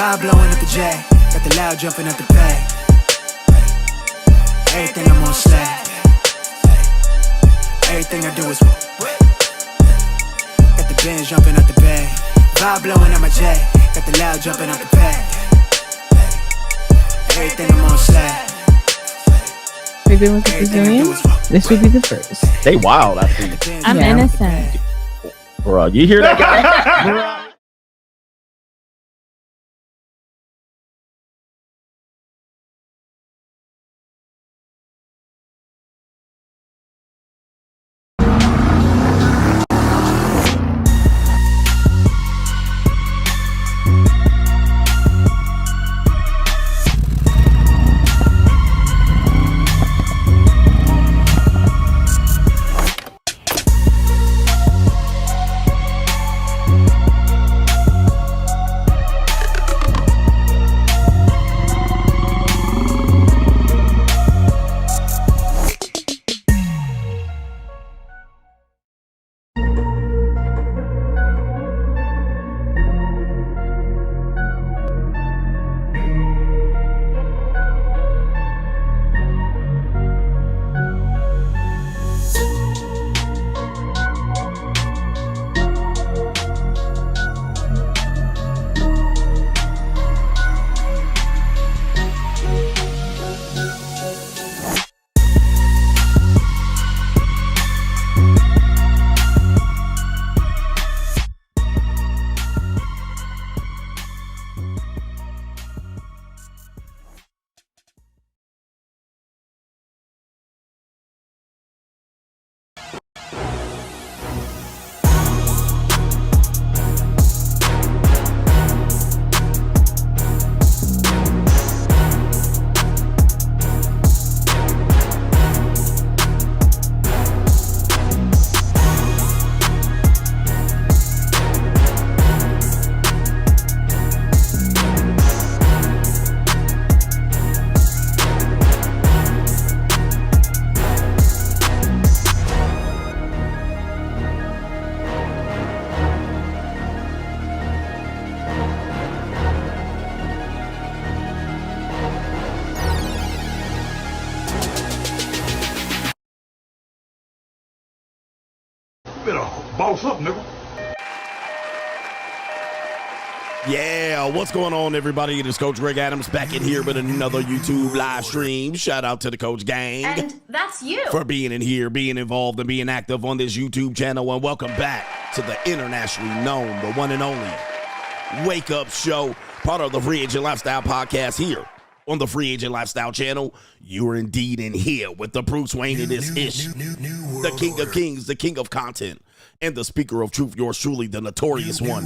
Vibe blowing up the J. Got the loud jumping at the pay. Everything I'm on slack. Everything I do is got the Benz jumping at the bay. Vibe blowing at my J. Got the loud jumping at the pay. Everything I'm on slack. Maybe look at the Zillion. This would be the first. They wild, I think. I'm innocent. Bro, you hear that guy? Boss up, nigga. Yeah, what's going on, everybody? It is Coach Greg Adams back in here with another YouTube live stream. Shout out to the Coach Gang. And that's you. For being in here, being involved, and being active on this YouTube channel. And welcome back to the internationally known, the one and only Wake Up Show, part of the Free Agent Lifestyle podcast here on the Free Agent Lifestyle channel. You're indeed in here with the Bruce Wayne of this ish, the King of Kings, the King of Content, and the Speaker of Truth, yours truly, the Notorious One,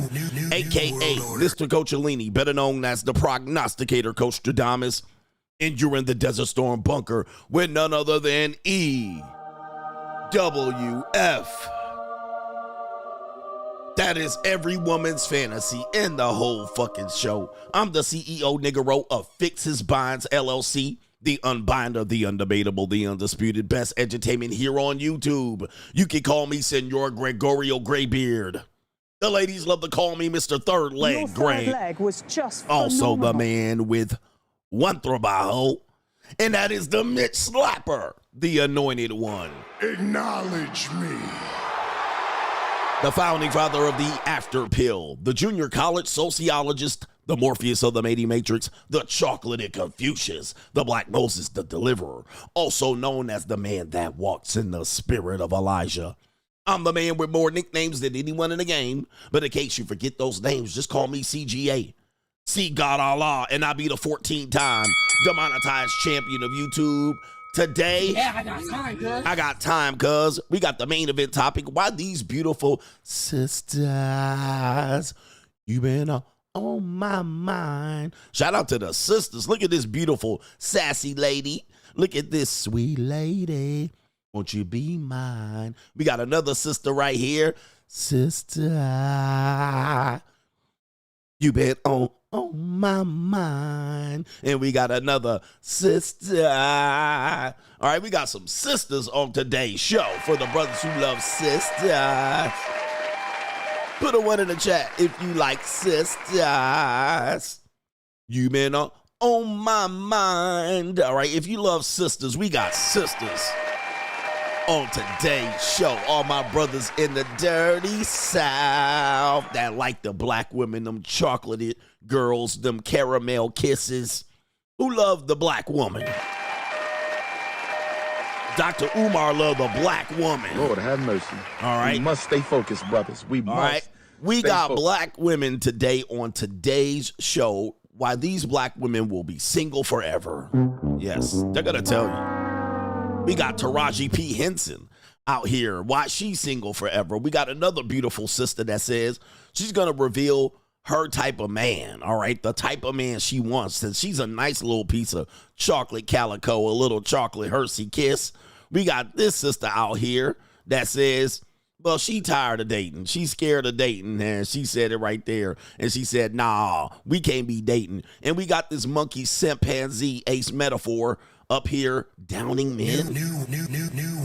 a.k.a. Mr. Coachellini, better known as the Prognosticator, Coach Stradamus. And you're in the Desert Storm bunker with none other than EWF. That is every woman's fantasy in the whole fucking show. I'm the CEO Niggero of Fix His Binds LLC, the unbinder, the undebatable, the undisputed best entertainment here on YouTube. You can call me Senor Gregorio Graybeard. The ladies love to call me Mr. Third Leg Gray. Leg was just also the man with one trabajo, and that is the Mitch Slapper, the anointed one. Acknowledge me. The founding father of the After Pill, the junior college sociologist, the Morpheus of the Mating Matrix, the chocolate Confucius, the Black Moses, the Deliverer, also known as the man that walks in the spirit of Elijah. I'm the man with more nicknames than anyone in the game, but in case you forget those names, just call me CGA. See God Allah, and I'll be the 14-time demonetized champion of YouTube. Today, I got time, cuz. We got the main event topic. Why these beautiful sisters? You been on my mind. Shout out to the sisters. Look at this beautiful, sassy lady. Look at this sweet lady. Won't you be mine? We got another sister right here. Sister, you been on my mind. And we got another sister. All right, we got some sisters on today's show for the brothers who love sisters. Put a one in the chat if you like sisters. You been on my mind. All right, if you love sisters, we got sisters on today's show. All my brothers in the dirty South that like the black women, them chocolatey girls, them caramel kisses, who love the black woman. Dr. Umar love the black woman. Lord have mercy. All right. We must stay focused, brothers. We must. All right. We stay got focused. black women today on today's show. Why these black women will be single forever. Yes, they're going to tell you. We got Taraji P. Henson out here. Why she's single forever. We got another beautiful sister that says she's going to reveal her type of man, all right, the type of man she wants. Since she's a nice little piece of chocolate calico, a little chocolate Hershey kiss. We got this sister out here that says, well, she tired of dating. She's scared of dating, and she said it right there. And she said, nah, we can't be dating. And we got this monkey chimpanzee Ace Metaphor up here downing men.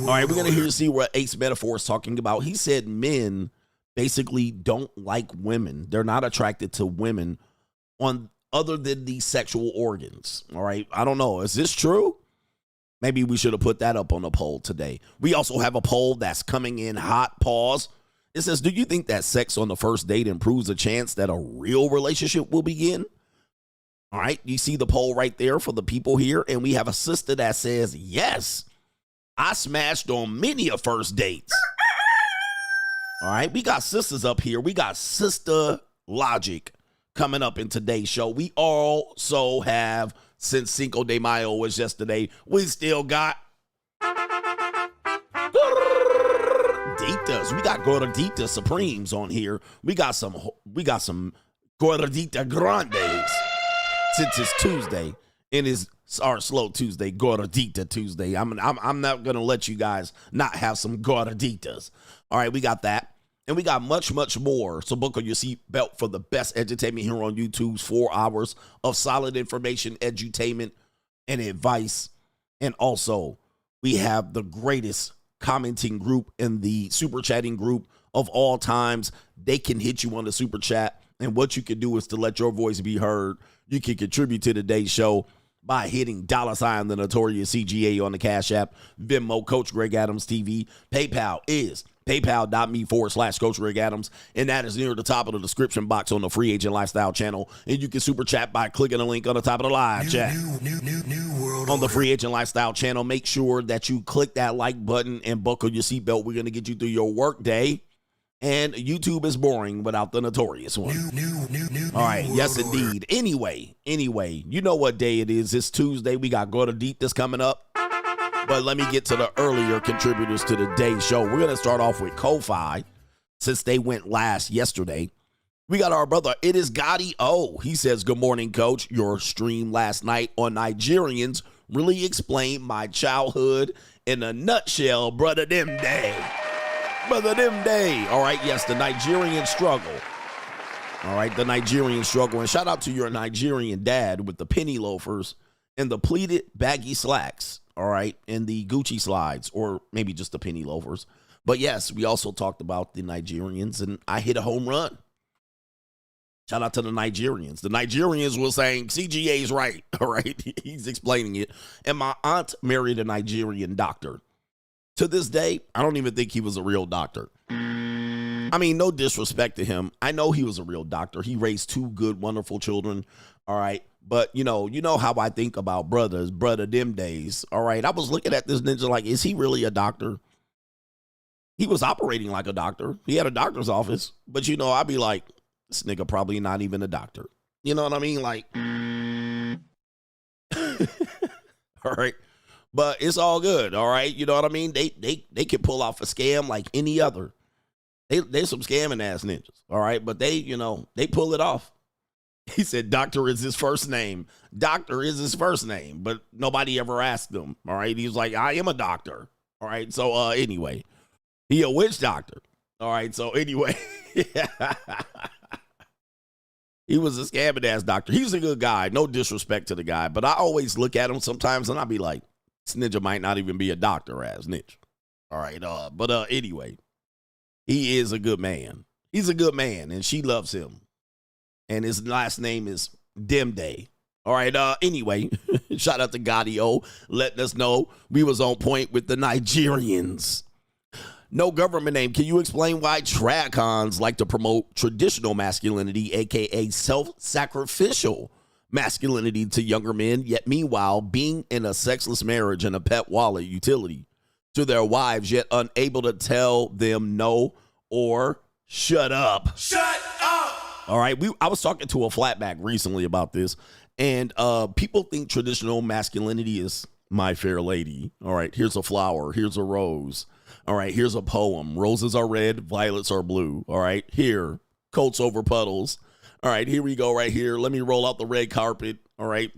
All right, we're going to see what Ace Metaphor is talking about. He said men basically don't like women. They're not attracted to women on other than these sexual organs. All right, I don't know. Is this true? Maybe we should have put that up on a poll today. We also have a poll that's coming in hot. Pause. It says, do you think that sex on the first date improves the chance that a real relationship will begin? All right. You see the poll right there for the people here. And we have a sister that says, yes, I smashed on many a first dates. All right. We got sisters up here. We got Sister Logic coming up in today's show. We also have, since Cinco de Mayo was yesterday, we still got Gorditas. We got Gordita Supremes on here. We got some Gordita Grandes since it's Tuesday and it's our slow Tuesday, Gordita Tuesday. I'm not gonna let you guys not have some Gorditas. All right, we got that. And we got much, much more. So buckle your seatbelt for the best entertainment here on YouTube's 4 hours of solid information, edutainment, and advice. And also, we have the greatest commenting group in the super chatting group of all times. They can hit you on the super chat. And what you can do is to let your voice be heard. You can contribute to today's show by hitting $ the Notorious CGA on the Cash App, Venmo, Coach Greg Adams TV. PayPal is paypal.me/Coach Greg Adams, and that is near the top of the description box on the Free Agent Lifestyle channel. And you can super chat by clicking the link on the top of the live chat. On the Free Agent Lifestyle channel, make sure that you click that like button and buckle your seatbelt. We're going to get you through your work day. And YouTube is boring without the notorious one. All right, yes, indeed. Anyway, you know what day it is. It's Tuesday. We got Gordita coming up. But let me get to the earlier contributors to today's show. We're going to start off with Ko-Fi, since they went last yesterday. We got our brother, It Is Gotti O. He says, good morning, Coach. Your stream last night on Nigerians really explained my childhood in a nutshell, brother them day. Brother them day. All right, yes, the Nigerian struggle. All right, the Nigerian struggle. And shout out to your Nigerian dad with the penny loafers and the pleated baggy slacks. All right, and the Gucci slides, or maybe just the penny loafers. But yes, we also talked about the Nigerians, and I hit a home run. Shout out to the Nigerians. The Nigerians were saying CGA's right. All right, he's explaining it. And my aunt married a Nigerian doctor. To this day, I don't even think he was a real doctor. I mean, no disrespect to him. I know he was a real doctor. He raised 2 good, wonderful children. All right. But, you know how I think about brothers, brother them days. All right. I was looking at this ninja like, is he really a doctor? He was operating like a doctor. He had a doctor's office. But, I'd be like, this nigga probably not even a doctor. You know what I mean? Like, all right. But it's all good. All right. You know what I mean? They can pull off a scam like any other. They some scamming ass ninjas. All right. But they pull it off. He said, doctor is his first name. Doctor is his first name, but nobody ever asked him. All right. He was like, I am a doctor. All right. So, anyway, he a witch doctor. All right. So anyway, he was a scamming ass doctor. He's a good guy. No disrespect to the guy, but I always look at him sometimes and I'll be like, this ninja might not even be a doctor ass ninja. All right. But anyway, he is a good man. He's a good man and she loves him. And his last name is Demday. All right. Anyway, shout out to Gaudio letting us know we was on point with the Nigerians. No government name. Can you explain why trad-cons like to promote traditional masculinity, aka self-sacrificial masculinity to younger men, yet meanwhile being in a sexless marriage and a pet wallet utility to their wives, yet unable to tell them no or shut up? Shut up! All right. I was talking to a flatback recently about this, and people think traditional masculinity is My Fair Lady. All right. Here's a flower. Here's a rose. All right, here's a poem. Roses are red, violets are blue. All right, here, coats over puddles. All right, here we go right here. Let me roll out the red carpet. All right,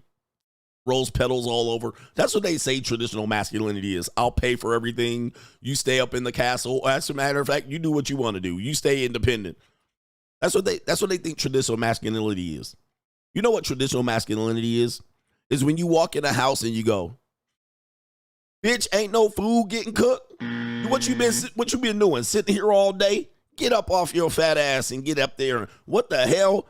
rose petals all over. That's what they say traditional masculinity is. I'll pay for everything. You stay up in the castle. As a matter of fact, you do what you want to do. You stay independent. That's what they think traditional masculinity is. You know what traditional masculinity is? Is when you walk in a house and you go, bitch, ain't no food getting cooked. What you been doing? Sitting here all day? Get up off your fat ass and get up there. What the hell?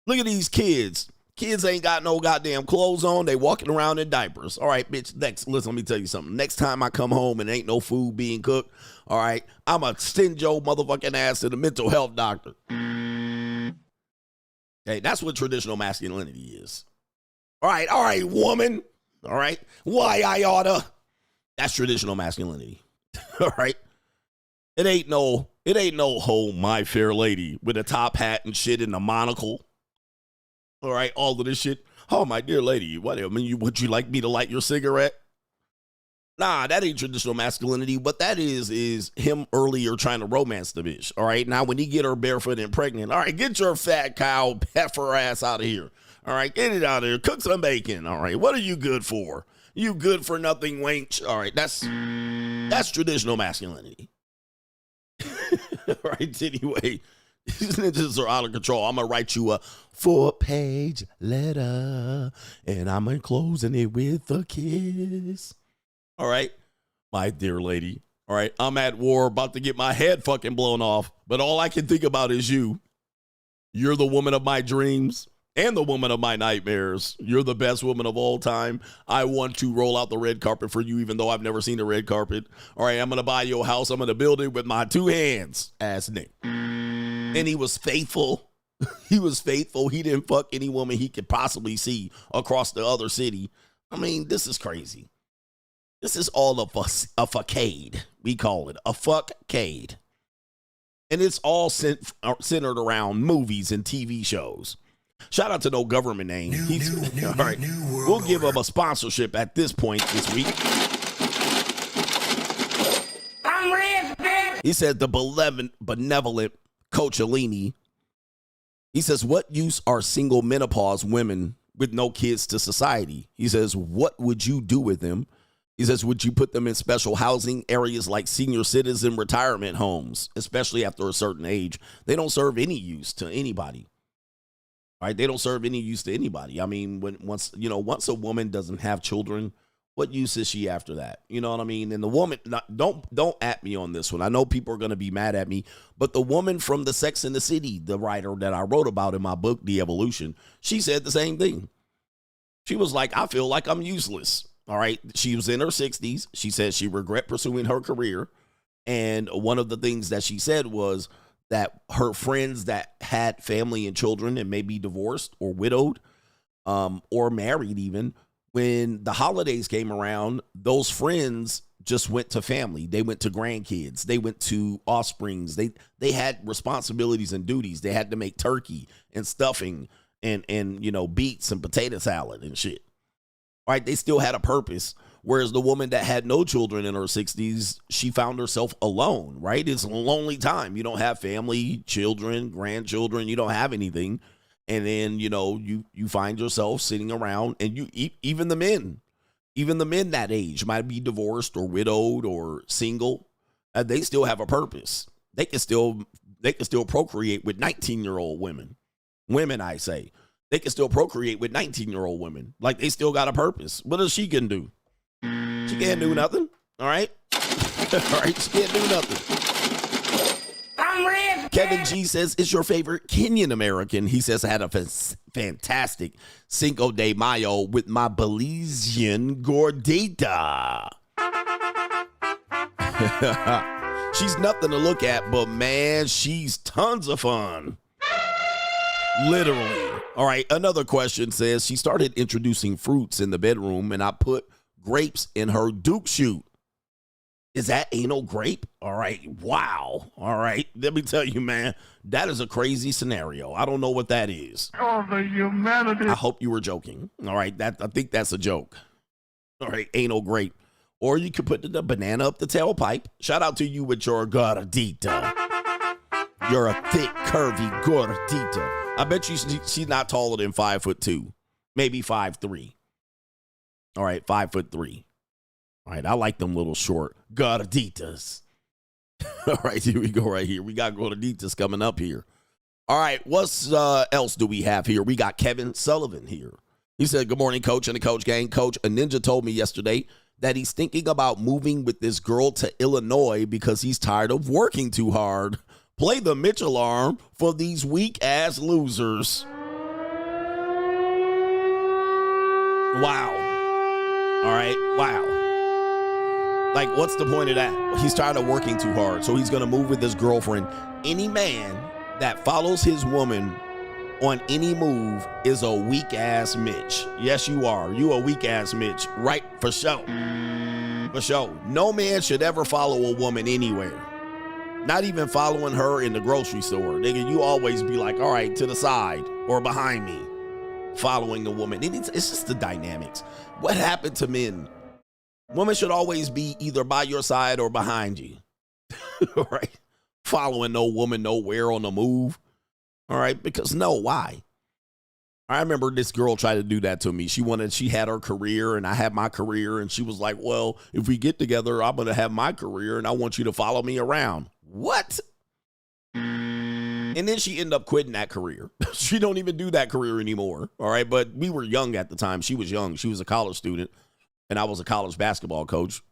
Look at these kids. Kids ain't got no goddamn clothes on. They walking around in diapers. All right, bitch. Listen, let me tell you something. Next time I come home and ain't no food being cooked, all right, I'ma send your motherfucking ass to the mental health doctor. Hey, that's what traditional masculinity is. All right, woman. All right. Why I oughta. That's traditional masculinity. All right. It ain't no whole My Fair Lady with a top hat and shit and a monocle. All right. All of this shit. Oh, my dear lady, would you like me to light your cigarette? Nah, that ain't traditional masculinity. What that is him earlier trying to romance the bitch. All right. Now, when he get her barefoot and pregnant, all right, get your fat cow heifer ass out of here. All right. Get it out of here. Cook some bacon. All right. What are you good for? You good for nothing, wench. All right, that's traditional masculinity. All right, anyway, these ninjas are out of control. I'm going to write you a 4-page letter, and I'm enclosing it with a kiss. All right, my dear lady. All right, I'm at war, about to get my head fucking blown off, but all I can think about is you. You're the woman of my dreams. And the woman of my nightmares. You're the best woman of all time. I want to roll out the red carpet for you, even though I've never seen a red carpet. All right, I'm going to buy you a house. I'm going to build it with my 2 hands, ass Nick. And he was faithful. He was faithful. He didn't fuck any woman he could possibly see across the other city. I mean, this is crazy. This is all a fuckade. We call it a fuckade. And it's all centered around movies and TV shows. Shout out to no government name. All right. We'll give him a sponsorship at this point this week. I'm rich, bitch. He said the benevolent Coachellini. He says, what use are single menopause women with no kids to society? He says, what would you do with them? He says, would you put them in special housing areas like senior citizen retirement homes, especially after a certain age? They don't serve any use to anybody. All right, they don't serve any use to anybody. I mean, once a woman doesn't have children, what use is she after that? You know what I mean? And the woman, don't at me on this one. I know people are going to be mad at me, but the woman from the Sex and the City, the writer that I wrote about in my book, The Evolution, she said the same thing. She was like, I feel like I'm useless. All right. She was in her 60s. She said she regret pursuing her career. And one of the things that she said was that her friends that had family and children and may be divorced or widowed or married even, when the holidays came around, those friends just went to family. They went to grandkids. They went to offsprings. They had responsibilities and duties. They had to make turkey and stuffing and beets and potato salad and shit. All right, they still had a purpose. Whereas the woman that had no children in her 60s, she found herself alone, right? It's a lonely time. You don't have family, children, grandchildren. You don't have anything. And then, you find yourself sitting around, and even the men that age might be divorced or widowed or single. They still have a purpose. They can still procreate with 19-year-old women. Women, I say. They can still procreate with 19-year-old women. Like, they still got a purpose. What does she can do? She can't do nothing. All right? All right, she can't do nothing. I'm rich. Kevin G says, "Is your favorite Kenyan American?" He says, "I had a fantastic Cinco de Mayo with my Belizean Gordita." She's nothing to look at, but man, she's tons of fun. Literally. All right, another question says, "She started introducing fruits in the bedroom and I put grapes in her Duke shoot. Is that anal grape?" All right. Wow. All right. Let me tell you, man, that is a crazy scenario. I don't know what that is. Oh, the humanity. I hope you were joking. All right. I think that's a joke. All right. Anal grape. Or you could put the banana up the tailpipe. Shout out to you with your Gordita. You're a thick, curvy Gordita. I bet you she's not taller than 5'2", maybe 5'3". All right. 5'3". All right, I like them little short Gorditas. All right, here we go right here. We got Gorditas coming up here. All right, what's else do we have here? We got Kevin Sullivan here. He said, "Good morning, Coach and the Coach gang. Coach, a ninja told me yesterday that he's thinking about moving with this girl to Illinois because he's tired of working too hard. Play the Mitch alarm for these weak-ass losers." Wow. All right, wow. Like, what's the point of that? He's tired of working too hard, so he's going to move with his girlfriend. Any man that follows his woman on any move is a weak-ass Mitch. Yes, you are. You a weak-ass Mitch. Right, for sure. For sure. No man should ever follow a woman anywhere. Not even following her in the grocery store. Nigga, you always be like, all right, to the side or behind me, following the woman. It's just the dynamics. What happened to men? Women should always be either by your side or behind you. All right. Following no woman nowhere on the move. All right. Because no, why? I remember this girl tried to do that to me. She had her career and I had my career. And she was like, "Well, if we get together, I'm going to have my career and I want you to follow me around." What? And then she ended up quitting that career. She don't even do that career anymore. All right. But we were young at the time. She was young. She was a college student. And I was a college basketball coach.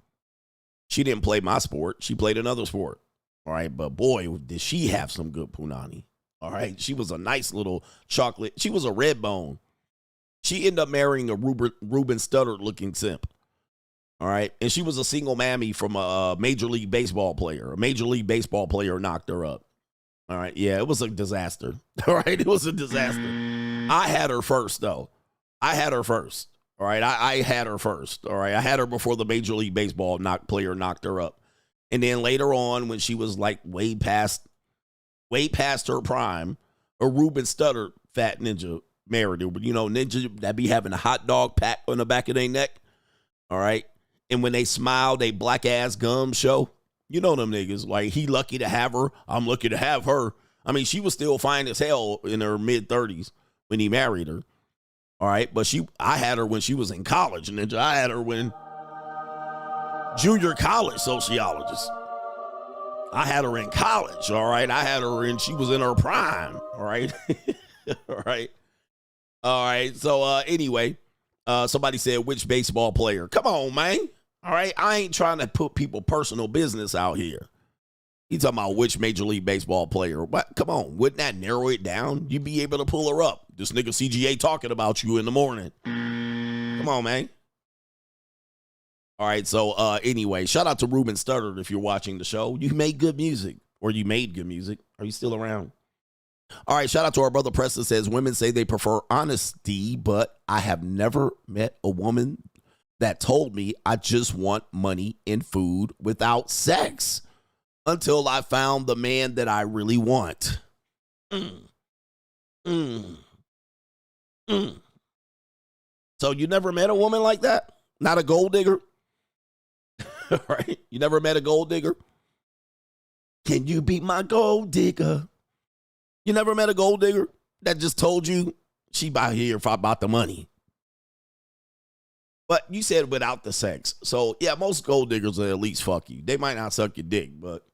She didn't play my sport. She played another sport. All right. But boy, did she have some good punani. All right. She was a nice little chocolate. She was a red bone. She ended up marrying a Ruben Studdard looking simp. All right. And she was a single mammy from a Major League Baseball player. A Major League Baseball player knocked her up. All right. Yeah, it was a disaster. All right. It was a disaster. I had her first, though. I had her first. All right, I had her first. All right, I had her before the Major League Baseball player knocked her up. And then later on, when she was like way past her prime, a Ruben Studdard fat ninja married her. But you know, ninja that be having a hot dog pack on the back of their neck. All right, and when they smile, they black ass gums show. You know them niggas. Like, he lucky to have her. I'm lucky to have her. I mean, she was still fine as hell in her mid-30s when he married her. All right, but I had her when she was in college, ninja. I had her when junior college sociologist. I had her in college, all right? I had her when she was in her prime, all right? All right. All right, so anyway, somebody said, which baseball player? Come on, man. All right, I ain't trying to put people personal business out here. You talking about which Major League Baseball player? What? Come on, wouldn't that narrow it down? You'd be able to pull her up. This nigga CGA talking about you in the morning. Come on, man. All right, so anyway, shout out to Ruben Studdard if you're watching the show. You made good music, or you made good music. Are you still around? All right, shout out to our brother Preston says, women say they prefer honesty, but I have never met a woman that told me I just want money and food without sex. Until I found the man that I really want. So you never met a woman like that? Not a gold digger? Right? You never met a gold digger? Can you be my gold digger? You never met a gold digger that just told you she by here if I bought the money? But you said without the sex. So, yeah, most gold diggers will at least fuck you. They might not suck your dick, but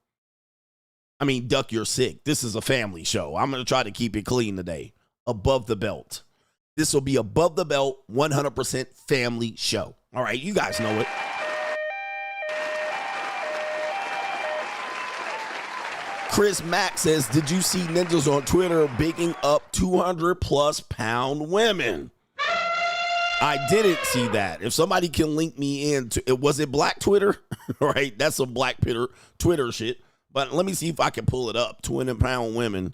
I mean, duck your sick. This is a family show. I'm going to try to keep it clean today. Above the belt. This will be above the belt, 100% family show. All right, you guys know it. Chris Mack says, did you see ninjas on Twitter bigging up 200+ pound women? I didn't see that. If somebody can link me in to it, was it Black Twitter? Right? That's some Black Twitter shit. But let me see if I can pull it up. 200-pound women.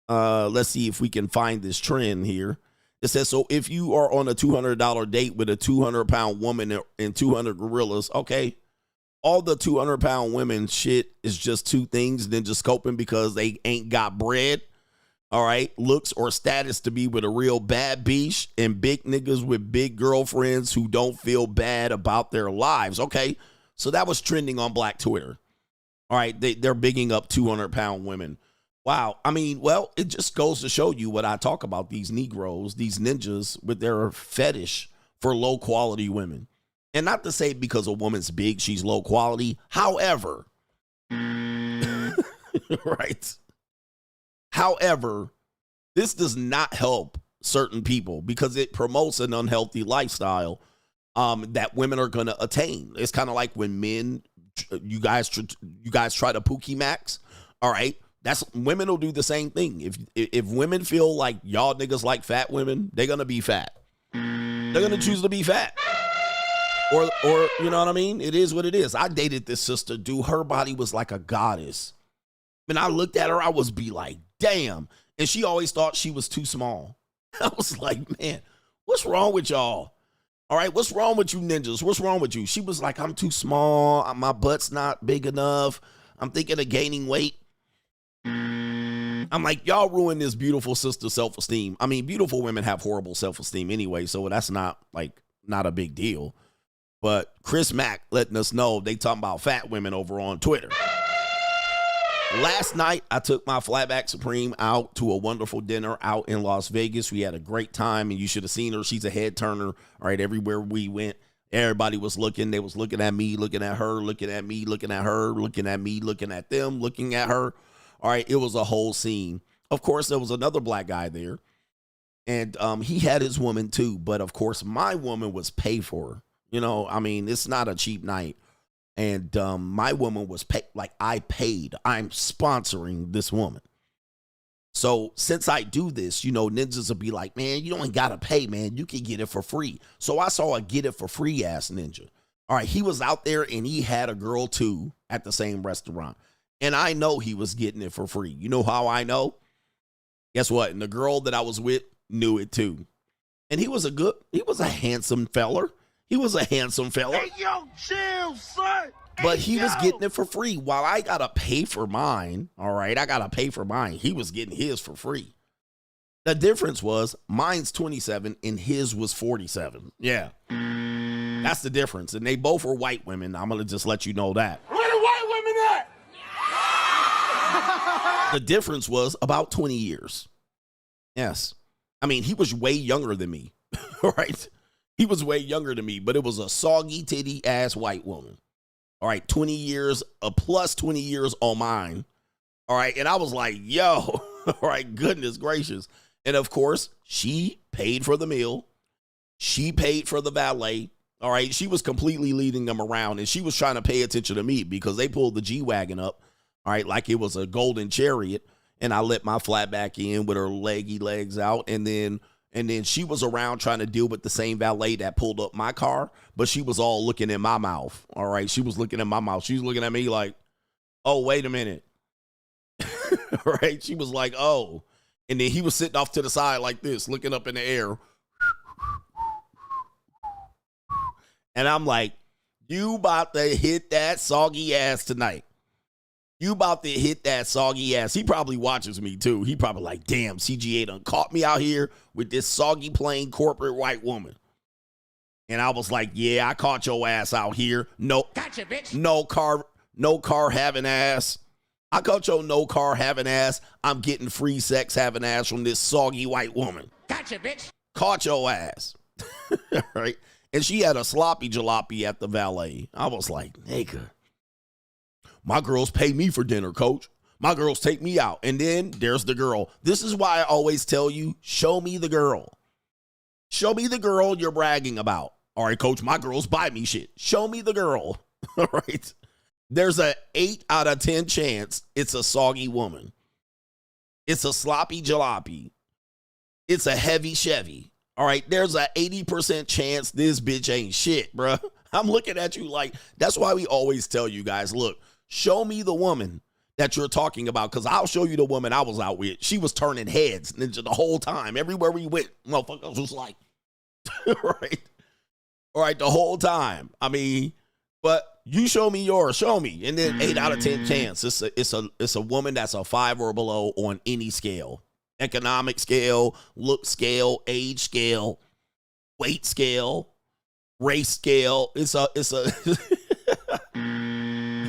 Let's see if we can find this trend here. It says, so if you are on a $200 date with a 200-pound woman and 200 gorillas, okay, all the 200-pound women shit is just two things, then just scoping because they ain't got bread, all right, looks or status to be with a real bad bish, and big niggas with big girlfriends who don't feel bad about their lives. Okay, so that was trending on Black Twitter. All right, they're bigging up 200-pound women. Wow. I mean, well, it just goes to show you what I talk about, these Negroes, these ninjas with their fetish for low quality women. And not to say because a woman's big, she's low quality. However, right. However, this does not help certain people because it promotes an unhealthy lifestyle that women are going to attain. It's kind of like when men, you guys try to Pookie Max. All right. That's women will do the same thing. If women feel like y'all niggas like fat women, they're gonna be fat. They're gonna choose to be fat. Or you know what I mean? It is what it is. I dated this sister, dude. Her body was like a goddess. When I looked at her, I was be like, damn. And she always thought she was too small. I was like, man, what's wrong with y'all? All right, what's wrong with you ninjas? What's wrong with you? She was like, I'm too small. My butt's not big enough. I'm thinking of gaining weight. I'm like, y'all ruined this beautiful sister's self-esteem. I mean, beautiful women have horrible self-esteem anyway, so that's not a big deal. But Chris Mack letting us know they talking about fat women over on Twitter. Last night, I took my Flatback Supreme out to a wonderful dinner out in Las Vegas. We had a great time, and you should have seen her. She's a head turner. All right, everywhere we went, everybody was looking. They was looking at me, looking at her, looking at me, looking at her, looking at me, looking at them, looking at her. All right, it was a whole scene. Of course, there was another black guy there, and he had his woman too. But of course, my woman was paid for. You know, I mean, it's not a cheap night. And my woman was paid, like I paid. I'm sponsoring this woman. So since I do this, you know, ninjas will be like, man, you don't got to pay, man. You can get it for free. So I saw a get it for free ass ninja. All right, he was out there and he had a girl too at the same restaurant. And I know he was getting it for free. You know how I know? Guess what? And the girl that I was with knew it too. And he was a handsome feller. He was a handsome fella. Hey, yo, chill, son. But he was getting it for free while I got to pay for mine. All right, I got to pay for mine. He was getting his for free. The difference was mine's 27 and his was 47. Yeah. That's the difference. And they both were white women. I'm going to just let you know that. Where the white women at? The difference was about 20 years. Yes. I mean, he was way younger than me. Right? He was way younger than me, but it was a soggy titty ass white woman. All right, 20 years, a plus 20 years on mine. All right, and I was like, yo, all right, goodness gracious. And of course, she paid for the meal. She paid for the valet. All right, she was completely leading them around, and she was trying to pay attention to me because they pulled the G-Wagon up, all right, like it was a golden chariot, and I let my flat back in with her leggy legs out, and then she was around trying to deal with the same valet that pulled up my car, but she was all looking in my mouth, all right? She was looking in my mouth. She was looking at me like, oh, wait a minute. All right? She was like, oh. And then he was sitting off to the side like this, looking up in the air. And I'm like, you about to hit that soggy ass tonight. You about to hit that soggy ass. He probably watches me too. He probably like, damn, CGA done caught me out here with this soggy plain corporate white woman. And I was like, yeah, I caught your ass out here. No, Gotcha, bitch. no car having ass. I caught your no car having ass. I'm getting free sex having ass from this soggy white woman. Gotcha, bitch. Caught your ass. Right? And she had a sloppy jalopy at the valet. I was like, nigga. My girls pay me for dinner, coach. My girls take me out. And then there's the girl. This is why I always tell you, show me the girl. Show me the girl you're bragging about. All right, coach, my girls buy me shit. Show me the girl. All right. There's a 8 out of 10 chance it's a soggy woman. It's a sloppy jalopy. It's a heavy Chevy. All right, there's a 80% chance this bitch ain't shit, bruh. I'm looking at you like, that's why we always tell you guys, look, show me the woman that you're talking about, because I'll show you the woman I was out with. She was turning heads the whole time. Everywhere we went, motherfuckers was like, right? All right, the whole time. I mean, but you show me yours, show me. And then 8 out of 10 chance. It's a woman that's a 5 or below on any scale. Economic scale, look scale, age scale, weight scale, race scale. It's a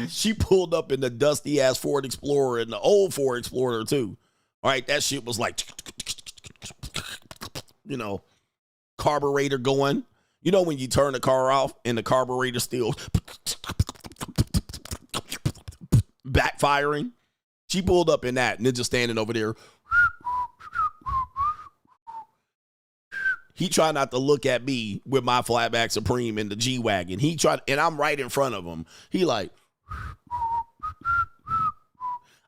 she pulled up in the dusty ass Ford Explorer and the old Ford Explorer too. All right, that shit was like, you know, carburetor going. You know when you turn the car off and the carburetor still backfiring? She pulled up in that and then just standing over there. He tried not to look at me with my flatback Supreme in the G-Wagon. He tried, and I'm right in front of him. He like,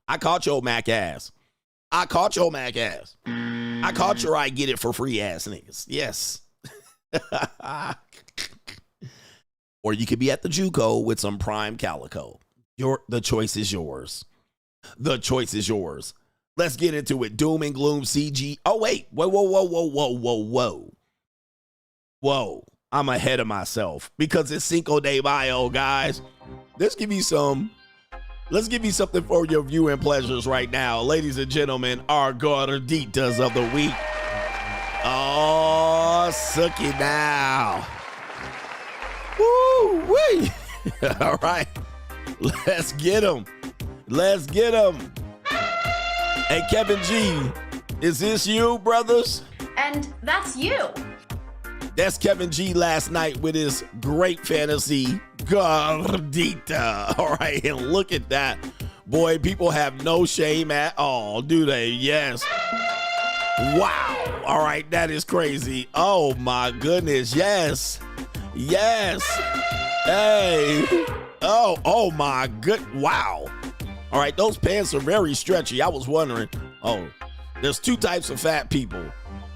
I caught your Mac ass. I caught your Mac ass. I caught your I get it for free ass niggas. Yes. Or you could be at the JUCO with some prime calico. The choice is yours. The choice is yours. Let's get into it. Doom and Gloom CG. Oh, wait. Whoa. I'm ahead of myself because it's Cinco de Mayo, guys. Let's give you something for your viewing pleasures right now. Ladies and gentlemen, our Gorditas of the week. Oh, suck it now. Woo-wee. All right. Let's get them. Let's get them. Hey, Kevin G, is this you, brothers? And that's you. That's Kevin G last night with his great fantasy, Gordita. All right, and look at that. Boy, people have no shame at all, do they? Yes. Wow. All right, that is crazy. Oh, my goodness. Yes. Yes. Hey. Oh, my good. Wow. All right, those pants are very stretchy. I was wondering, there's 2 types of fat people.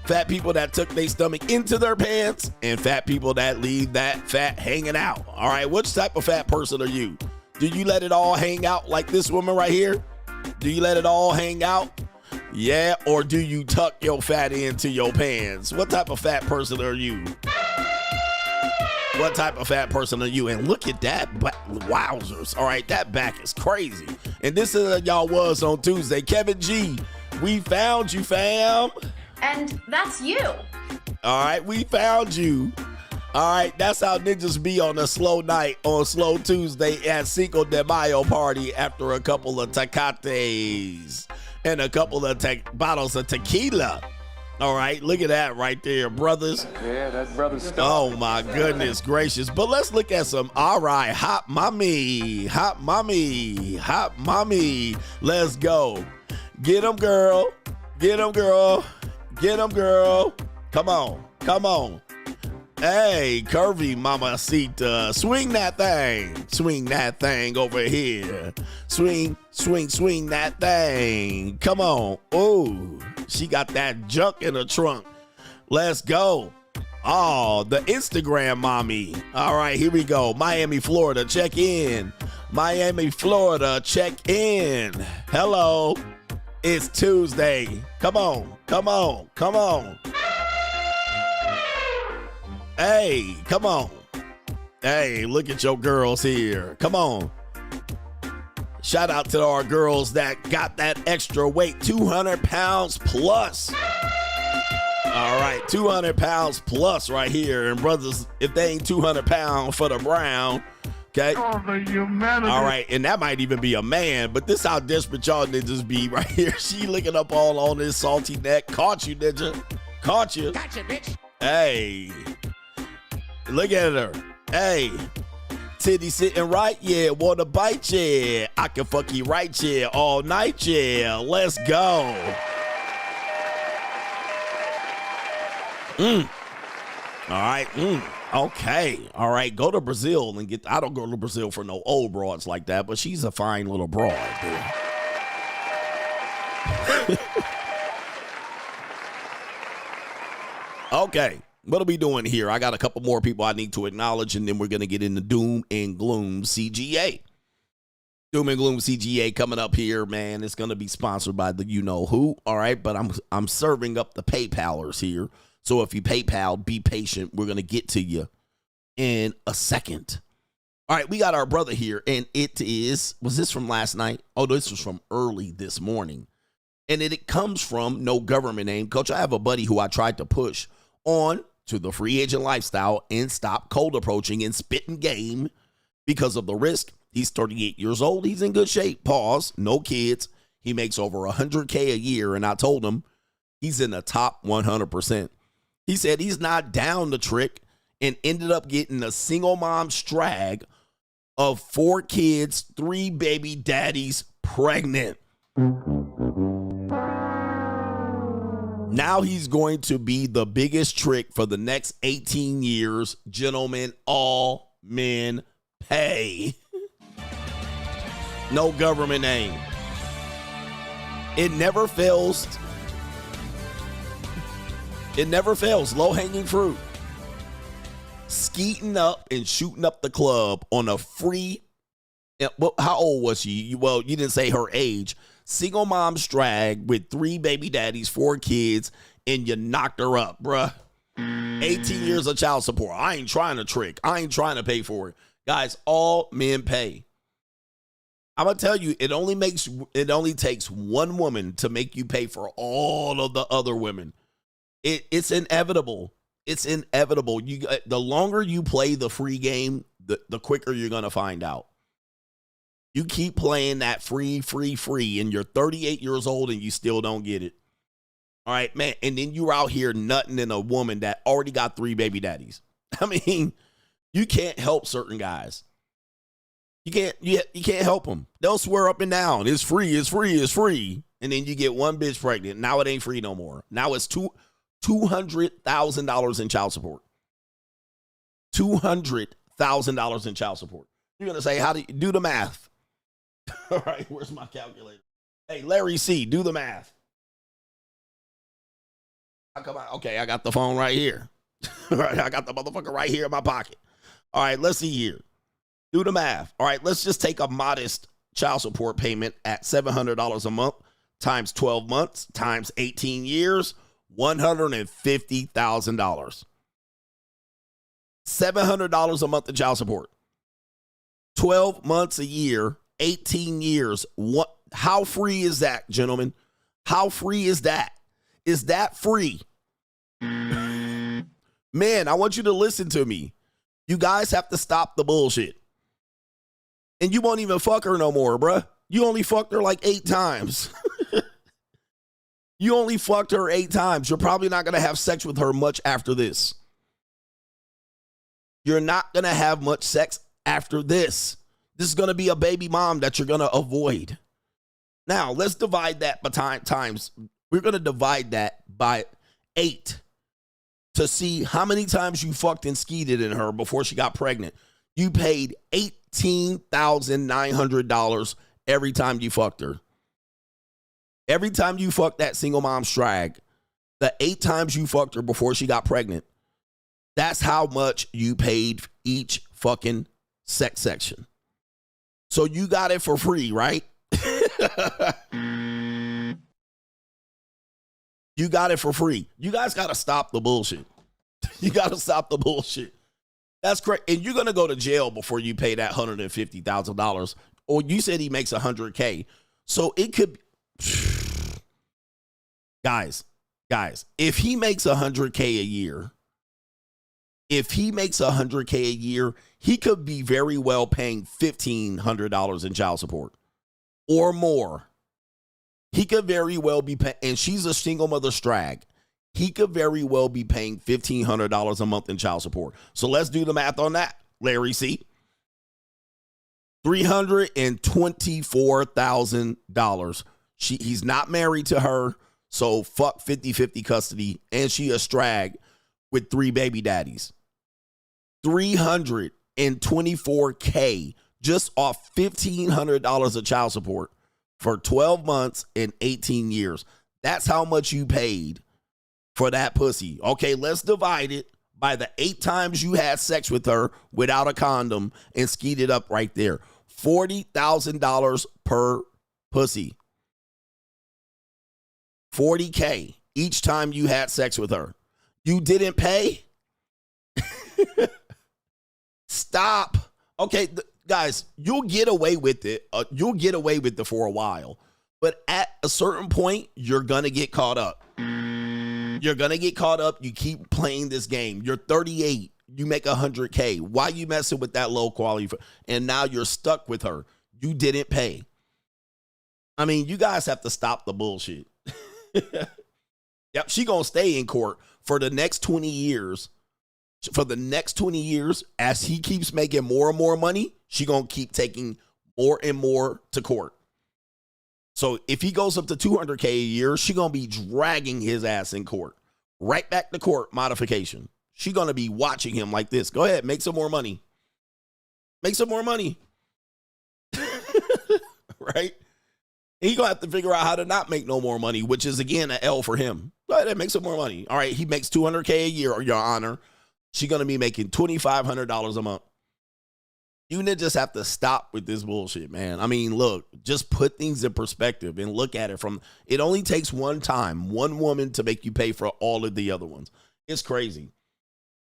Fat people that took their stomach into their pants and fat people that leave that fat hanging out. All right, which type of fat person are you? Do you let it all hang out like this woman right here? Do you let it all hang out? Yeah, or do you tuck your fat into your pants? What type of fat person are you? What type of fat person are you? And look at that. Wowzers. All right, that back is crazy. And this is y'all was on Tuesday. Kevin G, we found you, fam. And that's you. All right, we found you. All right, that's how ninjas be on a slow night on Slow Tuesday at Cinco de Mayo party after a couple of tecates and a couple of bottles of tequila. All right, look at that right there, brothers. Yeah, that's brother's stuff. Oh, my goodness gracious. But let's look at some, all right, hot mommy. Let's go. Get them, girl. Get them, girl. Get them, girl. Come on. Hey, curvy mamacita. Swing that thing over here. Swing that thing. Come on. Oh, she got that junk in her trunk. Let's go. Oh, the Instagram mommy. All right, here we go. Miami, Florida, check in. Hello. It's Tuesday. Come on. Hey, come on. Hey, look at your girls here. Come on. Shout out to our girls that got that extra weight, 200 pounds plus. All right, 200 pounds plus right here. And brothers, if they ain't 200 pounds for the brown, okay? Oh, the humanity. All right, and that might even be a man, but this how desperate y'all ninjas be right here. She licking up all on this salty neck. Caught you, ninja. Caught you. Gotcha, bitch. Hey. Look at her. Hey. Titty sitting right, yeah. Wanna bite, yeah. I can fuck you right, yeah. All night, yeah. Let's go. All right. Okay. All right. Go to Brazil and get. I don't go to Brazil for no old broads like that, but she's a fine little broad, dude. Okay. What are we doing here? I got a couple more people I need to acknowledge, and then we're going to get into Doom and Gloom CGA. Doom and Gloom CGA coming up here, man. It's going to be sponsored by the you-know-who, all right? But I'm serving up the PayPalers here. So if you PayPal, be patient. We're going to get to you in a second. All right, we got our brother here, and it is, was this from last night? Oh, this was from early this morning. And it comes from no government name. Coach, I have a buddy who I tried to push on to the free agent lifestyle and stop cold approaching and spitting game because of the risk. He's 38 years old. He's in good shape. Pause. No kids. He makes over $100K a year. And I told him he's in the top 100%. He said he's not down the trick and ended up getting a single mom strag of 4 kids, 3 baby daddies pregnant. Now he's going to be the biggest trick for the next 18 years. Gentlemen, all men pay. No government name. It never fails. It never fails. Low-hanging fruit. Skeeting up and shooting up the club on a free. How old was she? Well, you didn't say her age. Single mom strag with 3 baby daddies, 4 kids, and you knocked her up, bruh. 18 years of child support. I ain't trying to trick. I ain't trying to pay for it. Guys, all men pay. I'm going to tell you, it only takes one woman to make you pay for all of the other women. It's inevitable. It's inevitable. The longer you play the free game, the quicker you're going to find out. You keep playing that free, and you're 38 years old and you still don't get it. All right, man. And then you're out here nutting in a woman that already got 3 baby daddies. I mean, you can't help certain guys. You can't help them. They'll swear up and down, it's free, it's free, it's free. And then you get one bitch pregnant. Now it ain't free no more. Now it's $200,000 in child support. $200,000 in child support. You're going to say, how do you do the math? All right, where's my calculator? Hey, Larry C., do the math. Come on. Okay, I got the phone right here. All right, I got the motherfucker right here in my pocket. All right, let's see here. Do the math. All right, let's just take a modest child support payment at $700 a month times 12 months times 18 years, $150,000. $700 a month in child support. 12 months a year, 18 years. How free is that, gentlemen? How free is that? Is that free? Man, I want you to listen to me. You guys have to stop the bullshit. And you won't even fuck her no more, bruh. You only fucked her like 8 times. You only fucked her 8 times. You're probably not going to have sex with her much after this. You're not going to have much sex after this. This is going to be a baby mom that you're going to avoid. Now, let's divide that by times. We're going to divide that by 8 to see how many times you fucked and skeeted in her before she got pregnant. You paid $18,900 every time you fucked her. Every time you fucked that single mom strag, the 8 times you fucked her before she got pregnant, that's how much you paid each fucking sex section. So you got it for free, right? You got it for free. You guys got to stop the bullshit. You got to stop the bullshit. That's correct. And you're going to go to jail before you pay that $150,000. Or you said he makes $100K. So it could, guys, if he makes $100K a year, he could be very well paying $1,500 in child support or more. He could very well be paying, and she's a single mother strag. He could very well be paying $1,500 a month in child support. So let's do the math on that, Larry C. $324,000. He's not married to her, so fuck 50-50 custody, and she a strag with 3 baby daddies. $324K just off $1,500 of child support for 12 months and 18 years. That's how much you paid for that pussy. Okay, let's divide it by the 8 times you had sex with her without a condom and skied it up right there. $40,000 per pussy. $40K each time you had sex with her. You didn't pay? Stop. Okay, guys, you'll get away with it. You'll get away with it for a while. But at a certain point, you're going to get caught up. You're going to get caught up. You keep playing this game. You're 38. You make $100K. Why you messing with that low quality? And now you're stuck with her. You didn't pay. I mean, you guys have to stop the bullshit. Yep, she going to stay in court for the next 20 years. For the next 20 years, as he keeps making more and more money, she going to keep taking more and more to court. So if he goes up to $200K a year, she going to be dragging his ass in court. Right back to court modification. She going to be watching him like this. Go ahead, make some more money. Make some more money. Right? He going to have to figure out how to not make no more money, which is, again, an L for him. Go ahead and make some more money. All right, he makes $200K a year, Your Honor. She's going to be making $2,500 a month. You just have to stop with this bullshit, man. I mean, look, just put things in perspective and look at it from, it only takes one time, one woman to make you pay for all of the other ones. It's crazy.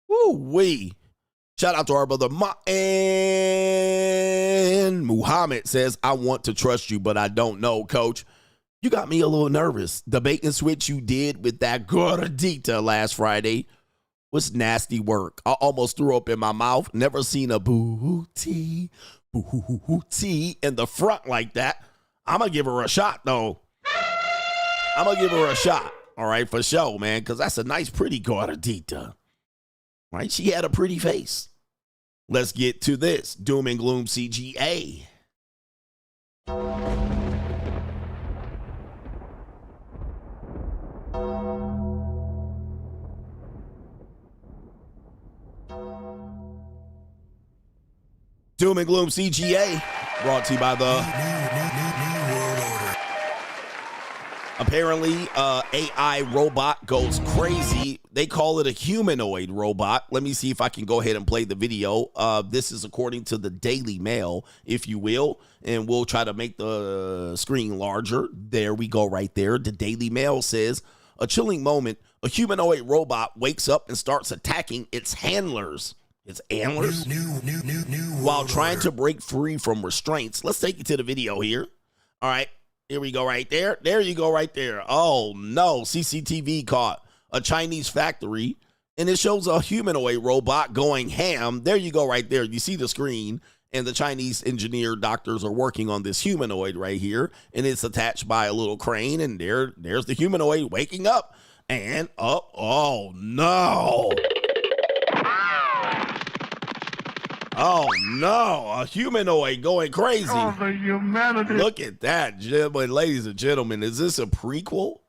Woo-wee. Shout out to our brother. And Muhammad says, I want to trust you, but I don't know, coach. You got me a little nervous. The bait and switch you did with that Gordita last Friday was nasty work. I almost threw up in my mouth. Never seen a booty in the front like that. I'm going to give her a shot, though. I'm going to give her a shot. All right, for sure, man, because that's a nice, pretty Gordita. Right? She had a pretty face. Let's get to this. Doom and Gloom CGA. Doom and Gloom CGA, brought to you by the apparently AI robot goes crazy. They call it a humanoid robot. Let me see if I can go ahead and play the video. This is according to the Daily Mail, if you will, and we'll try to make the screen larger. There we go right there. The Daily Mail says, a chilling moment, a humanoid robot wakes up and starts attacking its handlers. Its antlers while trying to break free from restraints. Let's take you to the video here. All right, here we go right there. There you go right there. Oh no, CCTV caught a Chinese factory and it shows a humanoid robot going ham. There you go right there. You see the screen and the Chinese engineer doctors are working on this humanoid right here and it's attached by a little crane and there's the humanoid waking up and oh no. Oh, no, a humanoid going crazy. Oh, the humanity. Look at that, ladies and gentlemen. Is this a prequel?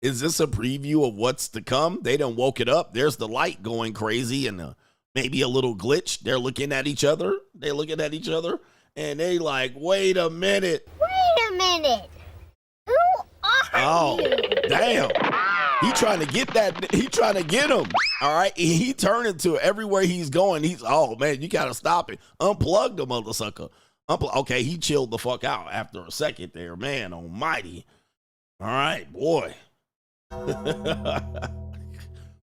Is this a preview of what's to come? They done woke it up. There's the light going crazy and maybe a little glitch. They're looking at each other. They're looking at each other, and they like, wait a minute. Wait a minute. Who are you? Damn. He trying to get that. He trying to get him. All right. He turning to everywhere he's going. Oh, man, you got to stop it. Unplug the mother sucker. Okay, he chilled the fuck out after a second there. Man almighty. All right, boy.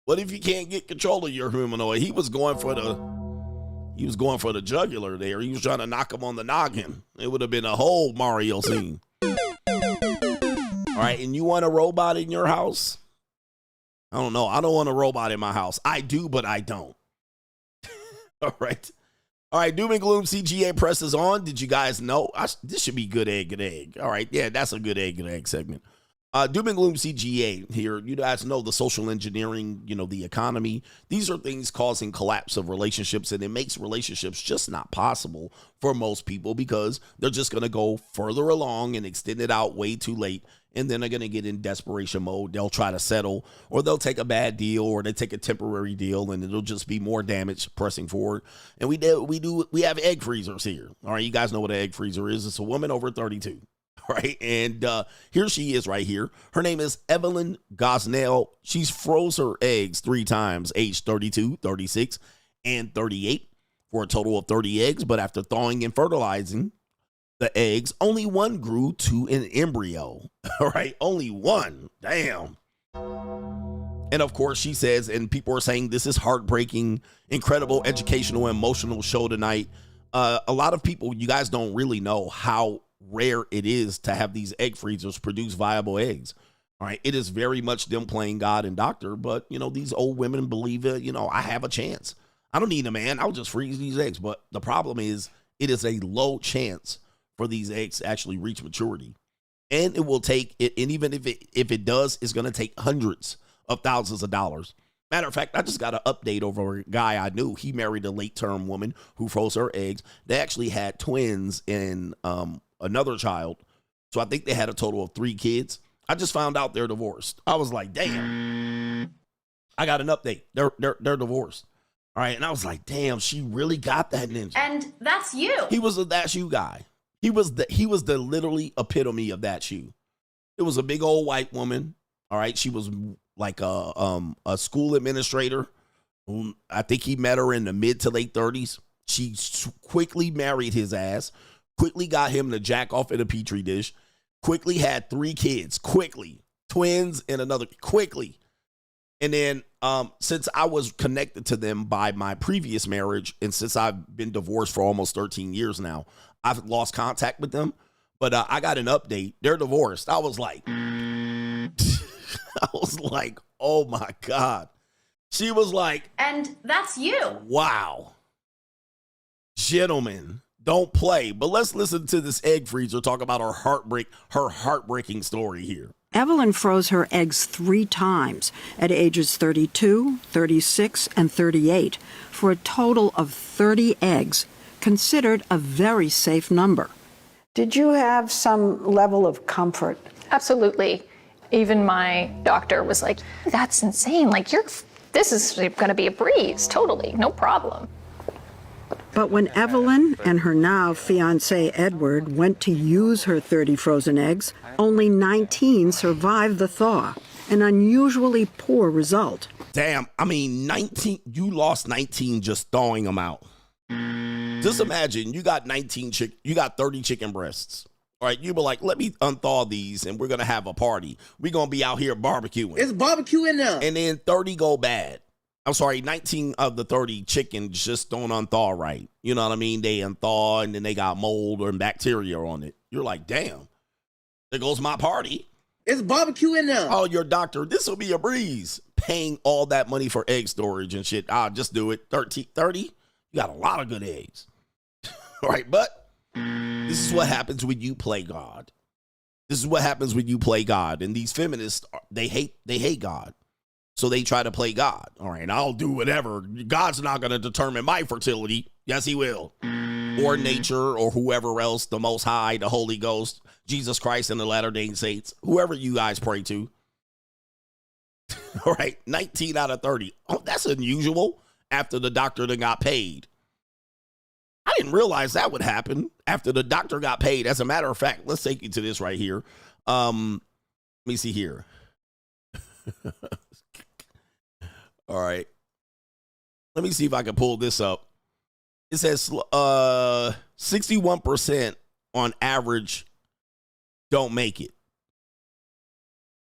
What if you can't get control of your humanoid? He was going for the jugular there. He was trying to knock him on the noggin. It would have been a whole Mario scene. All right, and you want a robot in your house? I don't know. I don't want a robot in my house. I do, but I don't. All right. All right. Doom and Gloom CGA presses on. Did you guys know? This should be good egg and egg. All right. Yeah, that's a good egg and egg segment. Doom and Gloom CGA here. You guys know the social engineering, the economy. These are things causing collapse of relationships, and it makes relationships just not possible for most people because they're just going to go further along and extend it out way too late. and then they're going to get in desperation mode. They'll try to settle, or they'll take a bad deal, or they take a temporary deal, and it'll just be more damage pressing forward. And we have egg freezers here. All right, you guys know what an egg freezer is. It's a woman over 32, right? And here she is right here. Her name is Evelyn Gosnell. She's froze her eggs 3 times, age 32, 36, and 38, for a total of 30 eggs. But after thawing and fertilizing the eggs, only one grew to an embryo. All right, only one. Damn. And of course, she says, and people are saying this is heartbreaking, incredible, educational, emotional show tonight. A lot of people, you guys don't really know how rare it is to have these egg freezers produce viable eggs. All right, it is very much them playing God and doctor, but you know, these old women believe it. You know, I have a chance. I don't need a man. I'll just freeze these eggs. But the problem is, it is a low chance for these eggs to actually reach maturity. And it will take it, and even if it does, it's going to take hundreds of thousands of dollars. Matter of fact, I just got an update over a guy I knew. He married a late-term woman who froze her eggs. They actually had twins and another child. So I think they had a total of 3 kids. I just found out they're divorced. I was like, damn. I got an update. They're divorced. All right, and I was like, damn, she really got that ninja. And that's you. He was a That's You guy. He was the literally epitome of that shoe. It was a big old white woman. All right. She was like a school administrator. I think he met her in the mid to late 30s. She quickly married his ass, quickly got him to jack off in a petri dish, quickly had 3 kids, quickly, twins and another, quickly. And then since I was connected to them by my previous marriage, and since I've been divorced for almost 13 years now, I've lost contact with them. But I got an update. They're divorced. I was like, oh my God. She was like, and that's you. Wow. Gentlemen, don't play. But let's listen to this egg freezer talk about her heartbreaking story here. Evelyn froze her eggs 3 times at ages 32, 36, and 38 for a total of 30 eggs, considered a very safe number. Did you have some level of comfort? Absolutely. Even my doctor was like, that's insane. Like, this is going to be a breeze. Totally. No problem. But when Evelyn and her now fiancé Edward went to use her 30 frozen eggs, only 19 survived the thaw, an unusually poor result. Damn, I mean, 19, you lost 19 just thawing them out. Just imagine you got 30 chicken breasts. All right, you were like, let me unthaw these and we're going to have a party. We're going to be out here barbecuing. It's barbecue in there. And then 30 go bad. I'm sorry, 19 of the 30 chickens just don't unthaw right. You know what I mean? They unthaw and then they got mold or bacteria on it. You're like, damn, there goes my party. It's barbecue in there. Oh, your doctor, this will be a breeze. Paying all that money for egg storage and shit. I'll just do it. 30, you got a lot of good eggs. All right, but this is what happens when you play God. This is what happens when you play God. And these feminists, they hate God. So they try to play God. All right, I'll do whatever. God's not going to determine my fertility. Yes, he will. Or nature or whoever else, the Most High, the Holy Ghost, Jesus Christ and the Latter-day Saints, whoever you guys pray to. All right, 19 out of 30. Oh, that's unusual after the doctor that got paid. I didn't realize that would happen after the doctor got paid. As a matter of fact, let's take you to this right here. Let me see here. All right. Let me see if I can pull this up. It says 61% on average don't make it.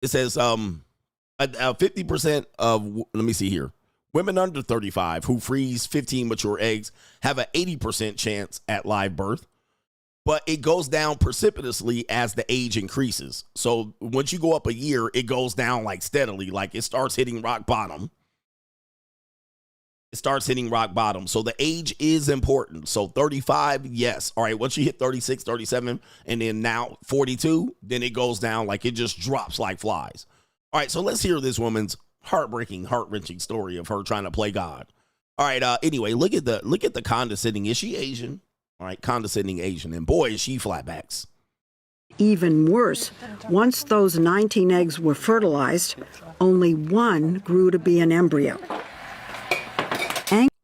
It says 50% of, let me see here. Women under 35 who freeze 15 mature eggs have an 80% chance at live birth, but it goes down precipitously as the age increases. So once you go up a year, it goes down like steadily, like it starts hitting rock bottom. It starts hitting rock bottom. So the age is important. So 35, yes. All right, once you hit 36, 37, and then now 42, then it goes down like it just drops like flies. All right, so let's hear this woman's heartbreaking, heart-wrenching story of her trying to play God. All right, anyway, look at the condescending. Is she Asian? All right, condescending Asian. And boy, is she flatbacks. Even worse, once those 19 eggs were fertilized, only one grew to be an embryo.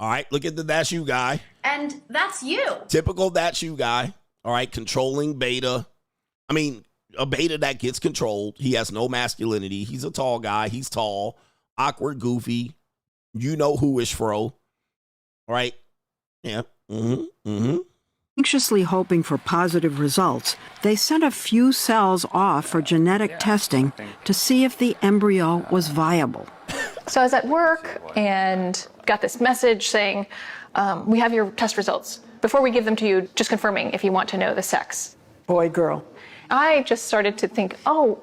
All right, look at the that's you guy. And that's you. Typical that's you guy. All right, controlling beta. I mean, a beta that gets controlled. He has no masculinity. He's a tall guy. He's tall, awkward, goofy. You know who is fro. All right. Yeah. Anxiously hoping for positive results, they sent a few cells off for genetic testing to see if the embryo was viable. So I was at work and got this message saying, we have your test results. Before we give them to you, just confirming if you want to know the sex. Boy, girl. I just started to think, oh,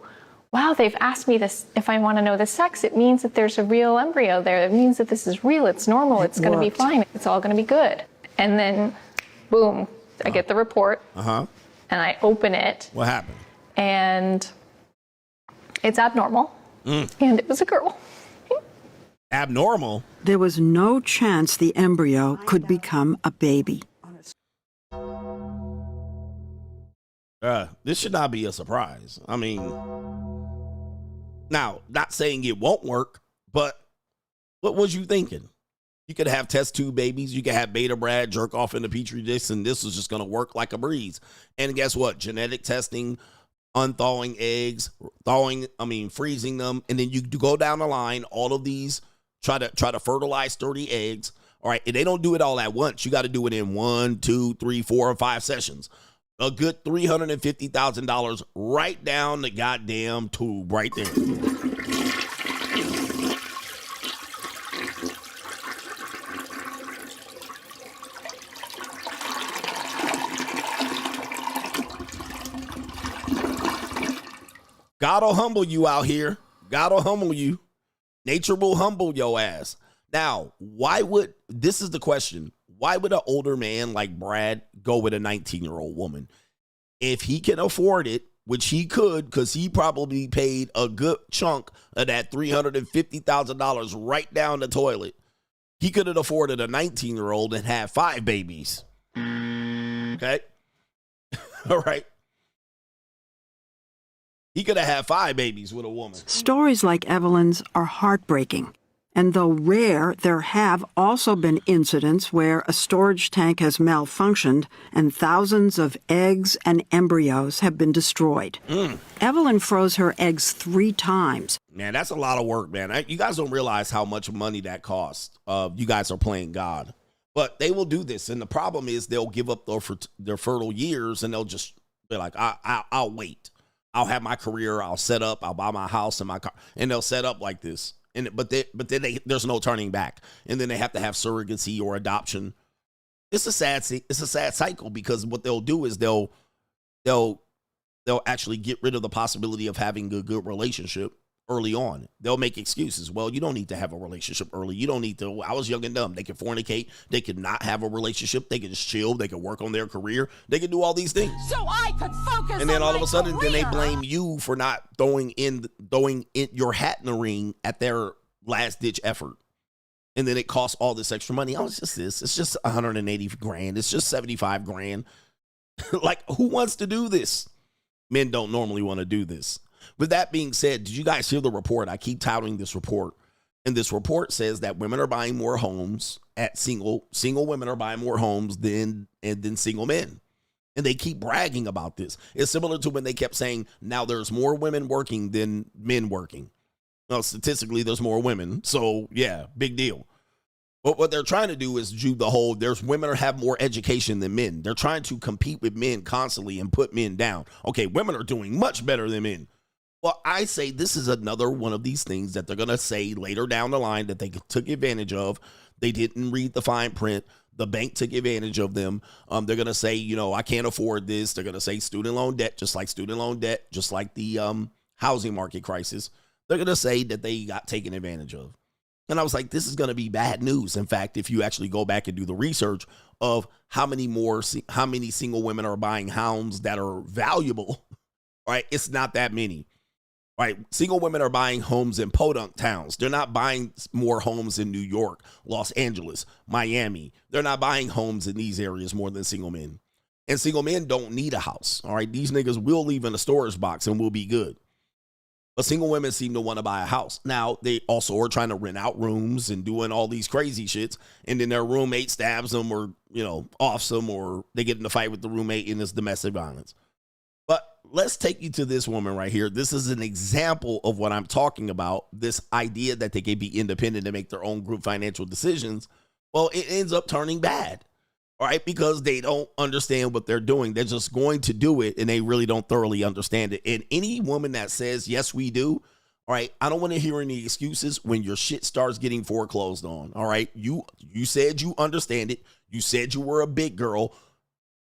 wow, they've asked me this, if I want to know the sex. It means that there's a real embryo there. It means that this is real. It's normal. It's going to be fine. It's all going to be good. And then, boom, I get the report. And I open it. What happened? And it's abnormal. And it was a girl. Abnormal? There was no chance the embryo could become a baby. This should not be a surprise. I mean, now, not saying it won't work, but what was you thinking? You could have test tube babies. You could have beta Brad jerk off in the Petri dish, and this was just going to work like a breeze. And guess what? Genetic testing, unthawing eggs, freezing them, and then you go down the line. All of these try to fertilize 30 eggs. All right, and they don't do it all at once. You got to do it in 1, 2, 3, 4, or 5 sessions. A good $350,000 right down the goddamn tube right there. God'll humble you out here. God'll humble you. Nature will humble your ass. Now, this is the question. Why would an older man like Brad go with a 19-year-old woman? If he can afford it, which he could, because he probably paid a good chunk of that $350,000 right down the toilet, he could have afforded a 19-year-old and had 5 babies. Okay? All right. He could have had 5 babies with a woman. Stories like Evelyn's are heartbreaking. And though rare, there have also been incidents where a storage tank has malfunctioned and thousands of eggs and embryos have been destroyed. Evelyn froze her eggs 3 times. Man, that's a lot of work, man. You guys don't realize how much money that costs. You guys are playing God. But they will do this. And the problem is they'll give up their fertile years and they'll just be like, I'll wait. I'll have my career. I'll set up. I'll buy my house and my car. And they'll set up like this. But then there's no turning back, and then they have to have surrogacy or adoption. It's a sad cycle because what they'll do is they'll actually get rid of the possibility of having a good relationship early on. They'll make excuses. Well, you don't need to have a relationship early. You don't need to. I was young and dumb. They can fornicate. They could not have a relationship. They can just chill. They can work on their career. They can do all these things. So I could focus. And then on all of a sudden, career. then they blame you for not throwing in your hat in the ring at their last ditch effort. And then it costs all this extra money. Oh, it's just this. It's just $180,000. It's just $75,000. Like, who wants to do this? Men don't normally want to do this. With that being said, did you guys hear the report? I keep touting this report. And this report says that women are buying more homes at single women are buying more homes than single men. And they keep bragging about this. It's similar to when they kept saying, now there's more women working than men working. Well, statistically, there's more women. So, yeah, big deal. But what they're trying to do is do the whole, there's women that have more education than men. They're trying to compete with men constantly and put men down. Okay, women are doing much better than men. Well, I say this is another one of these things that they're going to say later down the line that they took advantage of. They didn't read the fine print. The bank took advantage of them. They're going to say, I can't afford this. They're going to say student loan debt, just like the housing market crisis. They're going to say that they got taken advantage of. And I was like, this is going to be bad news. In fact, if you actually go back and do the research of how many single women are buying homes that are valuable, right? It's not that many. Right, single women are buying homes in podunk towns. They're not buying more homes in New York, Los Angeles, Miami. They're not buying homes in these areas more than single men. And single men don't need a house. All right. These niggas will live in a storage box and will be good. But single women seem to want to buy a house. Now, they also are trying to rent out rooms and doing all these crazy shits. And then their roommate stabs them or, offs them, or they get in a fight with the roommate and it's domestic violence. But let's take you to this woman right here. This is an example of what I'm talking about. This idea that they can be independent and make their own group financial decisions. Well, it ends up turning bad. All right, because they don't understand what they're doing. They're just going to do it, and they really don't thoroughly understand it. And any woman that says, yes, we do, all right, I don't want to hear any excuses when your shit starts getting foreclosed on, all right? You said you understand it. You said you were a big girl.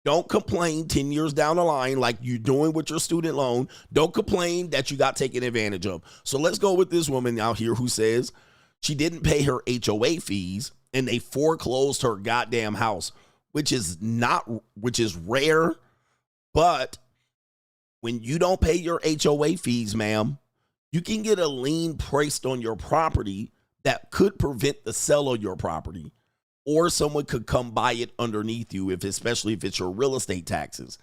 Don't complain 10 years down the line like you're doing with your student loan. Don't complain that you got taken advantage of. So let's go with this woman out here who says she didn't pay her HOA fees, and they foreclosed her goddamn house. Which is rare, but when you don't pay your HOA fees, ma'am, you can get a lien placed on your property that could prevent the sale of your property, or someone could come buy it underneath you, especially if it's your real estate taxes.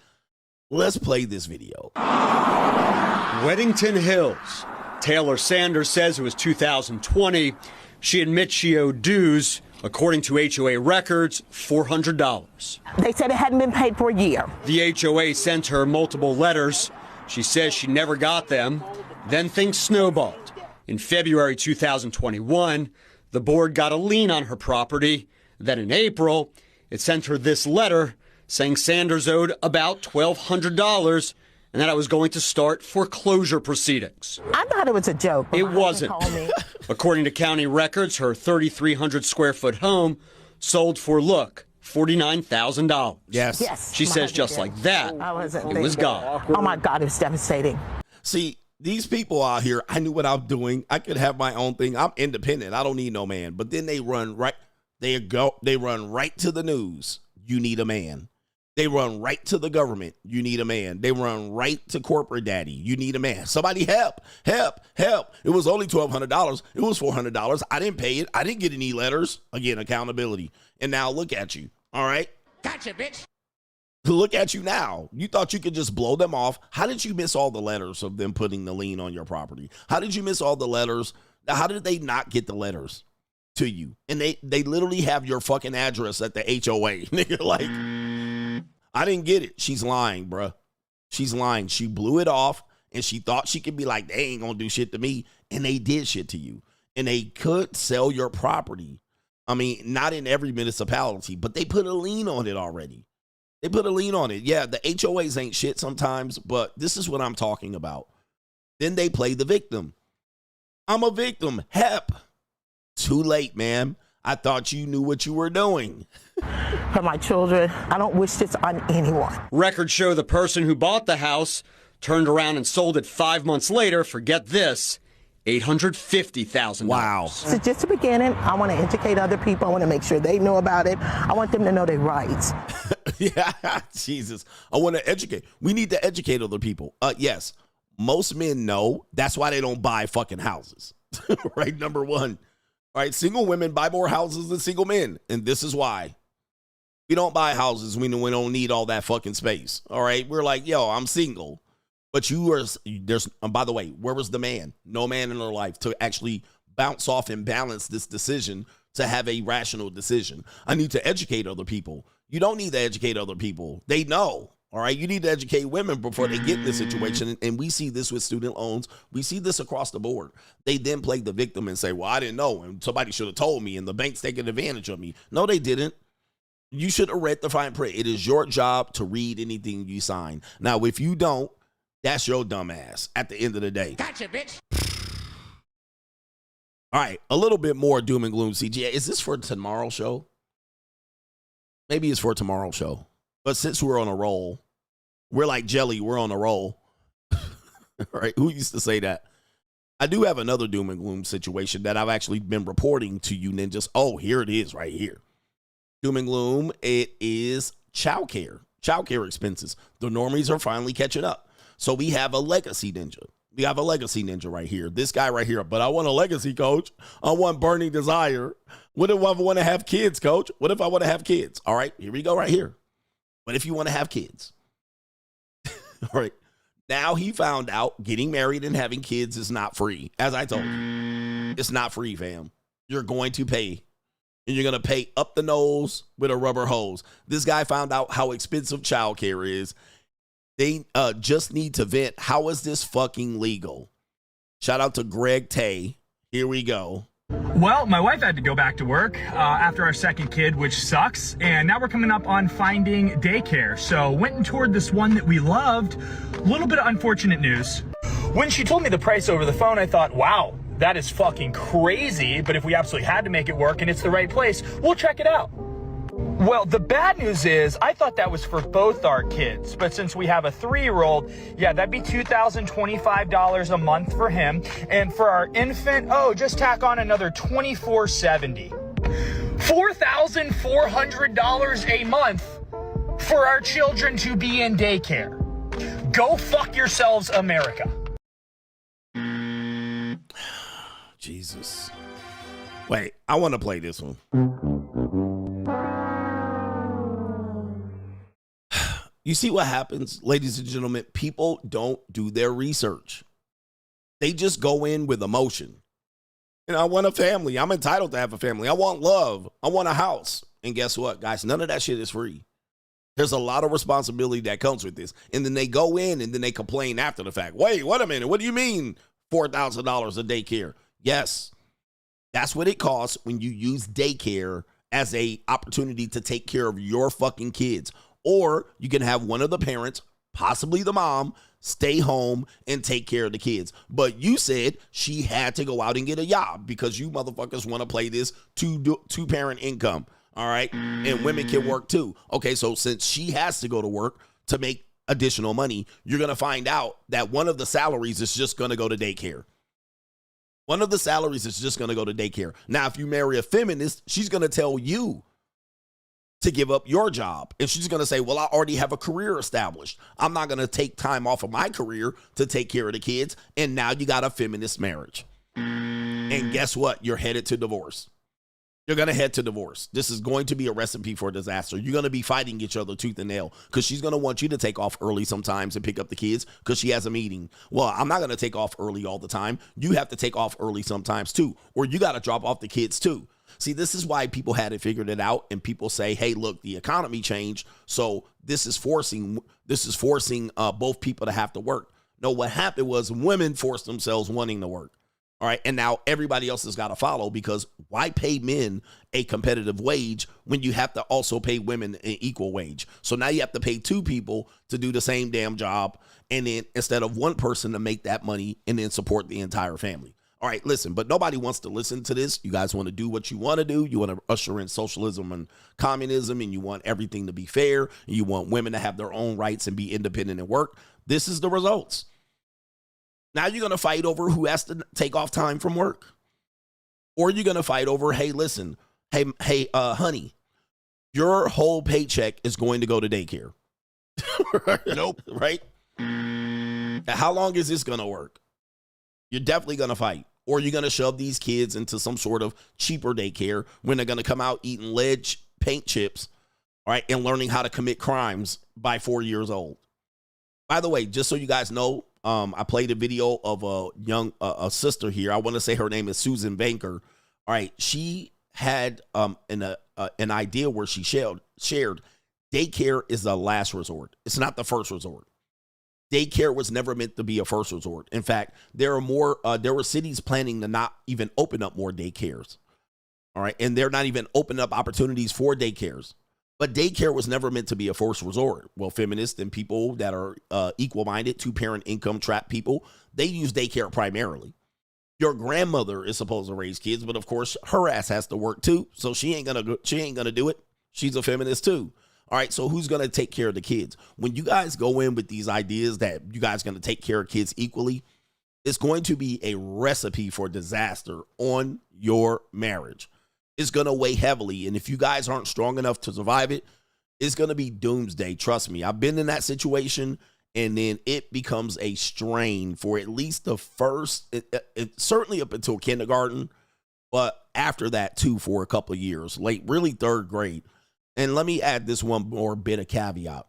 Let's play this video. Weddington Hills. Taylor Sanders says it was 2020. She admits she owed dues. According to HOA records, $400. They said it hadn't been paid for a year. The HOA sent her multiple letters. She says she never got them. Then things snowballed. In February 2021, the board got a lien on her property. Then in April, it sent her this letter saying Sanders owed about $1,200 and that I was going to start foreclosure proceedings. I thought it was a joke. It wasn't. According to county records, her 3,300 square foot home sold for, look, $49,000. Yes. She says just like that, it was gone. Oh my God, it was devastating. See, these people out here, I knew what I'm doing. I could have my own thing. I'm independent. I don't need no man. But then they run right to the news. You need a man. They run right to the government. You need a man. They run right to corporate daddy. You need a man. Somebody help. It was only $1,200. It was $400. I didn't pay it. I didn't get any letters. Again, accountability. And now look at you. All right? Gotcha, bitch. Look at you now. You thought you could just blow them off. How did you miss all the letters of them putting the lien on your property? How did you miss all the letters? How did they not get the letters to you? And they literally have your fucking address at the HOA. Nigga, like, I didn't get it. She's lying, bruh. She's lying. She blew it off, and she thought she could be like, they ain't gonna do shit to me. And they did shit to you. And they could sell your property. I mean, not in every municipality, but they put a lien on it already. They put a lien on it. Yeah, the HOAs ain't shit sometimes, but this is what I'm talking about. Then they play the victim. I'm a victim. Help. Too late, ma'am. I thought you knew what you were doing. For my children, I don't wish this on anyone. Records show the person who bought the house turned around and sold it 5 months later for, get this, $850,000. Wow. So just the beginning, I want to educate other people. I want to make sure they know about it. I want them to know their rights. Yeah, Jesus. I want to educate. We need to educate other people. Yes, most men know. That's why they don't buy fucking houses. Right, number one. All right, single women buy more houses than single men. And this is why. We don't buy houses when we don't need all that fucking space. All right, we're like, yo, I'm single. But by the way, where was the man? No man in her life to actually bounce off and balance this decision to have a rational decision. I need to educate other people. You don't need to educate other people. They know. All right, you need to educate women before they get in this situation. And we see this with student loans. We see this across the board. They then play the victim and say, well, I didn't know. And somebody should have told me. And the bank's taking advantage of me. No, they didn't. You should have read the fine print. It is your job to read anything you sign. Now, if you don't, that's your dumb ass at the end of the day. Gotcha, bitch. All right, a little bit more doom and gloom CGA. Is this for tomorrow's show? Maybe it's for tomorrow's show. But since we're on a roll, we're like jelly, we're on a roll. Right? Who used to say that? I do have another doom and gloom situation that I've actually been reporting to you ninjas. Oh, here it is right here. Doom and gloom, it is childcare. Childcare expenses. The normies are finally catching up. So we have a legacy ninja. We have a legacy ninja right here. This guy right here. But I want a legacy, coach. I want burning desire. What if I want to have kids, coach? What if I want to have kids? All right, here we go right here. What if you want to have kids? All right. Now he found out getting married and having kids is not free. As I told you, it's not free, fam. You're going to pay. And you're going to pay up the nose with a rubber hose. This guy found out how expensive childcare is. They just need to vent. How is this fucking legal? Shout out to Greg Tay. Here we go. Well, my wife had to go back to work after our second kid, which sucks. And now we're coming up on finding daycare. So went and toured this one that we loved. A little bit of unfortunate news. When she told me the price over the phone, I thought, wow, that is fucking crazy. But if we absolutely had to make it work and it's the right place, we'll check it out. Well, the bad news is I thought that was for both our kids, but since we have a 3-year-old, yeah, that'd be $2,025 a month for him. And for our infant, oh, just tack on another $2,470. $4,400 a month for our children to be in daycare. Go fuck yourselves, America. Jesus. Wait, I want to play this one. You see what happens, ladies and gentlemen? People don't do their research. They just go in with emotion. And I want a family. I'm entitled to have a family. I want love. I want a house. And guess what, guys? None of that shit is free. There's a lot of responsibility that comes with this. And then they go in and then they complain after the fact. Wait a minute. What do you mean $4,000 a daycare? Yes, that's what it costs when you use daycare as a opportunity to take care of your fucking kids. Or you can have one of the parents, possibly the mom, stay home and take care of the kids. But you said she had to go out and get a job because you motherfuckers want to play this two-parent income. All right. And women can work too. Okay. So since she has to go to work to make additional money, you're going to find out that one of the salaries is just going to go to daycare. One of the salaries is just going to go to daycare. Now, if you marry a feminist, she's going to tell you to give up your job. And she's going to say, well, I already have a career established. I'm not going to take time off of my career to take care of the kids. And now you got a feminist marriage. And guess what? You're headed to divorce. You're going to head to divorce. This is going to be a recipe for disaster. You're going to be fighting each other tooth and nail because she's going to want you to take off early sometimes and pick up the kids because she has a meeting. Well, I'm not going to take off early all the time. You have to take off early sometimes too, or you got to drop off the kids too. See, this is why people hadn't figured it out, and people say, hey, look, the economy changed, so this is forcing both people to have to work. No, what happened was women forced themselves wanting to work. All right. And now everybody else has got to follow, because why pay men a competitive wage when you have to also pay women an equal wage? So now you have to pay two people to do the same damn job. And then instead of one person to make that money and then support the entire family. All right, listen, but nobody wants to listen to this. You guys want to do what you want to do. You want to usher in socialism and communism, and you want everything to be fair. And you want women to have their own rights and be independent and work. This is the results. Now you're going to fight over who has to take off time from work. Or you're going to fight over, hey, listen, hey, honey, your whole paycheck is going to go to daycare. Nope. Right? How long is this going to work? You're definitely going to fight. Or you're going to shove these kids into some sort of cheaper daycare when they're going to come out eating lead paint chips, all right, and learning how to commit crimes by 4 years old. By the way, just so you guys know, I played a video of a young sister here. I want to say her name is Susan Banker. All right, she had an idea where she shared daycare is the last resort. It's not the first resort. Daycare was never meant to be a first resort. In fact, there were cities planning to not even open up more daycares. All right, and they're not even opening up opportunities for daycares. But daycare was never meant to be a first resort. Well, feminists and people that are equal-minded, two-parent income trap people, they use daycare primarily. Your grandmother is supposed to raise kids, but of course her ass has to work too, so she ain't gonna do it. She's a feminist too. All right, so who's gonna take care of the kids? When you guys go in with these ideas that you guys are gonna take care of kids equally, it's going to be a recipe for disaster on your marriage. It's going to weigh heavily. And if you guys aren't strong enough to survive it, it's going to be doomsday. Trust me. I've been in that situation, and then it becomes a strain for at least the first, certainly up until kindergarten, but after that too, for a couple of years, really third grade. And let me add this one more bit of caveat.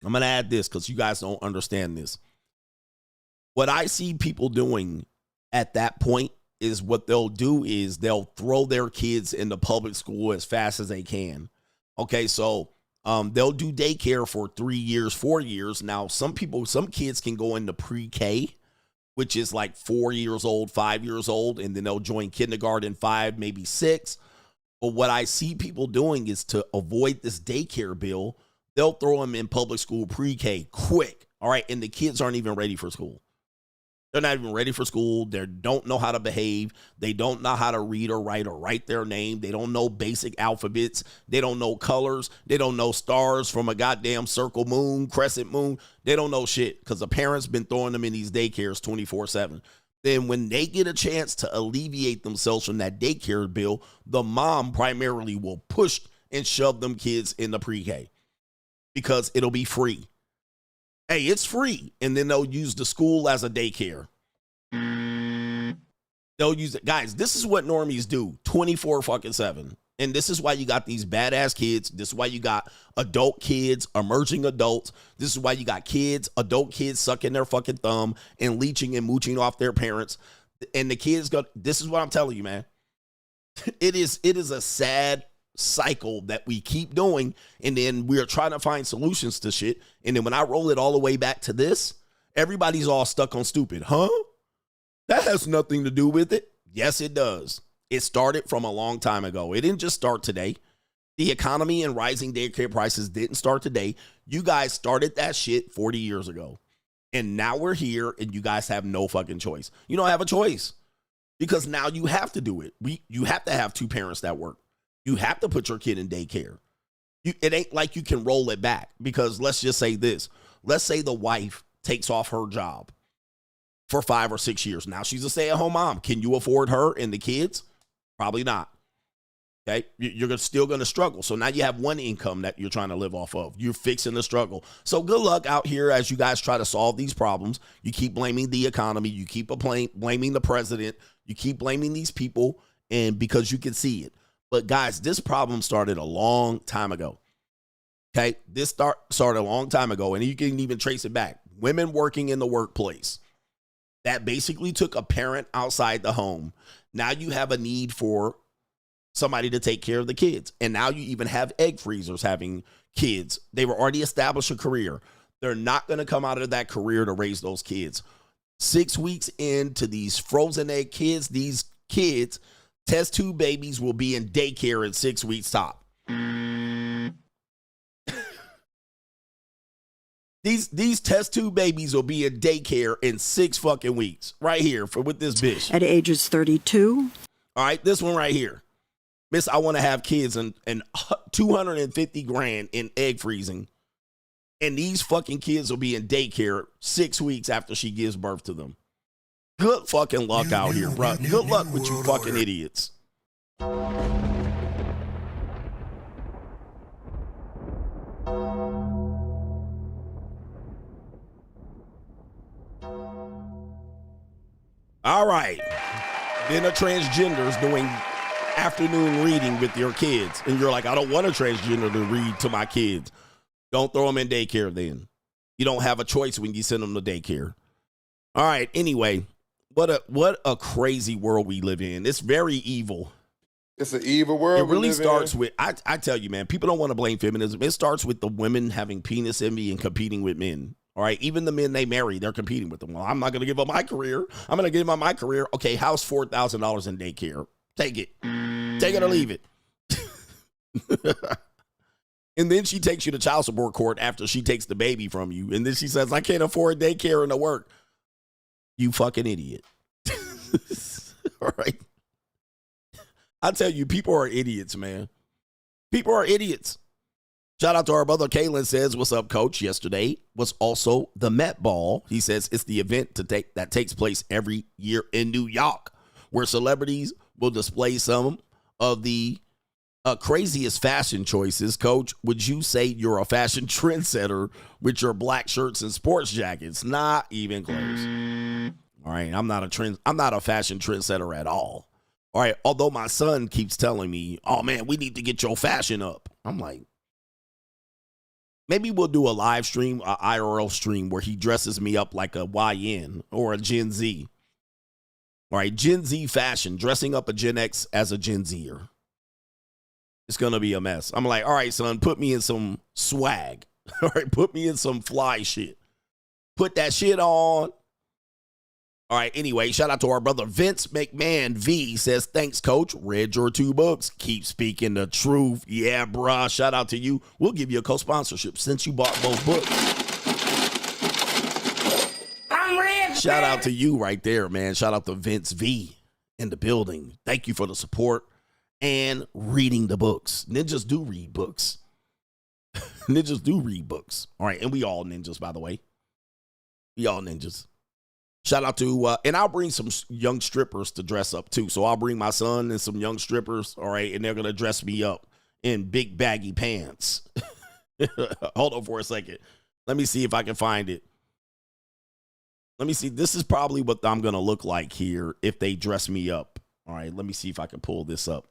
I'm going to add this because you guys don't understand this. What I see people doing at that point is what they'll do is they'll throw their kids into public school as fast as they can. Okay, so they'll do daycare for 3 years, 4 years. Now, some kids can go into pre-K, which is like 4 years old, 5 years old, and then they'll join kindergarten 5, maybe 6. But what I see people doing is to avoid this daycare bill, they'll throw them in public school pre-K quick. All right, and the kids aren't even ready for school. They're not even ready for school. They don't know how to behave. They don't know how to read or write their name. They don't know basic alphabets. They don't know colors. They don't know stars from a goddamn circle moon, crescent moon. They don't know shit because the parents been throwing them in these daycares 24/7. Then when they get a chance to alleviate themselves from that daycare bill, the mom primarily will push and shove them kids into pre-K because it'll be free. Hey, it's free. And then they'll use the school as a daycare. They'll use it. Guys, this is what normies do 24/7. And this is why you got these badass kids. This is why you got adult kids, emerging adults. This is why you got adult kids sucking their fucking thumb and leeching and mooching off their parents. And the kids go, this is what I'm telling you, man. It is a sad cycle that we keep doing, and then we're trying to find solutions to shit, and then when I roll it all the way back to this, everybody's all stuck on stupid. Huh? That has nothing to do with it. Yes, it does. It started from a long time ago. It didn't just start today. The economy and rising daycare prices didn't start today. You guys started that shit 40 years ago, and now we're here, and you guys have no fucking choice. You don't have a choice because now you have to do it. You have to have two parents that work. You have to put your kid in daycare. It ain't like you can roll it back because let's just say this. Let's say the wife takes off her job for 5 or 6 years. Now she's a stay-at-home mom. Can you afford her and the kids? Probably not. Okay, you're still going to struggle. So now you have one income that you're trying to live off of. You're fixing the struggle. So good luck out here as you guys try to solve these problems. You keep blaming the economy. You keep blaming the president. You keep blaming these people, and because you can see it. But guys, this problem started a long time ago. Okay, this started a long time ago, and you can even trace it back. Women working in the workplace. That basically took a parent outside the home. Now you have a need for somebody to take care of the kids. And now you even have egg freezers having kids. They were already established a career. They're not going to come out of that career to raise those kids. 6 weeks into these frozen egg kids, these kids, test tube babies will be in daycare in 6 weeks top. These test tube babies will be in daycare in 6 fucking weeks. Right here with this bitch. At ages 32. All right, this one right here. Miss, I want to have kids and 250 grand in egg freezing. And these fucking kids will be in daycare 6 weeks after she gives birth to them. Good fucking luck out here, bro. Good luck with you fucking idiots. All right. Then a transgender's doing afternoon reading with your kids. And you're like, I don't want a transgender to read to my kids. Don't throw them in daycare then. You don't have a choice when you send them to daycare. All right. Anyway, what a crazy world we live in. It's very evil. It's an evil world. It really starts with, I tell you, man, people don't want to blame feminism. It starts with the women having penis envy and competing with men. All right, even the men they marry, they're competing with them. Well, I'm not going to give up my career. I'm going to give up my career. Okay, how's $4,000 in daycare? Take it. Take it or leave it. And then she takes you to child support court after she takes the baby from you. And then she says, I can't afford daycare and to work. You fucking idiot. All right. I tell you, people are idiots, man. People are idiots. Shout out to our brother Kalen says, what's up, coach? Yesterday was also the Met Ball. He says it's the event that takes place every year in New York, where celebrities will display some of the craziest fashion choices. Coach, would you say you're a fashion trendsetter with your black shirts and sports jackets? Not even close. All right, I'm not a fashion trendsetter at all. All right, although my son keeps telling me, oh man, we need to get your fashion up. I'm like, maybe we'll do a live stream, a IRL stream where he dresses me up like a YN or a Gen Z. All right, Gen Z fashion, dressing up a Gen X as a Gen Zer. It's going to be a mess. I'm like, all right, son, put me in some swag. All right, put me in some fly shit. Put that shit on. All right, anyway, shout out to our brother Vince McMahon V says, thanks, coach. Read your 2 books. Keep speaking the truth. Yeah, bruh. Shout out to you. We'll give you a co-sponsorship since you bought both books. I'm red. Shout out to you right there, man. Shout out to Vince V in the building. Thank you for the support and reading the books. Ninjas do read books. Ninjas do read books. All right, and we all ninjas, by the way. We all ninjas. Shout out to, and I'll bring some young strippers to dress up too. So I'll bring my son and some young strippers, all right, and they're going to dress me up in big baggy pants. Hold on for a second. Let me see if I can find it. Let me see. This is probably what I'm going to look like here if they dress me up. All right, let me see if I can pull this up.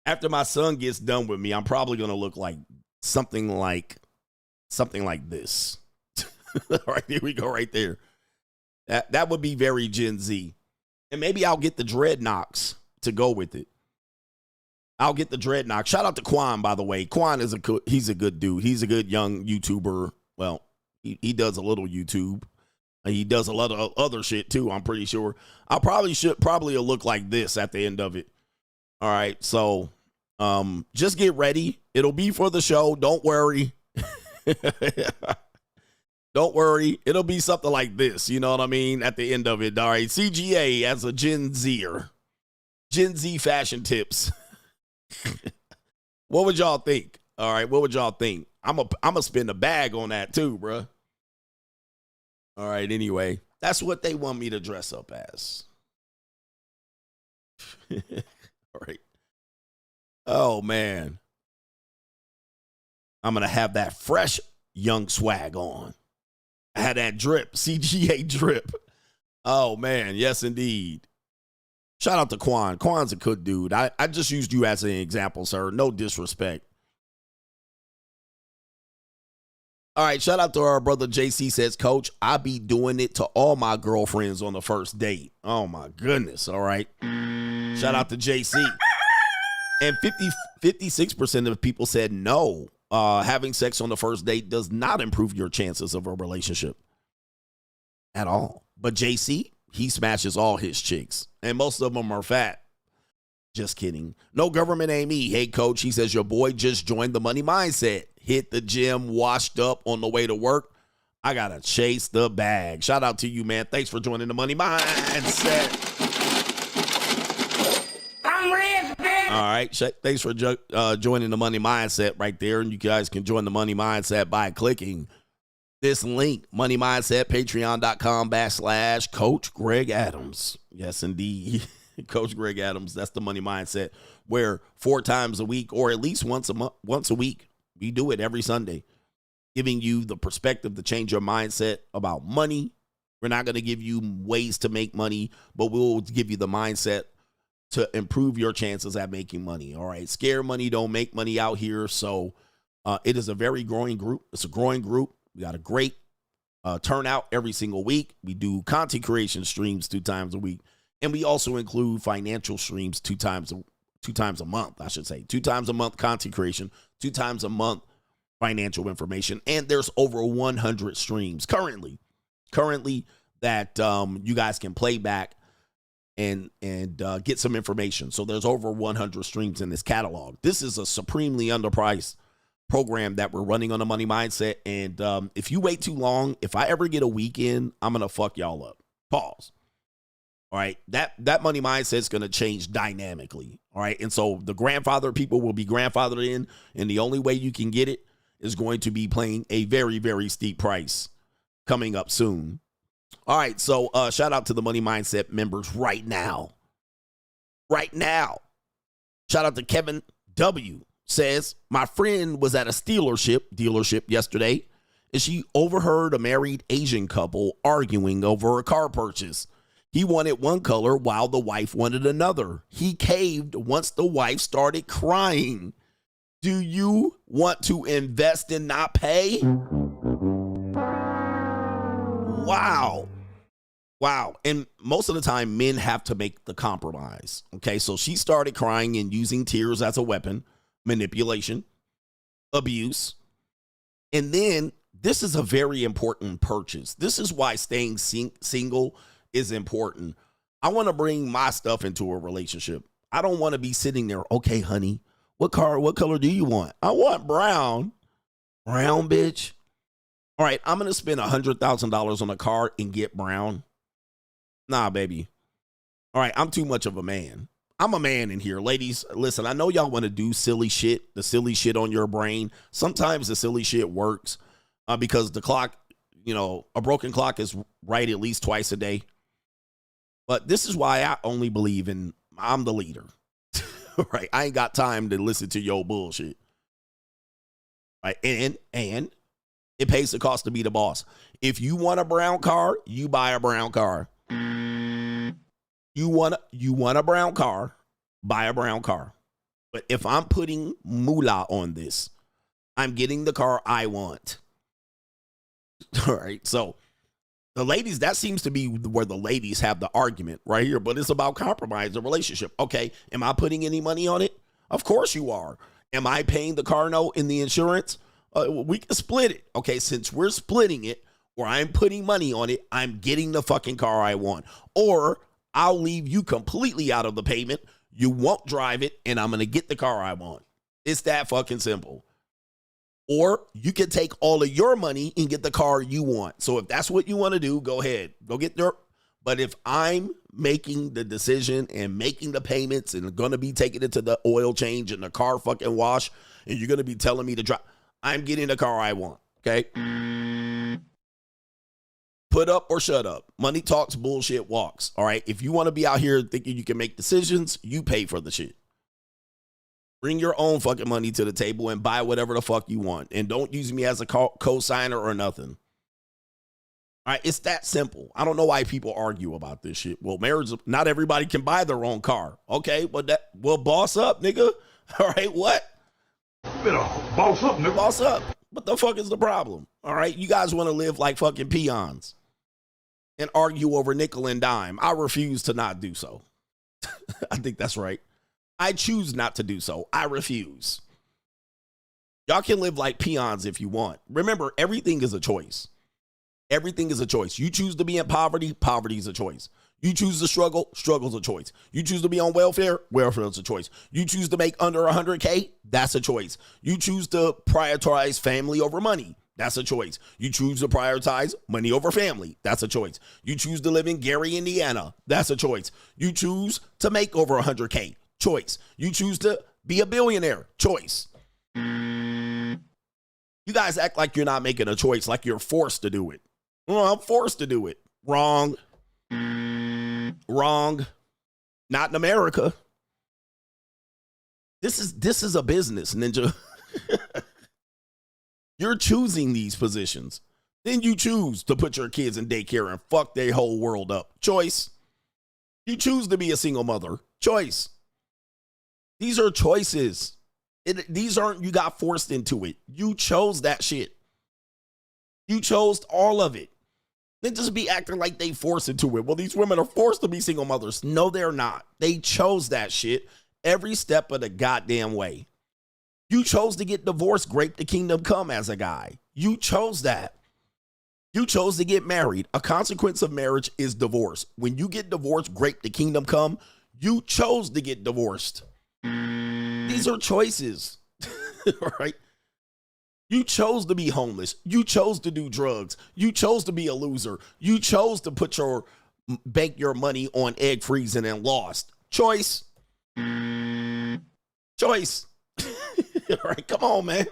After my son gets done with me, I'm probably going to look like something like this. All right, here we go right there. That would be very Gen Z. And maybe I'll get the dreadnoughts to go with it. I'll get the dreadnoughts. Shout out to Quan, by the way. Quan is he's a good dude. He's a good young YouTuber. Well, he does a little YouTube. He does a lot of other shit too, I'm pretty sure. I'll probably look like this at the end of it. All right, so just get ready. It'll be for the show. Don't worry. Don't worry. It'll be something like this. You know what I mean? At the end of it. All right. CGA as a Gen Zer. Gen Z fashion tips. What would y'all think? All right. What would y'all think? I'm a spend a bag on that too, bruh. All right. Anyway, that's what they want me to dress up as. All right. Oh, man. I'm going to have that fresh young swag on. I had that drip, CGA drip. Oh, man. Yes, indeed. Shout out to Quan. Quan's a good dude. I just used you as an example, sir. No disrespect. All right. Shout out to our brother JC says, Coach, I be doing it to all my girlfriends on the first date. Oh, my goodness. All right. Shout out to JC. And 56% of people said no. Having sex on the first date does not improve your chances of a relationship at all. But JC, he smashes all his chicks, and most of them are fat. Just kidding. No government ain't me. Hey, Coach, he says, your boy just joined the money mindset. Hit the gym, washed up on the way to work. I got to chase the bag. Shout out to you, man. Thanks for joining the money mindset. All right. Thanks for joining the Money Mindset right there. And you guys can join the Money Mindset by clicking this link, Money Mindset, patreon.com/Coach Greg Adams. Yes, indeed. Coach Greg Adams. That's the Money Mindset, where 4 times a week or at least once a week, we do it every Sunday, giving you the perspective to change your mindset about money. We're not going to give you ways to make money, but we'll give you the mindset to improve your chances at making money. All right. Scare money don't make money out here. So it is a very growing group. It's a growing group. We got a great turnout every single week. We do content creation streams 2 times a week. And we also include financial streams 2 times a month, I should say. 2 times a month content creation, 2 times a month financial information. And there's over 100 streams currently that you guys can play back and get some information. So there's over 100 streams in this catalog. This is a supremely underpriced program that we're running on the Money Mindset. And if you wait too long, if I ever get a weekend, I'm going to fuck y'all up. Pause. All right. That Money Mindset is going to change dynamically. All right. And so the grandfather people will be grandfathered in. And the only way you can get it is going to be paying a very, very steep price coming up soon. All right, so shout out to the Money Mindset members right now. Right now. Shout out to Kevin W. Says, my friend was at a dealership yesterday, and she overheard a married Asian couple arguing over a car purchase. He wanted one color while the wife wanted another. He caved once the wife started crying. Do you want to invest and not pay? Wow. Wow. And most of the time, men have to make the compromise. Okay, so she started crying and using tears as a weapon, manipulation, abuse. And then this is a very important purchase. This is why staying single is important. I want to bring my stuff into a relationship. I don't want to be sitting there, okay, honey, what color do you want? I want brown. Brown, bitch. All right, I'm going to spend $100,000 on a car and get brown. Nah, baby. All right, I'm too much of a man. I'm a man in here. Ladies, listen, I know y'all want to do silly shit, the silly shit on your brain. Sometimes the silly shit works because the clock, a broken clock is right at least twice a day. But this is why I only believe in I'm the leader. Right? I ain't got time to listen to your bullshit. Right? And it pays the cost to be the boss. If you want a brown car, you buy a brown car. You want a brown car, buy a brown car. But if I'm putting moolah on this, I'm getting the car I want. All right. So the ladies, that seems to be where the ladies have the argument right here, but it's about compromise, the relationship. Okay. Am I putting any money on it? Of course you are. Am I paying the car note and the insurance? We can split it. Okay. Since we're splitting it, or I'm putting money on it, I'm getting the fucking car I want. Or I'll leave you completely out of the payment. You won't drive it, and I'm going to get the car I want. It's that fucking simple. Or you can take all of your money and get the car you want. So if that's what you want to do, go ahead. Go get there. But if I'm making the decision and making the payments and going to be taking it to the oil change and the car fucking wash, and you're going to be telling me to drive, I'm getting the car I want. Okay? Put up or shut up. Money talks, bullshit walks. All right? If you want to be out here thinking you can make decisions, you pay for the shit. Bring your own fucking money to the table and buy whatever the fuck you want. And don't use me as a co-signer or nothing. All right? It's that simple. I don't know why people argue about this shit. Well, marriage, not everybody can buy their own car. Okay? But boss up, nigga. All right? What? You better boss up, nigga. Boss up. What the fuck is the problem? All right? You guys want to live like fucking peons and argue over nickel and dime. I refuse to not do so. I think that's right. I choose not to do so. I refuse. Y'all can live like peons if you want. Remember, everything is a choice. Everything is a choice. You choose to be in poverty, poverty is a choice. You choose to struggle, struggle's a choice. You choose to be on welfare, welfare is a choice. You choose to make under 100K, that's a choice. You choose to prioritize family over money. That's a choice. You choose to prioritize money over family. That's a choice. You choose to live in Gary, Indiana. That's a choice. You choose to make over 100K. Choice. You choose to be a billionaire. Choice. You guys act like you're not making a choice, like you're forced to do it. Well, I'm forced to do it. Wrong. Wrong. Not in America. This is a business, Ninja. You're choosing these positions. Then you choose to put your kids in daycare and fuck their whole world up. Choice. You choose to be a single mother. Choice. These are choices. These aren't, you got forced into it. You chose that shit. You chose all of it. Then just be acting like they forced into it. Well, these women are forced to be single mothers. No, they're not. They chose that shit every step of the goddamn way. You chose to get divorced, grape the kingdom come as a guy. You chose that. You chose to get married. A consequence of marriage is divorce. When you get divorced, grape the kingdom come, you chose to get divorced. These are choices, right? You chose to be homeless. You chose to do drugs. You chose to be a loser. You chose to bank your money on egg freezing and lost. Choice. Choice. All right, come on, man.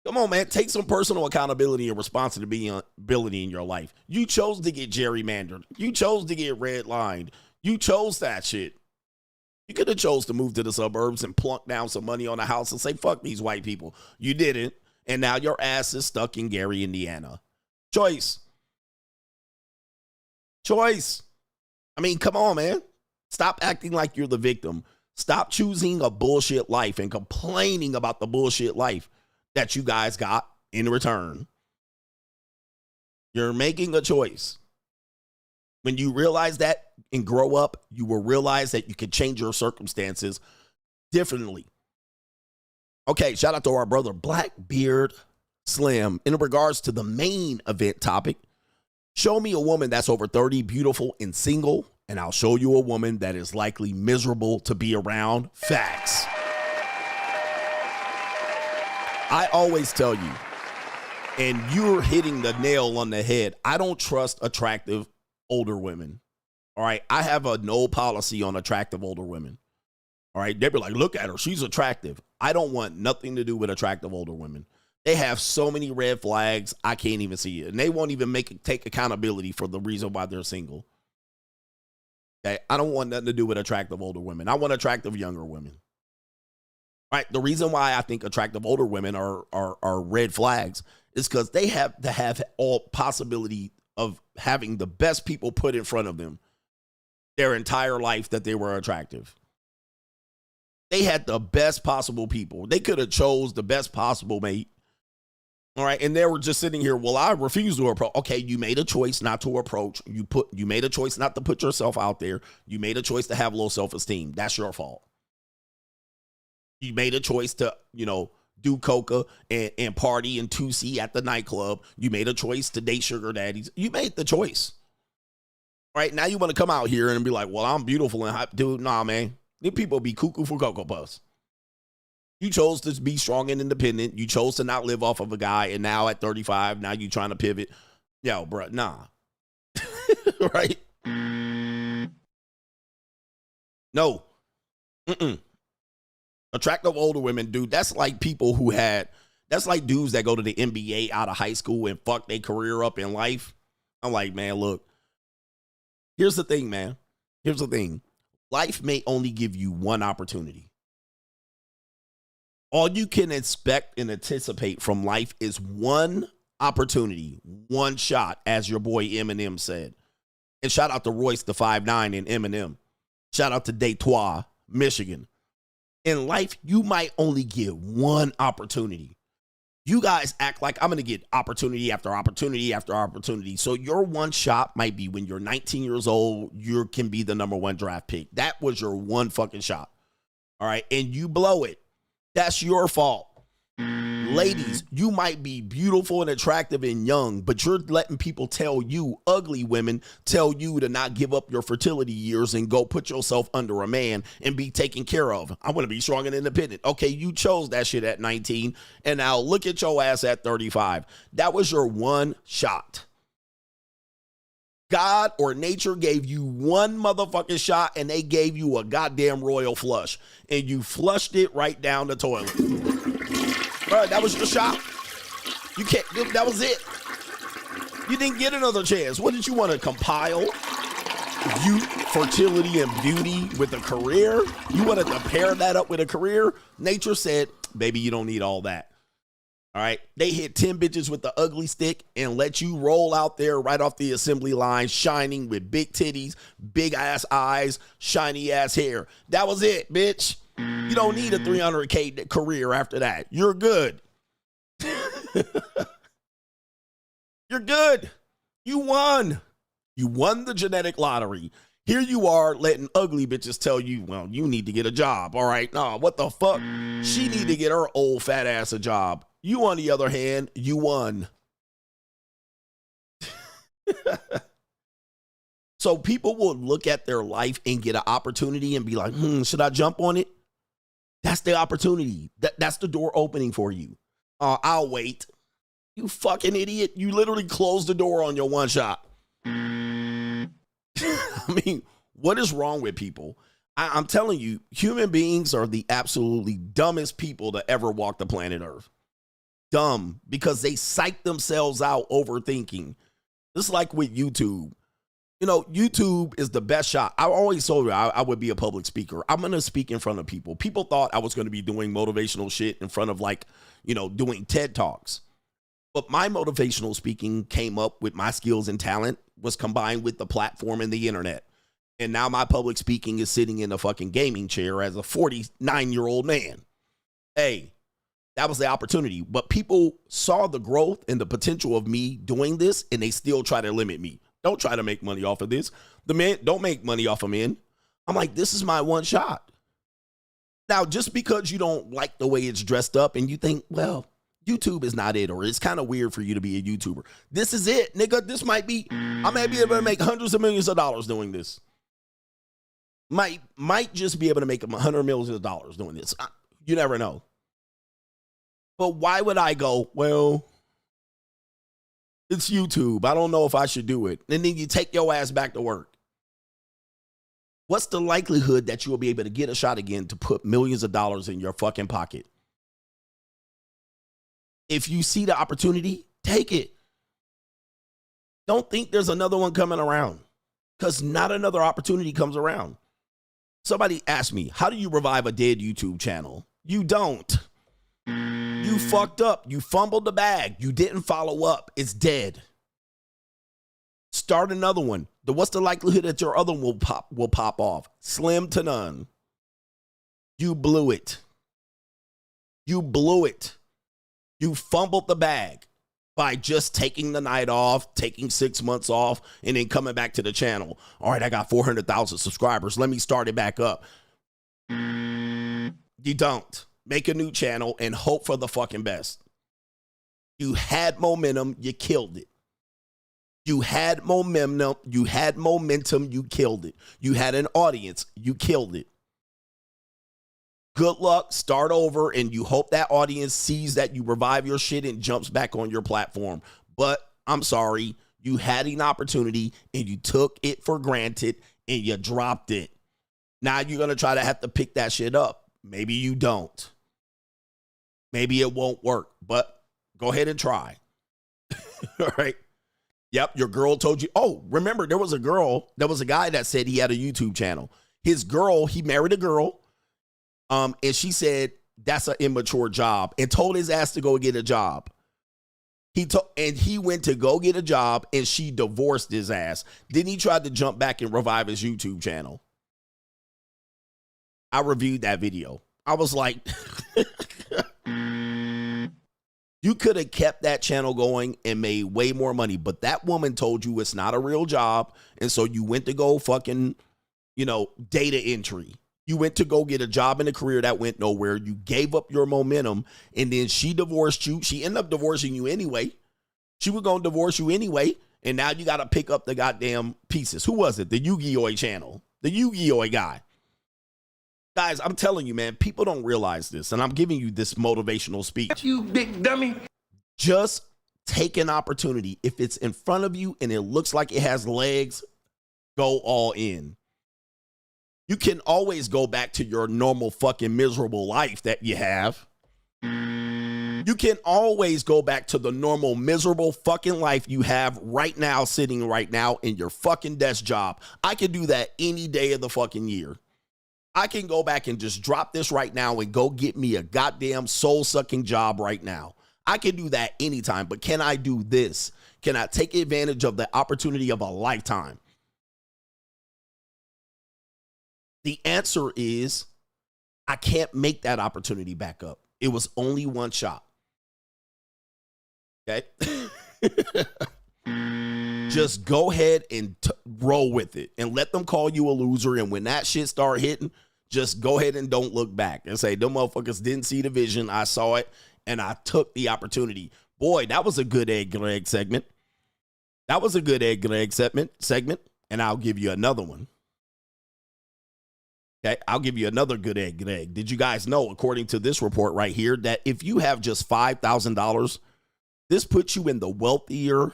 Come on, man. Take some personal accountability and responsibility in your life. You chose to get gerrymandered. You chose to get redlined. You chose that shit. You could have chose to move to the suburbs and plunk down some money on a house and say, fuck these white people. You didn't. And now your ass is stuck in Gary, Indiana. Choice. Choice. I mean, come on, man. Stop acting like you're the victim. Stop choosing a bullshit life and complaining about the bullshit life that you guys got in return. You're making a choice. When you realize that and grow up, you will realize that you can change your circumstances differently. Okay, shout out to our brother Blackbeard Slim. In regards to the main event topic, show me a woman that's over 30, beautiful and single, and I'll show you a woman that is likely miserable to be around. Facts. I always tell you, and you're hitting the nail on the head, I don't trust attractive older women. All right, I have a no policy on attractive older women. All right, they be like, look at her, she's attractive. I don't want nothing to do with attractive older women. They have so many red flags, I can't even see it. And they won't even take accountability for the reason why they're single. Okay, I don't want nothing to do with attractive older women. I want attractive younger women. All right, the reason why I think attractive older women are red flags is because they have to have all possibility of having the best people put in front of them their entire life that they were attractive. They had the best possible people. They could have chose the best possible mate. All right. And they were just sitting here. Well, I refuse to approach. Okay. You made a choice not to approach. You made a choice not to put yourself out there. You made a choice to have low self-esteem. That's your fault. You made a choice to, do coca and party and 2C at the nightclub. You made a choice to date sugar daddies. You made the choice. All right. Now you want to come out here and be like, well, I'm beautiful and hot. Dude, nah, man. These people be cuckoo for Cocoa Puffs. You chose to be strong and independent. You chose to not live off of a guy. And now at 35, now you trying to pivot. Yo, bro, nah. Right? No. Attractive older women, dude, that's like people who that's like dudes that go to the NBA out of high school and fuck their career up in life. I'm like, man, look, here's the thing, man. Here's the thing. Life may only give you one opportunity. All you can expect and anticipate from life is one opportunity, one shot, as your boy Eminem said. And shout out to Royce the 5'9" and Eminem. Shout out to Detroit, Michigan. In life, you might only get one opportunity. You guys act like I'm going to get opportunity after opportunity after opportunity. So your one shot might be when you're 19 years old, you can be the #1 draft pick. That was your one fucking shot. All right. And you blow it. That's your fault. Ladies, you might be beautiful and attractive and young, but you're letting people tell you, ugly women, tell you to not give up your fertility years and go put yourself under a man and be taken care of. I want to be strong and independent. Okay, you chose that shit at 19, and now look at your ass at 35. That was your one shot. God or nature gave you one motherfucking shot, and they gave you a goddamn royal flush, and you flushed it right down the toilet. Bro, that was your shot. You can't. That was it. You didn't get another chance. What did you want to compile? Youth, fertility, and beauty with a career? You wanted to pair that up with a career? Nature said, baby, you don't need all that. All right. They hit 10 bitches with the ugly stick and let you roll out there right off the assembly line, shining with big titties, big ass eyes, shiny ass hair. That was it, bitch. You don't need a 300K career after that. You're good. You're good. You won. You won the genetic lottery. Here you are letting ugly bitches tell you, well, you need to get a job. All right. No, what the fuck? She need to get her old fat ass a job. You, on the other hand, you won. So people will look at their life and get an opportunity and be like, should I jump on it? That's the opportunity. That's the door opening for you. I'll wait. You fucking idiot. You literally closed the door on your one shot. I mean, what is wrong with people? I'm telling you, human beings are the absolutely dumbest people to ever walk the planet Earth. Dumb, because they psych themselves out overthinking. Just like with YouTube. You know, YouTube is the best shot. I always told you I would be a public speaker. I'm going to speak in front of people. People thought I was going to be doing motivational shit in front of, like, doing TED Talks. But my motivational speaking came up with my skills and talent was combined with the platform and the internet. And now my public speaking is sitting in a fucking gaming chair as a 49-year-old man. Hey, that was the opportunity. But people saw the growth and the potential of me doing this, and they still try to limit me. Don't try to make money off of this. The men don't make money off of men. I'm like, this is my one shot. Now, just because you don't like the way it's dressed up and you think, well, YouTube is not it, or it's kind of weird for you to be a YouTuber. This is it, nigga. This might be, I may be able to make hundreds of millions of dollars doing this. Might just be able to make $100 million doing this. You never know. But why would I go, well, it's YouTube. I don't know if I should do it. And then you take your ass back to work. What's the likelihood that you will be able to get a shot again to put millions of dollars in your fucking pocket? If you see the opportunity, take it. Don't think there's another one coming around, because not another opportunity comes around. Somebody asked me, how do you revive a dead YouTube channel? You don't. You fucked up. You fumbled the bag. You didn't follow up. It's dead. Start another one. What's the likelihood that your other one will pop off? Slim to none. You blew it. You blew it. You fumbled the bag by just taking the night off, taking 6 months off, and then coming back to the channel. All right, I got 400,000 subscribers. Let me start it back up. You don't. Make a new channel and hope for the fucking best. You had momentum, you killed it. You had momentum, you killed it. You had an audience, you killed it. Good luck, start over, and you hope that audience sees that you revive your shit and jumps back on your platform. But I'm sorry, you had an opportunity and you took it for granted and you dropped it. Now you're going to try to have to pick that shit up. Maybe you don't. Maybe it won't work, but go ahead and try. All right. Yep, your girl told you. Oh, remember, there was a guy that said he had a YouTube channel. His girl, he married a girl, and she said that's an immature job, and told his ass to go get a job. He went to go get a job, and she divorced his ass. Then he tried to jump back and revive his YouTube channel. I reviewed that video. I was like, you could have kept that channel going and made way more money, but that woman told you it's not a real job, and so you went to go fucking, data entry. You went to go get a job in a career that went nowhere. You gave up your momentum, and then she divorced you. She ended up divorcing you anyway. She was going to divorce you anyway, and now you got to pick up the goddamn pieces. Who was it? The Yu-Gi-Oh channel. The Yu-Gi-Oh guy. Guys, I'm telling you, man, people don't realize this, and I'm giving you this motivational speech. You big dummy. Just take an opportunity. If it's in front of you and it looks like it has legs, go all in. You can always go back to your normal fucking miserable life that you have. You can always go back to the normal miserable fucking life you have right now, sitting right now in your fucking desk job. I can do that any day of the fucking year. I can go back and just drop this right now and go get me a goddamn soul-sucking job right now. I can do that anytime, but can I do this? Can I take advantage of the opportunity of a lifetime? The answer is I can't make that opportunity back up. It was only one shot. Okay? Just go ahead and roll with it and let them call you a loser. And when that shit start hitting, just go ahead and don't look back and say, them motherfuckers didn't see the vision. I saw it and I took the opportunity. Boy, that was a good egg leg segment. That was a good egg leg segment. And I'll give you another one. Okay, I'll give you another good egg leg. Did you guys know, according to this report right here, that if you have just $5,000, this puts you in the wealthier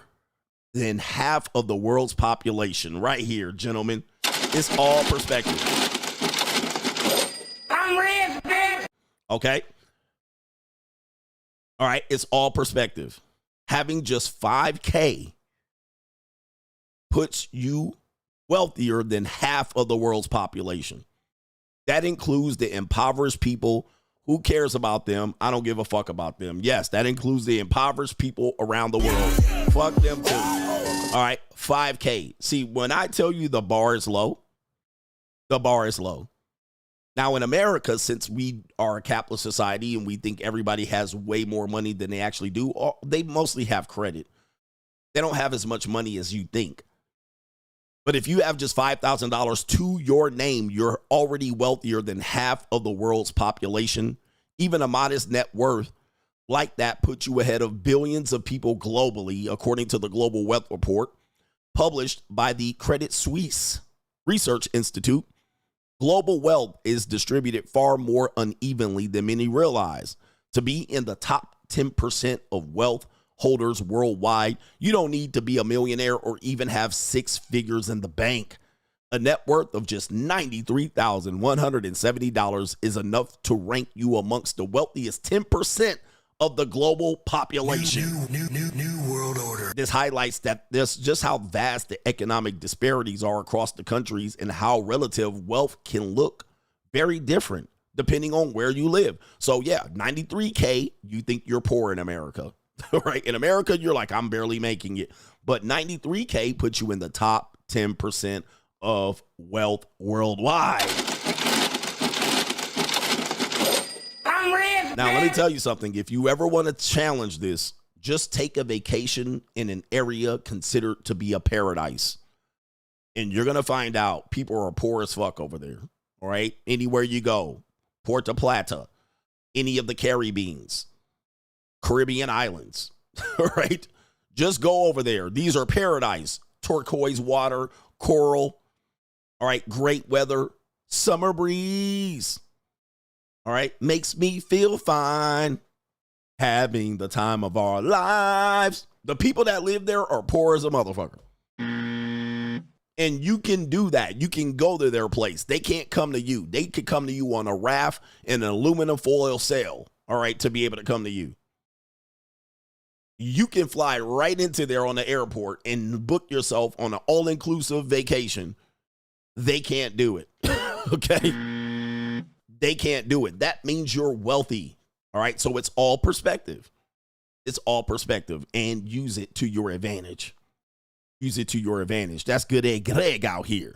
than half of the world's population right here, gentlemen. It's all perspective. I'm rich, bitch. Okay. All right. It's all perspective. Having just $5K puts you wealthier than half of the world's population. That includes the impoverished people. Who cares about them? I don't give a fuck about them. Yes, that includes the impoverished people around the world. Fuck them too. All right, 5K. See, when I tell you the bar is low, The bar is low. Now, in America, since we are a capitalist society and we think everybody has way more money than they actually do, they mostly have credit. They don't have as much money as you think. But if you have just $5,000 to your name, you're already wealthier than half of the world's population. Even a modest net worth like that puts you ahead of billions of people globally, according to the Global Wealth Report, published by the Credit Suisse Research Institute. Global wealth is distributed far more unevenly than many realize. To be in the top 10% of wealth holders worldwide, you don't need to be a millionaire or even have six figures in the bank. A net worth of just $93,170 is enough to rank you amongst the wealthiest 10% of the global population. New world order. This highlights that this just how vast the economic disparities are across the countries and how relative wealth can look very different depending on where you live. So yeah, 93K, you think you're poor in America, right? In America, you're like, I'm barely making it. But 93K puts you in the top 10% of wealth worldwide. Now, let me tell you something. If you ever want to challenge this, just take a vacation in an area considered to be a paradise. And you're going to find out people are poor as fuck over there. All right? Anywhere you go. Puerto Plata. Any of the Caribbeans. Caribbean islands. All right? Just go over there. These are paradise. Turquoise water. Coral. All right? Great weather. Summer breeze. All right, makes me feel fine, having the time of our lives. The people that live there are poor as a motherfucker. And you can do that. You can go to their place. They can't come to you. They could come to you on a raft in an aluminum foil sail, all right, to be able to come to you. You can fly right into there on the airport and book yourself on an all-inclusive vacation. They can't do it, okay? They can't do it. That means you're wealthy. All right. So it's all perspective. It's all perspective, and use it to your advantage. Use it to your advantage. That's good Ed Greg out here.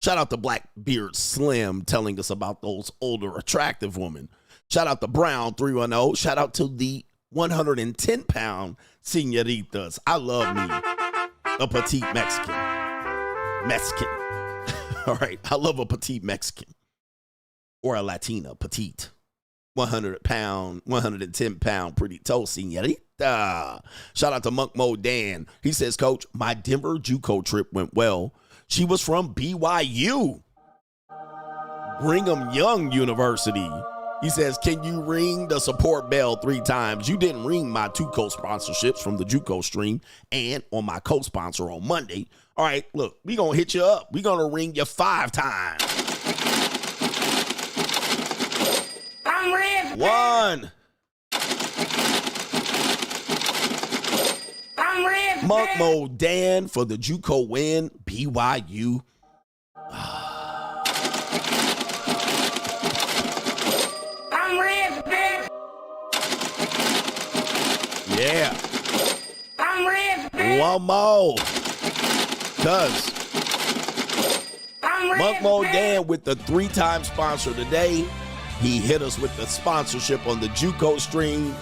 Shout out to Blackbeard Slim telling us about those older, attractive women. Shout out to Brown 310. Shout out to the 110-pound senoritas. I love me a petite Mexican. All right. I love a petite Mexican. Or a Latina, petite, 100-pound, 110-pound, pretty toe, senorita. Shout out to Monk Mo Dan. He says, Coach, my Denver JUCO trip went well. She was from BYU, Brigham Young University. He says, can you ring the support bell 3 times? You didn't ring my 2 co-sponsorships from the JUCO stream and on my co-sponsor on Monday. All right, look, we going to hit you up. We going to ring you 5 times. 1. Monk Mo Dan for the JUCO win. BYU. Yeah. One more. Cuz Monk Mo Dan with the 3-time sponsor today. He hit us with the sponsorship on the JUCO stream.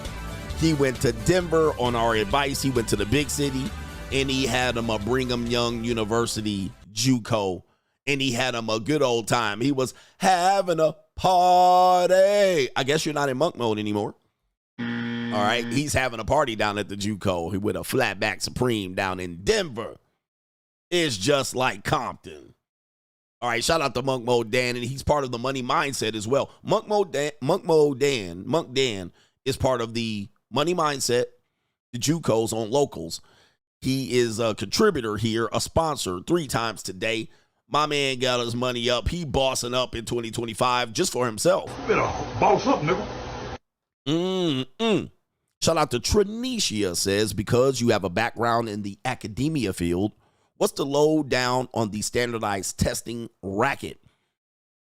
He went to Denver on our advice. He went to the big city, and he had him a Brigham Young University JUCO, and he had him a good old time. He was having a party. I guess you're not in monk mode anymore. All right, he's having a party down at the JUCO with a flatback Supreme down in Denver. It's just like Compton. All right, shout out to Monk Mo Dan, and he's part of the money mindset as well. Monk Dan is part of the money mindset, the JUCOs on locals. He is a contributor here, a sponsor 3 times today. My man got his money up. He bossing up in 2025 just for himself. Better boss up, nigga. Shout out to Trinicia says, because you have a background in the academia field, what's the lowdown on the standardized testing racket?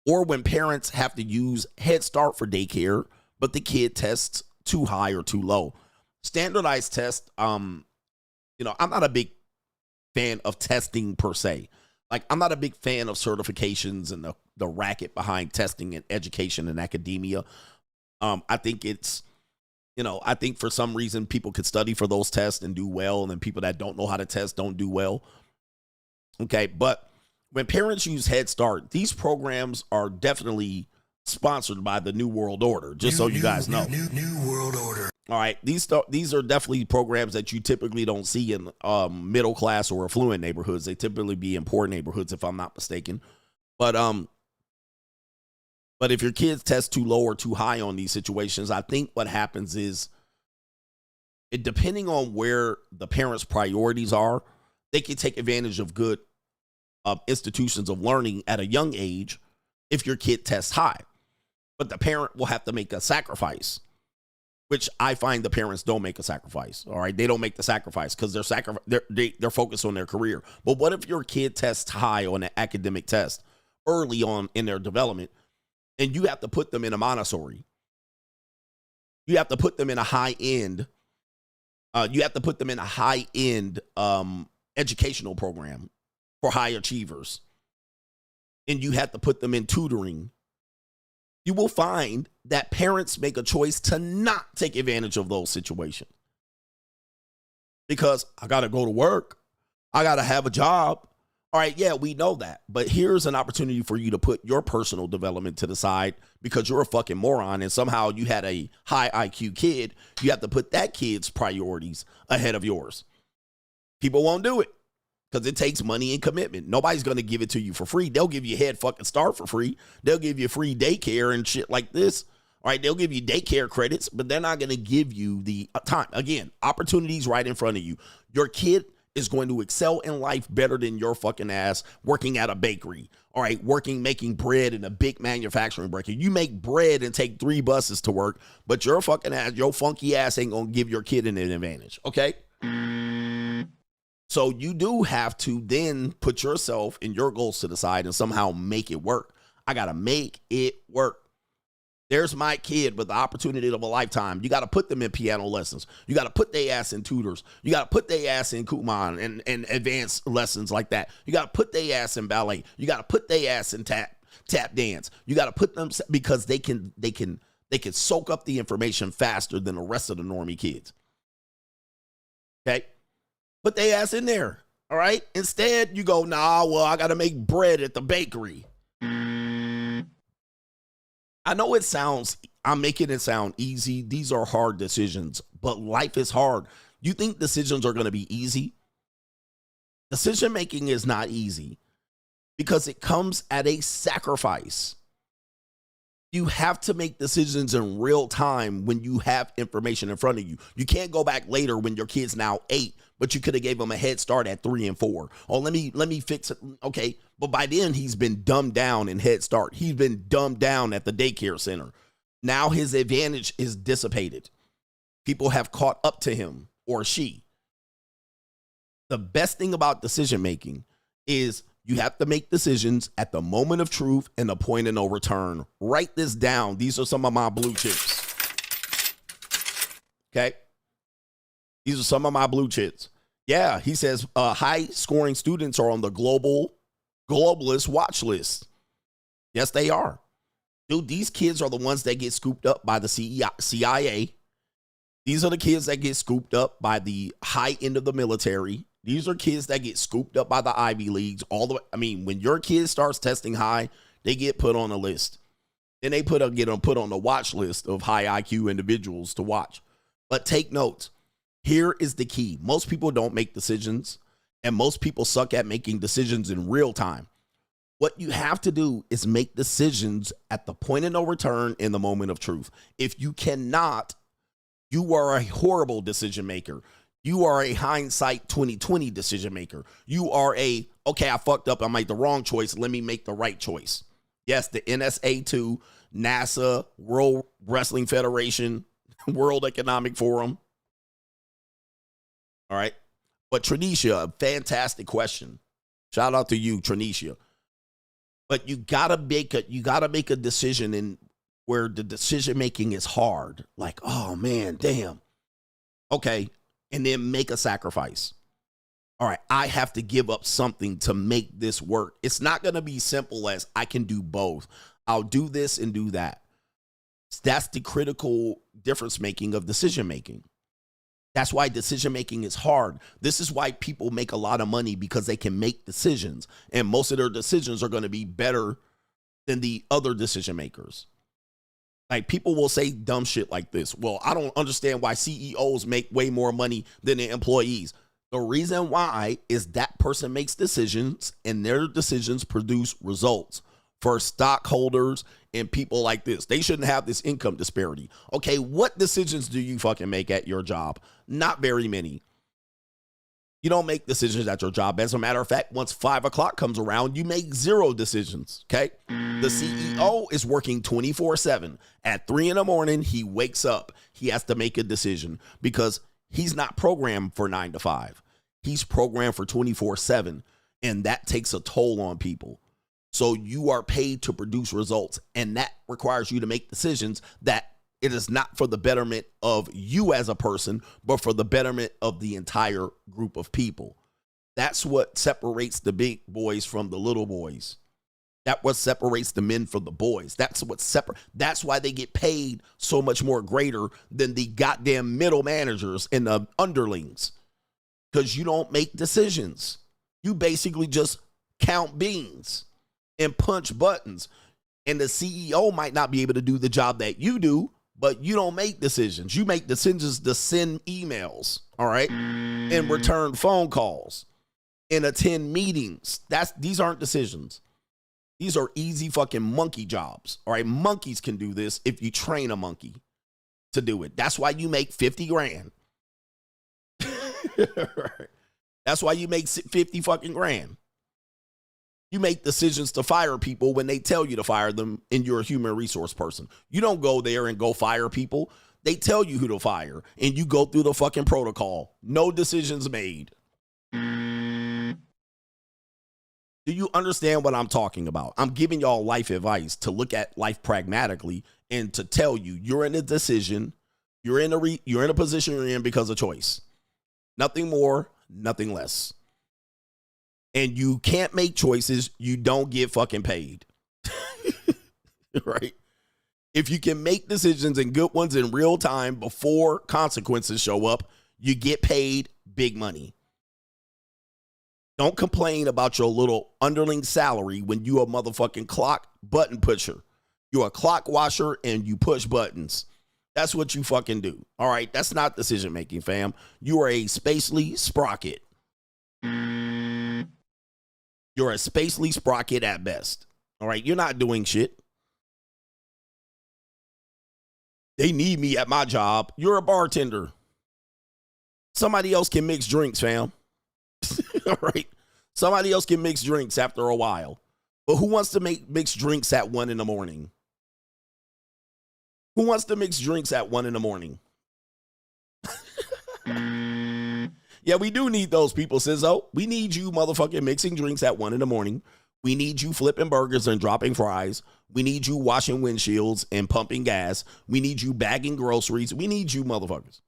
Or when parents have to use Head Start for daycare, but the kid tests too high or too low. Standardized test, I'm not a big fan of testing per se. like, I'm not a big fan of certifications and the racket behind testing and education and academia. I think it's, I think for some reason people could study for those tests and do well, and then people that don't know how to test don't do well. Okay, but when parents use Head Start, these programs are definitely sponsored by the New World Order, just so you guys know. New World Order. All right, these are definitely programs that you typically don't see in middle class or affluent neighborhoods. They typically be in poor neighborhoods, if I'm not mistaken. But if your kids test too low or too high on these situations, I think what happens is, depending on where the parents' priorities are, they can take advantage of good institutions of learning at a young age if your kid tests high. But the parent will have to make a sacrifice, which I find the parents don't make a sacrifice. All right, they don't make the sacrifice because they're focused on their career. But what if your kid tests high on an academic test early on in their development, and you have to put them in a Montessori? You have to put them in a high-end. You have to put them in a high-end educational program for high achievers, and you have to put them in tutoring. You will find that parents make a choice to not take advantage of those situations because I got to go to work. I got to have a job. All right, yeah, we know that. But here's an opportunity for you to put your personal development to the side because you're a fucking moron and somehow you had a high IQ kid. You have to put that kid's priorities ahead of yours. People won't do it because it takes money and commitment. Nobody's going to give it to you for free. They'll give you Head fucking Start for free. They'll give you free daycare and shit like this. All right, they'll give you daycare credits, but they're not going to give you the time. Again, opportunities right in front of you. Your kid is going to excel in life better than your fucking ass working at a bakery. All right, making bread in a big manufacturing bakery. You make bread and take 3 buses to work, but your fucking ass, your funky ass ain't going to give your kid an advantage, okay? So you do have to then put yourself and your goals to the side and somehow make it work. I got to make it work. There's my kid with the opportunity of a lifetime. You got to put them in piano lessons. You got to put their ass in tutors. You got to put their ass in Kumon and advanced lessons like that. You got to put their ass in ballet. You got to put their ass in tap dance. You got to put them because they can soak up the information faster than the rest of the normie kids. Okay? Put their ass in there. All right? Instead, you go, nah, well, I got to make bread at the bakery. I know I'm making it sound easy. These are hard decisions, but life is hard. You think decisions are going to be easy? Decision making is not easy because it comes at a sacrifice. You have to make decisions in real time when you have information in front of you. You can't go back later when your kid's now 8, but you could have gave him a head start at 3 and 4. Oh, let me fix it. Okay, but by then he's been dumbed down in Head Start. He's been dumbed down at the daycare center. Now his advantage is dissipated. People have caught up to him or she. The best thing about decision making is you have to make decisions at the moment of truth and the point of no return. Write this down. These are some of my blue chips. Okay? These are some of my blue chips. Yeah, he says high-scoring students are on the globalist watch list. Yes, they are. Dude, these kids are the ones that get scooped up by the CIA. These are the kids that get scooped up by the high end of the military. These are kids that get scooped up by the Ivy Leagues. When your kid starts testing high, they get put on a list. Then they get them put on the watch list of high IQ individuals to watch. But take notes. Here is the key. Most people don't make decisions, and most people suck at making decisions in real time. What you have to do is make decisions at the point of no return in the moment of truth. If you cannot, you are a horrible decision maker. You are a hindsight 2020 decision maker. You are okay, I fucked up. I made the wrong choice. Let me make the right choice. Yes, the NSA2, NASA, World Wrestling Federation, World Economic Forum. All right. But Tranisha, a fantastic question. Shout out to you, Tranisha. But you gotta make a decision in where the decision making is hard. Like, oh man, damn. Okay. And then make a sacrifice. all right, I have to give up something to make this work. It's not going to be simple as I can do both. I'll do this and do that. That's the critical difference making of decision making. That's why decision making is hard. This is why people make a lot of money, because they can make decisions, and most of their decisions are going to be better than the other decision makers. Like, people will say dumb shit like this. Well, I don't understand why CEOs make way more money than the employees. The reason why is that person makes decisions, and their decisions produce results for stockholders and people like this. They shouldn't have this income disparity. Okay, what decisions do you fucking make at your job? Not very many. You don't make decisions at your job. As a matter of fact, once 5 o'clock comes around, you make 0 decisions, okay? The CEO is working 24/7. At 3 in the morning, he wakes up. He has to make a decision because he's not programmed for 9 to 5. He's programmed for 24/7, and that takes a toll on people. So you are paid to produce results, and that requires you to make decisions that it is not for the betterment of you as a person, but for the betterment of the entire group of people. That's what separates the big boys from the little boys. That's what separates the men from the boys. That's why they get paid so much more greater than the goddamn middle managers and the underlings. Because you don't make decisions. You basically just count beans and punch buttons. And the CEO might not be able to do the job that you do, but you don't make decisions. You make decisions to send emails, all right, and return phone calls and attend meetings. These aren't decisions. These are easy fucking monkey jobs, all right? Monkeys can do this if you train a monkey to do it. That's why you make 50 grand. That's why you make 50 fucking grand. You make decisions to fire people when they tell you to fire them, and you're a human resource person. You don't go there and go fire people. They tell you who to fire, and you go through the fucking protocol. No decisions made. Do you understand what I'm talking about? I'm giving y'all life advice to look at life pragmatically and to tell you you're in a decision. You're in a position you're in because of choice. Nothing more, nothing less. And you can't make choices, you don't get fucking paid. Right? If you can make decisions and good ones in real time before consequences show up, you get paid big money. Don't complain about your little underling salary when you a motherfucking clock button pusher. You're a clock washer and you push buttons. That's what you fucking do. All right? That's not decision making, fam. You are a spacely sprocket. You're a spacely sprocket at best. All right? You're not doing shit. They need me at my job. You're a bartender. Somebody else can mix drinks, fam. All right? Somebody else can mix drinks after a while. But who wants to mix drinks at 1 in the morning? Who wants to mix drinks at 1 in the morning? Yeah, we do need those people, Sizzo. We need you motherfucking mixing drinks at 1 in the morning. We need you flipping burgers and dropping fries. We need you washing windshields and pumping gas. We need you bagging groceries. We need you motherfuckers.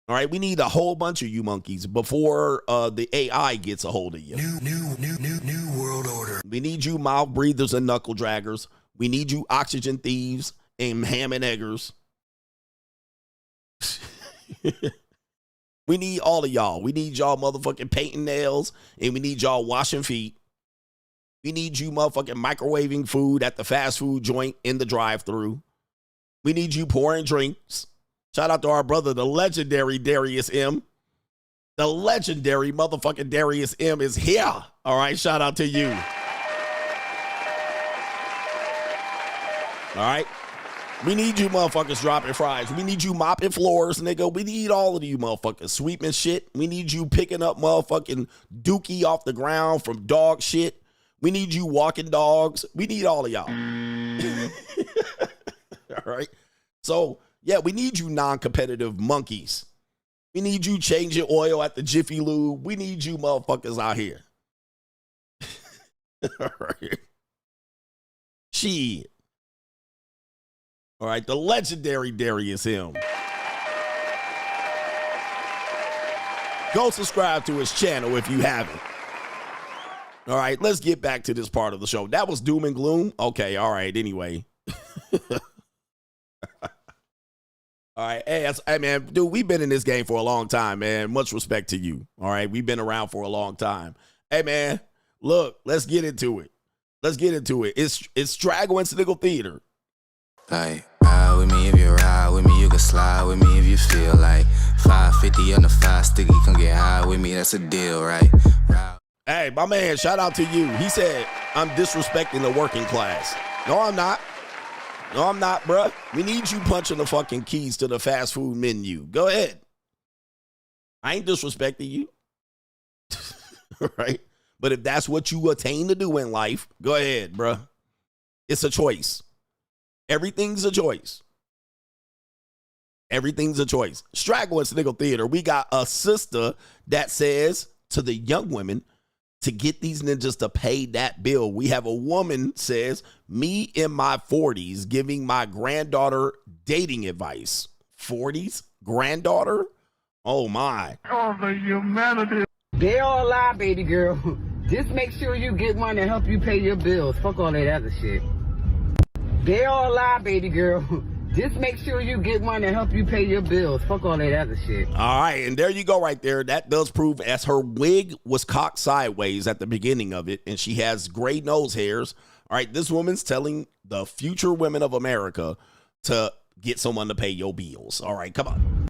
All right, we need a whole bunch of you monkeys before the AI gets a hold of you. New world order. We need you mouth breathers and knuckle draggers. We need you oxygen thieves and ham and eggers. We need all of y'all. We need y'all motherfucking painting nails, and we need y'all washing feet. We need you motherfucking microwaving food at the fast food joint in the drive-thru. We need you pouring drinks. Shout out to our brother, the legendary Darius M. The legendary motherfucking Darius M is here. All right, shout out to you. All right. We need you motherfuckers dropping fries. We need you mopping floors, nigga. We need all of you motherfuckers sweeping shit. We need you picking up motherfucking dookie off the ground from dog shit. We need you walking dogs. We need all of y'all. All right. So, yeah, we need you non-competitive monkeys. We need you changing oil at the Jiffy Lube. We need you motherfuckers out here. All right. Shit. All right, the legendary Darius M. Go subscribe to his channel if you haven't. All right, let's get back to this part of the show. That was doom and gloom. Okay, all right, anyway. All right, hey, man, dude, we've been in this game for a long time, man. Much respect to you. All right, we've been around for a long time. Hey, man, look, let's get into it. Let's get into it. It's Straggle and Sniggle Theater. Like, ride with me if you ride with me, you can slide with me if you feel like 550 on the 5 sticky, come get high with me, that's a deal, right? Hey, my man, shout out to you. He said, I'm disrespecting the working class. No, I'm not. No, I'm not, bruh. We need you punching the fucking keys to the fast food menu. Go ahead. I ain't disrespecting you. Right? But if that's what you attain to do in life, go ahead, bruh. It's a choice. Everything's a choice. Everything's a choice. Straggle and Sniggle Theater, we got a sister that says to the young women, to get these ninjas to pay that bill. We have a woman says, me in my 40s giving my granddaughter dating advice. 40s? Granddaughter? Oh, my. Oh, the humanity. They all lie, baby girl. Just make sure you get one to help you pay your bills. Fuck all that other shit. They all lie, baby girl. Just make sure you get one to help you pay your bills. Fuck all that other shit. All right, and there you go right there. That does prove, as her wig was cocked sideways at the beginning of it, and she has gray nose hairs. All right, this woman's telling the future women of America to get someone to pay your bills. All right, come on.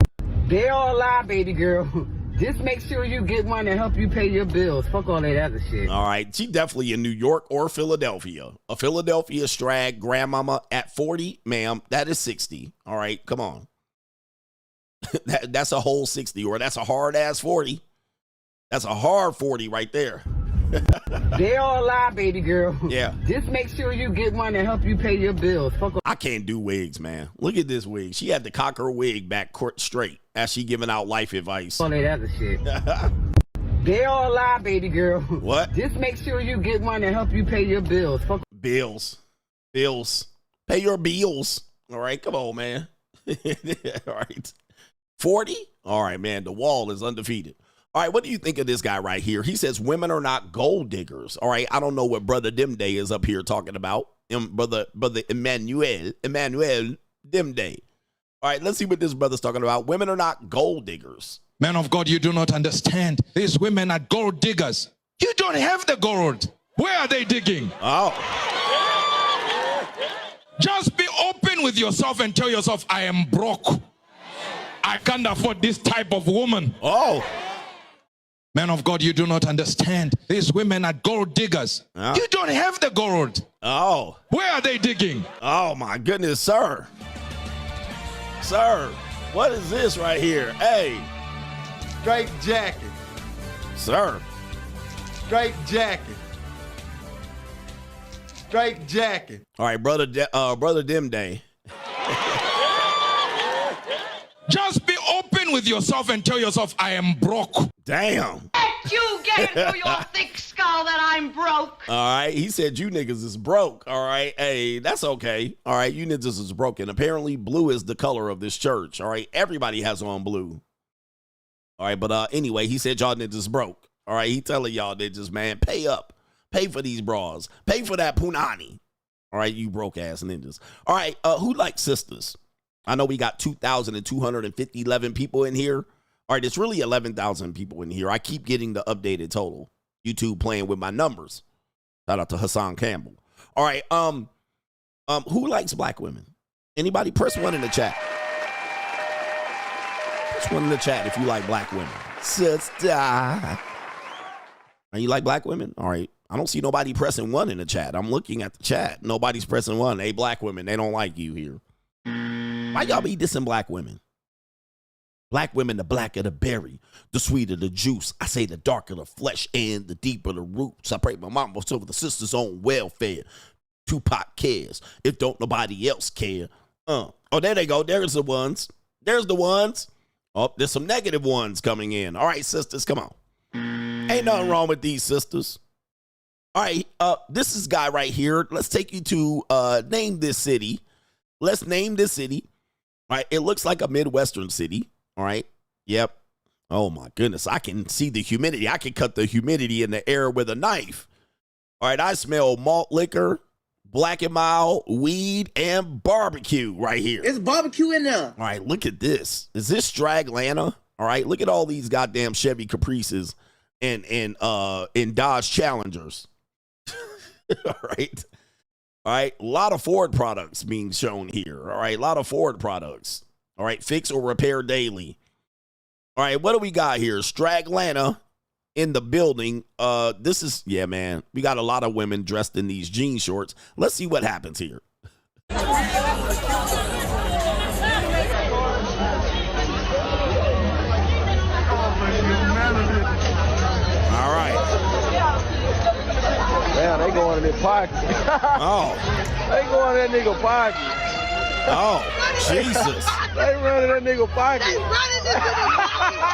They all lie, baby girl. Just make sure you get one to help you pay your bills. Fuck all that other shit. All right. She definitely in New York or Philadelphia. A Philadelphia strag grandmama at 40, ma'am, that is 60. All right. Come on. That's a whole 60, or that's a hard ass 40. That's a hard 40 right there. They all lie, baby girl. Yeah. Just make sure you get one to help you pay your bills. Fuck. I can't do wigs, man. Look at this wig. She had to cock her wig back straight as she giving out life advice. All that other shit. They all lie, baby girl. What? Just make sure you get one to help you pay your bills. Fuck. Bills. Pay your bills. All right. Come on, man. All right. 40? All right, man. The wall is undefeated. All right, what do you think of this guy right here? He says women are not gold diggers. All right, I don't know what Brother Dimday is up here talking about. Brother Emmanuel Dimday. All right, let's see what this brother's talking about. Women are not gold diggers. Man of God, you do not understand. These women are gold diggers. You don't have the gold. Where are they digging? Oh. Just be open with yourself and tell yourself, I am broke. I can't afford this type of woman. Oh. Man of God, you do not understand. These women are gold diggers. Oh. You don't have the gold. Oh. Where are they digging? Oh, my goodness, sir. Sir, what is this right here? Hey. Straight jacket. Sir. Straight jacket. Straight jacket. All right, Brother Dimday. Just be open with yourself and tell yourself, I am broke. Damn. Let you get it through your thick skull that I'm broke. All right, he said you niggas is broke. All right, hey, that's okay. All right, you niggas is broken. Apparently, blue is the color of this church. All right, everybody has on blue. All right, but anyway, he said y'all niggas broke. All right, he telling y'all niggas, man, pay up. Pay for these bras. Pay for that punani. All right, you broke ass ninjas. All right, who likes sisters? I know we got 2,211 people in here. All right, it's really 11,000 people in here. I keep getting the updated total. YouTube playing with my numbers. Shout out to Hassan Campbell. All right, who likes black women? Anybody? Press 1 in the chat. Press 1 in the chat if you like black women. Sister. You like black women? All right. I don't see nobody pressing 1 in the chat. I'm looking at the chat. Nobody's pressing 1. Hey, black women, they don't like you here. Why y'all be dissing black women? Black women, the blacker the berry, the sweeter the juice. I say the darker the flesh and the deeper the roots. I pray my mama was over the sisters on welfare. Tupac cares if don't nobody else care. Oh, there they go. There's the ones. There's the ones. Oh, there's some negative ones coming in. All right, sisters, come on. Ain't nothing wrong with these sisters. All right, this is guy right here. Let's take you to name this city. Let's name this city. All right, it looks like a Midwestern city. All right, yep. Oh my goodness. I can see the humidity. I can cut the humidity in the air with a knife. All right. I smell malt liquor, Black and Mild, weed, and barbecue right here. It's barbecue in there. All right. Look at this. Is this Straglanta? All right. Look at all these goddamn Chevy Caprices and Dodge Challengers. All right. All right. A lot of Ford products being shown here. All right. A lot of Ford products. All right. Fix or repair daily. All right, what do we got here? Straglanta in the building. This is, yeah, man. We got a lot of women dressed in these jean shorts. Let's see what happens here. All right. Man, they going in their pocket. Oh. They going in that nigga pocket. Oh, Jesus. They running that nigga pocket.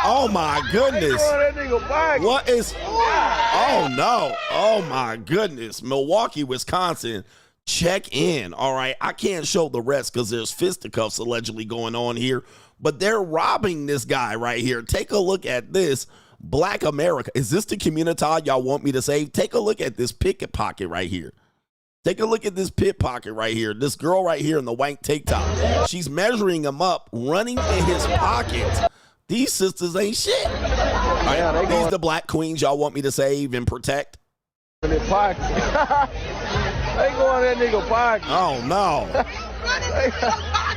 Oh, my goodness. They going that nigga pocket. What is... Oh, no. Oh, my goodness. Milwaukee, Wisconsin. Check in. All right. I can't show the rest because there's fisticuffs allegedly going on here. But they're robbing this guy right here. Take a look at this. Black America. Is this the community y'all want me to save? Take a look at this pickpocket right here. Take a look at this pickpocket right here. This girl right here in the white tank top. She's measuring him up, running in his pocket. These sisters ain't shit. All right, these the black queens y'all want me to save and protect? In their pocket. They going that nigga pocket. Oh, no.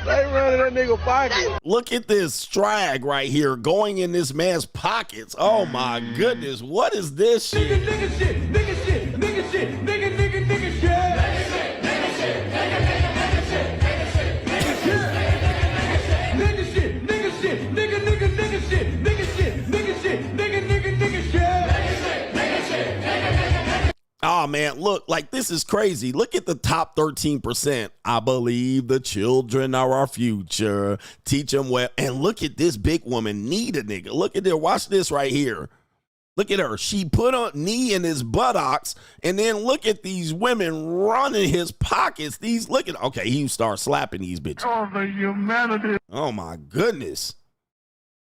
They running that nigga pocket. Look at this strag right here going in this man's pockets. Oh, my goodness. What is this shit? Nigga shit, nigga shit, nigga shit, nigga shit. Oh, man, look, like this is crazy. Look at the top 13%. I believe the children are our future. Teach them well. And look at this big woman need a nigga. Look at her. Watch this right here. Look at her. She put a knee in his buttocks, and then look at these women running his pockets. These, look at, okay, he starts slapping these bitches. Oh, the humanity. Oh, my goodness.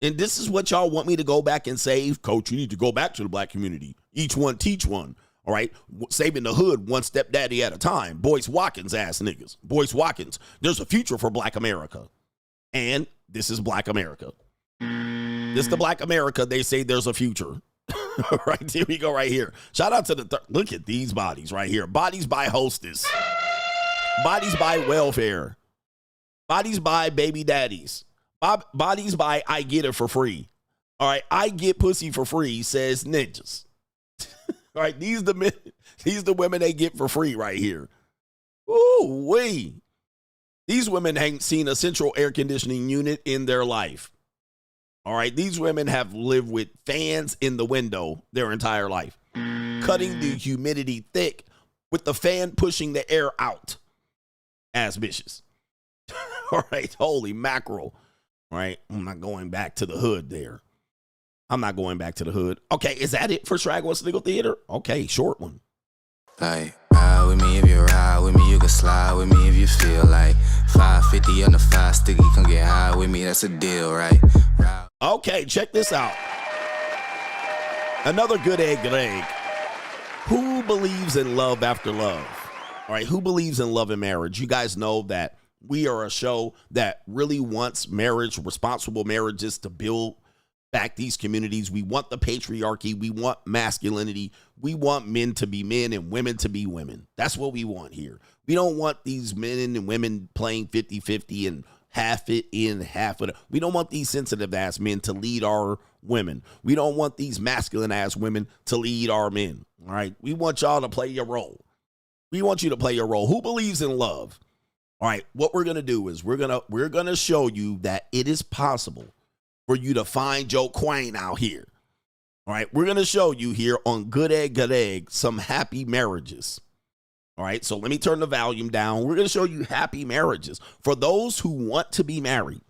And this is what y'all want me to go back and save? Coach, you need to go back to the black community. Each one teach one. All right, saving the hood one stepdaddy at a time. Boyce Watkins ass niggas. Boyce Watkins. There's a future for black America. And this is black America. This is the black America. They say there's a future. All right, here we go right here. Shout out to the, look at these bodies right here. Bodies by Hostess. Bodies by Welfare. Bodies by Baby Daddies. Bodies by I Get It For Free. All right, I get pussy for free, says ninjas. All right, these the men, these the women they get for free right here. Ooh wee. These women ain't seen a central air conditioning unit in their life. All right, these women have lived with fans in the window their entire life, cutting the humidity thick with the fan pushing the air out. Ass bitches. All right, holy mackerel. All right, I'm not going back to the hood there. I'm not going back to the hood. Okay, is that it for Straggle and Sniggle Theater? Okay, short one. Like, ride with me if you ride with me, you can slide with me if you feel like 550 on the 5 sticky, come get high with me, that's a deal, right? Okay, check this out. Another good egg. Who believes in love after love? All right, who believes in love and marriage? You guys know that we are a show that really wants marriage, responsible marriages to build back these communities. We want the patriarchy. We want masculinity. We want men to be men and women to be women. That's what we want here. We don't want these men and women playing 50-50 and half it in, half it. We don't want these sensitive ass men to lead our women. We don't want these masculine ass women to lead our men. All right. We want y'all to play your role. We want you to play your role. Who believes in love? All right. What we're going to do is we're going to show you that it is possible for you to find Joe Quain out here. All right, we're going to show you here on Good Egg, some happy marriages. All right, so let me turn the volume down. We're going to show you happy marriages for those who want to be married.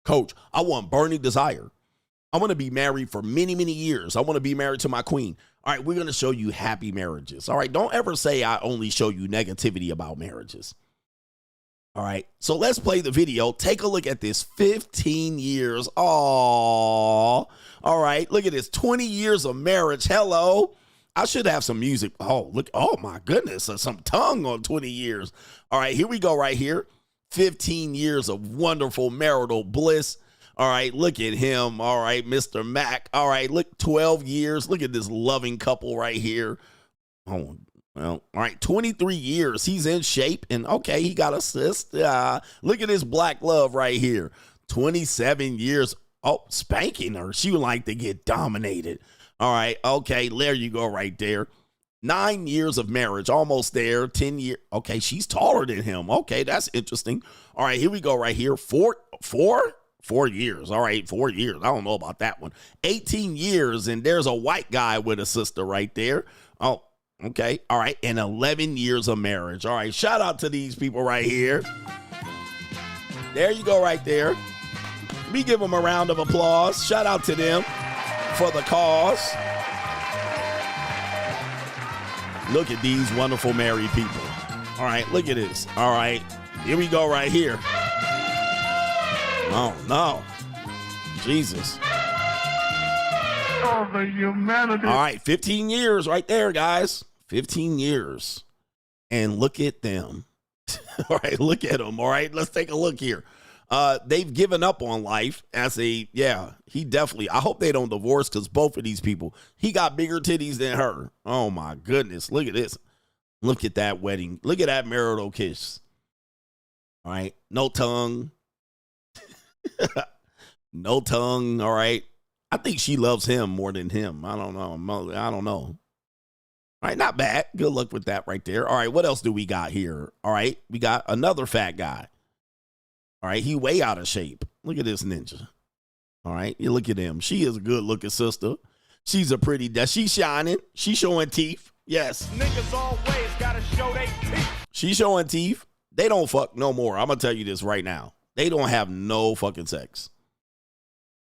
Coach, I want burning desire. I want to be married for many, many years. I want to be married to my queen. All right, we're going to show you happy marriages. All right, don't ever say I only show you negativity about marriages. All right, so let's play the video. Take a look at this. 15 years. Oh, all right. Look at this. 20 years of marriage. Hello. I should have some music. Oh, look. Oh, my goodness. Some tongue on 20 years. All right, here we go right here. 15 years of wonderful marital bliss. All right, look at him. All right, Mr. Mac. All right, look, 12 years. Look at this loving couple right here. Oh, well, all right, 23 years. He's in shape, and okay, he got a sister. Look at this black love right here. 27 years. Oh, spanking her. She would like to get dominated. All right, okay, there you go right there. 9 years of marriage, almost there. 10 years. Okay, she's taller than him. Okay, that's interesting. All right, here we go right here. 4 years. All right, 4 years. I don't know about that one. 18 years, and there's a white guy with a sister right there. Oh, okay. All right, and 11 years of marriage. All right, shout out to these people right here. There you go right there. We give them a round of applause. Shout out to them for the cause. Look at these wonderful married people. All right, look at this. All right, here we go right here. Oh, no. Jesus. Oh, the humanity. All right, 15 years right there, guys. 15 years. And look at them. All right, look at them. All right, let's take a look here. They've given up on life as he definitely, I hope they don't divorce because both of these people, he got bigger titties than her. Oh, my goodness. Look at this. Look at that wedding. Look at that marital kiss. All right, no tongue. No tongue. All right. I think she loves him more than him. I don't know. All right. Not bad. Good luck with that right there. All right. What else do we got here? All right. We got another fat guy. All right. He way out of shape. Look at this ninja. All right. You look at him. She is a good looking sister. She's a pretty, she's shining. She's showing teeth. Yes. Niggas always gotta show they teeth. She's showing teeth. They don't fuck no more. I'm going to tell you this right now. They don't have no fucking sex.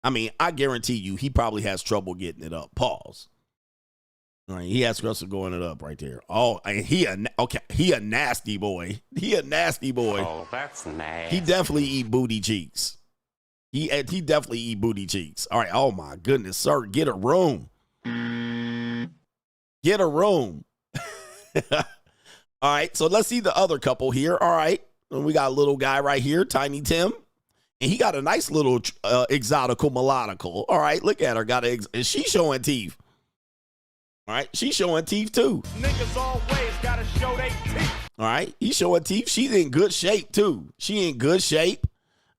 I mean, I guarantee you he probably has trouble getting it up. Pause. All right, he has trouble going it up right there. Oh, and he a nasty boy. He a nasty boy. Oh, that's nasty. He definitely eat booty cheeks. He definitely eat booty cheeks. All right, oh my goodness, sir. Get a room. Get a room. All right, so let's see the other couple here. All right. And we got a little guy right here, Tiny Tim. And he got a nice little exotical melodical. All right, look at her. And she's showing teeth. All right, she's showing teeth too. Niggas always gotta show they teeth. All right, he's showing teeth. She's in good shape too. She in good shape.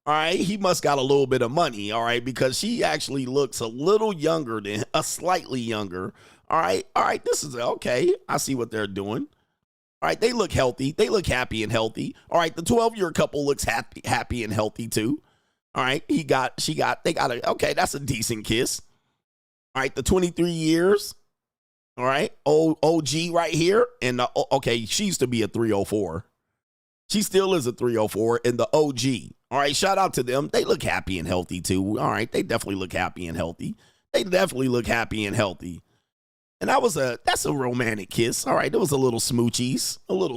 All right, he must got a little bit of money. All right, because she actually looks a little younger than, slightly younger. All right, this is okay. I see what they're doing. All right, they look healthy. They look happy and healthy. All right, the 12-year couple looks happy and healthy too. All right, they got okay, that's a decent kiss. All right, the 23 years. All right, OG right here. And okay, she used to be a 304. She still is a 304 and the OG. All right, shout out to them. They look happy and healthy too. All right, they definitely look happy and healthy. And that's a romantic kiss. All right, there was a little smoochies. All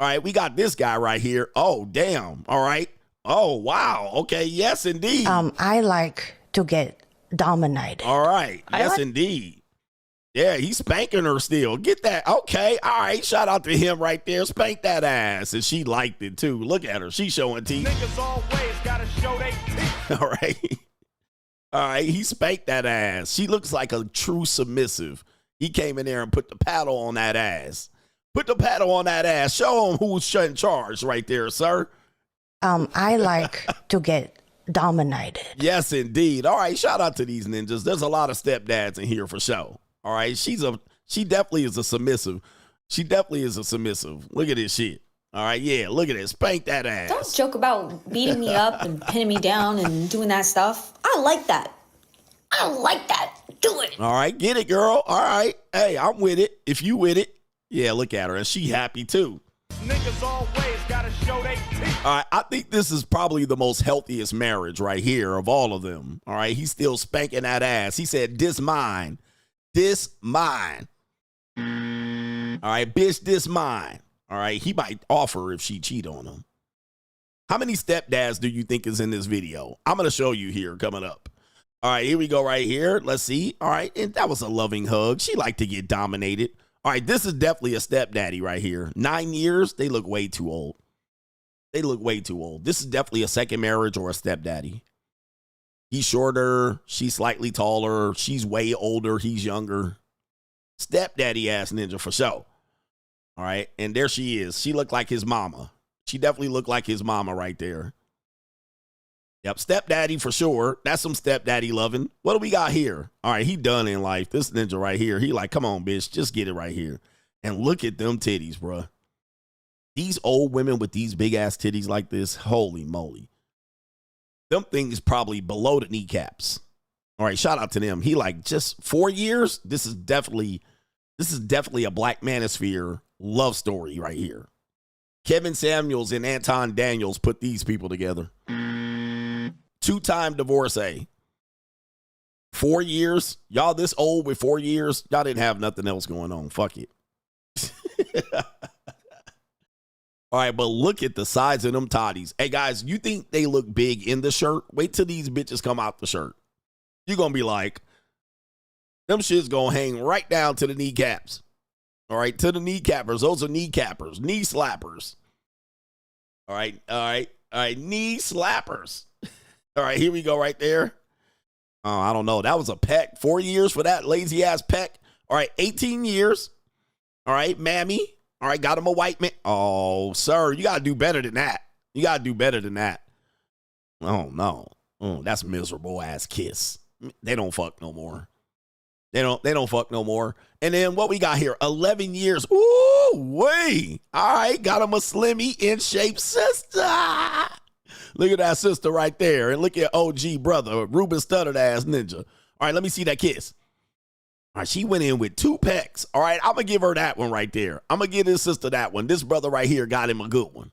right, we got this guy right here. Oh, damn. All right. Oh, wow. Okay, yes, indeed. I like to get dominated. All right, yes, indeed. Yeah, he's spanking her still. Get that. Okay, all right. Shout out to him right there. Spank that ass. And she liked it, too. Look at her. She's showing teeth. Niggas always gotta show they teeth. All right. All right, he spanked that ass. She looks like a true submissive. He came in there and put the paddle on that ass. Show him who's in charge right there, sir. I like to get dominated. Yes, indeed. All right, shout out to these ninjas. There's a lot of stepdads in here for sure. All right, she definitely is a submissive. Look at this shit. All right, yeah, look at it. Spank that ass. Don't joke about beating me up and pinning me down and doing that stuff. I like that. Do it. All right, get it, girl. All right. Hey, I'm with it. If you with it. Yeah, look at her. And she happy, too. Niggas always gotta show they teeth. All right, I think this is probably the most healthiest marriage right here of all of them. All right, he's still spanking that ass. He said, this mine. All right, bitch, this mine. All right. He might offer if she cheat on him. How many stepdads do you think is in this video? I'm going to show you here coming up. All right, here we go right here. Let's see. All right, and that was a loving hug. She liked to get dominated. All right, this is definitely a stepdaddy right here. 9 years, they look way too old. They look way too old. This is definitely a second marriage or a stepdaddy. He's shorter. She's slightly taller. She's way older. He's younger. Stepdaddy ass ninja for sure. All right, and there she is. She looked like his mama. She definitely looked like his mama right there. Yep, stepdaddy for sure. That's some stepdaddy loving. What do we got here? All right, he done in life. This ninja right here, he like, come on, bitch, just get it right here. And look at them titties, bruh. These old women with these big-ass titties like this, holy moly. Them things probably below the kneecaps. All right, shout out to them. He like, just 4 years? This is definitely a Black Manosphere love story right here. Kevin Samuels and Anton Daniels put these people together. 2-time divorcee. 4 years. Y'all this old with 4 years. Y'all didn't have nothing else going on. Fuck it. All right, but look at the size of them toddies. Hey, guys, you think they look big in the shirt? Wait till these bitches come out the shirt. You're going to be like, them shit's going to hang right down to the kneecaps. All right, to the kneecappers. Those are kneecappers, knee slappers. All right, knee slappers. All right, here we go right there. Oh, I don't know. That was a peck. 4 years for that lazy ass peck. All right, 18 years. All right, mammy. All right, got him a white man. Oh, sir, you got to do better than that. You got to do better than that. Oh, no. Oh, that's miserable ass kiss. They don't fuck no more. They don't fuck no more. And then what we got here? 11 years. Ooh, wait. All right, got him a slimmy in shape sister. Look at that sister right there. And look at OG brother, Ruben Studdard ass ninja. All right, let me see that kiss. All right, she went in with 2 pecks. All right, I'm going to give her that one right there. I'm going to give his sister that one. This brother right here got him a good one.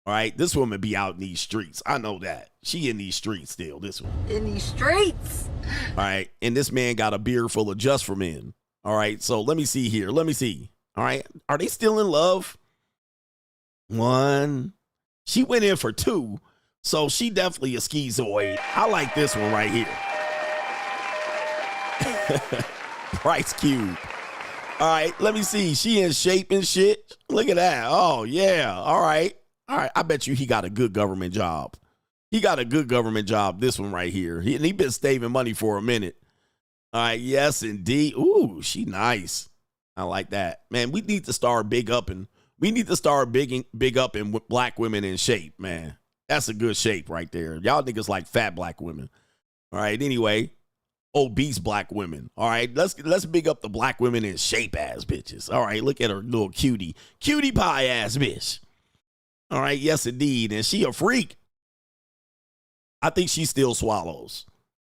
All right, this woman be out in these streets. I know that. She in these streets still, this one. In these streets. All right, and this man got a beard full of just for men. All right, so let me see here. Let me see. All right, are they still in love? 1. She went in for 2, so she definitely a schizoid. I like this one right here. Price Cube. All right, let me see. She in shape and shit. Look at that. Oh, yeah. All right. All right. I bet you he got a good government job. He got a good government job, this one right here. He been saving money for a minute. All right. Yes, indeed. Ooh, she nice. I like that. Man, we need to start big upping. We need to start big up in black women in shape, man. That's a good shape right there. Y'all niggas like fat black women. All right. Anyway, obese black women. All right. Let's big up the black women in shape ass bitches. All right. Look at her little cutie pie ass bitch. All right. Yes, indeed. And she a freak. I think she still swallows.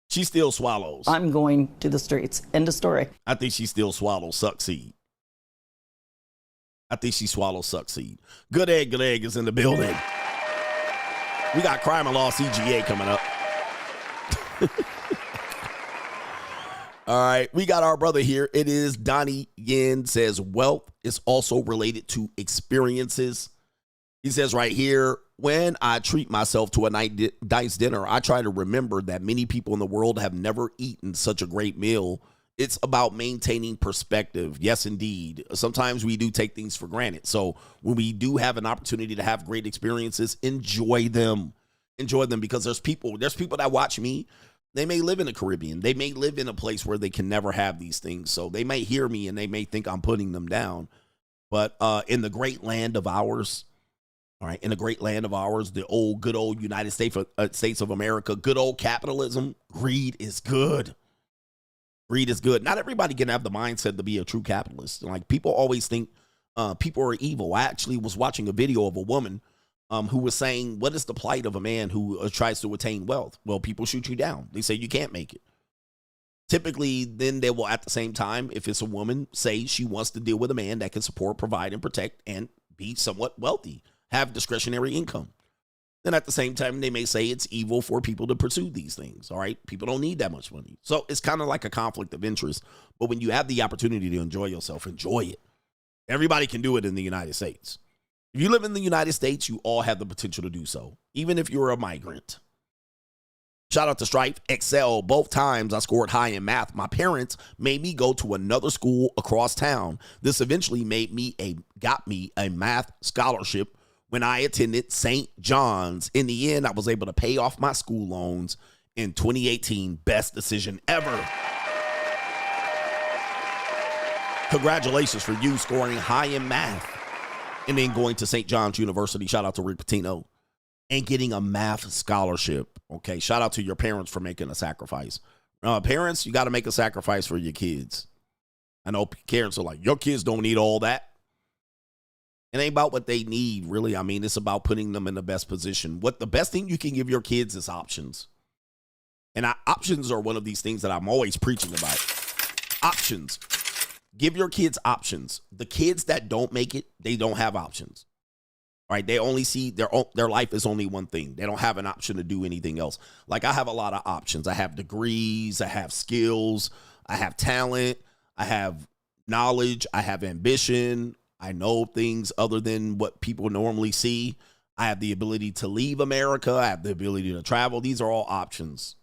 She still swallows. I'm going to the streets. End of story. I think she still swallows succeed. I think she swallows succeed. Good egg is in the building. We got Crime and Law CGA coming up. All right, we got our brother here. It is Donnie Yin says wealth is also related to experiences. He says right here, when I treat myself to a nice dinner, I try to remember that many people in the world have never eaten such a great meal. It's about maintaining perspective. Yes, indeed. Sometimes we do take things for granted. So when we do have an opportunity to have great experiences, enjoy them. Enjoy them, because there's people that watch me. They may live in the Caribbean. They may live in a place where they can never have these things. So they may hear me and they may think I'm putting them down. But in the great land of ours, all right, in the great land of ours, the good old United States of America, good old capitalism, greed is good. Greed is good. Not everybody can have the mindset to be a true capitalist. Like, people always think people are evil. I actually was watching a video of a woman who was saying, what is the plight of a man who tries to attain wealth? Well, people shoot you down. They say you can't make it. Typically, then they will, at the same time, if it's a woman, say she wants to deal with a man that can support, provide, and protect, and be somewhat wealthy, have discretionary income. Then at the same time, they may say it's evil for people to pursue these things. All right. People don't need that much money. So it's kind of like a conflict of interest. But when you have the opportunity to enjoy yourself, enjoy it. Everybody can do it in the United States. If you live in the United States, you all have the potential to do so, even if you're a migrant. Shout out to Strife, Excel. Both times I scored high in math. My parents made me go to another school across town. This eventually got me a math scholarship when I attended St. John's. In the end, I was able to pay off my school loans in 2018. Best decision ever. Congratulations for you scoring high in math and then going to St. John's University. Shout out to Rick Pitino. And getting a math scholarship. Okay, shout out to your parents for making a sacrifice. Parents, you got to make a sacrifice for your kids. I know parents are like, your kids don't need all that. It ain't about what they need, really. I mean, it's about putting them in the best position. What the best thing you can give your kids is options. And options are one of these things that I'm always preaching about. Options. Give your kids options. The kids that don't make it, they don't have options. Right? They only see their life is only one thing. They don't have an option to do anything else. Like I have a lot of options. I have degrees, I have skills, I have talent, I have knowledge, I have ambition. I know things other than what people normally see. I have the ability to leave America. I have the ability to travel. These are all options.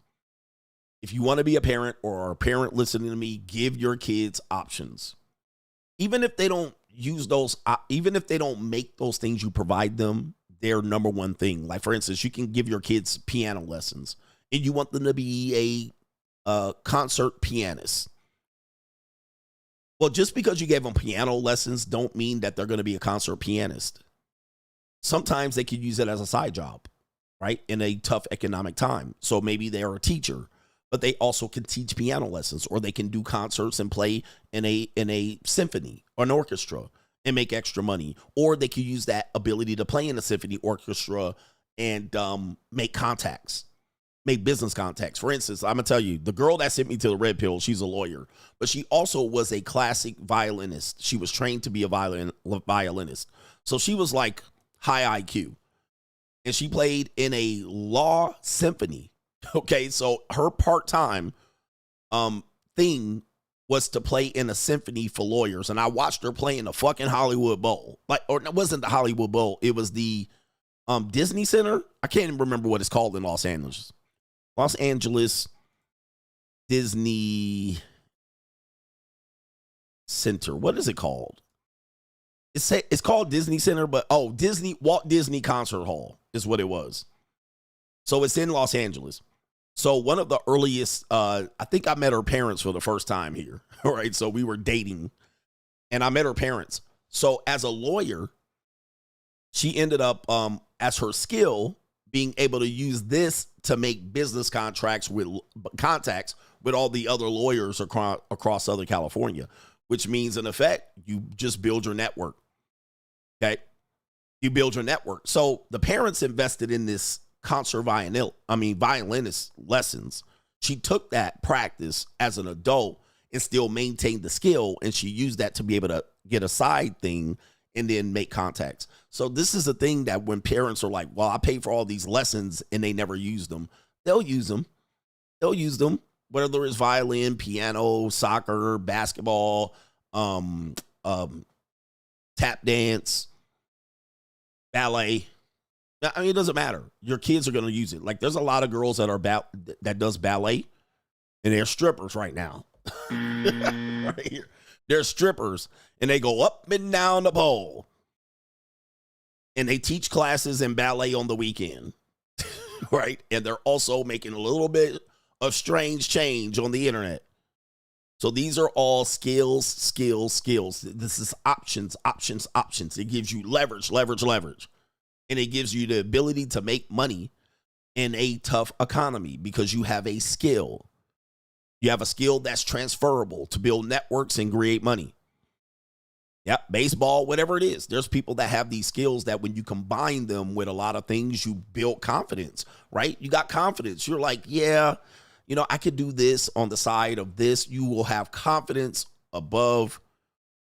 If you want to be a parent or a parent listening to me, give your kids options. Even if they don't use those, even if they don't make those things you provide them their number one thing. Like, for instance, you can give your kids piano lessons and you want them to be a concert pianist. Well, just because you gave them piano lessons don't mean that they're going to be a concert pianist. Sometimes they could use it as a side job, right? In a tough economic time. So maybe they're a teacher, but they also can teach piano lessons, or they can do concerts and play in a symphony or an orchestra and make extra money. Or they could use that ability to play in a symphony orchestra and make contacts, make business contacts. For instance, I'm going to tell you, the girl that sent me to the Red Pill, she's a lawyer, but she also was a classic violinist. She was trained to be a violinist. So she was like high IQ. And she played in a law symphony. Okay, so her part-time thing was to play in a symphony for lawyers. And I watched her play in the fucking Hollywood Bowl. Or it wasn't the Hollywood Bowl. It was the Disney Center. I can't even remember what it's called in Los Angeles. Los Angeles Disney Center. What is it called? It's called Disney Center, but Walt Disney Concert Hall is what it was. So it's in Los Angeles. So one of the earliest, I think I met her parents for the first time here. All right. So we were dating and I met her parents. So as a lawyer, she ended up, as her skill, being able to use this to make business contacts with all the other lawyers across Southern California, which means in effect, you just build your network. Okay. You build your network. So the parents invested in this concert violinist lessons. She took that practice as an adult and still maintained the skill. And she used that to be able to get a side thing and then make contacts. So this is a thing that when parents are like, well, I paid for all these lessons and they never use them. They'll use them. They'll use them. Whether it's violin, piano, soccer, basketball, tap dance, ballet. I mean, it doesn't matter. Your kids are going to use it. Like, there's a lot of girls that does ballet, and they're strippers right now. Right here. They're strippers, and they go up and down the pole. And they teach classes in ballet on the weekend. Right? And they're also making a little bit of strange change on the internet. So these are all skills. This is options. It gives you leverage. And it gives you the ability to make money in a tough economy because you have a skill. You have a skill that's transferable to build networks and create money. Yep, baseball, whatever it is. There's people that have these skills that when you combine them with a lot of things, you build confidence, right? You got confidence. You're like, yeah, I could do this on the side of this. You will have confidence above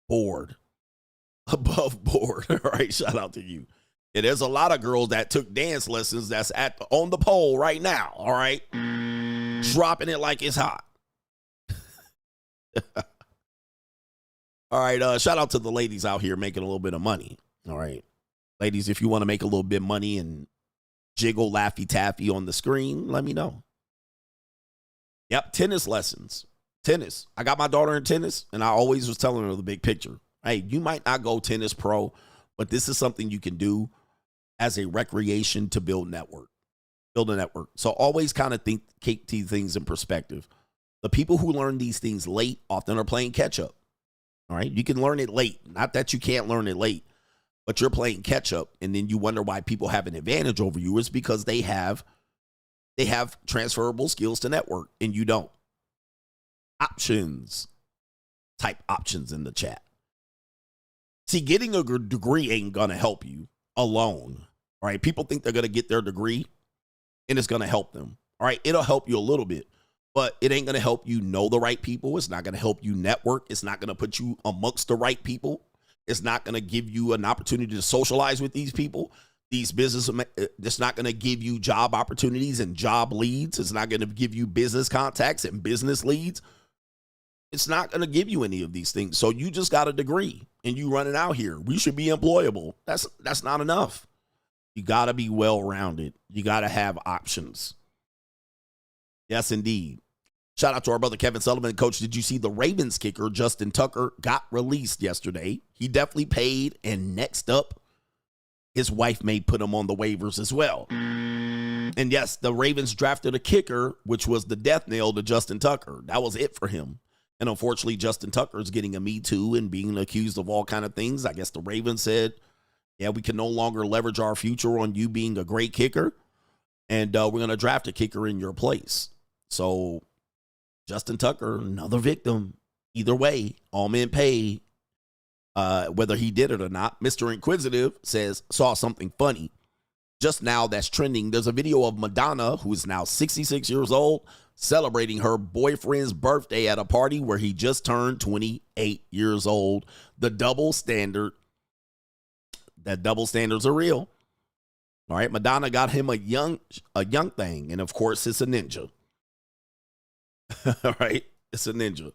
board. Above board. All right, shout out to you. Yeah, there's a lot of girls that took dance lessons that's on the pole right now, all right? Dropping it like it's hot. All right, shout out to the ladies out here making a little bit of money. All right. Ladies, if you want to make a little bit of money and jiggle Laffy Taffy on the screen, let me know. Yep, tennis lessons. Tennis. I got my daughter in tennis, and I always was telling her the big picture. Hey, you might not go tennis pro, but this is something you can do as a recreation to build network. Build a network. So always kind of keep these things in perspective. The people who learn these things late often are playing catch up. All right. You can learn it late. Not that you can't learn it late, but you're playing catch up. And then you wonder why people have an advantage over you. It's because they have transferable skills to network and you don't. Options. Type options in the chat. See, getting a degree ain't going to help you alone. All right. People think they're going to get their degree and it's going to help them. All right. It'll help you a little bit, but it ain't going to help you know the right people. It's not going to help you network. It's not going to put you amongst the right people. It's not going to give you an opportunity to socialize with these people. These business, it's not going to give you job opportunities and job leads. It's not going to give you business contacts and business leads. It's not going to give you any of these things. So you just got a degree and you running out here. We should be employable. That's not enough. You got to be well-rounded. You got to have options. Yes, indeed. Shout out to our brother Kevin Sullivan. Coach, did you see the Ravens kicker, Justin Tucker, got released yesterday? He definitely paid. And next up, his wife may put him on the waivers as well. And yes, the Ravens drafted a kicker, which was the death nail to Justin Tucker. That was it for him. And unfortunately, Justin Tucker is getting a Me Too and being accused of all kind of things. I guess the Ravens said, yeah, we can no longer leverage our future on you being a great kicker. And we're going to draft a kicker in your place. So Justin Tucker, another victim. Either way, all men pay. Whether he did it or not. Mr. Inquisitive says, saw something funny just now that's trending. There's a video of Madonna, who is now 66 years old, celebrating her boyfriend's birthday at a party where he just turned 28 years old. The double standard. That double standards are real. All right, Madonna got him a young thing, and of course, it's a ninja. All right, it's a ninja.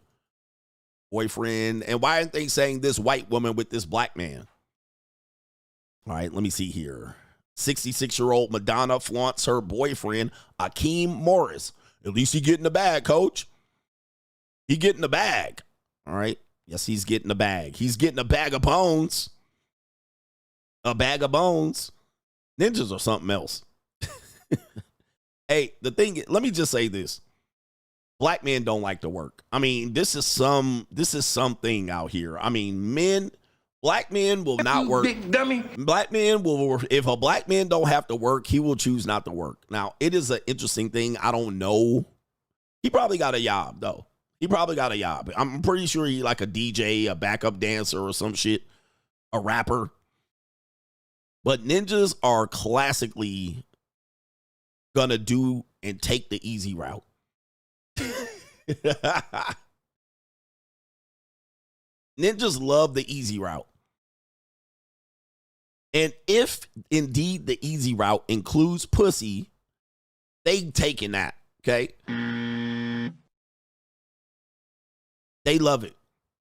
Boyfriend. And why aren't they saying this white woman with this black man? All right, let me see here. 66-year-old Madonna flaunts her boyfriend, Akeem Morris. At least he getting the bag, coach. He getting the bag. All right. Yes, he's getting the bag. He's getting a bag of bones. A bag of bones. Ninjas or something else. Hey, the thing, let me just say this. Black men don't like to work. I mean, this is something out here. I mean, black men will not work. Big dummy. Black men will, if a black man don't have to work, he will choose not to work. Now, it is an interesting thing. I don't know. He probably got a job, though. He probably got a job. I'm pretty sure he like a DJ, a backup dancer or some shit, a rapper. But ninjas are classically gonna do and take the easy route. Ninjas love the easy route. And if indeed the easy route includes pussy, they taking that, okay? They love it.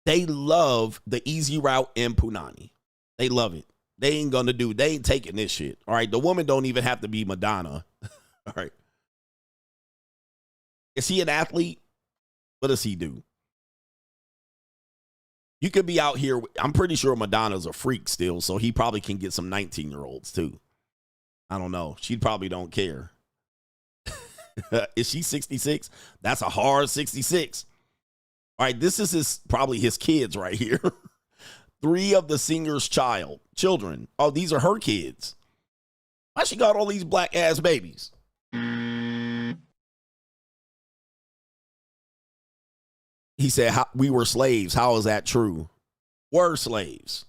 They love the easy route in Punani. They love it. They ain't taking this shit. All right. The woman don't even have to be Madonna. All right. Is he an athlete? What does he do? You could be out here. I'm pretty sure Madonna's a freak still, so he probably can get some 19-year-olds too. I don't know. She probably don't care. Is she 66? That's a hard 66. All right. This is probably his kids right here. 3 of the singer's children. Oh, these are her kids. Why she got all these black ass babies? He said, we were slaves. How is that true? Were slaves.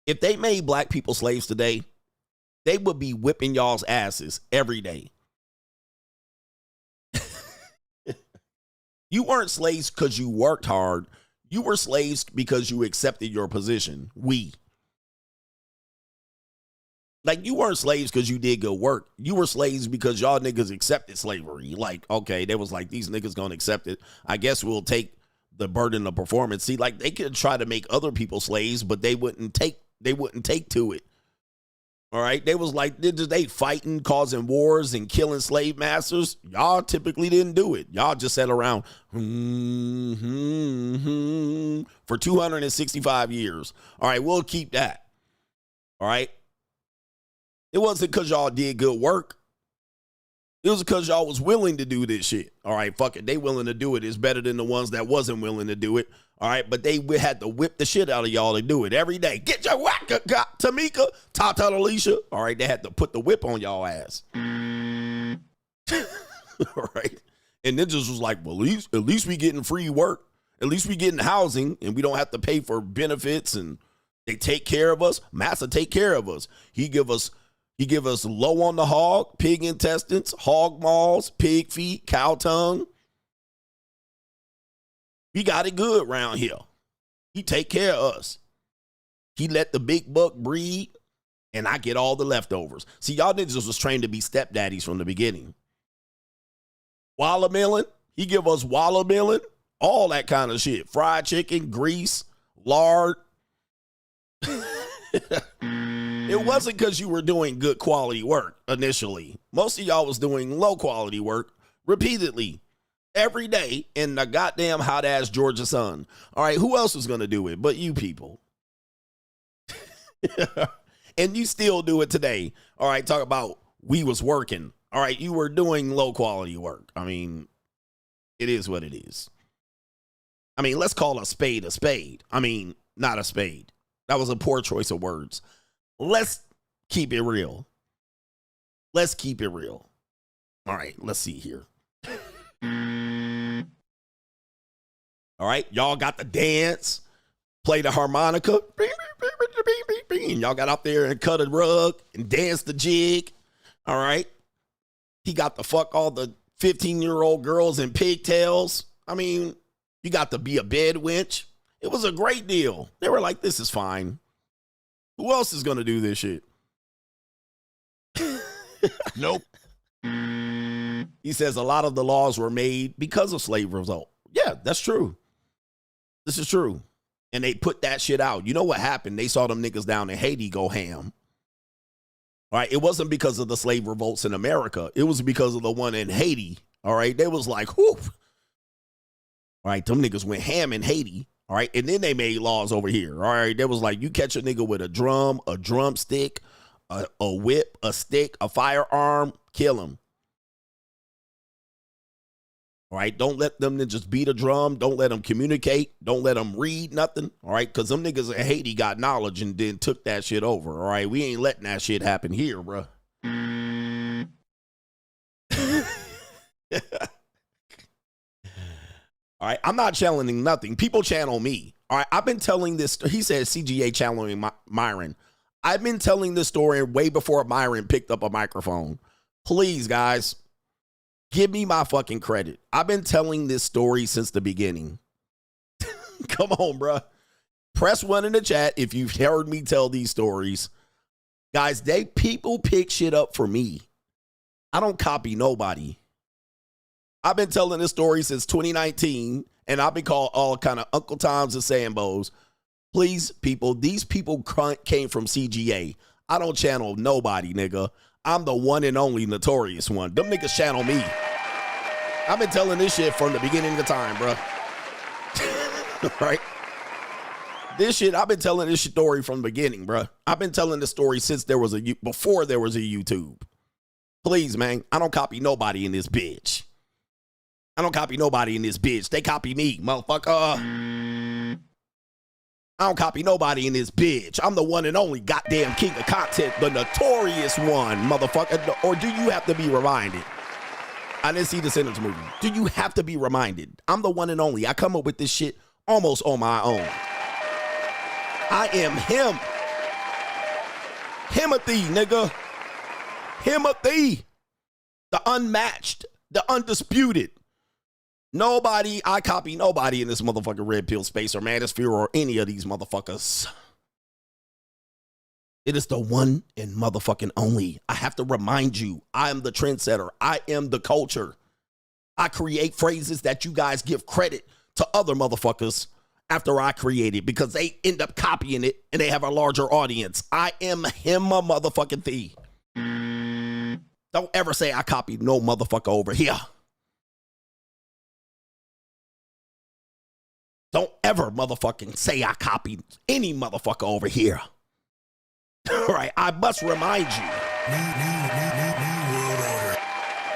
If they made black people slaves today, they would be whipping y'all's asses every day. You weren't slaves because you worked hard. You were slaves because you accepted your position. Like, you weren't slaves because you did good work. You were slaves because y'all niggas accepted slavery. Like, okay, they was like, these niggas gonna accept it. I guess we'll take the burden of performance. See, like they could try to make other people slaves, but they wouldn't take to it. All right, they was like they fighting, causing wars, and killing slave masters. Y'all typically didn't do it. Y'all just sat around for 265 years. All right, we'll keep that. All right, it wasn't because y'all did good work. It was because y'all was willing to do this shit. All right, fuck it. They willing to do it. It's better than the ones that wasn't willing to do it. All right, but they had to whip the shit out of y'all to do it every day. Get your whack, Tamika, Tata, Alicia. All right, they had to put the whip on y'all ass. All right, and then just was like, well, at least we getting free work. At least we getting housing, and we don't have to pay for benefits, and they take care of us. Massa take care of us. He give us low on the hog, pig intestines, hog maws, pig feet, cow tongue. We got it good around here. He take care of us. He let the big buck breed, and I get all the leftovers. See, y'all niggas was trained to be stepdaddies from the beginning. Watermelon, he give us watermelon, all that kind of shit. Fried chicken, grease, lard. It wasn't because you were doing good quality work initially. Most of y'all was doing low quality work repeatedly every day in the goddamn hot ass Georgia sun. All right, who else was going to do it but you people? And you still do it today. All right, talk about we was working. All right, you were doing low quality work. I mean, it is what it is. I mean, let's call a spade a spade. I mean, not a spade. That was a poor choice of words. Let's keep it real. Let's keep it real. All right, let's see here. All right, y'all got the dance, play the harmonica, and y'all got out there and cut a rug and dance the jig. All right, he got to fuck all the 15-year-old girls in pigtails. I mean, you got to be a bed wench. It was a great deal. They were like, this is fine. Who else is going to do this shit? Nope. He says a lot of the laws were made because of slave revolt. Yeah, that's true. This is true. And they put that shit out. You know what happened? They saw them niggas down in Haiti go ham. All right, it wasn't because of the slave revolts in America. It was because of the one in Haiti. All right, they was like, whoop. All right, them niggas went ham in Haiti. All right, and then they made laws over here. All right, they was like, you catch a nigga with a drumstick, a whip, a stick, a firearm, kill him. All right, don't let them just beat a drum. Don't let them communicate. Don't let them read nothing. All right, because them niggas in Haiti got knowledge and then took that shit over. All right, we ain't letting that shit happen here, bro. All right, I'm not channeling nothing. People channel me. All right, I've been telling this. He said CGA channeling Myron. I've been telling this story way before Myron picked up a microphone. Please, guys, give me my fucking credit. I've been telling this story since the beginning. Come on, bro. Press 1 in the chat if you've heard me tell these stories. Guys, people pick shit up for me. I don't copy nobody. I've been telling this story since 2019, and I've been called all kind of Uncle Toms and Sambos. Please, people, these people came from CGA. I don't channel nobody, nigga. I'm the one and only notorious one. Them niggas channel me. I've been telling this shit from the beginning of time, bro. Right? This shit, I've been telling this story from the beginning, bro. I've been telling this story since before there was a YouTube. Please, man, I don't copy nobody in this bitch. I don't copy nobody in this bitch. They copy me, motherfucker. I don't copy nobody in this bitch. I'm the one and only goddamn king of content, the notorious one, motherfucker. Or do you have to be reminded? I didn't see the sentence movie. Do you have to be reminded? I'm the one and only. I come up with this shit almost on my own. I am him. Himothy, nigga. Himothy. The unmatched. The undisputed. I copy nobody in this motherfucking red pill space or manosphere or any of these motherfuckers. It is the one and motherfucking only. I have to remind you, I am the trendsetter. I am the culture. I create phrases that you guys give credit to other motherfuckers after I create it because they end up copying it and they have a larger audience. I am him a motherfucking thief. Don't ever say I copied no motherfucker over here. Don't ever motherfucking say I copied any motherfucker over here. All right, I must remind you.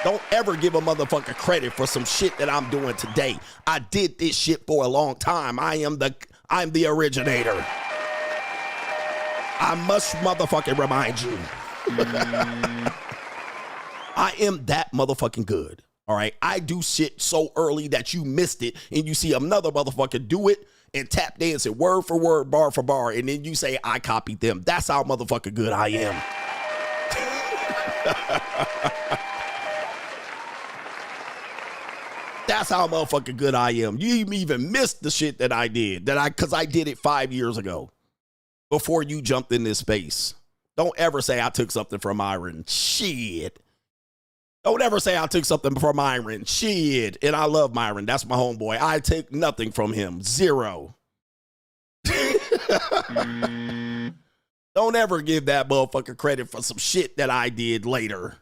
Don't ever give a motherfucker credit for some shit that I'm doing today. I did this shit for a long time. I'm the originator. I must motherfucking remind you. I am that motherfucking good. All right. I do shit so early that you missed it and you see another motherfucker do it and tap dance it word for word, bar for bar, and then you say I copied them. That's how motherfucking good I am. That's how motherfucking good I am. You even missed the shit that I did, because I did it 5 years ago before you jumped in this space. Don't ever say I took something from Myron. Shit. Don't ever say I took something from Myron. Shit. And I love Myron. That's my homeboy. I take nothing from him. Zero. Don't ever give that motherfucker credit for some shit that I did later.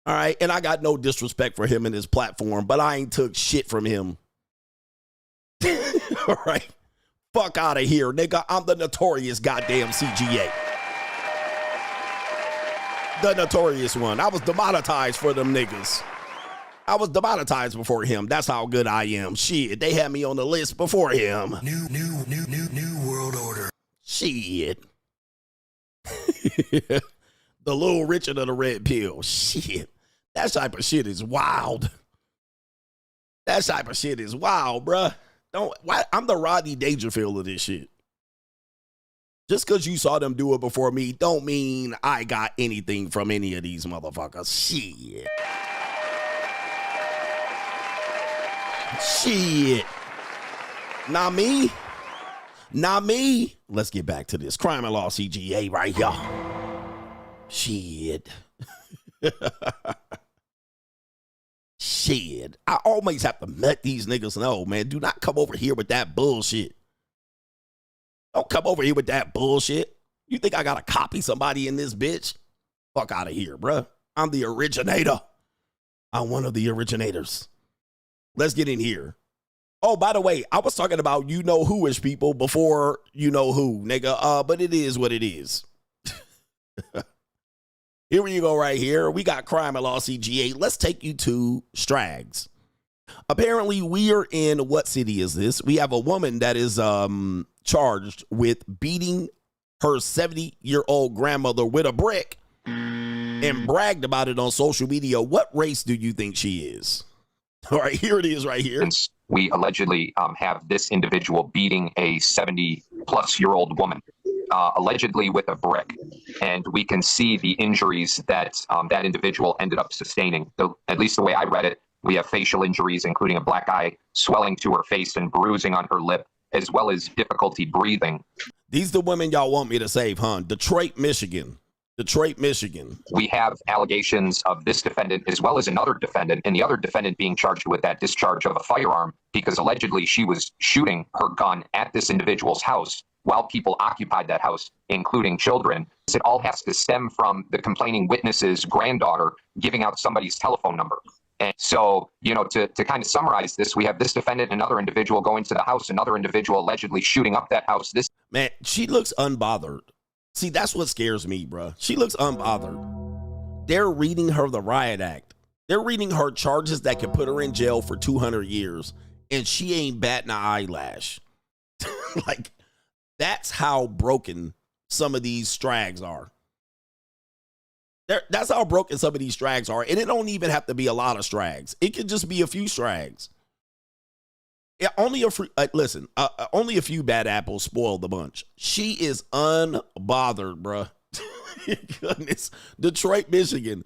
All right. And I got no disrespect for him and his platform, but I ain't took shit from him. All right. Fuck out of here, nigga. I'm the notorious goddamn CGA. The notorious one. I was demonetized for them niggas. I was demonetized before him. That's how good I am. Shit, they had me on the list before him. New world order. Shit. The Little Richard of the red pill. Shit. That type of shit is wild. That type of shit is wild, bruh. I'm the Rodney Dangerfield of this shit. Just because you saw them do it before me don't mean I got anything from any of these motherfuckers. Shit. Shit. Not me. Not me. Let's get back to this. Crime and Law CGA right here. Shit. Shit. I always have to let these niggas know, man. Do not come over here with that bullshit. Don't come over here with that bullshit. You think I gotta copy somebody in this bitch? Fuck out of here, bruh. I'm the originator. I'm one of the originators. Let's get in here. Oh, by the way, I was talking about you know who-ish people before you know who, nigga. But it is what it is. Here we go right here. We got Crime and Law CGA. Let's take you to Strags. Apparently, we are in, what city is this? We have a woman that is charged with beating her 70-year-old grandmother with a brick and bragged about it on social media. What race do you think she is? All right, here it is right here. We allegedly have this individual beating a 70-plus-year-old woman, allegedly with a brick. And we can see the injuries that that individual ended up sustaining. So, at least the way I read it, we have facial injuries, including a black eye, swelling to her face, and bruising on her lip, as well as difficulty breathing. These the women y'all want me to save, huh? Detroit, Michigan. Detroit, Michigan. We have allegations of this defendant as well as another defendant, and the other defendant being charged with that discharge of a firearm because allegedly she was shooting her gun at this individual's house while people occupied that house, including children. It all has to stem from the complaining witness's granddaughter giving out somebody's telephone number. And so, you know, to kind of summarize this, we have this defendant, another individual going to the house, another individual allegedly shooting up that house. This man, she looks unbothered. See, that's what scares me, bro. She looks unbothered. They're reading her the riot act. They're reading her charges that could put her in jail for 200 years, and she ain't batting an eyelash. Like, that's how broken some of these strags are. That's how broken some of these strags are. And it don't even have to be a lot of strags. It could just be a few strags. Yeah, only a few bad apples spoil the bunch. She is unbothered, bruh. Goodness. Detroit, Michigan.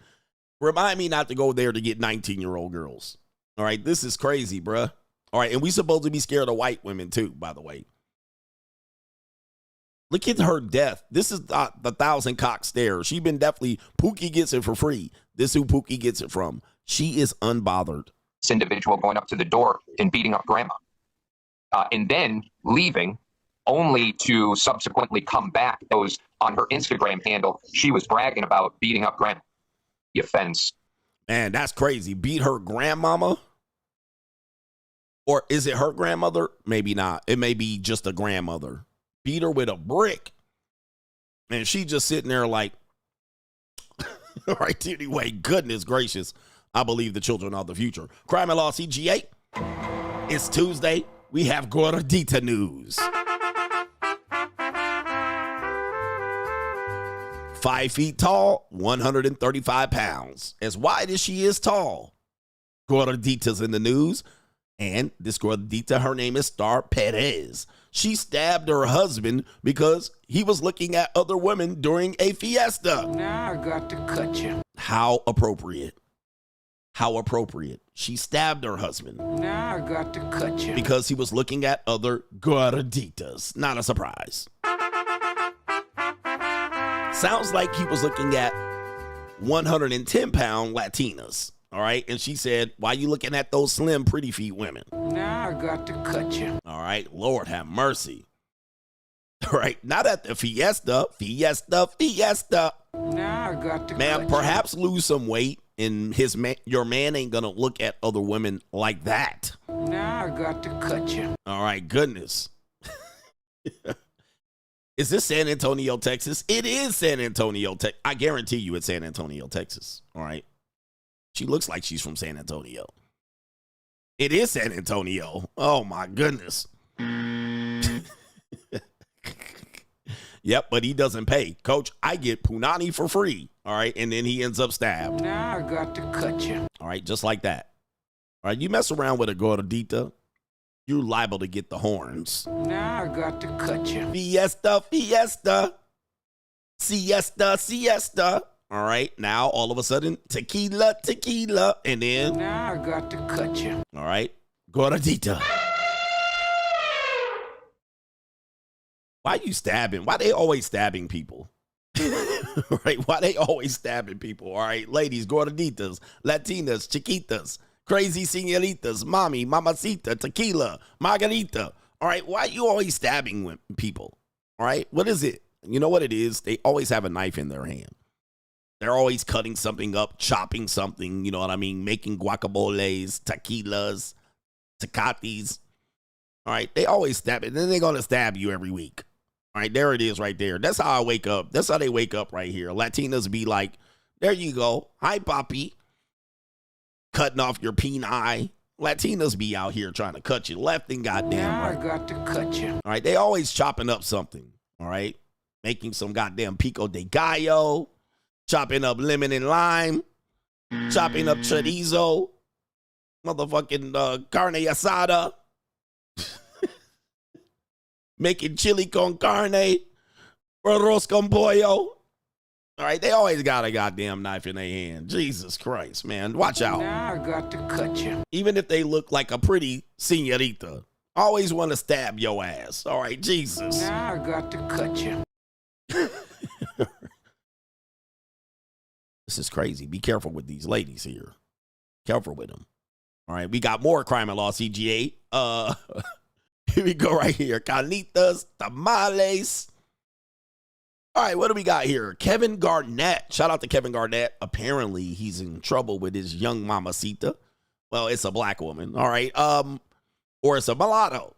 Remind me not to go there to get 19-year-old girls. All right, this is crazy, bruh. All right, and we supposed to be scared of white women too, by the way. Look at her death. This is the 1,000 cock stare. She been definitely, Pookie gets it for free. This is who Pookie gets it from. She is unbothered. individual going up to the door and beating up grandma, and then leaving, only to subsequently come back. Those on her Instagram handle, she was bragging about beating up grandma. The offense. Man, that's crazy. Beat her grandmama? Or is it her grandmother? Maybe not. It may be just a grandmother. Beat her with a brick. And she just sitting there like, right, anyway, goodness gracious. I believe the children are the future. Crime and Law CGA. It's Tuesday. We have Gordita news. 5 feet tall, 135 pounds. As wide as she is tall. Gordita's in the news. And this Gordita, her name is Star Perez. She stabbed her husband because he was looking at other women during a fiesta. Now I got to cut you. How appropriate. How appropriate. She stabbed her husband. Now I got to cut you. Because he was looking at other Gorditas. Not a surprise. Sounds like he was looking at 110-pound Latinas. All right. And she said, why are you looking at those slim, pretty feet women? Now I got to cut you. All right. Lord have mercy. All right. Not at the fiesta. Fiesta. Now I got to Man, cut perhaps lose some weight, and your man ain't going to look at other women like that. you. Now I got to cut you. All right. Goodness. Is this San Antonio, Texas? It is San Antonio, Texas. I guarantee you it's San Antonio, Texas. All right. She looks like she's from San Antonio. It is San Antonio. Oh, my goodness. Yep, but he doesn't pay. Coach, I get punani for free. All right, and then he ends up stabbed. Now I got to cut you. All right, just like that. All right, you mess around with a Gordita, you're liable to get the horns. Now I got to cut you. Fiesta. Siesta. All right, now all of a sudden, tequila, and then. Now I got to cut you. All right, Gordita. Why you stabbing? Why they always stabbing people? Right? Why they always stabbing people? All right, ladies, Gorditas, Latinas, Chiquitas, crazy señoritas, mommy, mamacita, tequila, margarita. All right, why you always stabbing people? All right, what is it? You know what it is? They always have a knife in their hand. They're always cutting something up, chopping something, you know what I mean? Making guacamoles, tequilas, tecatis. All right, they always stab it. Then they're going to stab you every week. All right, there it is right there. That's how I wake up. That's how they wake up right here. Latinas be like, there you go. Hi, papi. Cutting off your peni. Latinas be out here trying to cut you left and goddamn now right. I got to cut you. All right, they always chopping up something. All right, making some goddamn pico de gallo. Chopping up lemon and lime. Chopping up chorizo. Motherfucking carne asada. Making chili con carne. Arroz con pollo. All right, they always got a goddamn knife in their hand. Jesus Christ, man. Watch out. Now I got to cut you. Even if they look like a pretty señorita, always want to stab your ass. All right, Jesus. Now I got to cut you. This is crazy. Be careful with these ladies here. Careful with them. All right, we got more Crime and Law CGA. Here we go right here. Carnitas, tamales. All right, what do we got here? Kevin Garnett. Shout out to Kevin Garnett. Apparently, he's in trouble with his young mamacita. Well, it's a black woman. All right. Or it's a mulatto.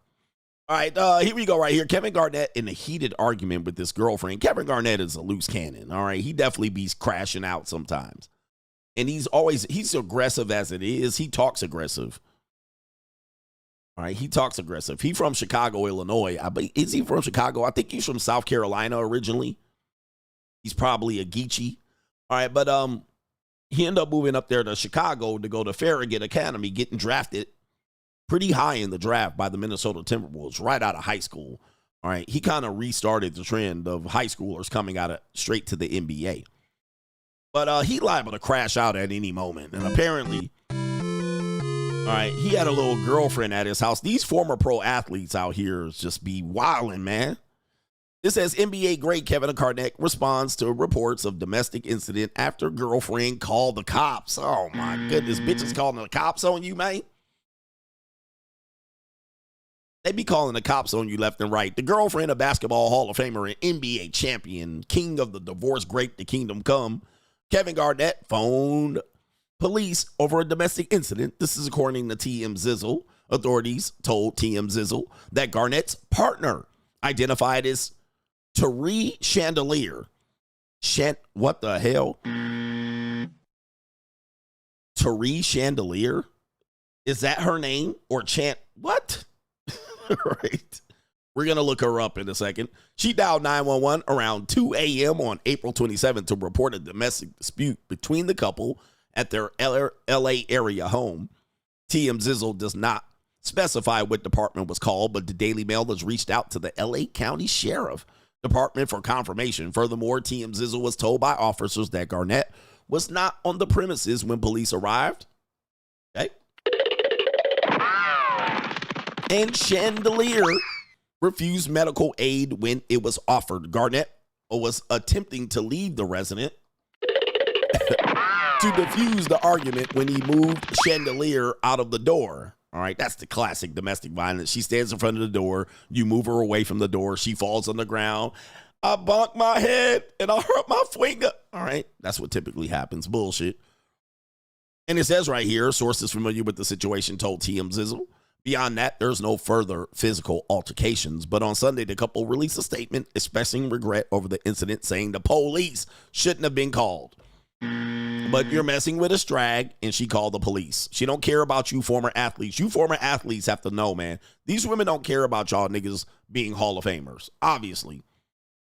All right, here we go right here. Kevin Garnett in a heated argument with this girlfriend. Kevin Garnett is a loose cannon, all right? He definitely be crashing out sometimes. And he's aggressive as it is. He talks aggressive. All right, he talks aggressive. He from Chicago, Illinois. Is he from Chicago? I think he's from South Carolina originally. He's probably a Geechee. All right, but he ended up moving up there to Chicago to go to Farragut Academy, getting drafted pretty high in the draft by the Minnesota Timberwolves right out of high school. All right, he kind of restarted the trend of high schoolers coming out straight to the NBA. But he liable to crash out at any moment. And apparently, all right, he had a little girlfriend at his house. These former pro athletes out here just be wilding, man. It says NBA great Kevin Garnett responds to reports of domestic incident after girlfriend called the cops. Oh my goodness, bitches calling the cops on you, man. They be calling the cops on you left and right. The girlfriend of Basketball Hall of Famer and NBA champion, king of the divorce great the kingdom come, Kevin Garnett phoned police over a domestic incident. This is according to TM Zizzle. Authorities told TM Zizzle that Garnett's partner, identified as Tari Chandelier. What the hell? Tari Chandelier? Is that her name? Or what? Right. We're going to look her up in a second. She dialed 911 around 2 a.m. on April 27th to report a domestic dispute between the couple at their L.A. area home. TM Zizzle does not specify what department was called, but the Daily Mail has reached out to the L.A. County Sheriff Department for confirmation. Furthermore, TM Zizzle was told by officers that Garnett was not on the premises when police arrived. Okay. And Chandelier refused medical aid when it was offered. Garnett was attempting to leave the resident to defuse the argument when he moved Chandelier out of the door. All right, that's the classic domestic violence. She stands in front of the door. You move her away from the door. She falls on the ground. I bonked my head and I hurt my finger. All right, that's what typically happens. Bullshit. And it says right here, sources familiar with the situation told TM Zizzle. Beyond that, there's no further physical altercations. But on Sunday, the couple released a statement expressing regret over the incident, saying the police shouldn't have been called. But you're messing with a strag, and she called the police. She don't care about you former athletes. You former athletes have to know, man. These women don't care about y'all niggas being Hall of Famers, obviously.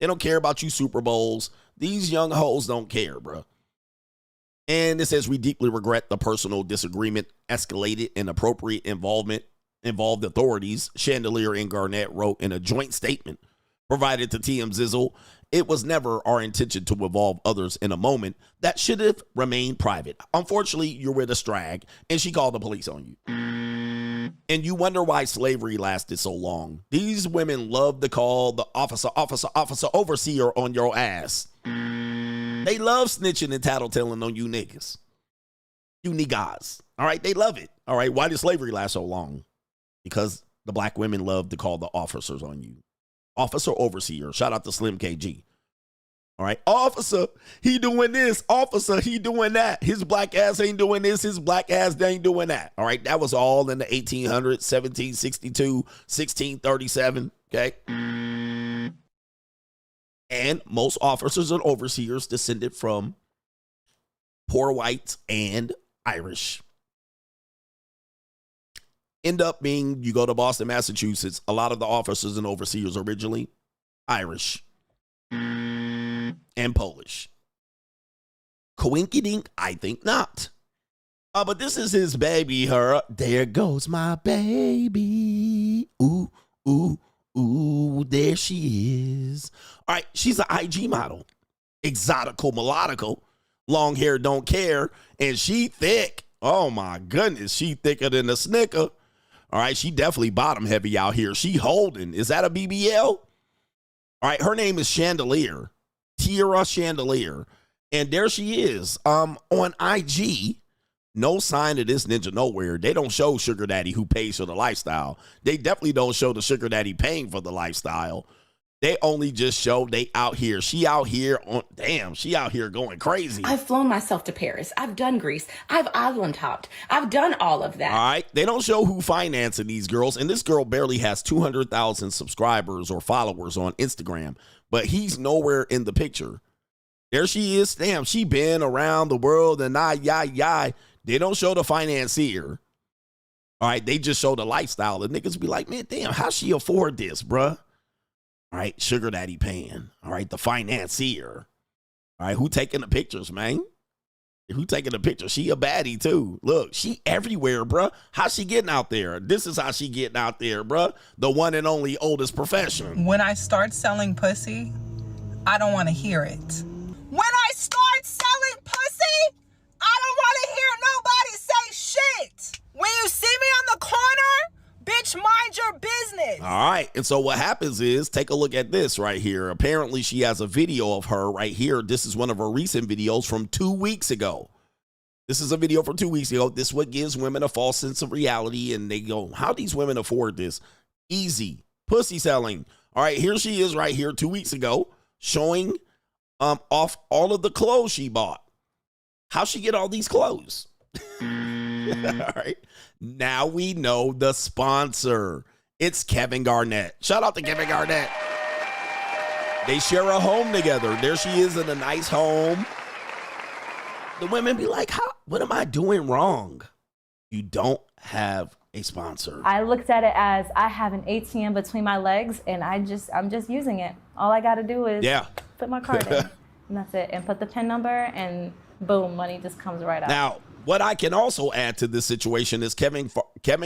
They don't care about you Super Bowls. These young hoes don't care, bro. And it says, we deeply regret the personal disagreement escalated and appropriate involved authorities. Chandelier and Garnett wrote in a joint statement provided to TM Zizzle. It was never our intention to involve others in a moment that should have remained private. Unfortunately, you're with a strag, and she called the police on you. And you wonder why slavery lasted so long. These women love to call the officer, overseer on your ass. They love snitching and tattletelling on you niggas. You niggas. All right, they love it. All right, why did slavery last so long? Because the black women love to call the officers on you. Officer overseer. Shout out to Slim KG. All right. Officer, he doing this. Officer, he doing that. His black ass ain't doing this. His black ass ain't doing that. All right. That was all in the 1800s, 1762, 1637. Okay. And most officers and overseers descended from poor whites and Irish. End up being, you go to Boston, Massachusetts, a lot of the officers and overseers originally Irish and Polish. Coinkydink? I think not. But this is his baby, her. There goes my baby. Ooh, ooh, ooh, there she is. All right, she's an IG model. Exotical, melodical, long hair, don't care, and she thick. Oh my goodness, she thicker than a Snicker. All right, she definitely bottom heavy out here. She holding. Is that a BBL? All right, her name is Chandelier. Tara Chandelier. And there she is. On IG, no sign of this ninja nowhere. They don't show Sugar Daddy who pays for the lifestyle. They definitely don't show the Sugar Daddy paying for the lifestyle. They only just show they out here. She out here she out here going crazy. I've flown myself to Paris. I've done Greece. I've island hopped. I've done all of that. All right. They don't show who financing these girls. And this girl barely has 200,000 subscribers or followers on Instagram. But he's nowhere in the picture. There she is. Damn, she been around the world and They don't show the financier. All right. They just show the lifestyle. The niggas be like, man, damn, how she afford this, bruh? All right, Sugar Daddy paying. All right, the financier. All right, who taking the pictures, man? Who taking the picture? She a baddie, too. Look, she everywhere, bruh. How she getting out there? This is how she getting out there, bruh. The one and only oldest profession. When I start selling pussy, I don't want to hear it. When I start selling pussy, I don't want to hear nobody say shit. When you see me on the corner, bitch, mind your business. All All right. And so what happens is, take a look at this right here. Apparently she has a video of her right here. This is one of her recent videos from 2 weeks ago. This is a video from 2 weeks ago. This is what gives women a false sense of reality. And they go, how these women afford this? Easy. Pussy selling. All right. Here she is right here 2 weeks ago showing off all of the clothes she bought. How she get all these clothes? All right. Now we know the sponsor. It's Kevin Garnett. Shout out to Kevin Garnett. They share a home together. There she is in a nice home. The women be like, what am I doing wrong? You don't have a sponsor. I looked at it as I have an ATM between my legs and I'm just using it. All I got to do is put my card in and that's it. And put the PIN number and boom, money just comes right out. Now, what I can also add to this situation is Kevin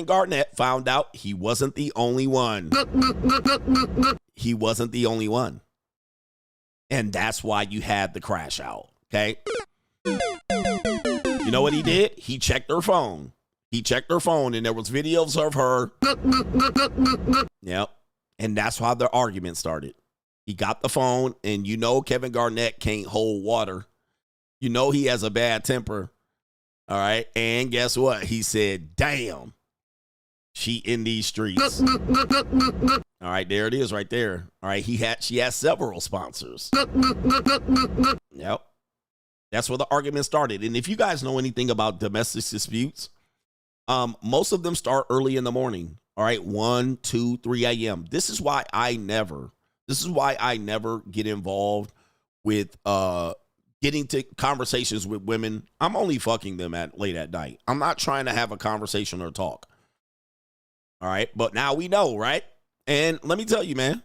Garnett found out he wasn't the only one. He wasn't the only one. And that's why you had the crash out, okay? You know what he did? He checked her phone. He checked her phone, and there was videos of her. Yep. And that's how the argument started. He got the phone, and you know Kevin Garnett can't hold water. You know he has a bad temper. All right. And guess what? He said, damn, she in these streets. All right. There it is right there. All right. She has several sponsors. Yep. That's where the argument started. And if you guys know anything about domestic disputes, most of them start early in the morning. All right. 1, 2, 3 a.m. This is why I never get involved with, getting to conversations with women. I'm only fucking them late at night. I'm not trying to have a conversation or talk. All right. But now we know, right? And let me tell you, man,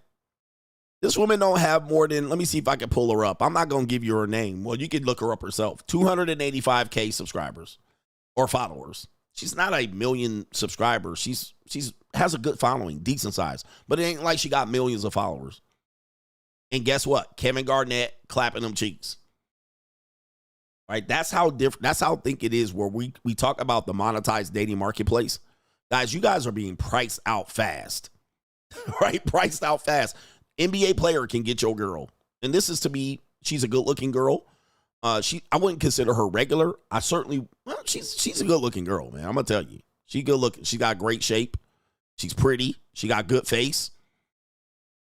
this woman don't have more than, let me see if I can pull her up. I'm not going to give you her name. Well, you can look her up herself. 285K subscribers or followers. She's not a million subscribers. She's has a good following, decent size, but it ain't like she got millions of followers. And guess what? Kevin Garnett clapping them cheeks. Right, that's how different. That's how I think it is. Where we talk about the monetized dating marketplace, guys. You guys are being priced out fast, right? Priced out fast. NBA player can get your girl, and this is to be. She's a good-looking girl. I wouldn't consider her regular. She's a good-looking girl, man. I'm gonna tell you, she good-looking. She got great shape. She's pretty. She got good face.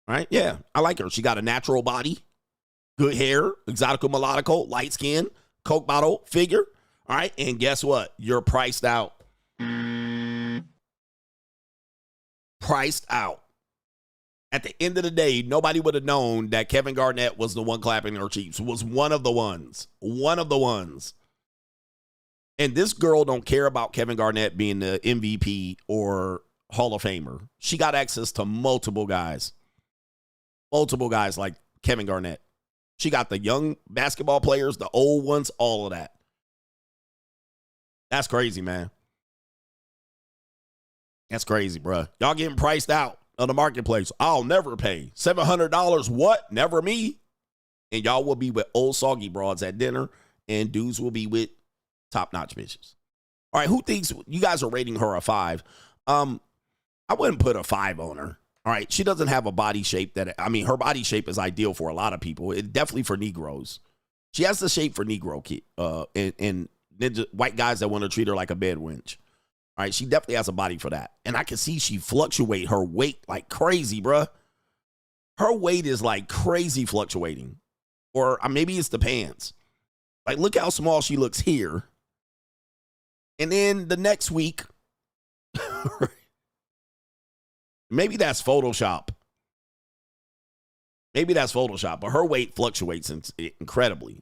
Right? Yeah, I like her. She got a natural body, good hair, exotico melodico, light skin. Coke bottle figure. All right. And guess what? You're priced out. Priced out. At the end of the day, nobody would have known that Kevin Garnett was the one clapping her cheeks. Was one of the ones. One of the ones. And this girl don't care about Kevin Garnett being the MVP or Hall of Famer. She got access to multiple guys. Multiple guys like Kevin Garnett. She got the young basketball players, the old ones, all of that. That's crazy, man. That's crazy, bro. Y'all getting priced out of the marketplace. I'll never pay $700. What? Never me. And y'all will be with old soggy broads at dinner, and dudes will be with top-notch bitches. All right, who thinks you guys are rating her a 5? I wouldn't put a 5 on her. All right, she doesn't have a body shape her body shape is ideal for a lot of people. It definitely for Negroes. She has the shape for Negro and white guys that want to treat her like a bed wench. All right, she definitely has a body for that. And I can see she fluctuate her weight like crazy, bruh. Her weight is like crazy fluctuating. Or maybe it's the pants. Like, look how small she looks here. And then the next week, maybe that's Photoshop. Maybe that's Photoshop, but her weight fluctuates incredibly.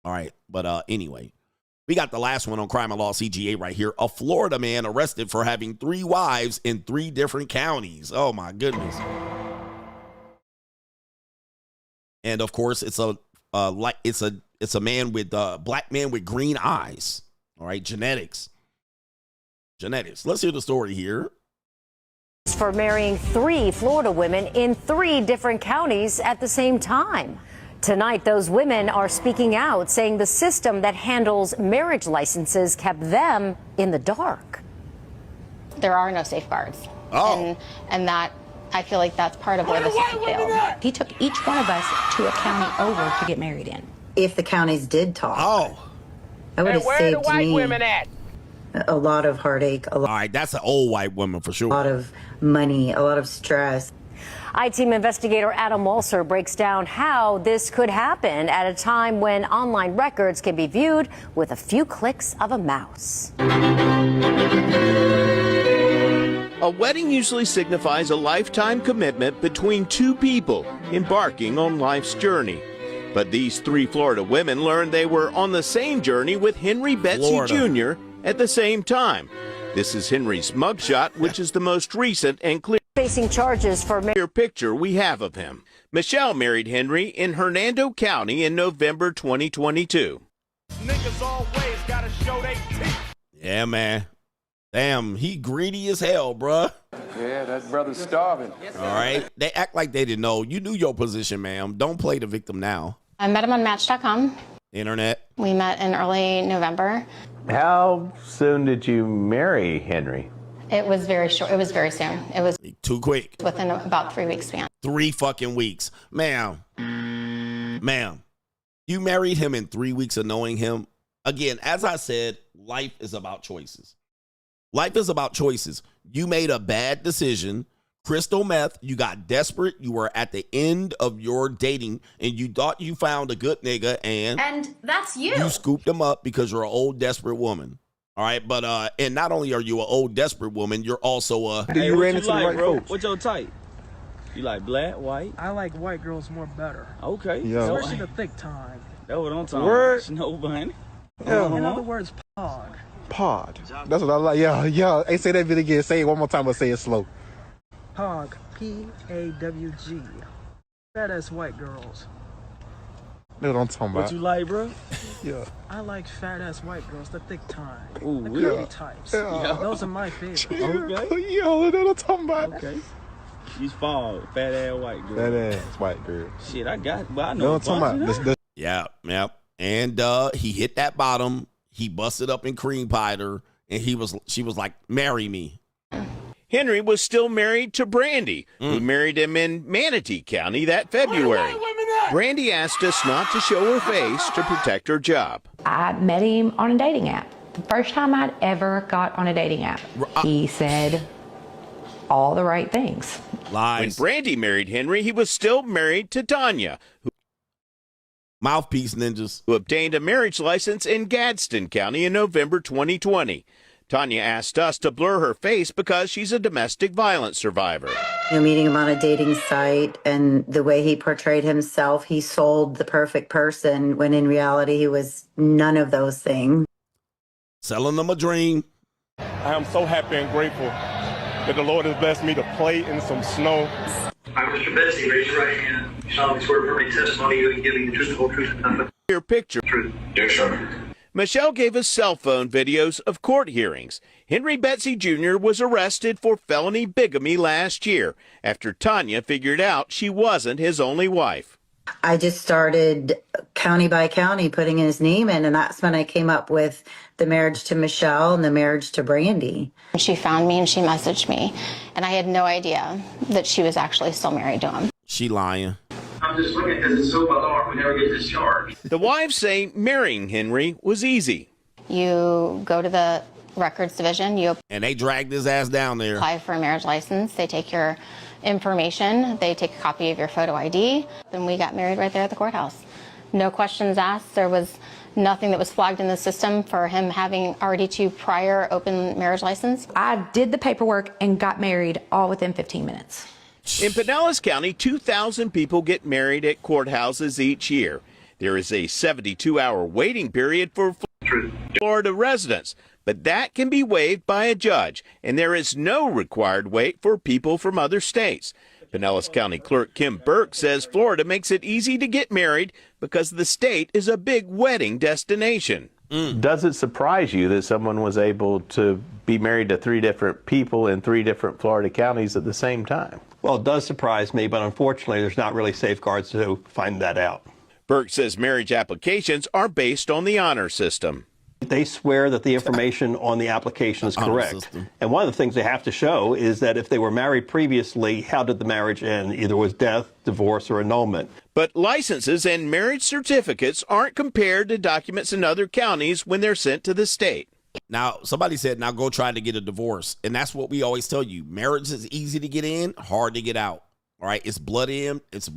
All right, but anyway, we got the last one on Crime and Law CGA right here. A Florida man arrested for having 3 wives in 3 different counties. Oh my goodness. And of course, it's a man with black man with green eyes. All right, genetics. Let's hear the story here. For marrying 3 Florida women in 3 different counties at the same time. Tonight, those women are speaking out, saying the system that handles marriage licenses kept them in the dark. There are no safeguards. Oh. And that I feel like that's part of where the system failed. He took each one of us to a county over to get married in. If the counties did talk, that would have where saved the white me women at? a lot of heartache, All right, that's an old white woman for sure. lot of money, a lot of stress. I-Team investigator Adam Walser breaks down how this could happen at a time when online records can be viewed with a few clicks of a mouse. A wedding usually signifies a lifetime commitment between two people embarking on life's journey. But these three Florida women learned they were on the same journey with Henry Betsy Jr. at the same time. This is Henry's mugshot, which is the most recent and clear facing charges for picture we have of him. Michelle married Henry in Hernando County in November 2022. Niggas always gotta show they teeth. Yeah, man. Damn, he greedy as hell, bruh. Yeah, that brother's starving. All right. They act like they didn't know. You knew your position, ma'am. Don't play the victim now. I met him on Match.com. Internet. We met in early November. How soon did you marry Henry? It was very short. It was very soon. It was too quick. Within about 3 weeks span. 3 fucking weeks. Ma'am, you married him in 3 weeks of knowing him. Again, as I said, life is about choices. Life is about choices. You made a bad decision. Crystal meth, you got desperate. You were at the end of your dating and you thought you found a good nigga And that's you. You scooped him up because you're an old, desperate woman. All right, but and not only are you an old, desperate woman, you're also a... Do you ran into the right folks? What's your type? You like black, white? I like white girls more better. Okay. Yeah. Especially the thick time. That's what I'm talking Word. about. No, bunny. Yeah. In other words, pog. Pod. That's what I like. Yeah. Hey, say that bit again. Say it one more time, but say it slow. Pog. P-A-W-G. Fat ass white girls. That's what I'm talking about. What you like, bro? Yeah. I like fat ass white girls, the thick time. Ooh, the curly types. Yeah. Those are my favorite. Okay. Yo, that's what I'm talking about. Okay. You fall, fat ass white girl. Fat ass white girl. Shit, I got it, but I know what I'm talking about. Yeah. And he hit that bottom. He busted up and cream pied her, and she was like, marry me. Henry was still married to Brandy, who married him in Manatee County that February. Brandy asked us not to show her face to protect her job. I met him on a dating app. The first time I'd ever got on a dating app. He said all the right things. Lies. When Brandy married Henry, he was still married to Tanya, mouthpiece ninjas, who obtained a marriage license in Gadsden County in November 2020. Tanya asked us to blur her face because she's a domestic violence survivor. Meeting him on a dating site and the way he portrayed himself, he sold the perfect person when in reality he was none of those things. Selling them a dream. I am so happy and grateful that the Lord has blessed me to play in some snow. I'm Mr. Betsy. Raise your right hand. You solemnly swear to affirm testimony you and giving the truth, the whole truth, and nothing but Your picture. truth. Yes, sir. Michelle gave us cell phone videos of court hearings. Henry Betsy Jr. was arrested for felony bigamy last year after Tanya figured out she wasn't his only wife. I just started county by county putting his name in, and that's when I came up with the marriage to Michelle and the marriage to Brandy. She found me and she messaged me, and I had no idea that she was actually still married to him. She lying. I'm just looking because it's so bizarre. We never get discharged. The wives say marrying Henry was easy. You go to the records division, and they dragged his ass down there. Apply for a marriage license. They take your information. They take a copy of your photo ID. Then we got married right there at the courthouse. No questions asked. There was nothing that was flagged in the system for him having already 2 prior open marriage license. I did the paperwork and got married all within 15 minutes. In Pinellas County, 2,000 people get married at courthouses each year. There is a 72-hour waiting period for Florida residents, but that can be waived by a judge, and there is no required wait for people from other states. Pinellas County Clerk Kim Burke says Florida makes it easy to get married because the state is a big wedding destination. Does it surprise you that someone was able to be married to 3 different people in 3 different Florida counties at the same time? Well, it does surprise me, but unfortunately, there's not really safeguards to find that out. Burke says marriage applications are based on the honor system. They swear that the information on the application is correct. And one of the things they have to show is that if they were married previously, how did the marriage end? Either with death, divorce, or annulment. But licenses and marriage certificates aren't compared to documents in other counties when they're sent to the state. Now, somebody said, now go try to get a divorce. And that's what we always tell you. Marriage is easy to get in, hard to get out. All right, it's blood in, it's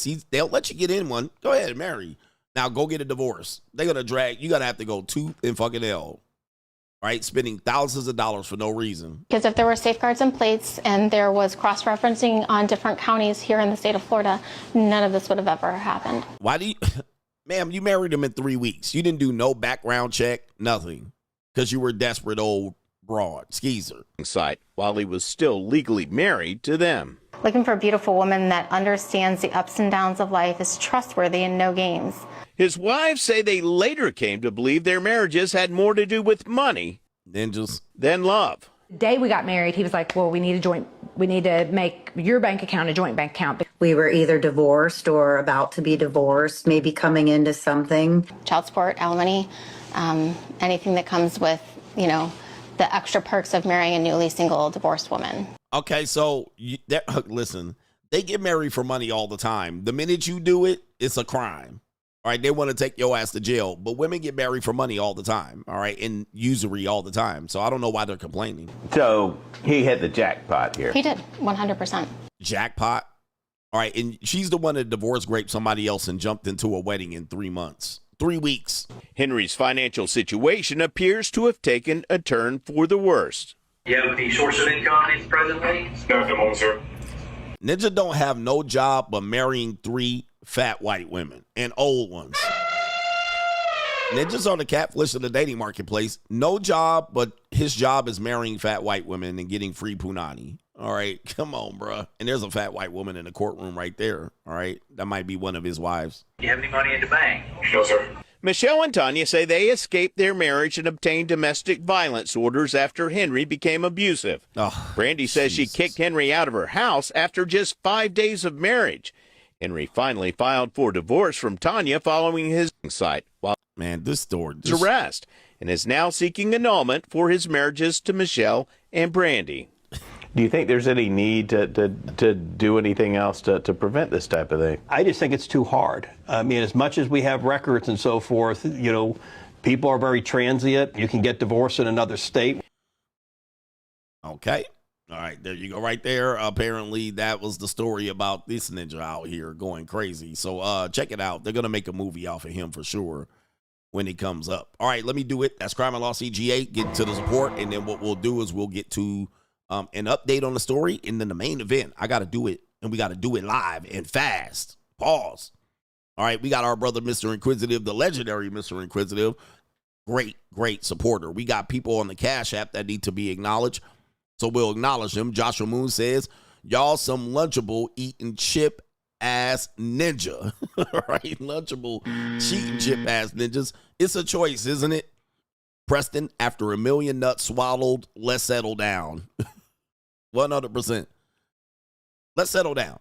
easy. They'll let you get in one. Go ahead and marry. Now go get a divorce. They're going to drag, you're going to have to go tooth and fucking hell. Right? Spending thousands of dollars for no reason. Because if there were safeguards in place and there was cross-referencing on different counties here in the state of Florida, none of this would have ever happened. Why do you, ma'am, you married him in 3 weeks. You didn't do no background check, nothing. Because you were a desperate old broad, skeezer. Site while he was still legally married to them. Looking for a beautiful woman that understands the ups and downs of life, is trustworthy, and no games. His wives say they later came to believe their marriages had more to do with money than love. The day we got married, he was like, well, we need to make your bank account a joint bank account. We were either divorced or about to be divorced, maybe coming into something. Child support, alimony, anything that comes with, you know, the extra perks of marrying a newly single divorced woman. Okay, so listen, they get married for money all the time. The minute you do it, it's a crime. All right, they want to take your ass to jail, but women get married for money all the time, all right, and usury all the time. So I don't know why they're complaining. So he hit the jackpot here. He did, 100%. Jackpot? All right, and she's the one that divorce raped somebody else and jumped into a wedding in 3 months. 3 weeks. Henry's financial situation appears to have taken a turn for the worst. You have any source of income presently? No, at the moment, sir. Ninja don't have no job but marrying 3 fat white women and old ones. Ninja's on the catfish of the dating marketplace. No job, but his job is marrying fat white women and getting free punani. All right, come on, bruh. And there's a fat white woman in the courtroom right there. All right, that might be one of his wives. Do you have any money in the bank? No, sir. Michelle and Tanya say they escaped their marriage and obtained domestic violence orders after Henry became abusive. Oh, Brandy says she kicked Henry out of her house after just 5 days of marriage. Henry finally filed for divorce from Tanya following his site while this story arrest and is now seeking annulment for his marriages to Michelle and Brandy. Do you think there's any need to do anything else to prevent this type of thing? I just think it's too hard. I mean, as much as we have records and so forth, you know, people are very transient. You can get divorced in another state. Okay. All right, there you go right there. Apparently, that was the story about this ninja out here going crazy. So check it out. They're going to make a movie off of him for sure when it comes up. All right, let me do it. That's Crime and Law CGA. Get to the support, and then what we'll do is we'll get to an update on the story, and then the main event. I got to do it, and we got to do it live and fast. Pause. All right, we got our brother, Mr. Inquisitive, the legendary Mr. Inquisitive. Great supporter. We got people on the Cash App that need to be acknowledged. So we'll acknowledge them. Joshua Moon says, y'all some Lunchable eating chip ass ninja. Right? Lunchable cheating chip ass ninjas. It's a choice, isn't it? Preston, after a million nuts swallowed, let's settle down. 100%. Let's settle down.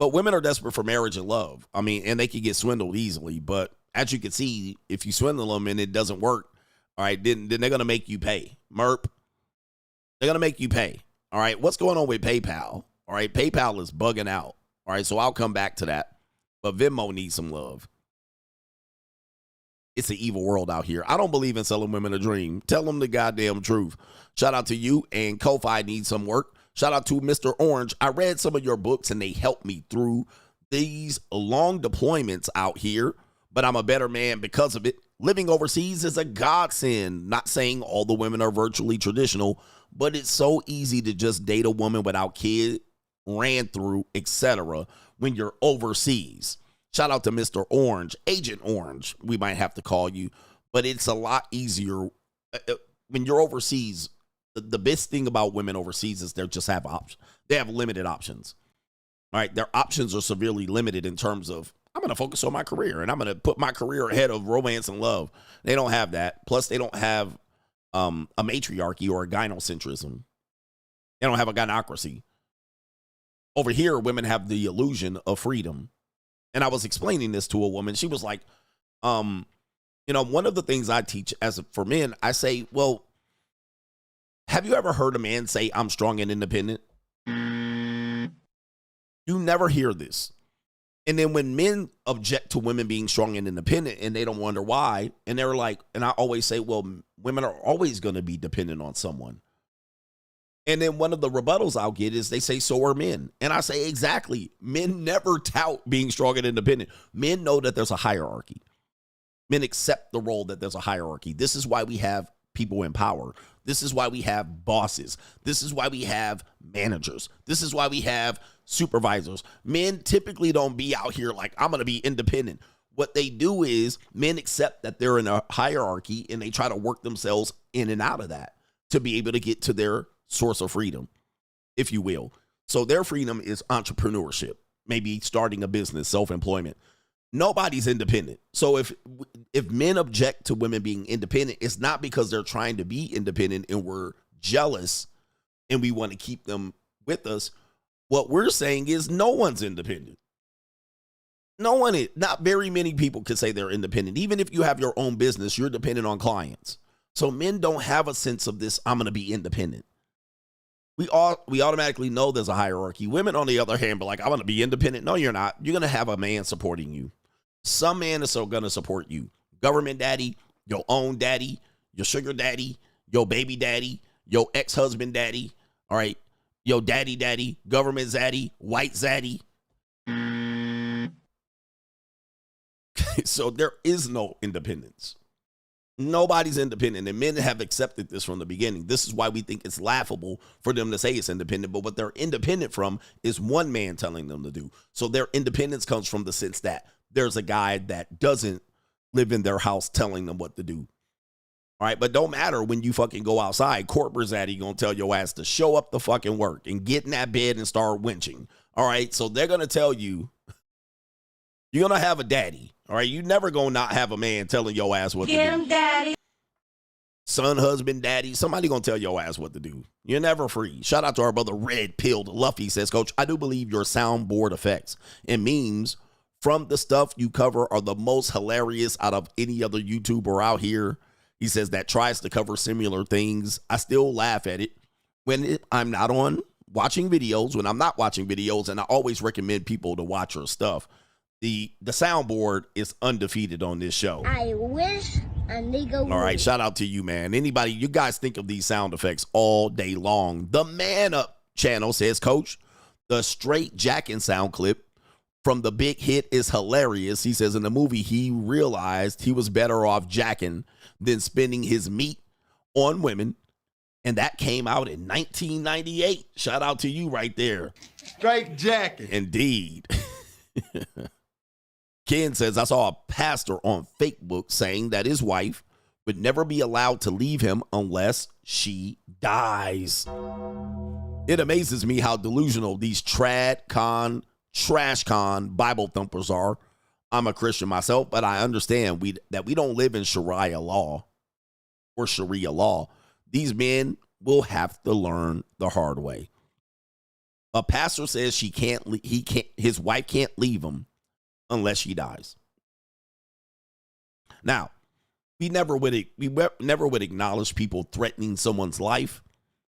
But women are desperate for marriage and love. I mean, and they can get swindled easily. But as you can see, if you swindle them and it doesn't work, all right, then they're going to make you pay. Merp. They're going to make you pay. All right. What's going on with PayPal? All right. PayPal is bugging out. All right. So I'll come back to that. But Venmo needs some love. It's an evil world out here. I don't believe in selling women a dream. Tell them the goddamn truth. Shout out to you, and Ko-Fi needs some work. Shout out to Mr. Orange. I read some of your books and they helped me through these long deployments out here, but I'm a better man because of it. Living overseas is a godsend. Not saying all the women are virtually traditional, but it's so easy to just date a woman without kids, ran through, etc. when you're overseas. Shout out to Mr. Orange, Agent Orange, we might have to call you, but it's a lot easier when you're overseas. The best thing about women overseas is they just have options. They have limited options. All right, their options are severely limited in terms of, I'm going to focus on my career and I'm going to put my career ahead of romance and love. They don't have that. Plus, they don't have a matriarchy or a gynocentrism. They don't have a gynocracy. Over here, women have the illusion of freedom. And I was explaining this to a woman. She was like, You know, one of the things I teach for men, I say, well, have you ever heard a man say, I'm strong and independent? You never hear this. And then when men object to women being strong and independent and they don't wonder why, and they're like, and I always say, well, women are always going to be dependent on someone. And then one of the rebuttals I'll get is they say, so are men. And I say, exactly. Men never tout being strong and independent. Men know that there's a hierarchy. Men accept the role that there's a hierarchy. This is why we have people in power. This is why we have bosses. This is why we have managers. This is why we have supervisors. Men typically don't be out here like, I'm going to be independent. What they do is men accept that they're in a hierarchy and they try to work themselves in and out of that to be able to get to their source of freedom, if you will. So their freedom is entrepreneurship, maybe starting a business, self-employment. Nobody's independent. So if men object to women being independent, it's not because they're trying to be independent and we're jealous and we want to keep them with us. What we're saying is no one's independent. No one is. Not very many people can say they're independent. Even if you have your own business, you're dependent on clients. So men don't have a sense of this, I'm going to be independent. We automatically know there's a hierarchy. Women, on the other hand, be like, I want to be independent. No, you're not. You're going to have a man supporting you. Some man is going to support you. Government daddy, your own daddy, your sugar daddy, your baby daddy, your ex-husband daddy, all right, your daddy, government zaddy, white zaddy. So there is no independence. Nobody's independent, and men have accepted this from the beginning. This is why we think it's laughable for them to say it's independent, but what they're independent from is one man telling them to do. So their independence comes from the sense that there's a guy that doesn't live in their house telling them what to do. All right, but don't matter when you fucking go outside. Corporate zaddy gonna tell your ass to show up the fucking work and get in that bed and start winching. All right, so they're gonna tell you you're gonna have a daddy. All right, you never gonna not have a man telling your ass what to do. Get him, daddy. Son, husband, daddy, somebody gonna tell your ass what to do. You're never free. Shout out to our brother Red Pilled Luffy says, Coach, I do believe your soundboard effects and memes from the stuff you cover are the most hilarious out of any other YouTuber out here. He says that tries to cover similar things. I still laugh at it when I'm not on watching videos, when I'm not watching videos, and I always recommend people to watch her stuff. The soundboard is undefeated on this show. I wish a nigga would. All right, shout out to you, man. Anybody, you guys think of these sound effects all day long. The Man Up channel says, Coach, the straight jacking sound clip from the big hit is hilarious. He says in the movie, he realized he was better off jacking than spending his meat on women. And that came out in 1998. Shout out to you right there. Straight jacking. Indeed. Ken says, I saw a pastor on Facebook saying that his wife would never be allowed to leave him unless she dies. It amazes me how delusional these trash con Bible thumpers are. I'm a Christian myself, but I understand that we don't live in Sharia law. These men will have to learn the hard way. A pastor says his wife can't leave him unless she dies. Now, we never would acknowledge people threatening someone's life,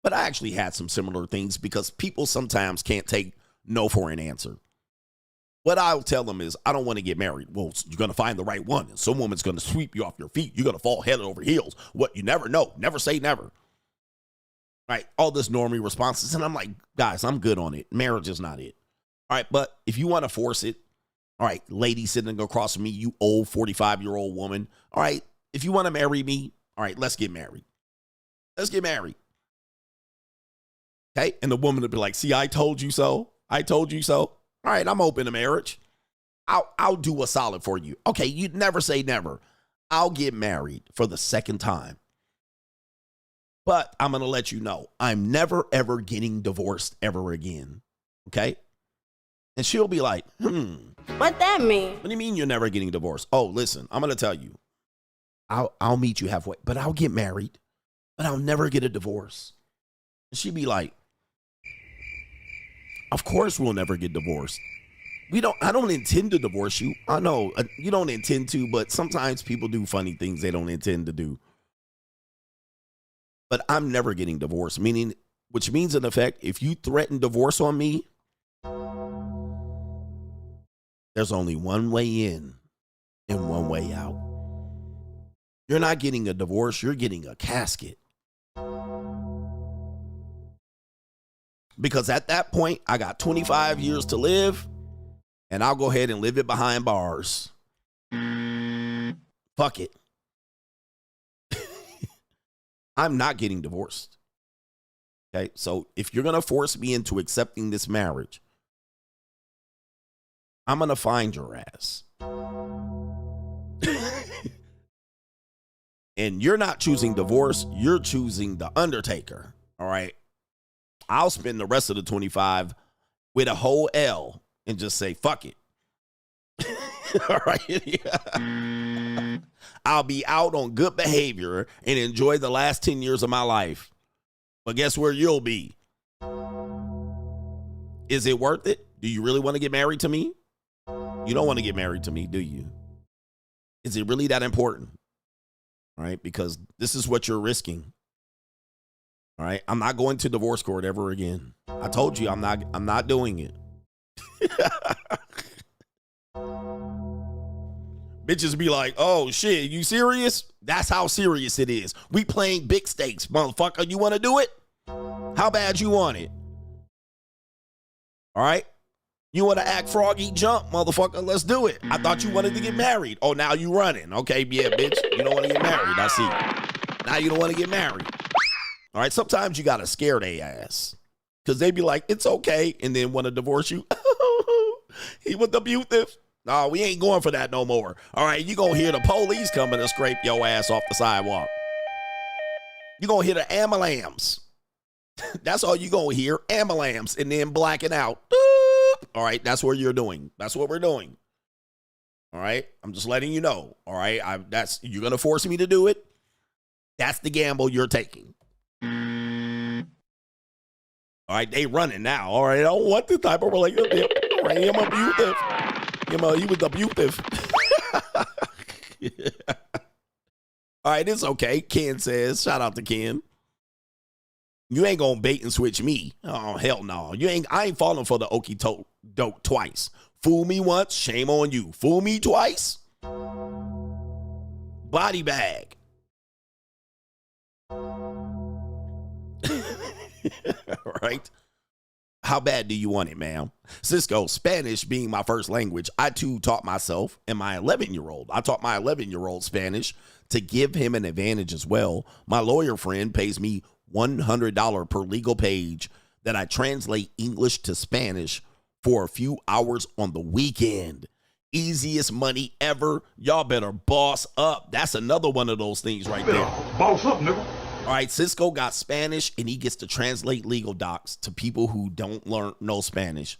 but I actually had some similar things because people sometimes can't take no for an answer. What I'll tell them is, I don't want to get married. Well, you're going to find the right one, and some woman's going to sweep you off your feet. You're going to fall head over heels. What? You never know. Never say never. Right? All this normie responses, and I'm like, guys, I'm good on it. Marriage is not it. All right, but if you want to force it, all right, lady sitting across from me, you old 45-year-old woman. All right, if you want to marry me, all right, let's get married. Let's get married. Okay? And the woman would be like, see, I told you so. I told you so. All right, I'm open to marriage. I'll do a solid for you. Okay, you'd never say never. I'll get married for the second time. But I'm going to let you know, I'm never, ever getting divorced ever again. Okay? And she'll be like, What that mean? What do you mean you're never getting divorced? Oh, listen, I'm going to tell you. I'll meet you halfway, but I'll get married, but I'll never get a divorce. And she'd be like, of course we'll never get divorced. I don't intend to divorce you. I know you don't intend to, but sometimes people do funny things they don't intend to do. But I'm never getting divorced, which means in effect, if you threaten divorce on me, there's only one way in and one way out. You're not getting a divorce, you're getting a casket. Because at that point, I got 25 years to live, and I'll go ahead and live it behind bars. Fuck it. I'm not getting divorced. Okay, so if you're going to force me into accepting this marriage, I'm going to find your ass. And you're not choosing divorce, you're choosing the Undertaker. All right. I'll spend the rest of the 25 with a whole L and just say, fuck it. All right. Yeah. I'll be out on good behavior and enjoy the last 10 years of my life. But guess where you'll be? Is it worth it? Do you really want to get married to me? You don't want to get married to me, do you? Is it really that important? All right, because this is what you're risking. All right, I'm not going to divorce court ever again. I told you I'm not doing it. Bitches be like, oh shit, you serious? That's how serious it is. We playing big stakes, motherfucker. You want to do it? How bad you want it? All right. You want to act froggy jump, motherfucker? Let's do it. I thought you wanted to get married. Oh, now you running. Okay, yeah, bitch. You don't want to get married. I see. Now you don't want to get married. All right, sometimes you got to scare their ass. Because they be like, it's okay, and then want to divorce you. He was abusive. No, we ain't going for that no more. All right, you going to hear the police coming to scrape your ass off the sidewalk. You going to hear the ambulance. That's all you going to hear, ambulance, and then blacking out. All right, that's what you're doing. That's what we're doing. All right, I'm just letting you know. All right, you're going to force me to do it. That's the gamble you're taking. All right, they running now. All right, I don't want this type of relationship. All right, I'm abusive. You know, he was abusive. All right, it's okay. Ken says, shout out to Ken. You ain't gonna bait and switch me. Oh, hell no. I ain't falling for the okie doke twice. Fool me once, shame on you. Fool me twice, body bag. All right. How bad do you want it, ma'am? Cisco, Spanish being my first language, I too taught myself and my 11-year-old. I taught my 11-year-old Spanish to give him an advantage as well. My lawyer friend pays me $100 per legal page that I translate English to Spanish for a few hours on the weekend. Easiest money ever. Y'all better boss up. That's another one of those things right there. Boss up, nigga. All right, Cisco got Spanish, and he gets to translate legal docs to people who don't know Spanish.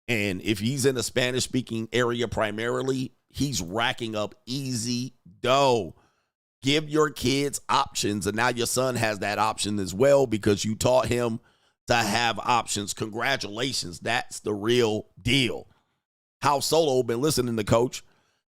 And if he's in a Spanish-speaking area primarily, he's racking up easy dough. Give your kids options, and now your son has that option as well because you taught him to have options. Congratulations. That's the real deal. How Solo been listening to Coach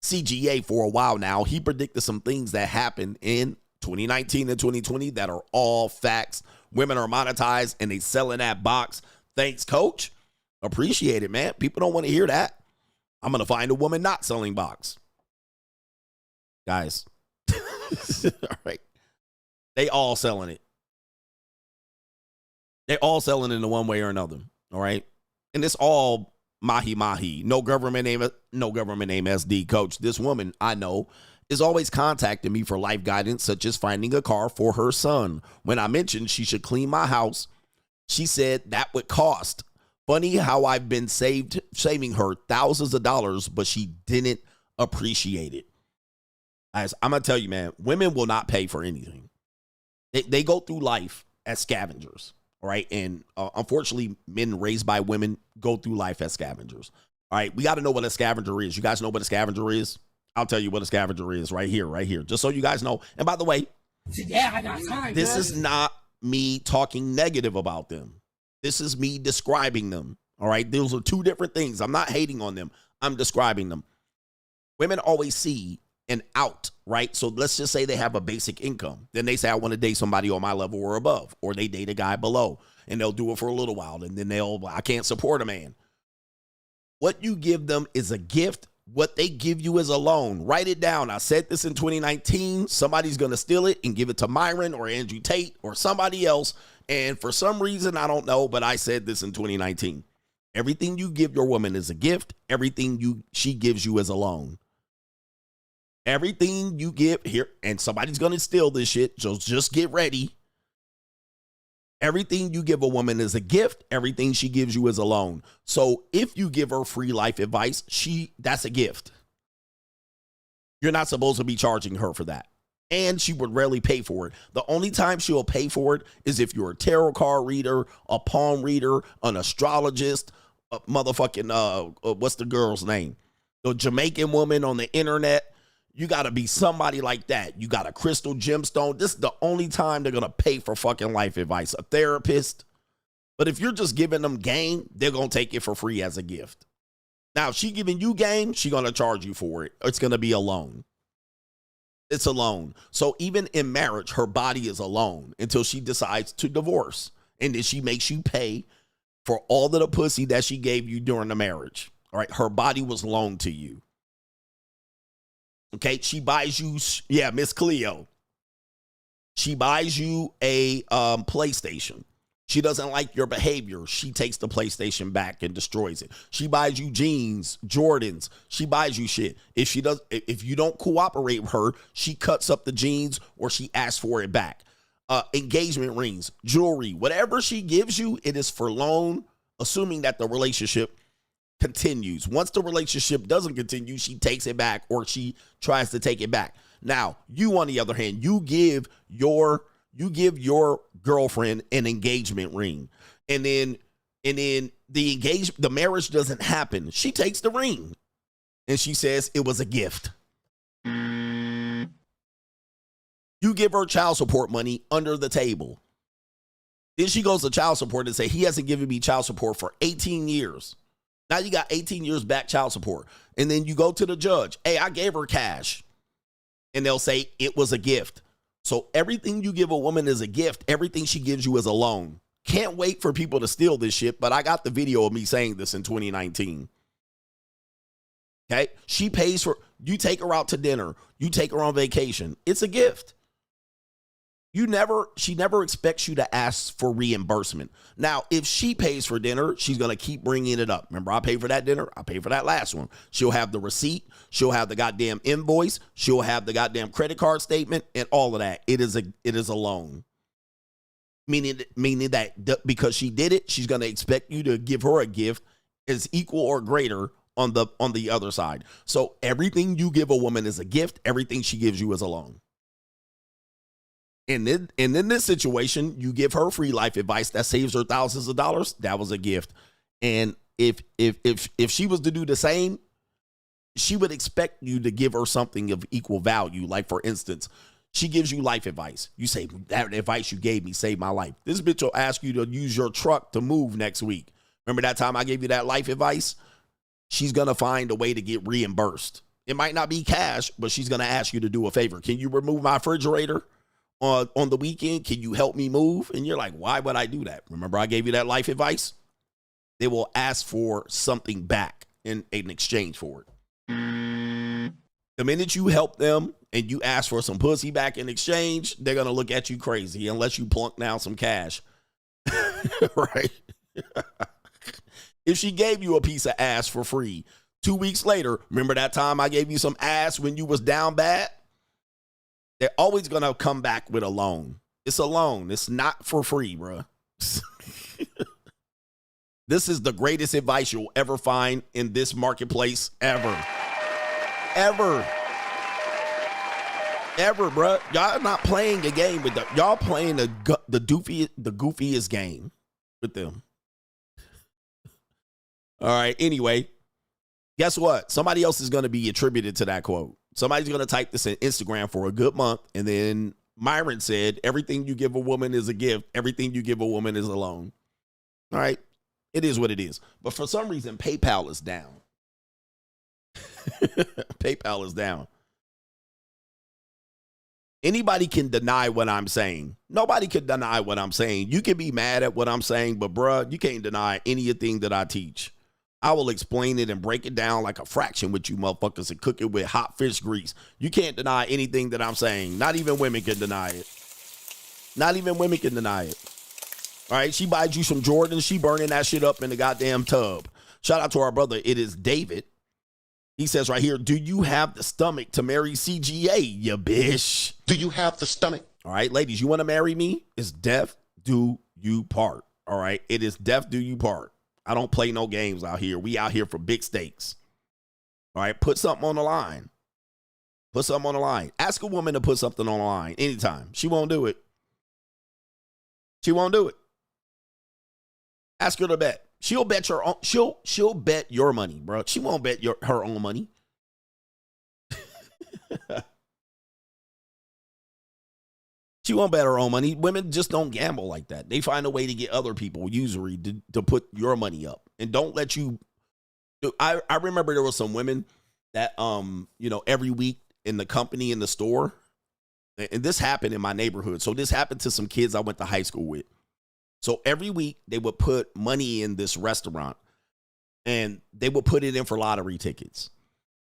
CGA for a while now. He predicted some things that happened in 2019 and 2020 that are all facts. Women are monetized and they selling that box. Thanks, Coach. Appreciate it, man. People don't want to hear that. I'm going to find a woman not selling box. Guys. All right. They all selling it. They all selling it in one way or another. All right. And it's all mahi. No government name SD. Coach. This woman I know is always contacting me for life guidance, such as finding a car for her son. When I mentioned she should clean my house, she said that would cost. Funny how I've been saving her thousands of dollars, but she didn't appreciate it. Guys, I'm going to tell you, man, women will not pay for anything. They go through life as scavengers, all right? And unfortunately, men raised by women go through life as scavengers. All right, we got to know what a scavenger is. You guys know what a scavenger is? I'll tell you what a scavenger is right here, just so you guys know. And by the way, this is not me talking negative about them. This is me describing them, All right. Those are two different things. I'm not hating on them. I'm describing them. Women always see an out, right? So let's just say they have a basic income. Then they say, I want to date somebody on my level or above, or they date a guy below, and they'll do it for a little while. And then I can't support a man. What you give them is a gift. What they give you is a loan. Write it down. I said this in 2019. Somebody's going to steal it and give it to Myron or Andrew Tate or somebody else. And for some reason, I don't know, but I said this in 2019. Everything you give your woman is a gift. Everything she gives you is a loan. Everything you give here, and somebody's going to steal this shit, so just get ready. Everything you give a woman is a gift. Everything she gives you is a loan. So if you give her free life advice, that's a gift. You're not supposed to be charging her for that. And she would rarely pay for it. The only time she'll pay for it is if you're a tarot card reader, a palm reader, an astrologist, a motherfucking, what's the girl's name? The Jamaican woman on the internet. You got to be somebody like that. You got a crystal gemstone. This is the only time they're going to pay for fucking life advice. A therapist. But if you're just giving them game, they're going to take it for free as a gift. Now, if she giving you game, she's going to charge you for it. It's going to be a loan. It's a loan. So even in marriage, her body is a loan until she decides to divorce. And then she makes you pay for all of the pussy that she gave you during the marriage. All right. Her body was loaned to you. Okay, she buys you, Miss Cleo. She buys you a PlayStation. She doesn't like your behavior. She takes the PlayStation back and destroys it. She buys you jeans, Jordans. She buys you shit. If you don't cooperate with her, she cuts up the jeans or she asks for it back. Engagement rings, jewelry, whatever she gives you, it is for loan, assuming that the relationship continues. Once the relationship doesn't continue, she takes it back or she tries to take it back. Now, you on the other hand, you give your girlfriend an engagement ring. And then the marriage doesn't happen. She takes the ring and she says it was a gift. You give her child support money under the table. Then she goes to child support and say, he hasn't given me child support for 18 years. Now you got 18 years back child support. And then you go to the judge. Hey, I gave her cash. And they'll say it was a gift. So everything you give a woman is a gift. Everything she gives you is a loan. Can't wait for people to steal this shit. But I got the video of me saying this in 2019. Okay. She pays for, you take her out to dinner. You take her on vacation. It's a gift. She never expects you to ask for reimbursement. Now, if she pays for dinner, she's going to keep bringing it up. Remember, I paid for that dinner. I paid for that last one. She'll have the receipt. She'll have the goddamn invoice. She'll have the goddamn credit card statement and all of that. It is a loan. Meaning that because she did it, she's going to expect you to give her a gift as equal or greater on the other side. So everything you give a woman is a gift. Everything she gives you is a loan. And in this situation, you give her free life advice that saves her thousands of dollars. That was a gift. And if she was to do the same, she would expect you to give her something of equal value. Like, for instance, she gives you life advice. You say, that advice you gave me saved my life. This bitch will ask you to use your truck to move next week. Remember that time I gave you that life advice? She's going to find a way to get reimbursed. It might not be cash, but she's going to ask you to do a favor. Can you remove my refrigerator on the weekend? Can you help me move? And you're like, why would I do that? Remember I gave you that life advice? They will ask for something back in exchange for it. The minute you help them and you ask for some pussy back in exchange, they're going to look at you crazy unless you plunk down some cash. Right? If she gave you a piece of ass for free, 2 weeks later, remember that time I gave you some ass when you was down bad? They're always going to come back with a loan. It's a loan. It's not for free, bro. This is the greatest advice you'll ever find in this marketplace ever. Ever, bro. Y'all not playing a game with them. Y'all playing the goofiest game with them. All right. Anyway, guess what? Somebody else is going to be attributed to that quote. Somebody's going to type this in Instagram for a good month. And then Myron said, everything you give a woman is a gift. Everything you give a woman is a loan. All right. It is what it is. But for some reason, PayPal is down. PayPal is down. Anybody can deny what I'm saying. Nobody can deny what I'm saying. You can be mad at what I'm saying, but bruh, you can't deny anything that I teach. I will explain it and break it down like a fraction with you motherfuckers and cook it with hot fish grease. You can't deny anything that I'm saying. Not even women can deny it. Not even women can deny it. All right, she buys you some Jordans. She burning that shit up in the goddamn tub. Shout out to our brother. It is David. He says right here, do you have the stomach to marry CGA, you bitch? Do you have the stomach? All right, ladies, you want to marry me? It's death do you part. All right, it is death do you part. I don't play no games out here. We out here for big stakes. All right, put something on the line. Put something on the line. Ask a woman to put something on the line anytime. She won't do it. She won't do it. Ask her to bet. She'll bet your own, she'll bet your money, bro. She won't bet her own money. She won't bet her own money. Women just don't gamble like that. They find a way to get other people usury to put your money up. And don't let you. I remember there were some women that every week in the company in the store, and this happened in my neighborhood. So this happened to some kids I went to high school with. So every week they would put money in this restaurant and they would put it in for lottery tickets.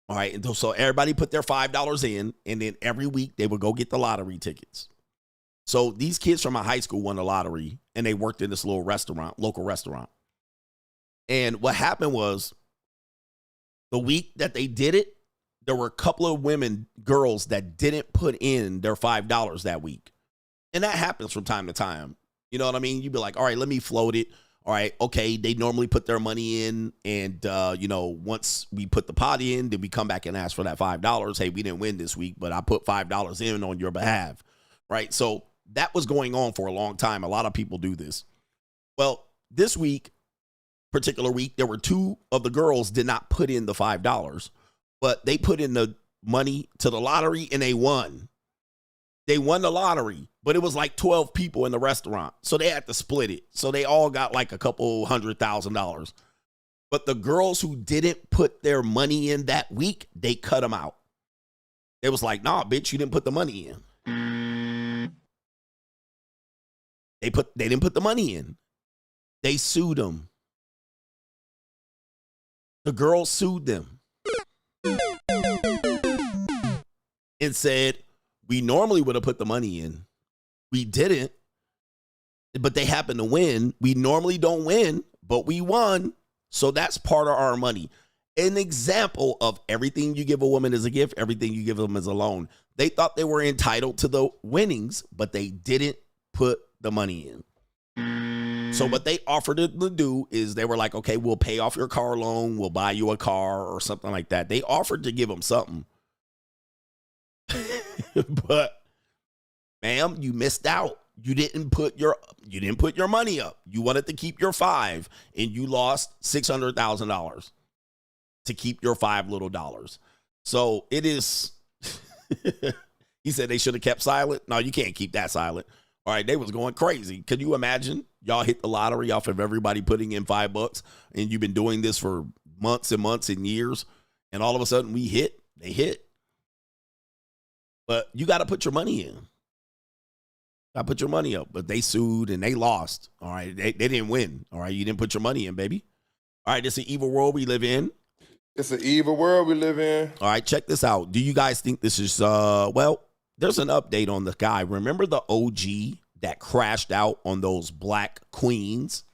All right. And so everybody put their $5 in, and then every week they would go get the lottery tickets. So these kids from my high school won the lottery and they worked in this little restaurant, local restaurant. And what happened was the week that they did it, there were a couple of girls that didn't put in their $5 that week. And that happens from time to time. You know what I mean? You'd be like, all right, let me float it. All right, okay, they normally put their money in, and, once we put the pot in, then we come back and ask for that $5. Hey, we didn't win this week, but I put $5 in on your behalf, right? So that was going on for a long time. A lot of people do this. Well, this particular week, there were two of the girls did not put in the $5, but they put in the money to the lottery, and they won. They won the lottery, but it was like 12 people in the restaurant. So they had to split it. So they all got like a couple $100,000. But the girls who didn't put their money in that week, they cut them out. It was like, nah, bitch, you didn't put the money in. They didn't put the money in. They sued them. The girls sued them and said, we normally would have put the money in. We didn't, but they happened to win. We normally don't win, but we won. So that's part of our money. An example of everything you give a woman is a gift, everything you give them is a loan. They thought they were entitled to the winnings, but they didn't put the money in. So what they offered to do is they were like, okay, we'll pay off your car loan. We'll buy you a car or something like that. They offered to give them something. But ma'am, you missed out. You didn't put your money up. You wanted to keep your $5, and you lost $600,000 to keep your $5 little dollars. So it is. He said they should have kept silent. No, you can't keep that silent. All right, they was going crazy. Could you imagine? Y'all hit the lottery off of everybody putting in $5, and you've been doing this for months and months and years, and all of a sudden they hit. But you got to put your money in. I put your money up, but they sued and they lost. All right. They didn't win. All right. You didn't put your money in, baby. All right. It's an evil world we live in. It's an evil world we live in. All right. Check this out. Do you guys think this is, there's an update on the guy. Remember the OG that crashed out on those black queens?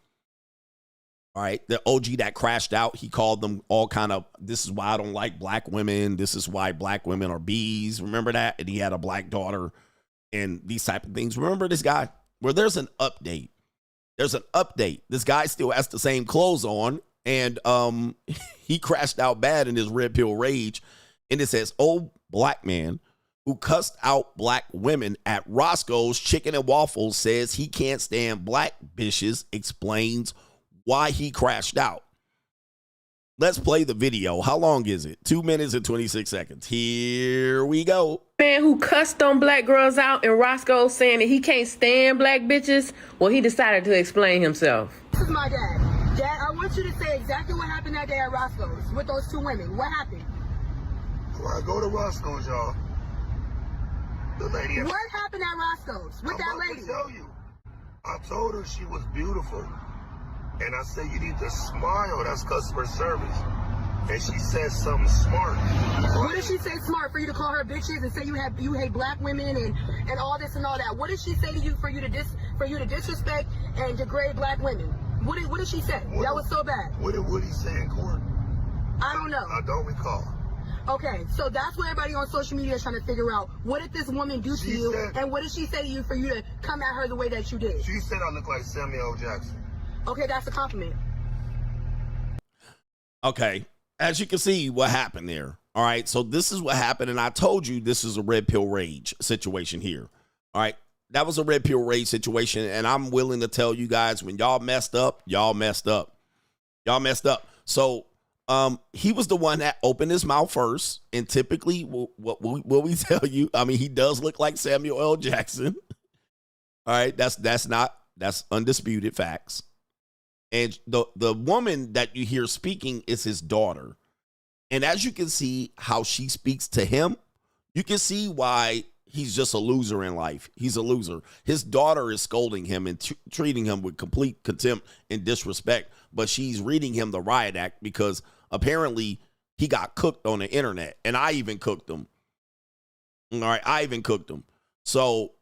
All right, the OG that crashed out, he called them all kind of, this is why I don't like black women. This is why black women are bees. Remember that? And he had a black daughter and these type of things. Remember this guy? Well, there's an update. There's an update. This guy still has the same clothes on, and he crashed out bad in his red pill rage. And it says, old black man who cussed out black women at Roscoe's Chicken and Waffles says he can't stand black bitches, explains why he crashed out. Let's play the video. How long is it? 2 minutes and 26 seconds. Here we go. Man who cussed on black girls out in Roscoe saying that he can't stand black bitches. Well, he decided to explain himself. This is my dad. Dad, I want you to say exactly what happened that day at Roscoe's with those two women. What happened? When I go to Roscoe's, y'all, the lady... What happened at Roscoe's with that lady? I'm about to tell you. I told her she was beautiful. And I said, you need to smile. That's customer service. And she said something smart. What did she say smart for you to call her bitches and say you hate black women and all this and all that? What did she say to you for you to disrespect and degrade black women? What did she say? That was so bad. What did he say in court? I don't know. I don't recall. Okay, so that's what everybody on social media is trying to figure out. What did this woman do to you, and what did she say to you for you to come at her the way that you did? She said I look like Samuel L. Jackson. Okay, that's a compliment. Okay, as you can see what happened there. All right, so this is what happened, and I told you this is a red pill rage situation here. All right, that was a red pill rage situation, and I'm willing to tell you guys when y'all messed up, y'all messed up. Y'all messed up. So he was the one that opened his mouth first, and typically what we tell you, I mean, he does look like Samuel L. Jackson. All right, that's undisputed facts. And the woman that you hear speaking is his daughter. And as you can see how she speaks to him, you can see why he's just a loser in life. He's a loser. His daughter is scolding him and treating him with complete contempt and disrespect, but she's reading him the riot act because apparently he got cooked on the internet, and I even cooked him. All right, I even cooked him. So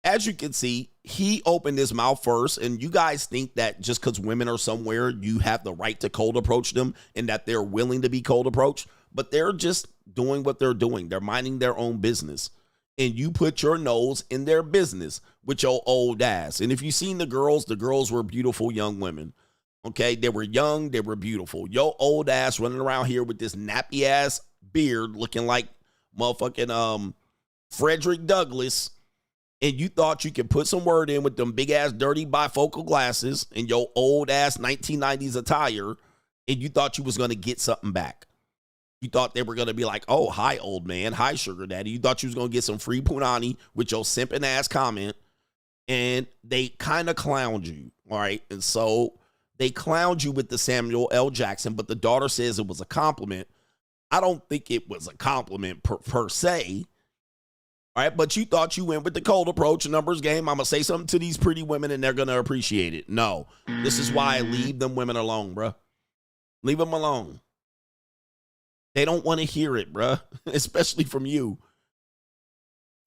as you can see, he opened his mouth first, and you guys think that just because women are somewhere, you have the right to cold approach them and that they're willing to be cold approached, but they're just doing what they're doing. They're minding their own business, and you put your nose in their business with your old ass. And if you've seen the girls were beautiful young women. Okay, they were young, they were beautiful. Your old ass running around here with this nappy ass beard looking like motherfucking Frederick Douglass, and you thought you could put some word in with them big ass dirty bifocal glasses and your old ass 1990s attire, and you thought you was going to get something back. You thought they were going to be like, oh, hi, old man. Hi, sugar daddy. You thought you was going to get some free punani with your simping ass comment, and they kind of clowned you, all right? And so they clowned you with the Samuel L. Jackson, but the daughter says it was a compliment. I don't think it was a compliment per se. All right, but you thought you went with the cold approach, numbers game. I'm going to say something to these pretty women, and they're going to appreciate it. No, this is why I leave them women alone, bruh. Leave them alone. They don't want to hear it, bruh, especially from you.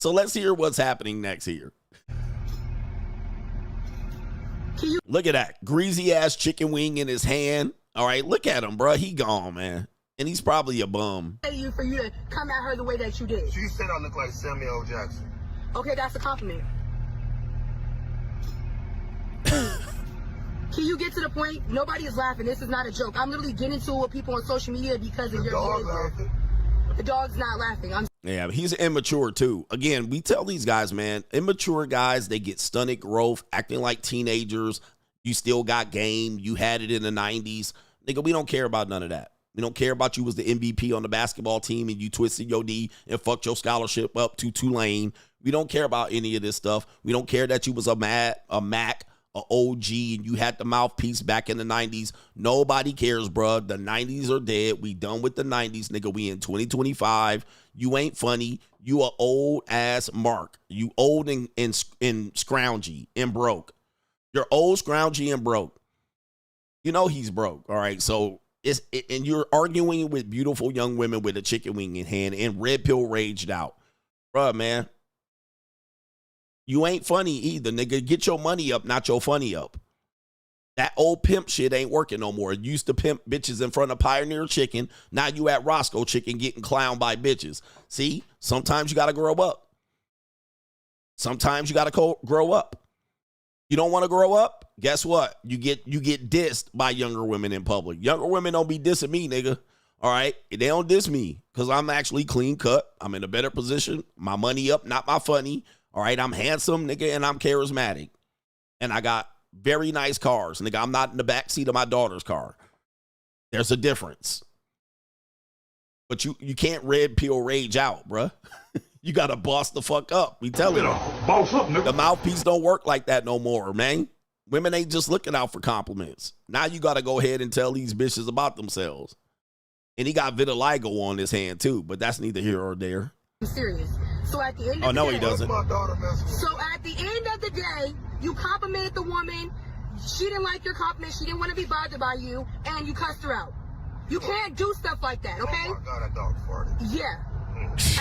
So let's hear what's happening next here. Look at that greasy ass chicken wing in his hand. All right, look at him, bruh. He gone, man. And he's probably a bum. For you to come at her the way that you did. She said I look like Samuel L. Jackson. Okay, that's a compliment. Can you get to the point? Nobody is laughing. This is not a joke. I'm literally getting to it with people on social media because of your behavior. The dog's not laughing. Yeah, but he's immature too. Again, we tell these guys, man, immature guys, they get stunted growth, acting like teenagers. You still got game. You had it in the 90s. Nigga, we don't care about none of that. We don't care about you was the MVP on the basketball team and you twisted your knee and fucked your scholarship up to Tulane. We don't care about any of this stuff. We don't care that you was a Mac, a OG, and you had the mouthpiece back in the 90s. Nobody cares, bruh. The 90s are dead. We done with the 90s, nigga. We in 2025. You ain't funny. You a old ass Mark. You old and scroungy and broke. You're old, scroungy, and broke. You know he's broke, all right? So and you're arguing with beautiful young women with a chicken wing in hand and red pill raged out. Bruh, man. You ain't funny either, nigga. Get your money up, not your funny up. That old pimp shit ain't working no more. You used to pimp bitches in front of Pioneer Chicken. Now you at Roscoe Chicken getting clowned by bitches. See, sometimes you got to grow up. Sometimes you got to grow up. You don't want to grow up? Guess what? You get dissed by younger women in public. Younger women don't be dissing me, nigga. All right? They don't diss me because I'm actually clean cut. I'm in a better position. My money up, not my funny. All right? I'm handsome, nigga, and I'm charismatic. And I got very nice cars. Nigga, I'm not in the backseat of my daughter's car. There's a difference. But you can't red pill rage out, bruh. You got to boss the fuck up. We tell you. Boss up, nigga. The mouthpiece don't work like that no more, man. Women ain't just looking out for compliments. Now you got to go ahead and tell these bitches about themselves. And he got vitiligo on his hand too, but that's neither here or there. I'm serious. So at the end of Oh, no, the day, he doesn't. So at the end of the day, you complimented the woman. She didn't like your compliment. She didn't want to be bothered by you, and you cussed her out. You can't do stuff like that, okay? Oh my God, a dog farted. Yeah.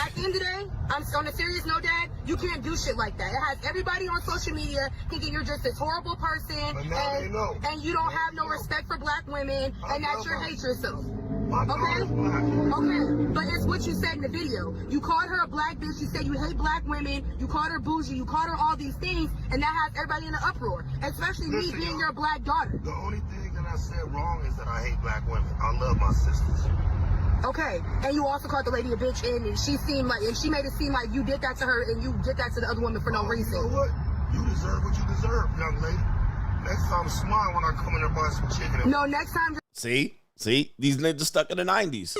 At the end of the day, I'm on a serious note, Dad, you can't do shit like that. It has everybody on social media thinking you're just this horrible person, and you don't have no respect for black women, and that you hate yourself. Okay? Okay. But it's what you said in the video. You called her a black bitch. You said you hate black women. You called her bougie. You called her all these things, and that has everybody in an uproar, especially me being your black daughter. The only thing that I said wrong is that I hate black women. I love my sisters. Okay, and you also called the lady a bitch, and she made it seem like you did that to her, and you did that to the other woman for no reason. You know what? You deserve what you deserve, young lady. Next time, smile when I come in there buy some chicken. No, next time. See, these niggas stuck in the 90s.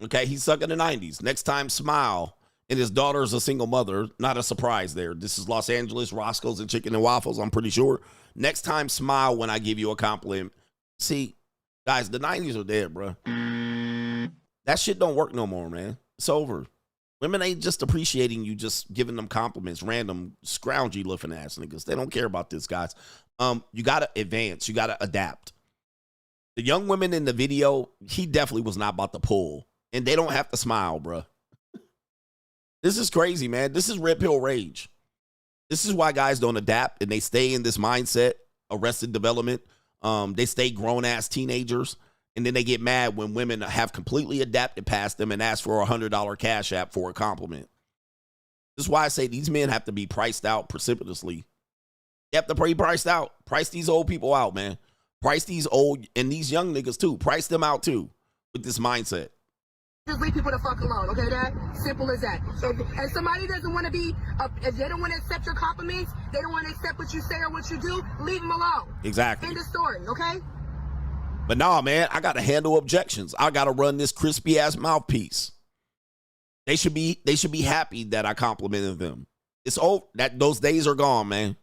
Okay, he's stuck in the 90s. Next time, smile. And his daughter is a single mother. Not a surprise there. This is Los Angeles, Roscoe's and Chicken and Waffles, I'm pretty sure. Next time, smile when I give you a compliment. See, guys, the 90s are dead, bro. That shit don't work no more, man. It's over. Women ain't just appreciating you just giving them compliments, random scroungy looking ass niggas. They don't care about this, guys. You got to advance. You got to adapt. The young women in the video, he definitely was not about to pull. And they don't have to smile, bro. This is crazy, man. This is red pill rage. This is why guys don't adapt and they stay in this mindset, arrested development. They stay grown-ass teenagers, and then they get mad when women have completely adapted past them and ask for a $100 cash app for a compliment. This is why I say these men have to be priced out precipitously. They have to be priced out. Price these old people out, man. Price these old and these young niggas, too. Price them out, too, with this mindset. Just leave people the fuck alone, okay, Dad? Simple as that. If somebody doesn't want to be, if they don't want to accept your compliments, they don't want to accept what you say or what you do, leave them alone. Exactly. End of story, okay? But nah, man, I got to handle objections. I got to run this crispy ass mouthpiece. They should be happy that I complimented them. It's over. Those days are gone, man.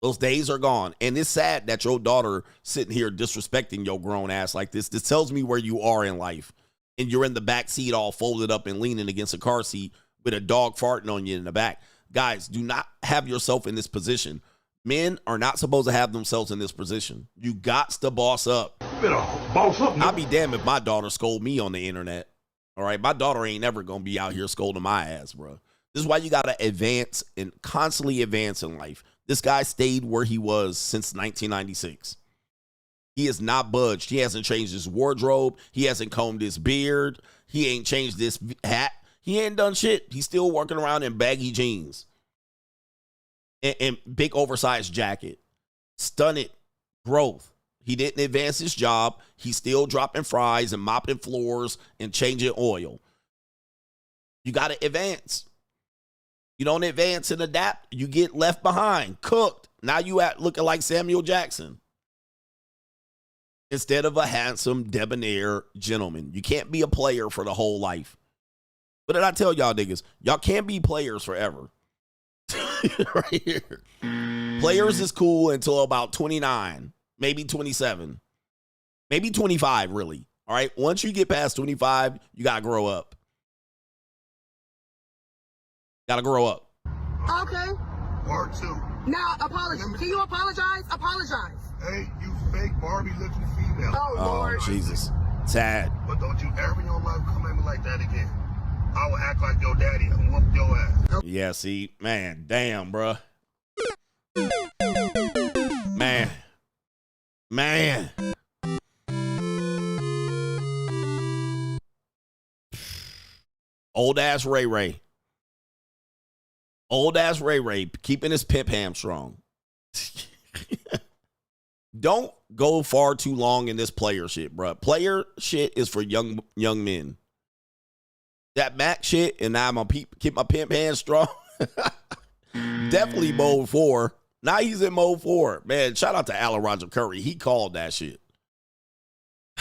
Those days are gone. And it's sad that your daughter sitting here disrespecting your grown ass like this. This tells me where you are in life. And you're in the back seat all folded up and leaning against a car seat with a dog farting on you in the back. Guys, do not have yourself in this position. Men are not supposed to have themselves in this position. You got to boss up. You better boss up. I'll be damned if my daughter scold me on the internet. All right, my daughter ain't never going to be out here scolding my ass, bro. This is why you got to advance and constantly advance in life. This guy stayed where he was since 1996. He has not budged. He hasn't changed his wardrobe. He hasn't combed his beard. He ain't changed this hat. He ain't done shit. He's still working around in baggy jeans and big oversized jacket. Stunted growth. He didn't advance his job. He's still dropping fries and mopping floors and changing oil. You got to advance. You don't advance and adapt, you get left behind, cooked. Now you looking like Samuel Jackson instead of a handsome, debonair gentleman. You can't be a player for the whole life. What did I tell y'all niggas? Y'all can't be players forever. Right here. Players is cool until about 29, maybe 27, maybe 25, really. All right. Once you get past 25, you got to grow up. Got to grow up. Okay. Part two. Now, apologize. Can you apologize? Apologize. Hey, you fake Barbie looking female. Oh, Lord. Jesus. Sad. But don't you ever in your life come at me like that again. I will act like your daddy and whoop your ass. Yeah, see, man, damn, bruh. Man. Old ass Ray. Old ass Ray keeping his pimp hamstrung. Don't go far too long in this player shit, bruh. Player shit is for young men. That Mac shit, and now I'm gonna keep my pimp hand strong. Definitely mode 4. Now he's in mode 4. Man, shout out to Alan Roger Curry. He called that shit.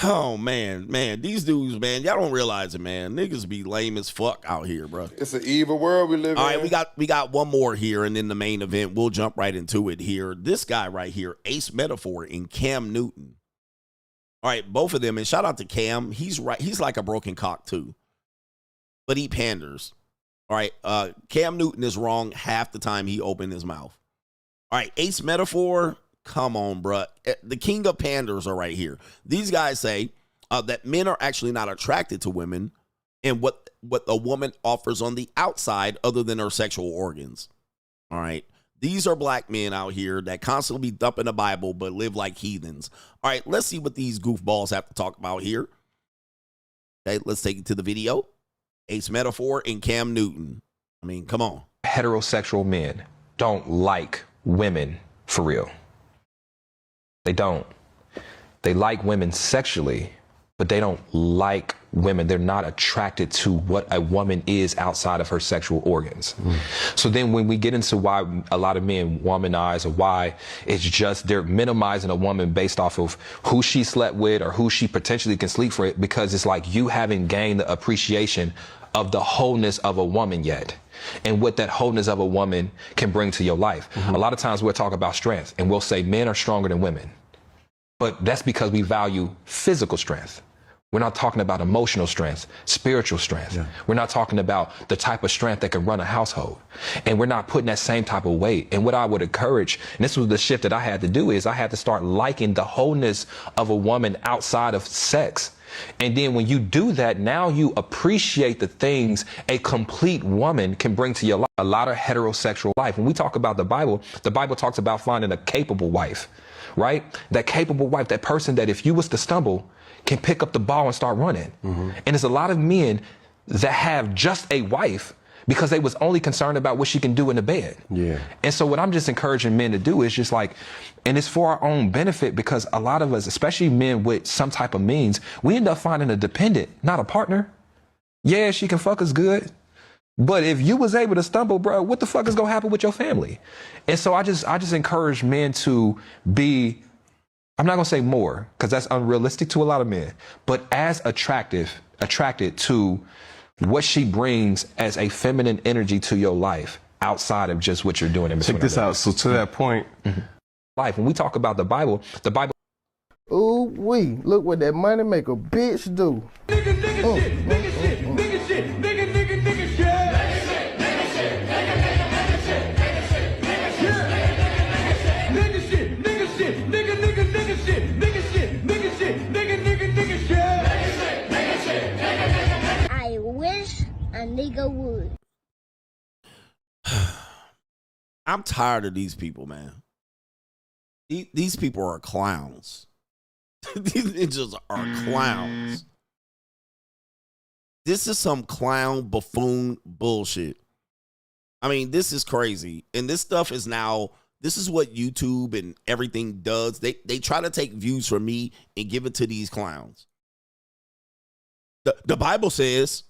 Oh, man, these dudes, man, y'all don't realize it, man. Niggas be lame as fuck out here, bro. It's an evil world we live in. All right, we got one more here, and then the main event. We'll jump right into it here. This guy right here, Ace Metaphor and Cam Newton. All right, both of them, and shout out to Cam. He's right. He's like a broken cock, too. But he panders. All right, Cam Newton is wrong half the time he opened his mouth. All right, Ace Metaphor, come on, bruh. The king of panders are right here. These guys say that men are actually not attracted to women and what a woman offers on the outside other than her sexual organs. All right. These are black men out here that constantly dump in the Bible but live like heathens. All right, let's see what these goofballs have to talk about here. Okay, let's take it to the video. Ace Metaphor and Cam Newton. I mean, come on. Heterosexual men don't like women for real. They don't. They like women sexually, but they don't like women. They're not attracted to what a woman is outside of her sexual organs. So then when we get into why a lot of men womanize, or why it's just they're minimizing a woman based off of who she slept with or who she potentially can sleep for, it because it's like you haven't gained the appreciation of the wholeness of a woman yet, and what that wholeness of a woman can bring to your life. A lot of times we'll talk about strength and we'll say men are stronger than women, but that's because we value physical strength. We're not talking about emotional strength, spiritual strength. We're not talking about the type of strength that can run a household. And we're not putting that same type of weight. And what I would encourage, and this was the shift that I had to do, is I had to start liking the wholeness of a woman outside of sex. And then when you do that, now you appreciate the things a complete woman can bring to your life. A lot of heterosexual life. When we talk about the Bible talks about finding a capable wife, right? That capable wife, that person that if you was to stumble, can pick up the ball and start running. And there's a lot of men that have just a wife because they was only concerned about what she can do in the bed. And so what I'm just encouraging men to do is just like, and it's for our own benefit, because a lot of us, especially men with some type of means, we end up finding a dependent, not a partner. Yeah, she can fuck us good, but if you was able to stumble, bro, what the fuck is gonna happen with your family? And so I just encourage men to be, I'm not gonna say more, because that's unrealistic to a lot of men, but as attracted to what she brings as a feminine energy to your life outside of just what you're doing in between. Check this out. So to that point, life, when we talk about the Bible. Ooh wee, look what that money make a bitch do. I wish a nigga would. I'm tired of these people, man. These people are clowns. These ninjas are clowns. This is some clown buffoon bullshit. I mean, this is crazy. And this stuff is now, this is what YouTube and everything does. They try to take views from me and give it to these clowns. The Bible says,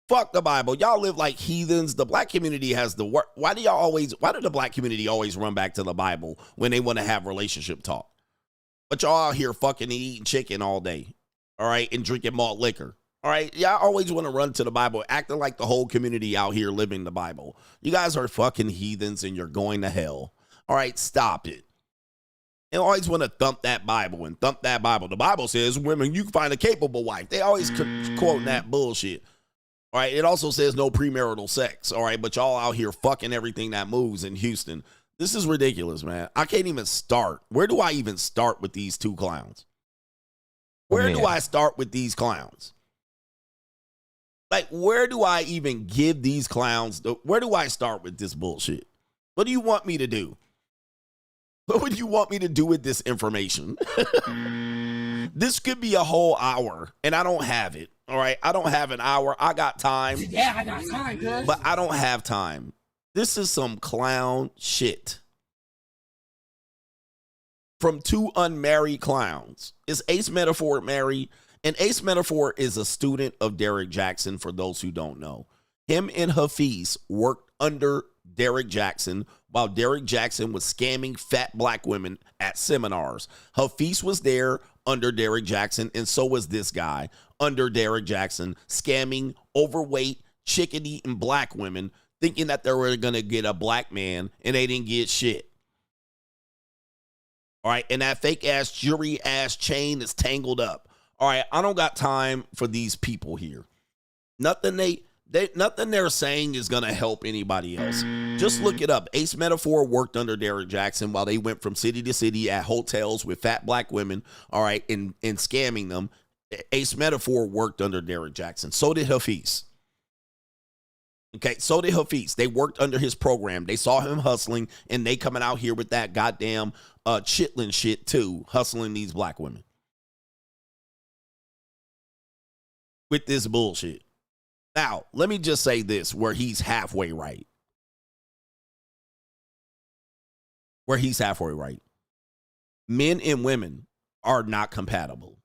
fuck the Bible. Y'all live like heathens. The black community has the work. Why do the black community always run back to the Bible when they want to have relationship talk? But y'all out here fucking and eating chicken all day, all right, and drinking malt liquor. All right, y'all always want to run to the Bible, acting like the whole community out here living the Bible. You guys are fucking heathens and you're going to hell. All right, stop it. They always want to thump that Bible and thump that Bible. The Bible says, women, you can find a capable wife. They always quote that bullshit. All right, it also says no premarital sex. All right, but y'all out here fucking everything that moves in Houston. This is ridiculous, man. I can't even start. Where do I even start with these two clowns? Where do I start with these clowns? Like, where do I even give these clowns? Where do I start with this bullshit? What do you want me to do? What would you want me to do with this information? This could be a whole hour, and I don't have it. All right, I don't have an hour. I got time. Yeah, I got time, cuz. But I don't have time. This is some clown shit. From two unmarried clowns. Is Ace Metaphor married? And Ace Metaphor is a student of Derek Jackson, for those who don't know. Him and Hafiz worked under Derek Jackson while Derek Jackson was scamming fat black women at seminars. Hafiz was there under Derrick Jackson, and so was this guy under Derrick Jackson, scamming overweight, chicken-eating black women, thinking that they were going to get a black man, and they didn't get shit. All right, and that fake-ass, jewelry-ass chain is tangled up. All right, I don't got time for these people here. Nothing they're saying is going to help anybody else. Just look it up. Ace Metaphor worked under Derrick Jackson while they went from city to city at hotels with fat black women, all right, and scamming them. Ace Metaphor worked under Derrick Jackson. So did Hafiz. Okay, so did Hafiz. They worked under his program. They saw him hustling, and they coming out here with that goddamn chitlin shit too, hustling these black women. With this bullshit. Now, let me just say this, where he's halfway right. Where he's halfway right. Men and women are not compatible.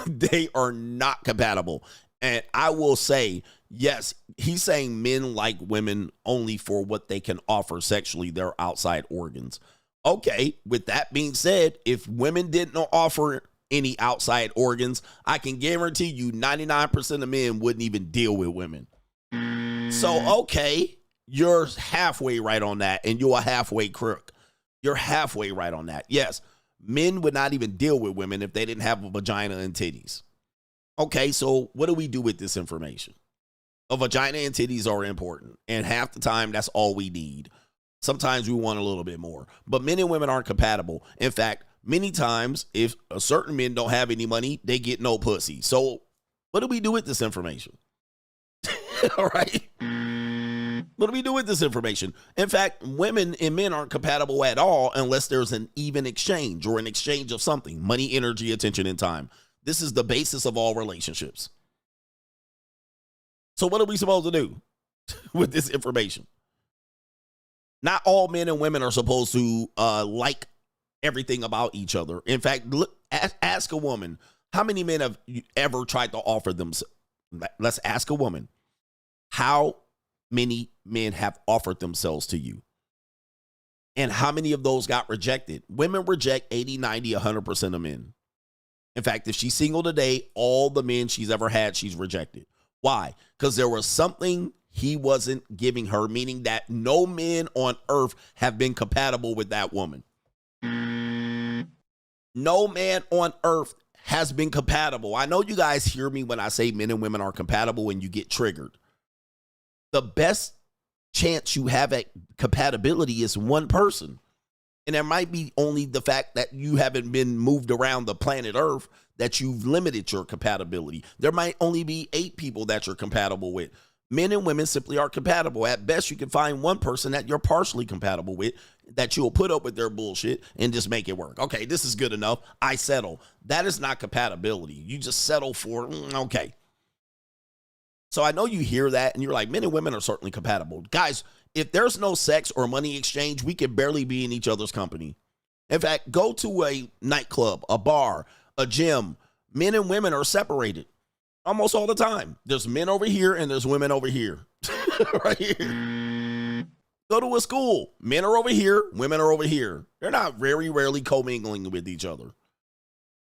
They are not compatible. And I will say, yes, he's saying men like women only for what they can offer sexually, their outside organs. Okay, with that being said, if women didn't offer any outside organs, I can guarantee you 99% of men wouldn't even deal with women. So, okay, you're halfway right on that, and you're a halfway crook. You're halfway right on that. Yes, men would not even deal with women if they didn't have a vagina and titties. Okay, so what do we do with this information? A vagina and titties are important, and half the time, that's all we need. Sometimes we want a little bit more, but men and women aren't compatible. In fact, many times, if a certain men don't have any money, they get no pussy. So what do we do with this information? All right. What do we do with this information? In fact, women and men aren't compatible at all unless there's an even exchange or an exchange of something: money, energy, attention, and time. This is the basis of all relationships. So what are we supposed to do with this information? Not all men and women are supposed to like everything about each other. In fact, ask a woman, how many men have you ever tried to offer them? Let's ask a woman, how many men have offered themselves to you? And how many of those got rejected? Women reject 80, 90, 100% of men. In fact, if she's single today, all the men she's ever had, she's rejected. Why? Because there was something he wasn't giving her, meaning that no men on earth have been compatible with that woman. No man on earth has been compatible. I know you guys hear me when I say men and women are compatible and you get triggered. The best chance you have at compatibility is one person. And there might be only the fact that you haven't been moved around the planet Earth that you've limited your compatibility. There might only be 8 people that you're compatible with. Men and women simply are compatible. At best, you can find one person that you're partially compatible with, that you'll put up with their bullshit and just make it work. Okay, this is good enough. I settle. That is not compatibility. You just settle for, okay. So I know you hear that and you're like, men and women are certainly compatible. Guys, if there's no sex or money exchange, we can barely be in each other's company. In fact, go to a nightclub, a bar, a gym. Men and women are separated almost all the time. There's men over here and there's women over here. Right here. Go to a school. Men are over here, women are over here. They're not very rarely commingling with each other.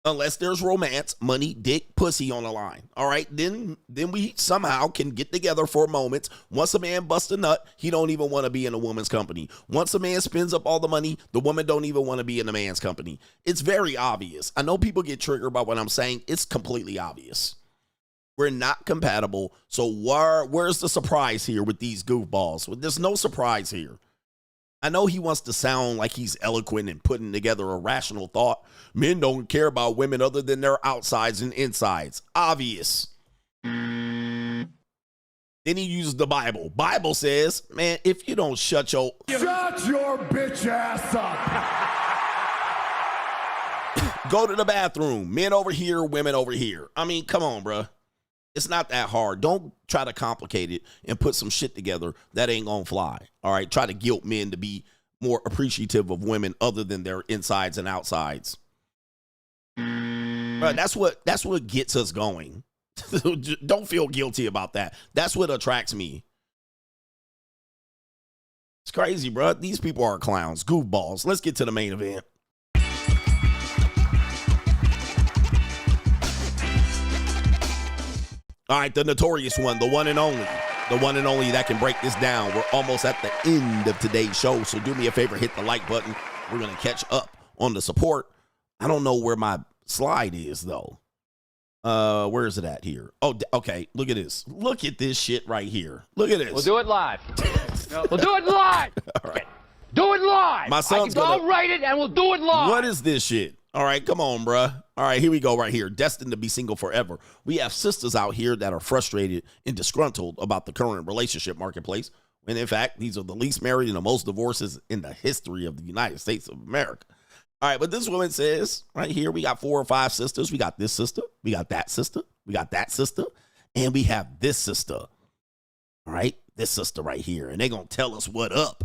Unless there's romance, money, dick, pussy on the line. All right, then we somehow can get together for moments. Once a man busts a nut, he don't even want to be in a woman's company. Once a man spends up all the money, the woman don't even want to be in the man's company. It's very obvious. I know people get triggered by what I'm saying. It's completely obvious. We're not compatible. So where's the surprise here with these goofballs? Well, there's no surprise here. I know he wants to sound like he's eloquent and putting together a rational thought. Men don't care about women other than their outsides and insides. Obvious. Then he uses the Bible. Bible says, man, if you don't shut your bitch ass up. Go to the bathroom. Men over here, women over here. I mean, come on, bro. It's not that hard. Don't try to complicate it and put some shit together that ain't gonna fly. All right, try to guilt men to be more appreciative of women other than their insides and outsides. Bro, that's what gets us going. Don't feel guilty about that. That's what attracts me. It's crazy, bro. These people are clowns, goofballs. Let's get to the main event. All right, the notorious one, the one and only. The one and only that can break this down. We're almost at the end of today's show, so do me a favor, hit the like button. We're going to catch up on the support. I don't know where my slide is, though. Where is it at here? Oh, okay. Look at this. Look at this shit right here. Look at this. We'll do it live. We'll do it live. All right. Do it live. My son's I'll write it and we'll do it live. What is this shit? All right, come on, bruh. All right, here we go right here. Destined to be single forever. We have sisters out here that are frustrated and disgruntled about the current relationship marketplace, when in fact, these are the least married and the most divorces in the history of the United States of America. All right, but this woman says right here, we got 4 or 5 sisters. We got this sister. We got that sister. We got that sister. And we have this sister. All right, this sister right here. And they're going to tell us what up.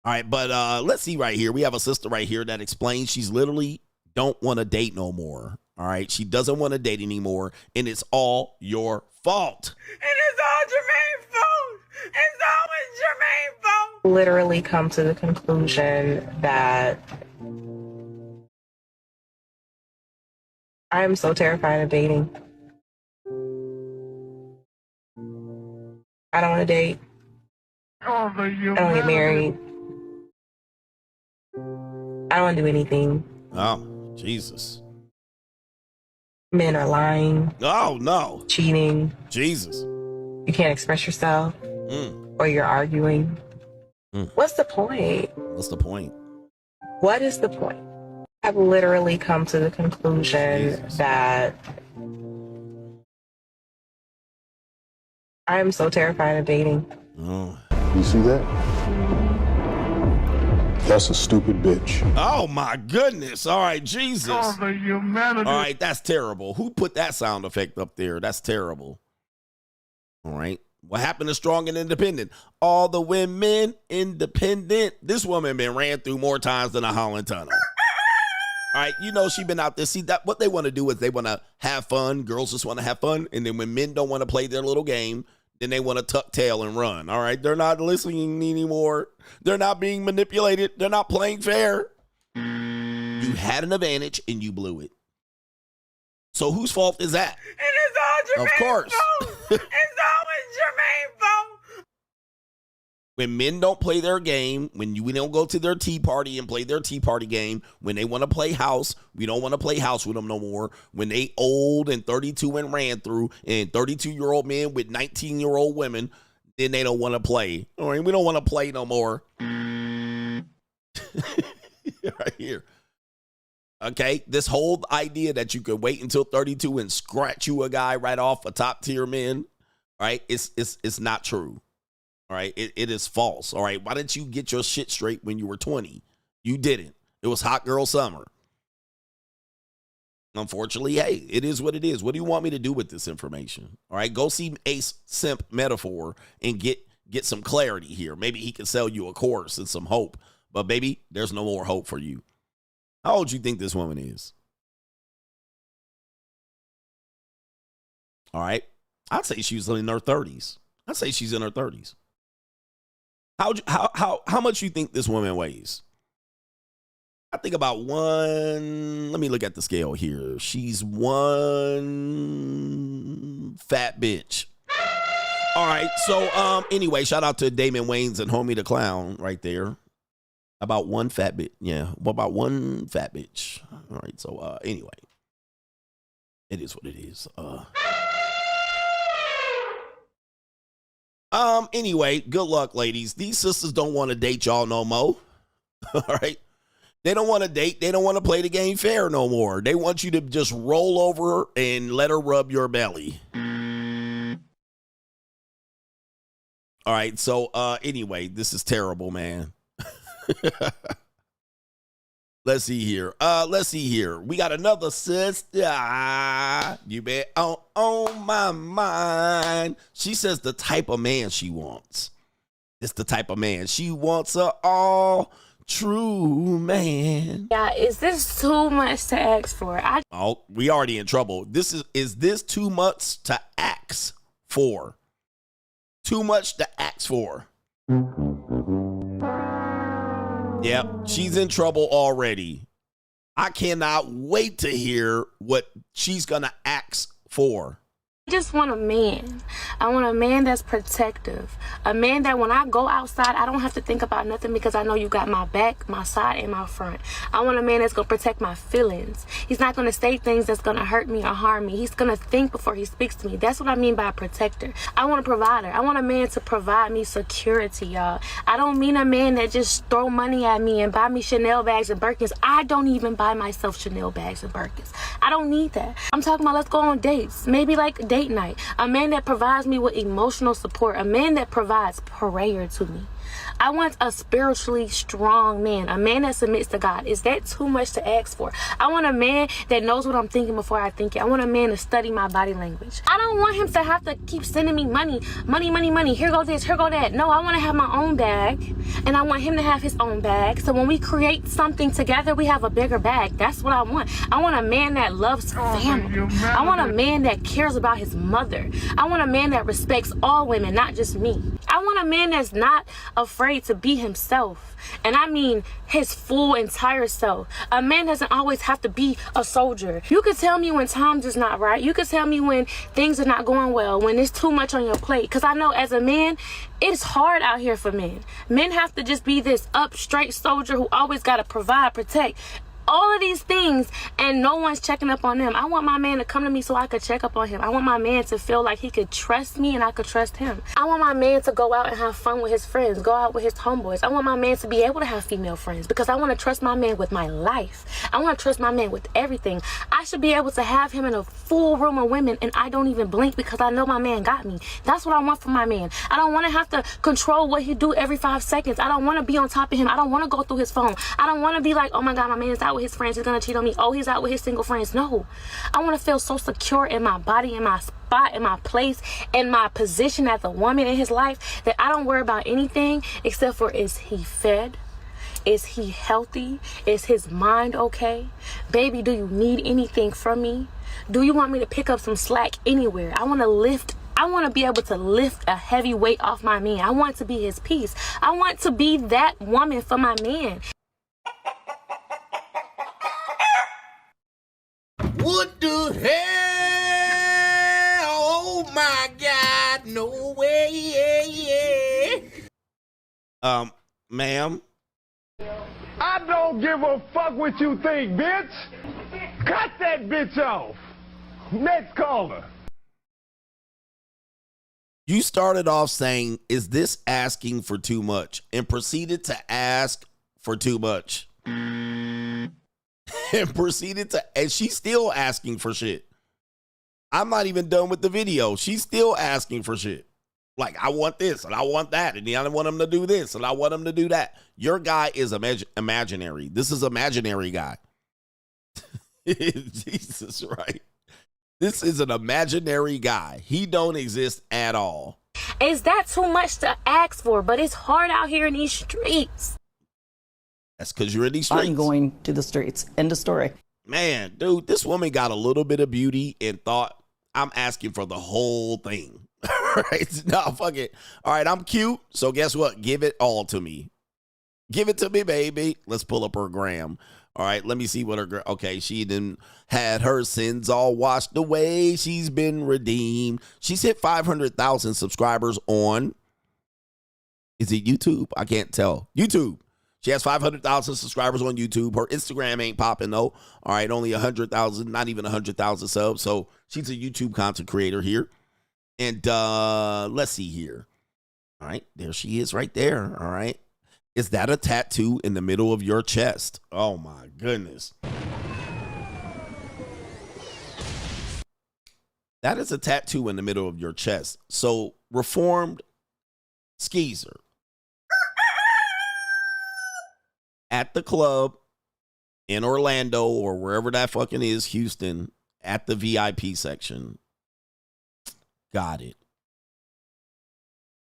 All right, but let's see right here. We have a sister right here that explains she's literally don't want to date no more. All right, she doesn't want to date anymore, and it's all your fault. And it's all Jermaine's fault. It's always Jermaine's fault. Literally come to the conclusion that I am so terrified of dating. I don't want to date. I don't want to get married. I don't want to do anything. Oh, Jesus. Men are lying. Oh, no. Cheating. Jesus. You can't express yourself. Or you're arguing. What's the point? What's the point? What is the point? I've literally come to the conclusion that I am so terrified of dating. Oh. You see that? That's a stupid bitch. Oh, my goodness. All right, Jesus. Oh, the humanity. All right, that's terrible. Who put that sound effect up there? That's terrible. All right. What happened to Strong and Independent? All the women independent. This woman been ran through more times than a Holland Tunnel. All right, you know she been out there. See, that what they want to do is they want to have fun. Girls just want to have fun. And then when men don't want to play their little game, then they want to tuck tail and run. All right, they're not listening anymore. They're not being manipulated. They're not playing fair. You had an advantage and you blew it. So whose fault is that? And it's all Jermaine's Of course. fault. It's always Jermaine's fault. When men don't play their game, when we don't go to their tea party and play their tea party game, when they want to play house, we don't want to play house with them no more. When they old and 32 and ran through, and 32-year-old men with 19-year-old women, then they don't want to play. All right, we don't want to play no more. Right here. Okay, this whole idea that you could wait until 32 and scratch you a guy right off a top tier man, right? It's not true. All right, it is false. All right, why didn't you get your shit straight when you were 20? You didn't. It was hot girl summer. Unfortunately, hey, it is what it is. What do you want me to do with this information? All right, go see Ace Simp Metaphor and get some clarity here. Maybe he can sell you a course and some hope. But baby, there's no more hope for you. How old do you think this woman is? All right, I'd say she was in her 30s. I'd say she's in her 30s. How much you think this woman weighs? I think about one. Let me look at the scale here. She's one fat bitch. All right. So anyway, shout out to Damon Wayans and Homie the Clown right there. About one fat bitch. Yeah. What about one fat bitch? All right. So anyway, it is what it is. Anyway, good luck, ladies. These sisters don't want to date y'all no more. All right. They don't want to date. They don't want to play the game fair no more. They want you to just roll over and let her rub your belly. All right. So, anyway, this is terrible, man. Let's see here. We got another sister. You bet on my mind. She says the type of man she wants. It's the type of man. She wants a all true man. Yeah, is this too much to ask for? Oh, we already in trouble. Is this too much to ask for? Too much to ask for. Yep, she's in trouble already. I cannot wait to hear what she's going to ask for. I just want a man. I want a man that's protective. A man that when I go outside, I don't have to think about nothing because I know you got my back, my side, and my front. I want a man that's going to protect my feelings. He's not going to say things that's going to hurt me or harm me. He's going to think before he speaks to me. That's what I mean by a protector. I want a provider. I want a man to provide me security, y'all. I don't mean a man that just throw money at me and buy me Chanel bags and Birkins. I don't even buy myself Chanel bags and Birkins. I don't need that. I'm talking about let's go on dates. Maybe like date night. A man that provides me with emotional support. A man that provides prayer to me. I want a spiritually strong man. A man that submits to God. Is that too much to ask for? I want a man that knows what I'm thinking before I think it. I want a man to study my body language. I don't want him to have to keep sending me money. Money, money, money. Here go this, here go that. No, I want to have my own bag. And I want him to have his own bag. So when we create something together, we have a bigger bag. That's what I want. I want a man that loves family. I want a man that cares about his mother. I want a man that respects all women, not just me. I want a man that's not afraid to be himself. And I mean his full entire self. A man doesn't always have to be a soldier. You can tell me when times is not right. You can tell me when things are not going well, when there's too much on your plate. Because I know as a man, it's hard out here for men. Men have to just be this up straight soldier who always got to provide, protect. All of these things and no one's checking up on them. I want my man to come to me so I could check up on him. I want my man to feel like he could trust me and I could trust him. I want my man to go out and have fun with his friends, go out with his homeboys. I want my man to be able to have female friends because I want to trust my man with my life. I want to trust my man with everything. I should be able to have him in a full room of women and I don't even blink because I know my man got me. That's what I want from my man. I don't want to have to control what he do every 5 seconds. I don't want to be on top of him. I don't want to go through his phone. I don't want to be like, oh my God, my man's out with his friends, he's gonna cheat on me. Oh, he's out with his single friends. No, I want to feel so secure in my body, in my spot, in my place, in my position as a woman in his life that I don't worry about anything except for, is he fed? Is he healthy? Is his mind okay? Baby, do you need anything from me? Do you want me to pick up some slack anywhere? I want to be able to lift a heavy weight off my man. I want to be his peace. I want to be that woman for my man. What the hell? Oh my God, no way. Ma'am. I don't give a fuck what you think, bitch. Cut that bitch off. Next caller. You started off saying, is this asking for too much? And proceeded to ask for too much. And she's still asking for shit. I'm not even done with the video. She's still asking for shit. Like, I want this and I want that. And I want him to do this and I want him to do that. Your guy is imaginary. This is imaginary guy. Jesus, right? This is an imaginary guy. He don't exist at all. Is that too much to ask for? But it's hard out here in these streets. That's because you're in these streets. I'm going to the streets. End of story. Man, dude, this woman got a little bit of beauty and thought, I'm asking for the whole thing. Right? No, fuck it. All right, I'm cute. So guess what? Give it all to me. Give it to me, baby. Let's pull up her gram. All right, let me see what her, okay, she done had her sins all washed away. She's been redeemed. She's hit 500,000 subscribers on, is it YouTube? I can't tell. YouTube. She has 500,000 subscribers on YouTube. Her Instagram ain't popping though. All right, only 100,000, not even 100,000 subs. So she's a YouTube content creator here. And let's see here. All right, there she is right there. All right. Is that a tattoo in the middle of your chest? Oh my goodness. That is a tattoo in the middle of your chest. So, reformed skeezer at the club in Orlando or wherever that fucking is, Houston, at the VIP section. Got it.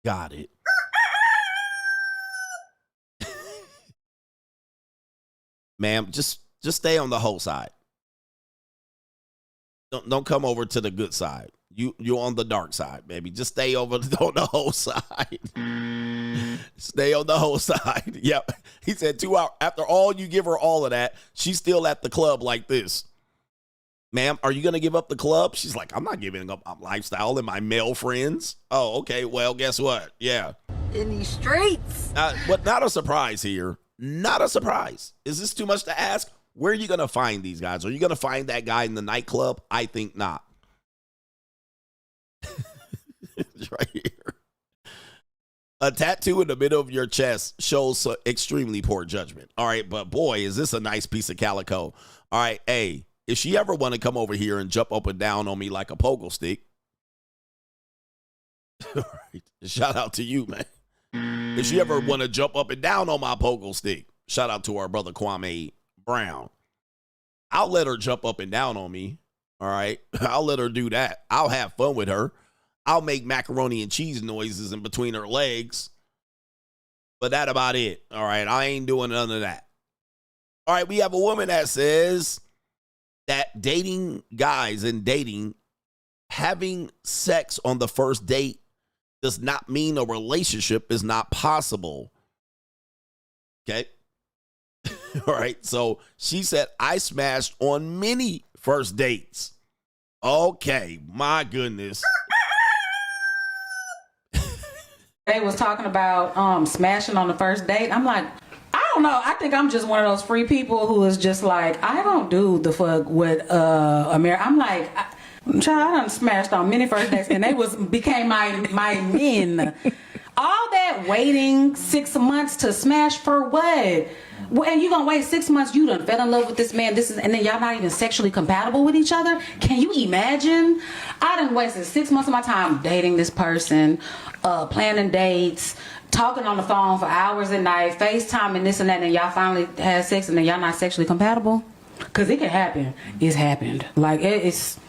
Got it. Ma'am, just stay on the whole side. Don't come over to the good side. You're on the dark side, baby. Just stay over on the whole side. Stay on the whole side. Yep. He said 2 hours. After all, you give her all of that, she's still at the club like this. ma'am, are you going to give up the club? She's like, I'm not giving up my lifestyle and my male friends. Oh, okay. Well, guess what? Yeah. In these streets. But not a surprise here. Not a surprise. Is this too much to ask? Where are you going to find these guys? Are you going to find that guy in the nightclub? I think not. It's right here. A tattoo in the middle of your chest shows extremely poor judgment. All right, but boy, is this a nice piece of calico. All right, hey, if she ever want to come over here and jump up and down on me like a pogo stick, all right, shout out to you, man. If she ever want to jump up and down on my pogo stick, shout out to our brother Kwame Brown. I'll let her jump up and down on me. All right, I'll let her do that. I'll have fun with her. I'll make macaroni and cheese noises in between her legs. But that about it. All right, I ain't doing none of that. All right, we have a woman that says that dating guys and dating, having sex on the first date does not mean a relationship is not possible. Okay. All right. So she said, I smashed on many first dates. Okay. My goodness. They was talking about smashing on the first date. I'm like, I don't know. I think I'm just one of those free people who is just like, I don't do the fuck with America. I'm like, child, I done smashed on many first dates, and they became my men. All that waiting 6 months to smash for what? Well, and you gonna wait 6 months? You done fell in love with this man. And then y'all not even sexually compatible with each other. Can you imagine? I done wasted 6 months of my time dating this person, planning dates, talking on the phone for hours at night, FaceTime and this and that, and y'all finally had sex, and then y'all not sexually compatible? Cause it can happen. It's happened. Like it's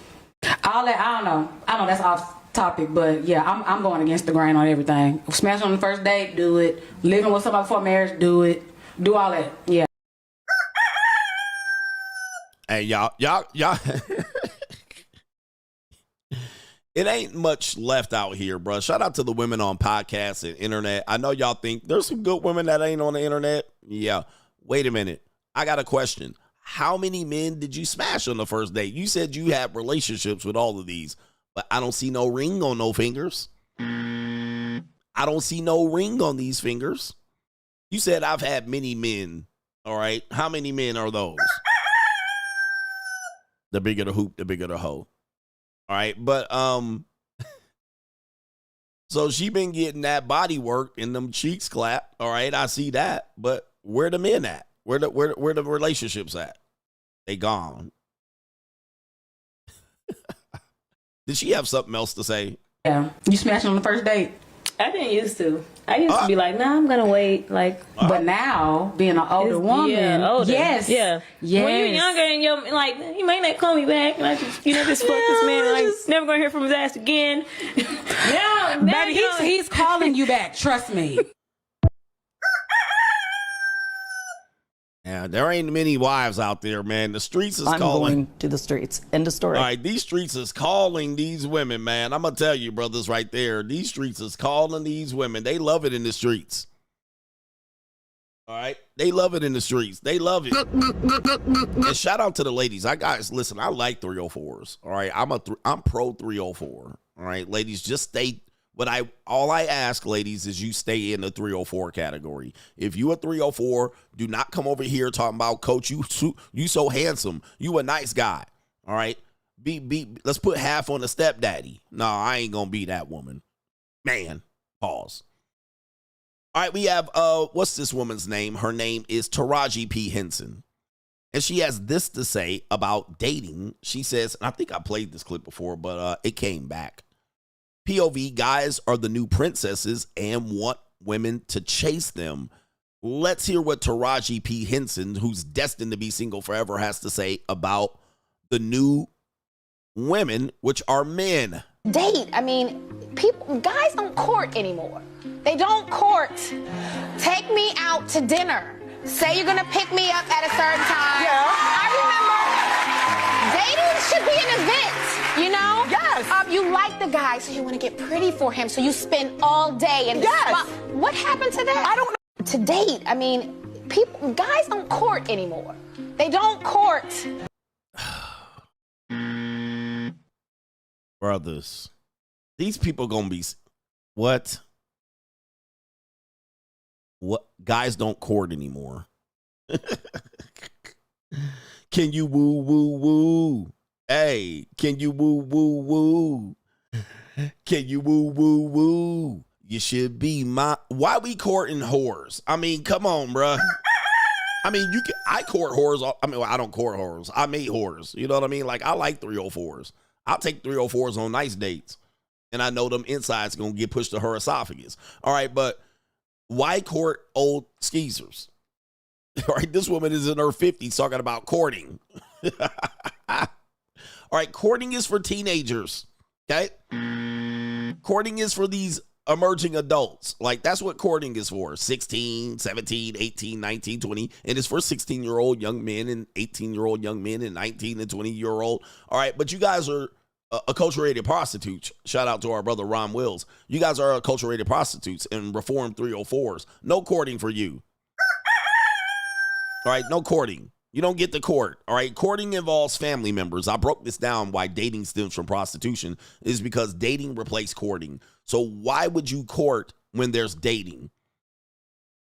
all that. I don't know. That's off topic, but yeah, I'm going against the grain on everything. Smash on the first date, do it. Living with somebody before marriage, do it. Do all that, yeah. Hey, y'all. It ain't much left out here, bro. Shout out to the women on podcasts and internet. I know y'all think there's some good women that ain't on the internet. Yeah. Wait a minute. I got a question. How many men did you smash on the first date? You said you had relationships with all of these, but I don't see no ring on no fingers. I don't see no ring on these fingers. You said I've had many men. All right. How many men are those? The bigger the hoop, the bigger the hoe. All right. But so she been getting that body work and them cheeks clapped. All right. I see that. But where the men at? Where the relationships at? They gone. Did she have something else to say? Yeah. You smashed on the first date? I didn't used to. I used to be like, nah, I'm gonna wait. Like, but now being an older woman, older. Yes. When you're younger and you're like, he might not call me back, and I just, just fuck this man. Like, never gonna hear from his ass again. now baby, he's calling you back. Trust me. Yeah, there ain't many wives out there, man. The streets is calling. I'm going to the streets. End of story. All right, these streets is calling these women, man. I'm going to tell you, brothers, right there. These streets is calling these women. They love it in the streets. All right? They love it in the streets. They love it. And shout out to the ladies. Listen, I like 304s. All right? I'm pro 304. All right, ladies, just stay. All I ask, ladies, is you stay in the 304 category. If you a 304, do not come over here talking about, coach, you so handsome. You a nice guy. All right. Let's put half on the stepdaddy. No, I ain't gonna be that woman. Man, pause. All right, we have what's this woman's name? Her name is Taraji P. Henson. And she has this to say about dating. She says, and I think I played this clip before, but it came back. POV, guys are the new princesses and want women to chase them. Let's hear what Taraji P. Henson, who's destined to be single forever, has to say about the new women, which are men. Date. I mean, guys don't court anymore. They don't court. Take me out to dinner. Say you're gonna pick me up at a certain time. Yeah. I remember. Dating should be an event, you know? Yes. You like the guy, so you want to get pretty for him, so you spend all day in the spa. What happened to that? I don't know. To date. I mean, guys don't court anymore. They don't court. Brothers, these people gonna be what? What? Guys don't court anymore. Can you woo woo woo? Hey, can you woo woo woo? Can you woo woo woo? You should be my. Why we courting whores? I mean, come on, bruh. I mean, you can. I court whores. I mean, well, I don't court whores. I mate whores. You know what I mean? Like, I like 304s. I'll take 304s on nice dates, and I know them insides gonna get pushed to her esophagus. All right, but why court old skeezers? All right, this woman is in her 50s talking about courting. All right, courting is for teenagers. Okay, courting is for these emerging adults. Like, that's what courting is for. 16, 17, 18, 19, 20. And it's for 16-year-old young men and 18-year-old young men and 19 and 20-year-old. All right, but you guys are acculturated prostitutes. Shout out to our brother Ron Wills. You guys are acculturated prostitutes and reformed 304s. No courting for you. All right, no courting. You don't get to court. All right, courting involves family members. I broke this down why dating stems from prostitution is because dating replaced courting. So why would you court when there's dating?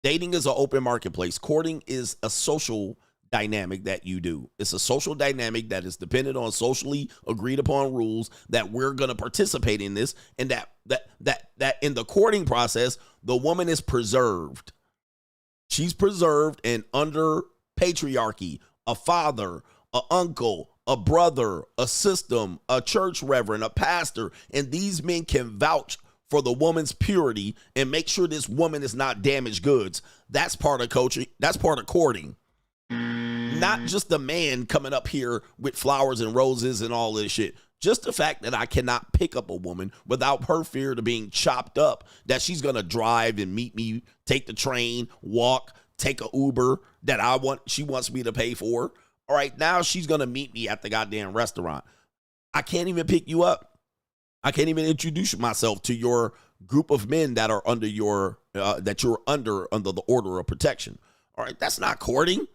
Dating is an open marketplace. Courting is a social dynamic that you do. It's a social dynamic that is dependent on socially agreed upon rules that we're going to participate in this, and that in the courting process, the woman is preserved. She's preserved and under patriarchy, a father, an uncle, a brother, a system, a church reverend, a pastor, and these men can vouch for the woman's purity and make sure this woman is not damaged goods. That's part of coaching. That's part of courting. Not just the man coming up here with flowers and roses and all this shit. Just the fact that I cannot pick up a woman without her fear of being chopped up, that she's going to drive and meet me, take the train, walk, take a Uber that she wants me to pay for. All right, now she's going to meet me at the goddamn restaurant. I can't even pick you up. I can't even introduce myself to your group of men that are under that you're under the order of protection. All right, that's not courting.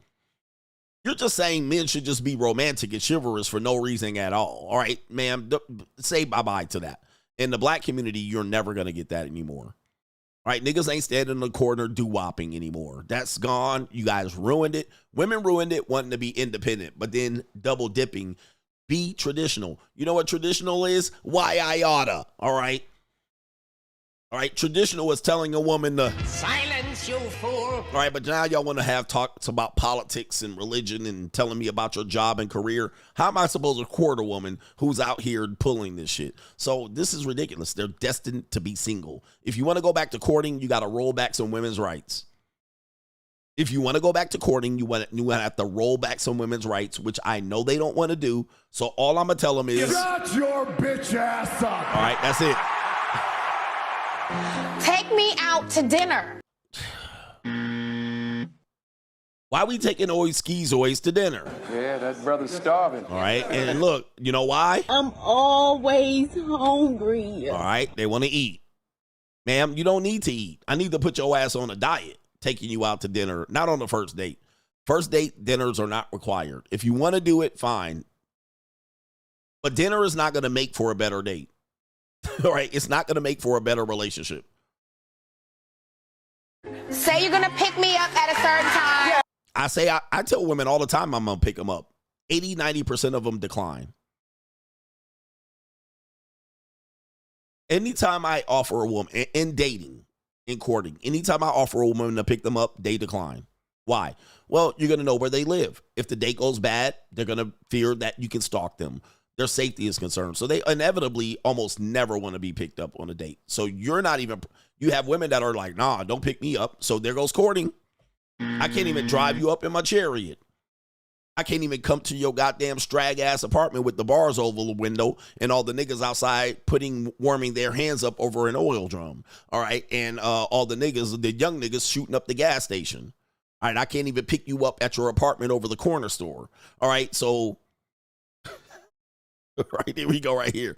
You're just saying men should just be romantic and chivalrous for no reason at all. All right, ma'am, say bye-bye to that. In the black community, you're never going to get that anymore. All right, niggas ain't standing in the corner doo-wopping anymore. That's gone. You guys ruined it. Women ruined it wanting to be independent, but then double dipping. Be traditional. You know what traditional is? Why I oughta. All right. All right. Traditional is telling a woman to silence, you fool. All right, but now y'all want to have talks about politics and religion and telling me about your job and career. How am I supposed to court a woman who's out here pulling this shit? So this is ridiculous. They're destined to be single. If you want to go back to courting, you got to roll back some women's rights. If you want to go back to courting, you want to have to roll back some women's rights, which I know they don't want to do. So all I'm going to tell them is, shut your bitch ass up. All right, that's it. Take me out to dinner. Why we taking always skeezoids to dinner? Yeah, that brother's starving. All right, and look, you know why? I'm always hungry. All right, they want to eat. Ma'am, you don't need to eat. I need to put your ass on a diet, taking you out to dinner, not on the first date. First date dinners are not required. If you want to do it, fine. But dinner is not going to make for a better date. All right, it's not going to make for a better relationship. Say you're going to pick me up at a certain time. I tell women all the time I'm going to pick them up. 80, 90% of them decline. Anytime I offer a woman, in dating, in courting, anytime I offer a woman to pick them up, they decline. Why? Well, you're going to know where they live. If the date goes bad, they're going to fear that you can stalk them. Their safety is concerned. So they inevitably almost never want to be picked up on a date. So you have women that are like, nah, don't pick me up. So there goes courting. I can't even drive you up in my chariot. I can't even come to your goddamn strag-ass apartment with the bars over the window and all the niggas outside warming their hands up over an oil drum. All right. And all the young niggas shooting up the gas station. All right. I can't even pick you up at your apartment over the corner store. All right. So, right, here we go right here.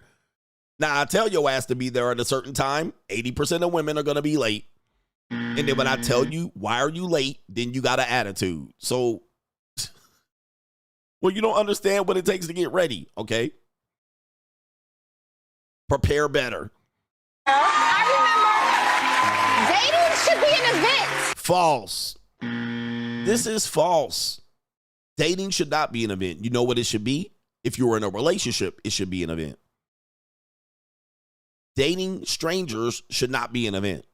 Now, I tell your ass to be there at a certain time. 80% of women are going to be late. And then when I tell you, why are you late? Then you got an attitude. So, well, you don't understand what it takes to get ready, okay? Prepare better. I remember dating should be an event. False. This is false. Dating should not be an event. You know what it should be? If you're in a relationship, it should be an event. Dating strangers should not be an event.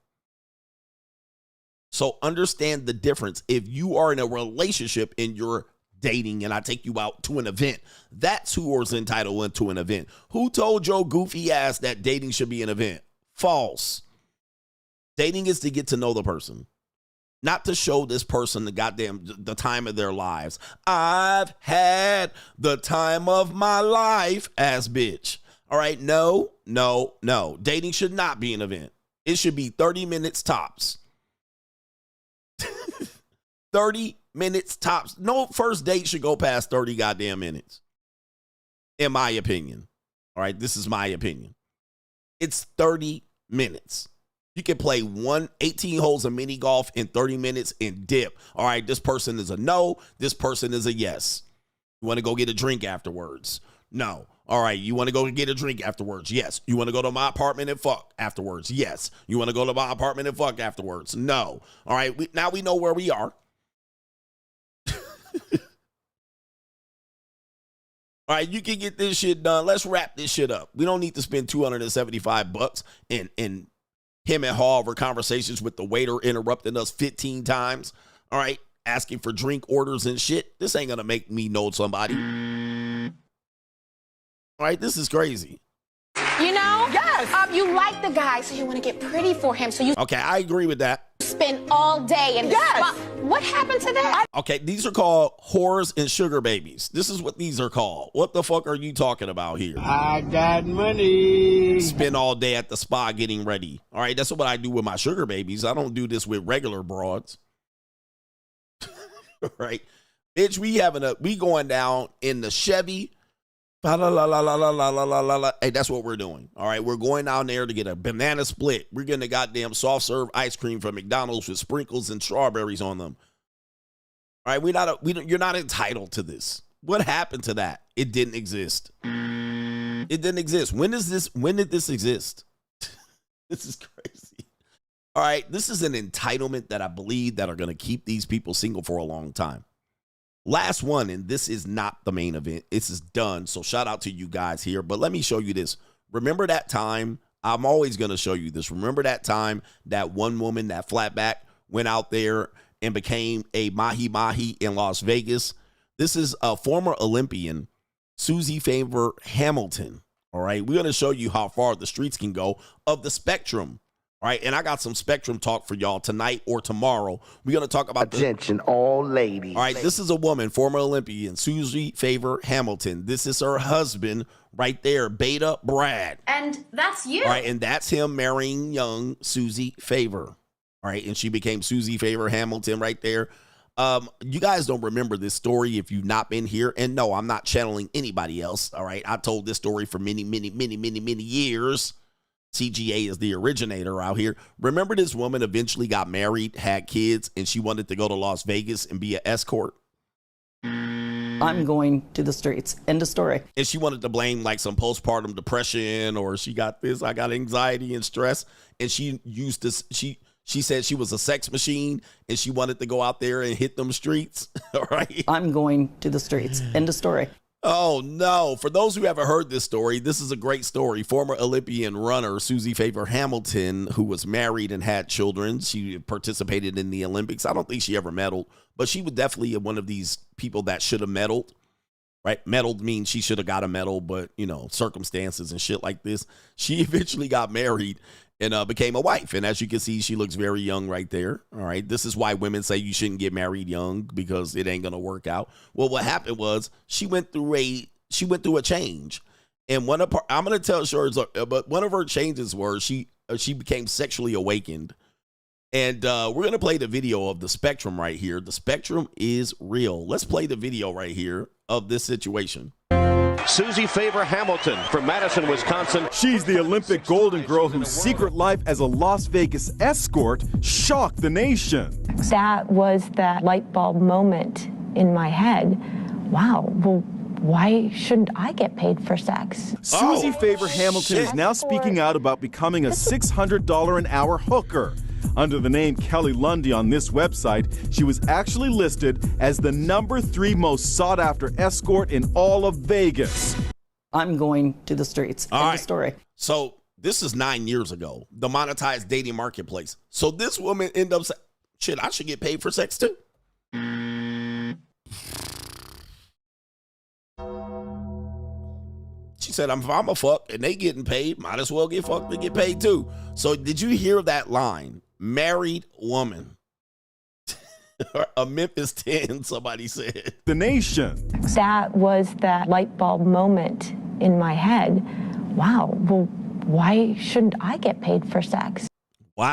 So understand the difference. If you are in a relationship and you're dating and I take you out to an event, that's who is entitled to an event. Who told your goofy ass that dating should be an event? False. Dating is to get to know the person, not to show this person the time of their lives. I've had the time of my life, ass bitch. All right, no. Dating should not be an event. It should be 30 minutes tops. 30 minutes tops. No first date should go past 30 goddamn minutes. In my opinion. All right, this is my opinion. It's 30 minutes. You can play 18 holes of mini golf in 30 minutes and dip. All right, this person is a no. This person is a yes. You want to go get a drink afterwards? No. All right, you want to go get a drink afterwards? Yes. You want to go to my apartment and fuck afterwards? Yes. You want to go to my apartment and fuck afterwards? No. All right, now we know where we are. All right, you can get this shit done. Let's wrap this shit up. We don't need to spend $275 in him and Hall over conversations with the waiter interrupting us 15 times. All right, asking for drink orders and shit. This ain't gonna make me know somebody. All right, this is crazy. You know? Yes. You like the guy, so you want to get pretty for him. So you Okay, I agree with that. spend all day in the spa. What happened to that? Okay, these are called whores and sugar babies. This is what these are called. What the fuck are you talking about here? I got money. Spend all day at the spa getting ready. All right, that's what I do with my sugar babies. I don't do this with regular broads. All right, bitch, we going down in the Chevy. La, la, la, la, la, la, la, la, la, la. Hey, that's what we're doing. All right, we're going down there to get a banana split. We're getting a goddamn soft serve ice cream from McDonald's with sprinkles and strawberries on them. All right, you're not entitled to this. What happened to that? It didn't exist. It didn't exist. When did this exist? This is crazy. All right, this is an entitlement that I believe that are going to keep these people single for a long time. Last one, and this is not the main event. This is done, so shout out to you guys here. But let me show you this. Remember that time? I'm always going to show you this. Remember that time that one woman, that flatback, went out there and became a mahi-mahi in Las Vegas? This is a former Olympian, Susie Favor Hamilton. All right, we're going to show you how far the streets can go of the spectrum. All right, and I got some spectrum talk for y'all tonight or tomorrow. We're going to talk about attention, all ladies. All right, this is a woman, former Olympian, Susie Favor Hamilton. This is her husband right there, Beta Brad. And that's you. All right, and that's him marrying young Susie Favor. All right, and she became Susie Favor Hamilton right there. You guys don't remember this story if you've not been here. And no, I'm not channeling anybody else. All right, I told this story for many years. CGA is the originator out here. Remember, this woman eventually got married, had kids, and she wanted to go to Las Vegas and be an escort. I'm going to the streets. End of story. And she wanted to blame like some postpartum depression, or she got this, I got anxiety and stress. And she used this, she said she was a sex machine and she wanted to go out there and hit them streets. All right. I'm going to the streets. End of story. Oh, no. For those who haven't heard this story, this is a great story. Former Olympian runner Susie Favor Hamilton, who was married and had children. She participated in the Olympics. I don't think she ever medaled, but she was definitely one of these people that should have medaled. Right? Medaled means she should have got a medal, but, you know, circumstances and shit like this. She eventually got married and became a wife. And as you can see, she looks very young right there. All right. This is why women say you shouldn't get married young, because it ain't going to work out. Well, what happened was she went through a change. And I'm going to tell you, but one of her changes were she became sexually awakened. And we're going to play the video of the spectrum right here. The spectrum is real. Let's play the video right here of this situation. Susie Favor Hamilton from Madison, Wisconsin. She's the Olympic golden girl whose secret life as a Las Vegas escort shocked the nation. That was that light bulb moment in my head. Wow, well, why shouldn't I get paid for sex? Susie Favor Hamilton is now speaking out about becoming a $600 an hour hooker. Under the name Kelly Lundy on this website, she was actually listed as the #3 most sought after escort in all of Vegas. I'm going to the streets. All End right. of story. So this is 9 years ago, the monetized dating marketplace. So this woman ended up saying, shit, I should get paid for sex too. She said, I'm a fuck and they getting paid. Might as well get fucked and get paid too. So did you hear that line? Married woman. A Memphis 10, somebody said. The Nation. That was that light bulb moment in my head. Wow, well, why shouldn't I get paid for sex? Wow.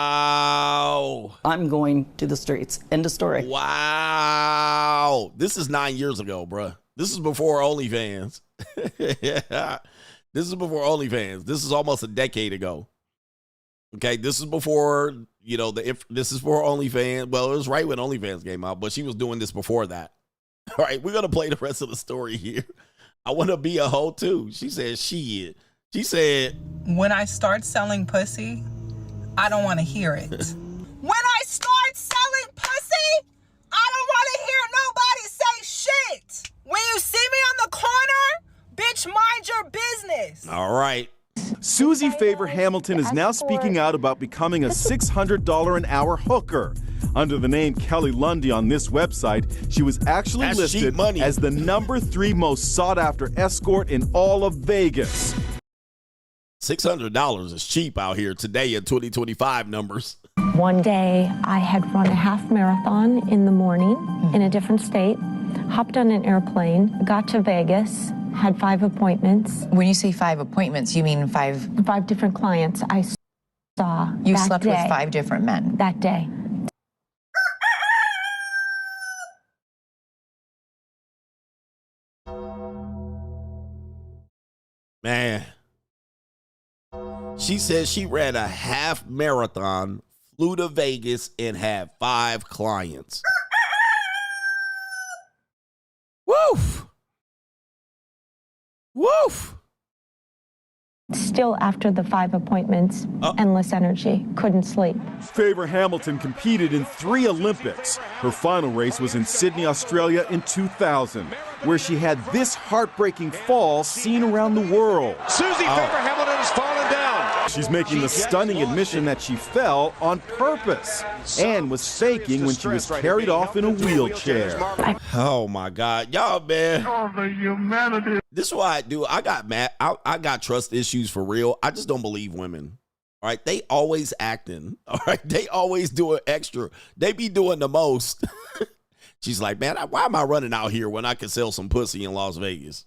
Wow. I'm going to the streets. End of story. Wow. This is 9 years ago, bruh. This is before OnlyFans. Yeah. This is before OnlyFans. This is almost a decade ago. Okay, this is before, you know, this is for OnlyFans. Well, it was right when OnlyFans came out, but she was doing this before that. All right, we're going to play the rest of the story here. I want to be a hoe too. She said, shit. She said, when I start selling pussy, I don't want to hear it. When I start selling pussy, I don't want to hear nobody say shit. When you see me on the corner, bitch, mind your business. all right. Susie Favor Hamilton is now speaking out about becoming a $600 an hour hooker. Under the name Kelly Lundy on this website, she was actually listed as the #3 most sought after escort in all of Vegas. $600 is cheap out here today in 2025 numbers. One day I had run a half marathon in the morning in a different state, hopped on an airplane, got to Vegas, had 5 appointments. When you say 5 appointments, you mean 5? 5 different clients I saw. You that slept day, with 5 different men. that day. Man. She said she ran a half marathon, flew to Vegas, and had 5 clients. Woof. Woof. Still after the 5 appointments, endless energy, couldn't sleep. Favor Hamilton competed in 3 Olympics. Her final race was in Sydney, Australia in 2000, where she had this heartbreaking fall seen around the world. Susie Favor Hamilton has fallen down. She's making the stunning admission that she fell on purpose and was faking when she was carried off in a wheelchair. Oh my God. Y'all, man. Oh, the humanity. This is why I do. I got mad. I got trust issues for real. I just don't believe women. All right. They always acting. All right. They always doing extra. They be doing the most. She's like, man, why am I running out here when I can sell some pussy in Las Vegas?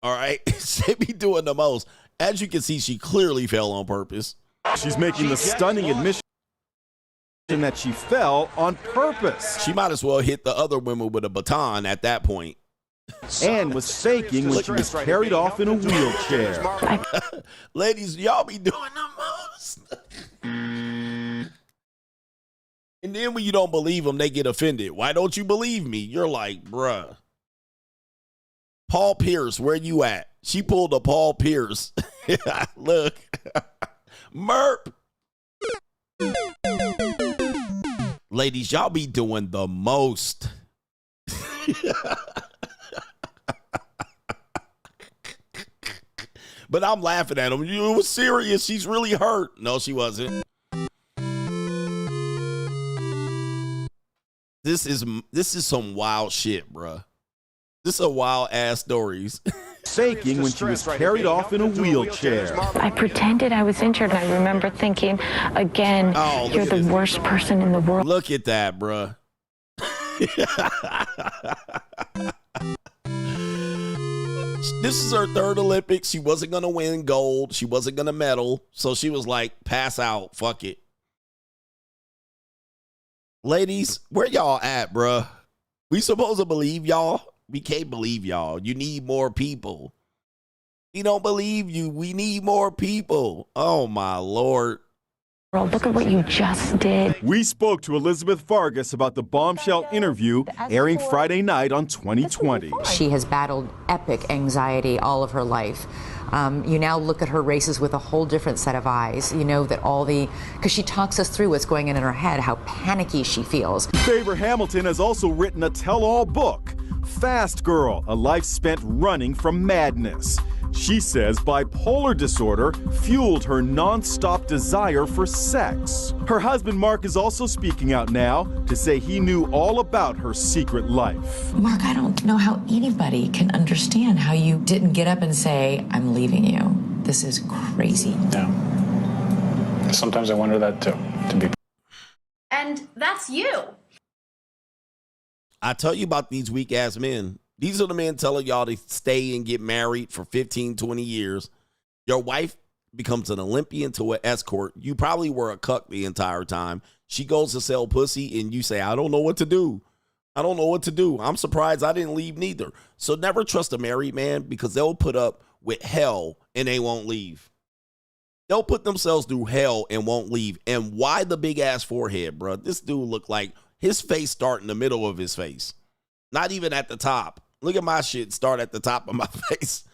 All right. They be doing the most. As you can see, she clearly fell on purpose. She's making the stunning admission that she fell on purpose. She might as well hit the other women with a baton at that point. And was faking when she was carried off in a wheelchair. Ladies, y'all be doing the most. And then when you don't believe them, they get offended. Why don't you believe me? You're like, bruh. Paul Pierce, where you at? She pulled a Paul Pierce. Look. Merp. Ladies, y'all be doing the most. But I'm laughing at him. You was serious. She's really hurt. No, she wasn't. This is some wild shit, bruh. This is a wild ass stories. Faking when she was carried off in a wheelchair. I pretended I was injured, and I remember thinking, again, you're the worst person in the world. Look at that, bruh. This is her 3rd Olympics. She wasn't going to win gold. She wasn't going to medal. So she was like, pass out. Fuck it. Ladies, where y'all at, bruh? We supposed to believe y'all? We can't believe y'all. You need more people. We don't believe you. We need more people. Oh, my Lord. Look at what you just did. We spoke to Elizabeth Vargas about the bombshell interview airing Friday night on 2020. She has battled epic anxiety all of her life. You now look at her races with a whole different set of eyes. You know that because she talks us through what's going on in her head, how panicky she feels. Faber Hamilton has also written a tell-all book, Fast Girl, A Life Spent Running from Madness. She says bipolar disorder fueled her non-stop desire for sex. Her husband Mark is also speaking out now to say he knew all about her secret life. Mark, I don't know how anybody can understand how you didn't get up and say, I'm leaving you. This is crazy. Yeah. Sometimes I wonder that too, to be. And that's you. I tell you about these weak ass men. These are the men telling y'all to stay and get married for 15, 20 years. Your wife becomes an Olympian to an escort. You probably were a cuck the entire time. She goes to sell pussy and you say, I don't know what to do. I don't know what to do. I'm surprised I didn't leave neither. So never trust a married man because they'll put up with hell and they won't leave. They'll put themselves through hell and won't leave. And why the big ass forehead, bro? This dude looked like his face start in the middle of his face. Not even at the top. Look at my shit start at the top of my face.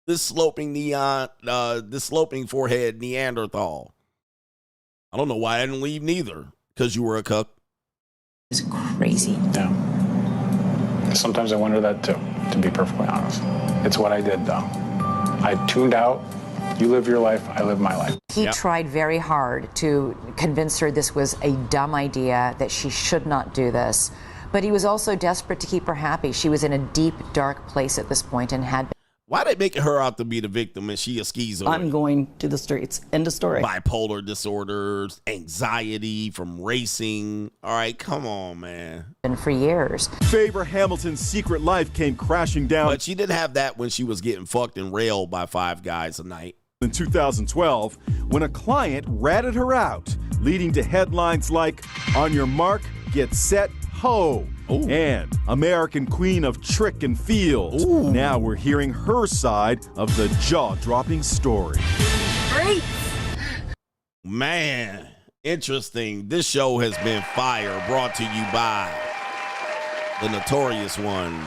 This sloping forehead Neanderthal. I don't know why I didn't leave neither. Because you were a cuck. It's crazy. Yeah. Sometimes I wonder that too, to be perfectly honest. It's what I did though. I tuned out. You live your life, I live my life. He tried very hard to convince her this was a dumb idea, that she should not do this. But he was also desperate to keep her happy. She was in a deep, dark place at this point and had been. Why they making her out to be the victim and she a schizo? I'm going to the streets. End of story. Bipolar disorders, anxiety from racing. All right, come on, man. And for years. Faber Hamilton's secret life came crashing down. But she didn't have that when she was getting fucked and railed by 5 guys a night. In 2012, when a client ratted her out, leading to headlines like, On Your Mark, Get Set, Ho! Ooh. And American Queen of Trick and Fields. Ooh. Now we're hearing her side of the jaw-dropping story. Great. Man, interesting. This show has been fire, brought to you by the Notorious one.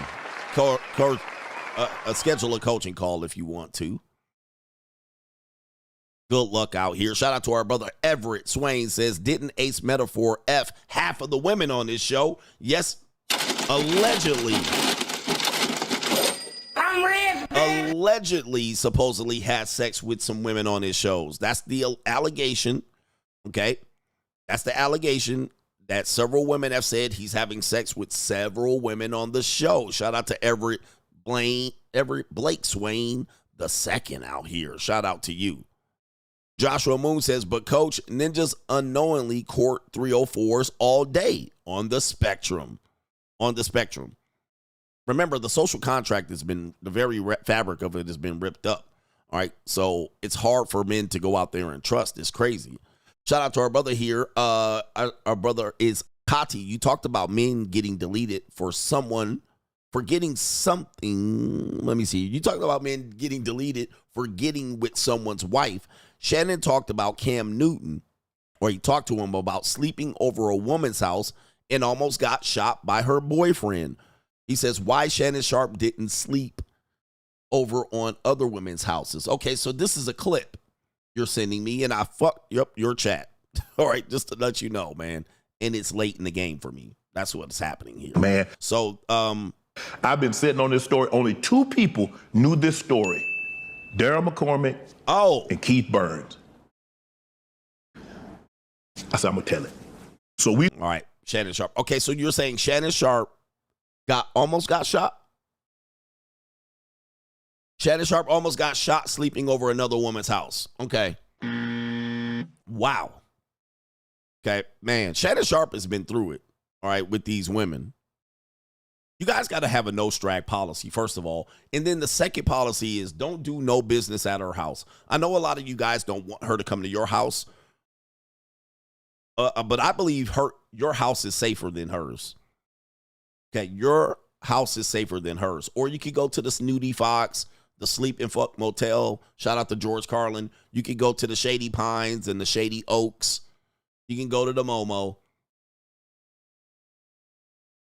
Schedule a coaching call if you want to. Good luck out here. Shout out to our brother Everett Swain says, didn't Ace Metaphor F half of the women on this show? Yes, allegedly. Allegedly, supposedly had sex with some women on his shows. That's the allegation, okay? That's the allegation that several women have said he's having sex with several women on the show. Shout out to Everett Blake Swain II out here. Shout out to you. Joshua Moon says, but coach, ninjas unknowingly court 304s all day on the spectrum. On the spectrum. Remember, the social contract has been, the very fabric of it has been ripped up. All right. So it's hard for men to go out there and trust. It's crazy. Shout out to our brother here. Our brother is Kati. You talked about men getting deleted for someone, for getting something. Let me see. You talked about men getting deleted for getting with someone's wife. Shannon talked about Cam Newton, or he talked to him about sleeping over a woman's house and almost got shot by her boyfriend. He says why Shannon Sharp didn't sleep over on other women's houses. Okay, so this is a clip you're sending me, and I fucked up your chat. All right, just to let you know, man. And it's late in the game for me. That's what's happening here. Man. So, I've been sitting on this story. Only 2 people knew this story. Daryl McCormick and Keith Burns. I said, I'm going to tell it. So all right, Shannon Sharp. Okay, so you're saying Shannon Sharp almost got shot? Shannon Sharp almost got shot sleeping over another woman's house. Okay. Wow. Okay, man, Shannon Sharp has been through it, all right, with these women. You guys got to have a no strag policy, first of all. And then the second policy is don't do no business at her house. I know a lot of you guys don't want her to come to your house, but I believe your house is safer than hers. Okay, your house is safer than hers. Or you could go to the Snooty Fox, the Sleep and Fuck Motel. Shout out to George Carlin. You could go to the Shady Pines and the Shady Oaks. You can go to the Momo.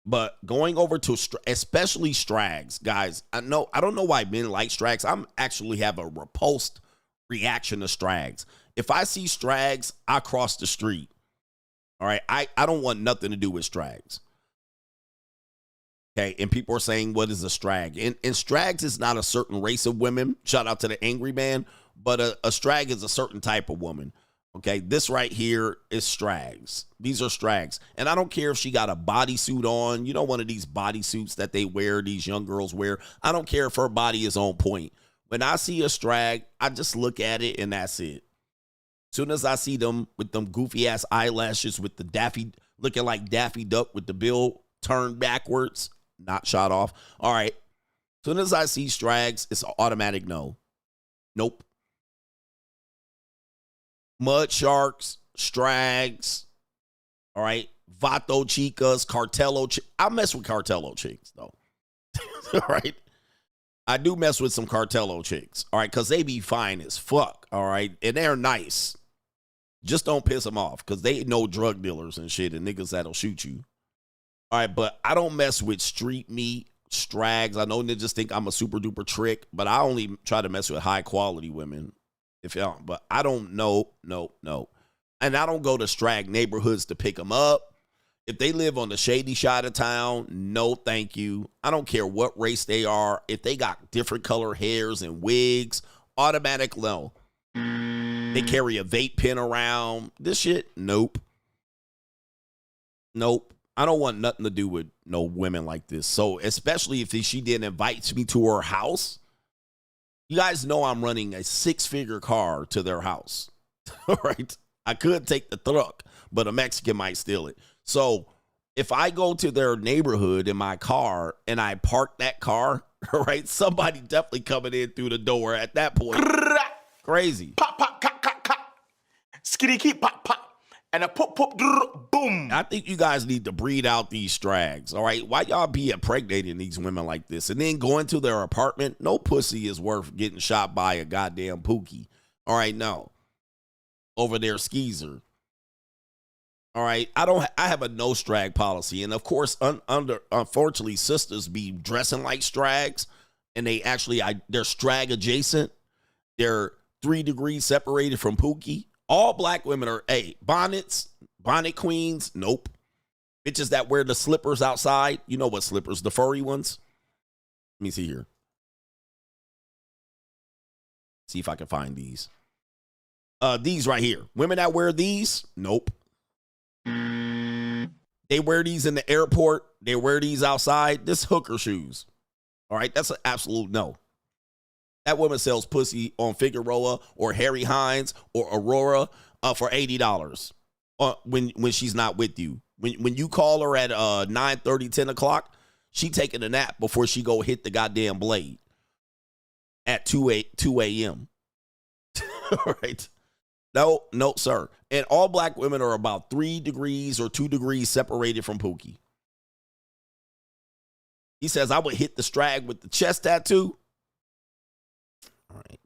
But going over to especially Strags, guys, I don't know why men like Strags. I'm actually have a repulsed reaction to Strags. If I see Strags, I cross the street. All right, I don't want nothing to do with Strags. Okay, and people are saying, what is a Strag? And Strags is not a certain race of women. Shout out to the Angry Man. But a Strag is a certain type of woman. Okay, this right here is Strags. These are Strags. And I don't care if she got a bodysuit on. You know, one of these bodysuits that they wear, these young girls wear. I don't care if her body is on point. When I see a Strag, I just look at it and that's it. Soon as I see them with them goofy ass eyelashes with the Daffy, looking like Daffy Duck with the bill turned backwards, not shot off. All right. Soon as I see Strags, it's an automatic no. Nope. Mud Sharks, Strags, all right, Vato Chicas, Cartello. I mess with Cartello chicks, though. All right. I do mess with some Cartello chicks, all right, because they be fine as fuck, all right, and they're nice. Just don't piss them off, because they know drug dealers and shit and niggas that'll shoot you. All right, but I don't mess with street meat, Strags. I know niggas think I'm a super duper trick, but I only try to mess with high quality women. If you don't, but I don't know, no. And I don't go to Strag neighborhoods to pick them up. If they live on the shady side of town, no thank you. I don't care what race they are. If they got different color hairs and wigs, automatic no. They carry a vape pen around. This shit, nope. I don't want nothing to do with no women like this. So especially if she didn't invite me to her house. You guys know I'm running a 6-figure car to their house, all right? I could take the truck, but a Mexican might steal it. So if I go to their neighborhood in my car and I park that car, all right, somebody definitely coming in through the door at that point. Crazy. Pop, pop, cut, cut, cut. Skitty, keep, pop, pop. And a pop, pop, boom. I think you guys need to breed out these Strags, all right? Why y'all be impregnating these women like this and then going to their apartment? No pussy is worth getting shot by a goddamn Pookie. All right, no. Over there, Skeezer. All right, I have a no Strag policy. And of course, unfortunately, sisters be dressing like Strags and they're Strag adjacent. They're 3 degrees separated from Pookie. All black women are, bonnet queens, nope. Bitches that wear the slippers outside. You know what slippers, the furry ones? Let me see here. See if I can find these. These right here. Women that wear these, nope. They wear these in the airport. They wear these outside. This hooker shoes. All right, that's an absolute no. That woman sells pussy on Figueroa or Harry Hines or Aurora for $80 when she's not with you. When you call her at 9:30, 10 o'clock, she taking a nap before she go hit the goddamn blade at 2 a.m. All right. No, sir. And all black women are about 3 degrees or 2 degrees separated from Pookie. He says, I would hit the Strag with the chest tattoo. All right.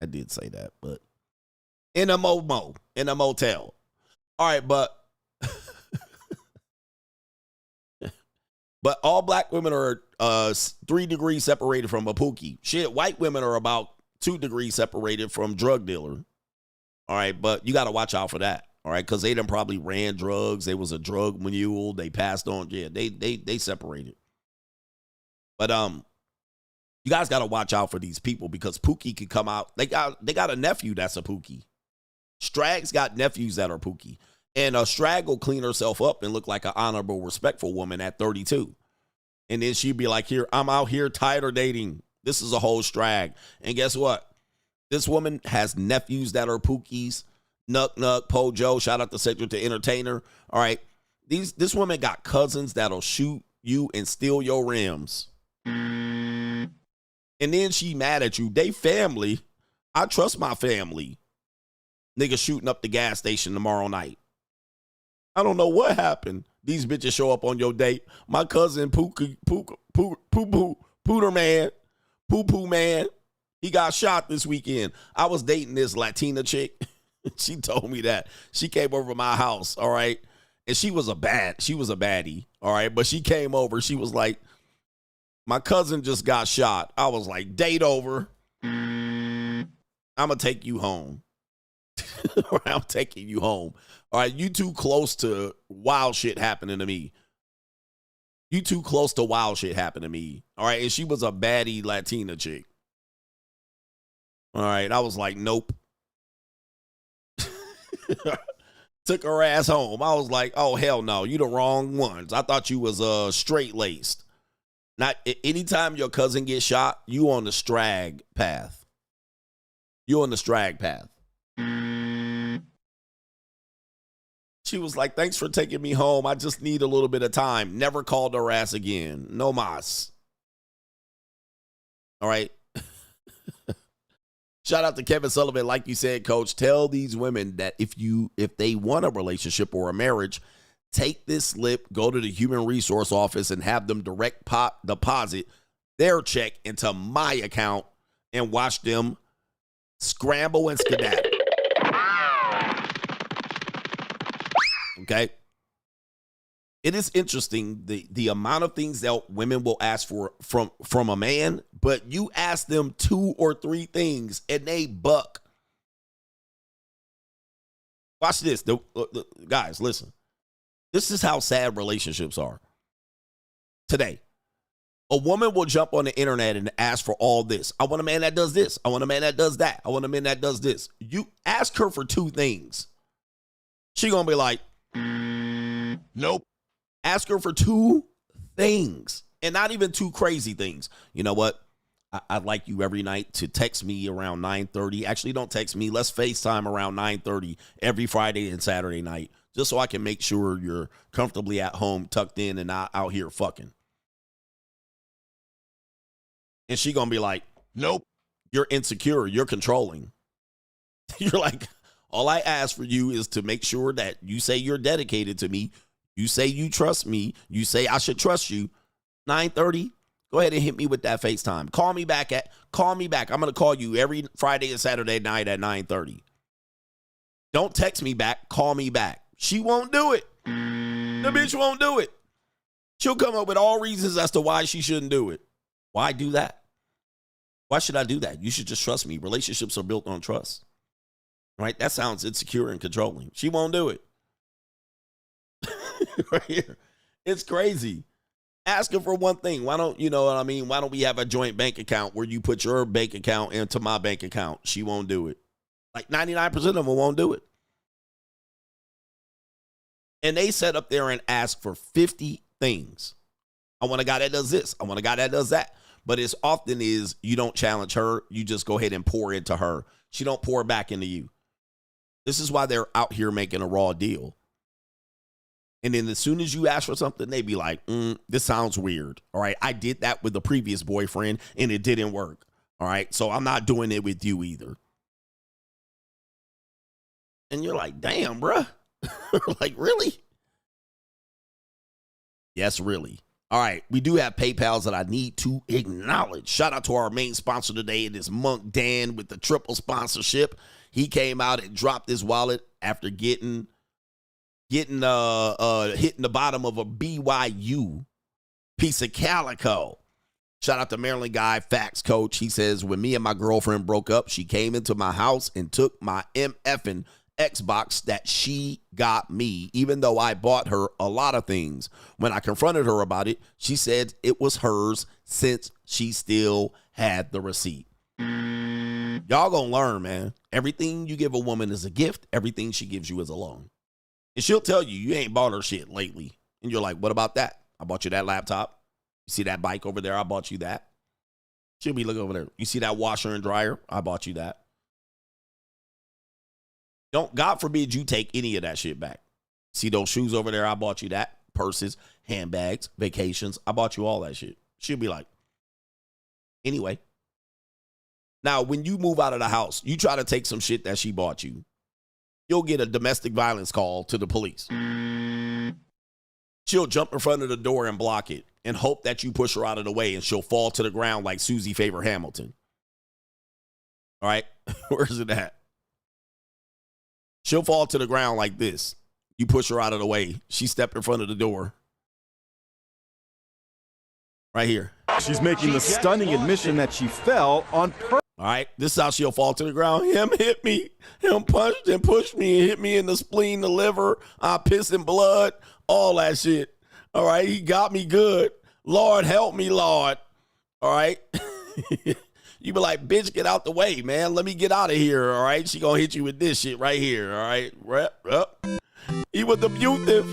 I did say that, but in a motel. All right, but all black women are 3 degrees separated from a Pookie. Shit, white women are about 2 degrees separated from drug dealer. All right, but you got to watch out for that. All right, because they done probably ran drugs. They was a drug mule. They passed on. Yeah, they separated. But you guys got to watch out for these people because Pookie could come out. They got a nephew that's a Pookie. Strag's got nephews that are Pookie. And a Strag will clean herself up and look like an honorable, respectful woman at 32. And then she'd be like, here, I'm out here tired of dating. This is a whole Strag. And guess what? This woman has nephews that are Pookies. Nuck, Pojo, shout out to Cedric the Entertainer. All right. This woman got cousins that'll shoot you and steal your rims. And then she mad at you. They family. I trust my family. Nigga shooting up the gas station tomorrow night. I don't know what happened. These bitches show up on your date. My cousin Pookie, Pooter man, Poo Man, he got shot this weekend. I was dating this Latina chick. She told me that. She came over to my house, all right? And she was a baddie, all right? But she came over. She was like, my cousin just got shot. I was like, date over. I'm going to take you home. I'm taking you home. All right, you too close to wild shit happening to me. You too close to wild shit happening to me. All right, and she was a baddie Latina chick. All right, I was like, nope. Took her ass home. I was like, oh, hell no, you the wrong ones. I thought you was straight-laced. Not anytime your cousin gets shot, you on the strag path. You on the strag path. She was like, thanks for taking me home. I just need a little bit of time. Never called her ass again. No mas. All right. Shout out to Kevin Sullivan. Like you said, Coach, tell these women that if they want a relationship or a marriage, take this slip, go to the human resource office and have them direct deposit their check into my account and watch them scramble and skedaddle. Okay. It is interesting the amount of things that women will ask for from a man, but you ask them 2 or 3 things and they buck. Watch this. Guys, listen. This is how sad relationships are today. A woman will jump on the internet and ask for all this. I want a man that does this. I want a man that does that. I want a man that does this. You ask her for 2 things. She gonna be like, nope. Ask her for 2 things and not even 2 crazy things. You know what? I'd like you every night to text me around 9:30. Actually, don't text me. Let's FaceTime around 9:30 every Friday and Saturday night, just so I can make sure you're comfortably at home, tucked in, and not out here fucking. And she gonna be like, nope. You're insecure. You're controlling. You're like, all I ask for you is to make sure that you say you're dedicated to me. You say you trust me. You say I should trust you. 9:30, go ahead and hit me with that FaceTime. Call me back. I'm going to call you every Friday and Saturday night at 9:30. Don't text me back. Call me back. She won't do it. The bitch won't do it. She'll come up with all reasons as to why she shouldn't do it. Why do that? Why should I do that? You should just trust me. Relationships are built on trust. Right? That sounds insecure and controlling. She won't do it. Right here. It's crazy. Ask her for one thing. Why don't, you know what I mean? Why don't we have a joint bank account where you put your bank account into my bank account? She won't do it. Like 99% of them won't do it. And they sit up there and ask for 50 things. I want a guy that does this. I want a guy that does that. But it's often is you don't challenge her. You just go ahead and pour into her. She don't pour back into you. This is why they're out here making a raw deal. And then as soon as you ask for something, they be like, this sounds weird. All right, I did that with the previous boyfriend and it didn't work. All right, so I'm not doing it with you either. And you're like, damn, bruh. Like, really? Yes, really. All right, we do have PayPals that I need to acknowledge. Shout out to our main sponsor today. It is Monk Dan with the triple sponsorship. He came out and dropped his wallet after hitting the bottom of a BYU piece of calico. Shout out to Maryland guy, Facts Coach. He says, when me and my girlfriend broke up, she came into my house and took my MFing Xbox that she got me, even though I bought her a lot of things. When I confronted her about it, she said it was hers since she still had the receipt. Y'all gonna learn, man. Everything you give a woman is a gift. Everything she gives you is a loan. And she'll tell you, you ain't bought her shit lately. And you're like, what about that? I bought you that laptop. You see that bike over there? I bought you that. She'll be looking over there. You see that washer and dryer? I bought you that. Don't, God forbid you take any of that shit back. See those shoes over there? I bought you that. Purses, handbags, vacations. I bought you all that shit. She'll be like, anyway. Now, when you move out of the house, you try to take some shit that she bought you. You'll get a domestic violence call to the police. She'll jump in front of the door and block it and hope that you push her out of the way and she'll fall to the ground like Susie Favor Hamilton. All right? Where's it at? She'll fall to the ground like this. You push her out of the way. She stepped in front of the door. Right here. She's making the stunning admission that she fell on purpose. All right, this is how she'll fall to the ground. Him hit me. Him punched and pushed me and hit me in the spleen, the liver. I pissing blood, all that shit. All right, he got me good. Lord, help me, Lord. All right. You be like, bitch, get out the way, man. Let me get out of here, all right? She gonna hit you with this shit right here, all right? He was abusive.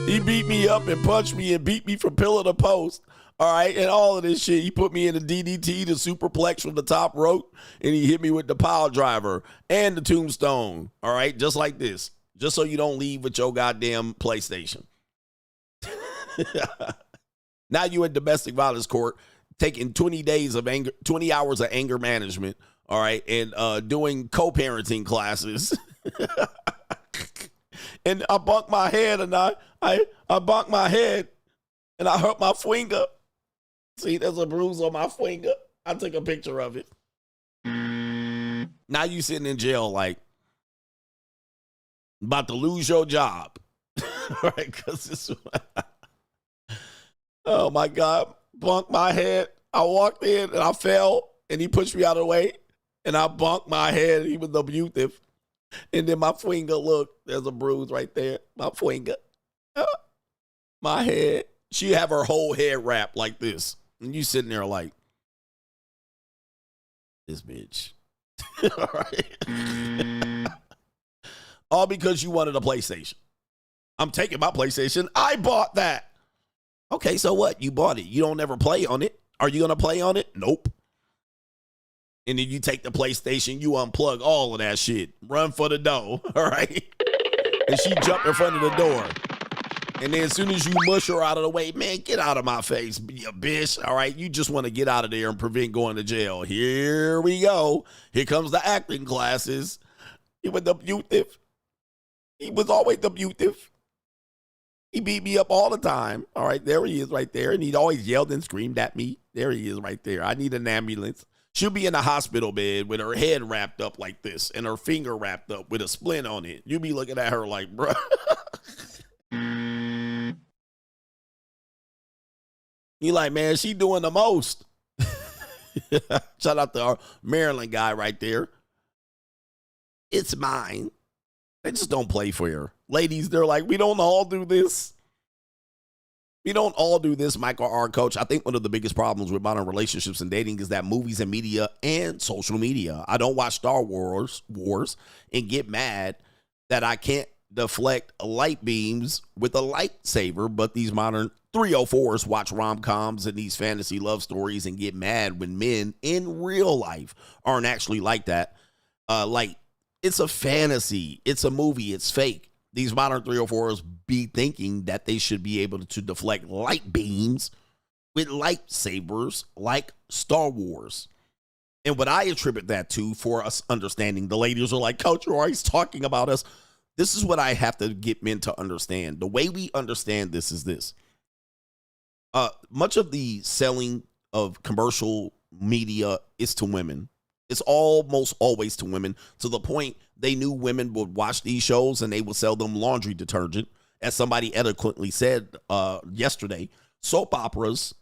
He beat me up and punched me and beat me from pillar to post, all right? And all of this shit. He put me in the DDT, the superplex from the top rope, and he hit me with the pile driver and the tombstone, all right? Just like this. Just so you don't leave with your goddamn PlayStation. Now you in domestic violence court, taking 20 hours of anger management, all right, and doing co-parenting classes. And I bumped my head, and I bumped my head, and I hurt my finger. See, there's a bruise on my finger. I took a picture of it. Now you sitting in jail like, about to lose your job. All right, because this oh, my God. Bunked my head. I walked in and I fell and he pushed me out of the way and I bunked my head. He was abusive. And then my finger, look, there's a bruise right there. My finger. My head. She have her whole head wrapped like this. And you sitting there like, this bitch. All right. All because you wanted a PlayStation. I'm taking my PlayStation. I bought that. Okay, so what? You bought it. You don't ever play on it. Are you going to play on it? Nope. And then you take the PlayStation, you unplug all of that shit. Run for the door, all right? And she jumped in front of the door. And then as soon as you mush her out of the way, man, get out of my face, you bitch, all right? You just want to get out of there and prevent going to jail. Here we go. Here comes the acting classes. He was abusive. He was always abusive. He beat me up all the time. All right, there he is right there. And he'd always yelled and screamed at me. There he is right there. I need an ambulance. She'll be in a hospital bed with her head wrapped up like this and her finger wrapped up with a splint on it. You'll be looking at her like, bro. You like, man, she doing the most. Shout out to our Maryland guy right there. It's mine. They just don't play for her. Ladies, they're like, we don't all do this. We don't all do this, Michael R. Coach. I think one of the biggest problems with modern relationships and dating is that movies and media and social media. I don't watch Star Wars and get mad that I can't deflect light beams with a lightsaber, but these modern 304s watch rom-coms and these fantasy love stories and get mad when men in real life aren't actually like that. Like, it's a fantasy. It's a movie. It's fake. These modern 304s be thinking that they should be able to deflect light beams with lightsabers like Star Wars. And what I attribute that to, for us understanding, the ladies are like, Coach, you're always talking about us. This is what I have to get men to understand. The way we understand this is this. Much of the selling of commercial media is to women. It's almost always to women, to the point they knew women would watch these shows and they would sell them laundry detergent. As somebody eloquently said yesterday, soap operas,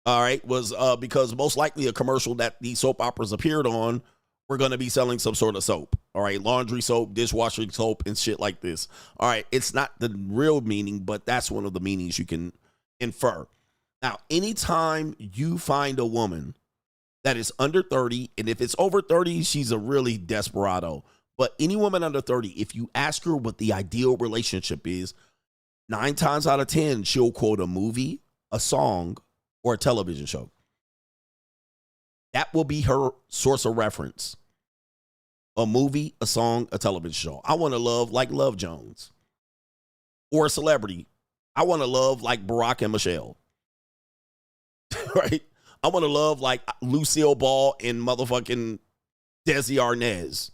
all right, was because most likely a commercial that these soap operas appeared on were going to be selling some sort of soap, all right, laundry soap, dishwashing soap, and shit like this. All right, it's not the real meaning, but that's one of the meanings you can infer. Now, anytime you find a woman that is under 30, and if it's over 30, she's a really desperado. But any woman under 30, if you ask her what the ideal relationship is, 9 times out of 10, she'll quote a movie, a song, or a television show. That will be her source of reference. A movie, a song, a television show. I want to love like Love Jones. Or a celebrity. I want to love like Barack and Michelle. Right? I want to love like Lucille Ball and motherfucking Desi Arnaz.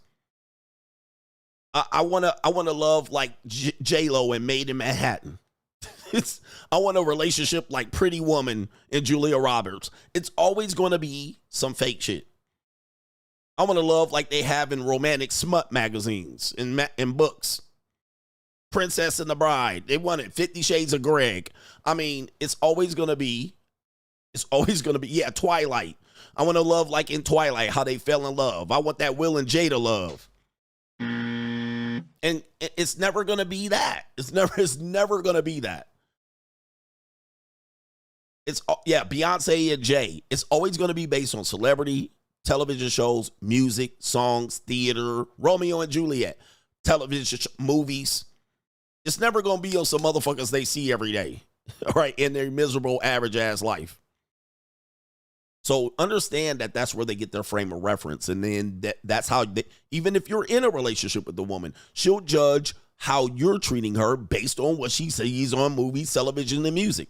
I want to love like J-Lo and Made in Manhattan. I want a relationship like Pretty Woman and Julia Roberts. It's always going to be some fake shit. I want to love like they have in romantic smut magazines and books. Princess and the Bride. They wanted 50 Shades of Greg. I mean, it's always going to be, yeah, Twilight. I want to love like in Twilight, how they fell in love. I want that Will and Jada love. And it's never going to be that. It's never going to be that. Beyonce and Jay. It's always going to be based on celebrity, television shows, music, songs, theater, Romeo and Juliet, television movies. It's never going to be on some motherfuckers they see every day, all right, in their miserable, average-ass life. So understand that that's where they get their frame of reference, and then that's how, even if you're in a relationship with the woman, she'll judge how you're treating her based on what she sees on movies, television, and music.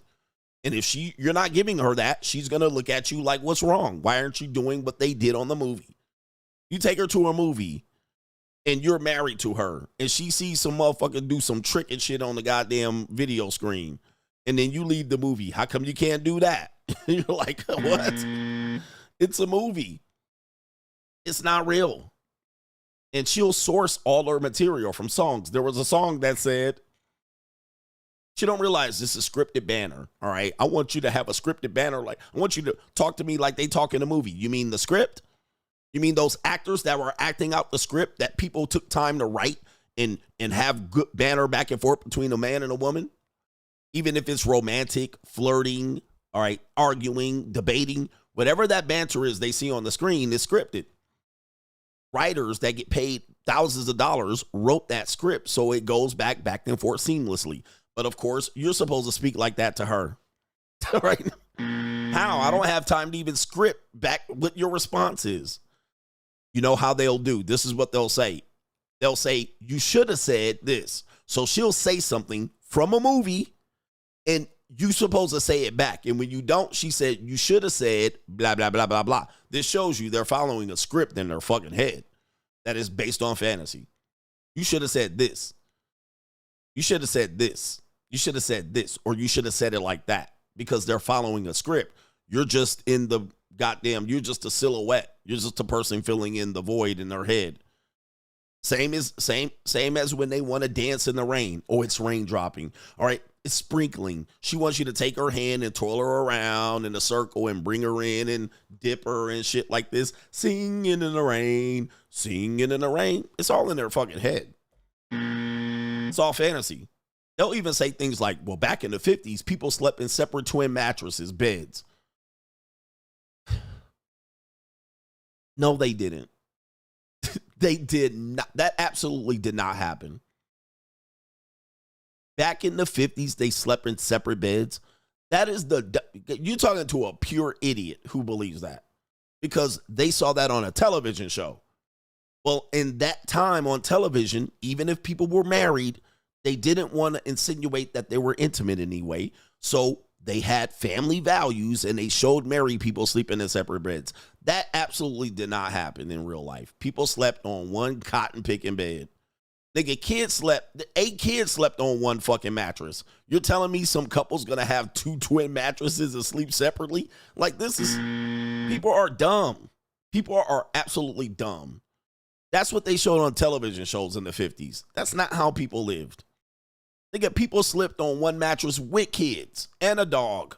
And if you're not giving her that, she's going to look at you like, what's wrong? Why aren't you doing what they did on the movie? You take her to a movie, and you're married to her, and she sees some motherfucker do some trick and shit on the goddamn video screen, and then you leave the movie. How come you can't do that? You're like, what? It's a movie. It's not real. And she'll source all her material from songs. There was a song that said, she don't realize this is scripted banner, all right? I want you to have a scripted banner. Like, I want you to talk to me like they talk in a movie. You mean the script? You mean those actors that were acting out the script that people took time to write and have good banner back and forth between a man and a woman? Even if it's romantic, flirting, all right, arguing, debating, whatever that banter is they see on the screen is scripted. Writers that get paid thousands of dollars wrote that script so it goes back and forth seamlessly. But of course, you're supposed to speak like that to her. All right? How? I don't have time to even script back what your response is. You know how they'll do. This is what they'll say. They'll say, you should have said this. So she'll say something from a movie, and you're supposed to say it back. And when you don't, she said, you should have said blah, blah, blah, blah, blah. This shows you they're following a script in their fucking head that is based on fantasy. You should have said this. You should have said this. You should have said this, or you should have said it like that, because they're following a script. You're just in the goddamn, you're just a silhouette. You're just a person filling in the void in their head. Same as when they want to dance in the rain. Oh, it's rain dropping. All right, it's sprinkling. She wants you to take her hand and twirl her around in a circle and bring her in and dip her and shit like this. Singing in the rain, singing in the rain. It's all in their fucking head. It's all fantasy. They'll even say things like, well, back in the 50s, people slept in separate twin mattresses, beds. No, they didn't. They did not. That absolutely did not happen. Back in the 50s, they slept in separate beds. That is you're talking to a pure idiot who believes that, because they saw that on a television show. Well, in that time on television, even if people were married, they didn't want to insinuate that they were intimate in any way. So they had family values, and they showed married people sleeping in separate beds. That absolutely did not happen in real life. People slept on one cotton picking bed. Nigga, 8 kids slept on one fucking mattress. You're telling me some couple's gonna have 2 twin mattresses and sleep separately? Like, this is, people are dumb. People are absolutely dumb. That's what they showed on television shows in the 50s. That's not how people lived. Nigga, people slept on one mattress with kids and a dog.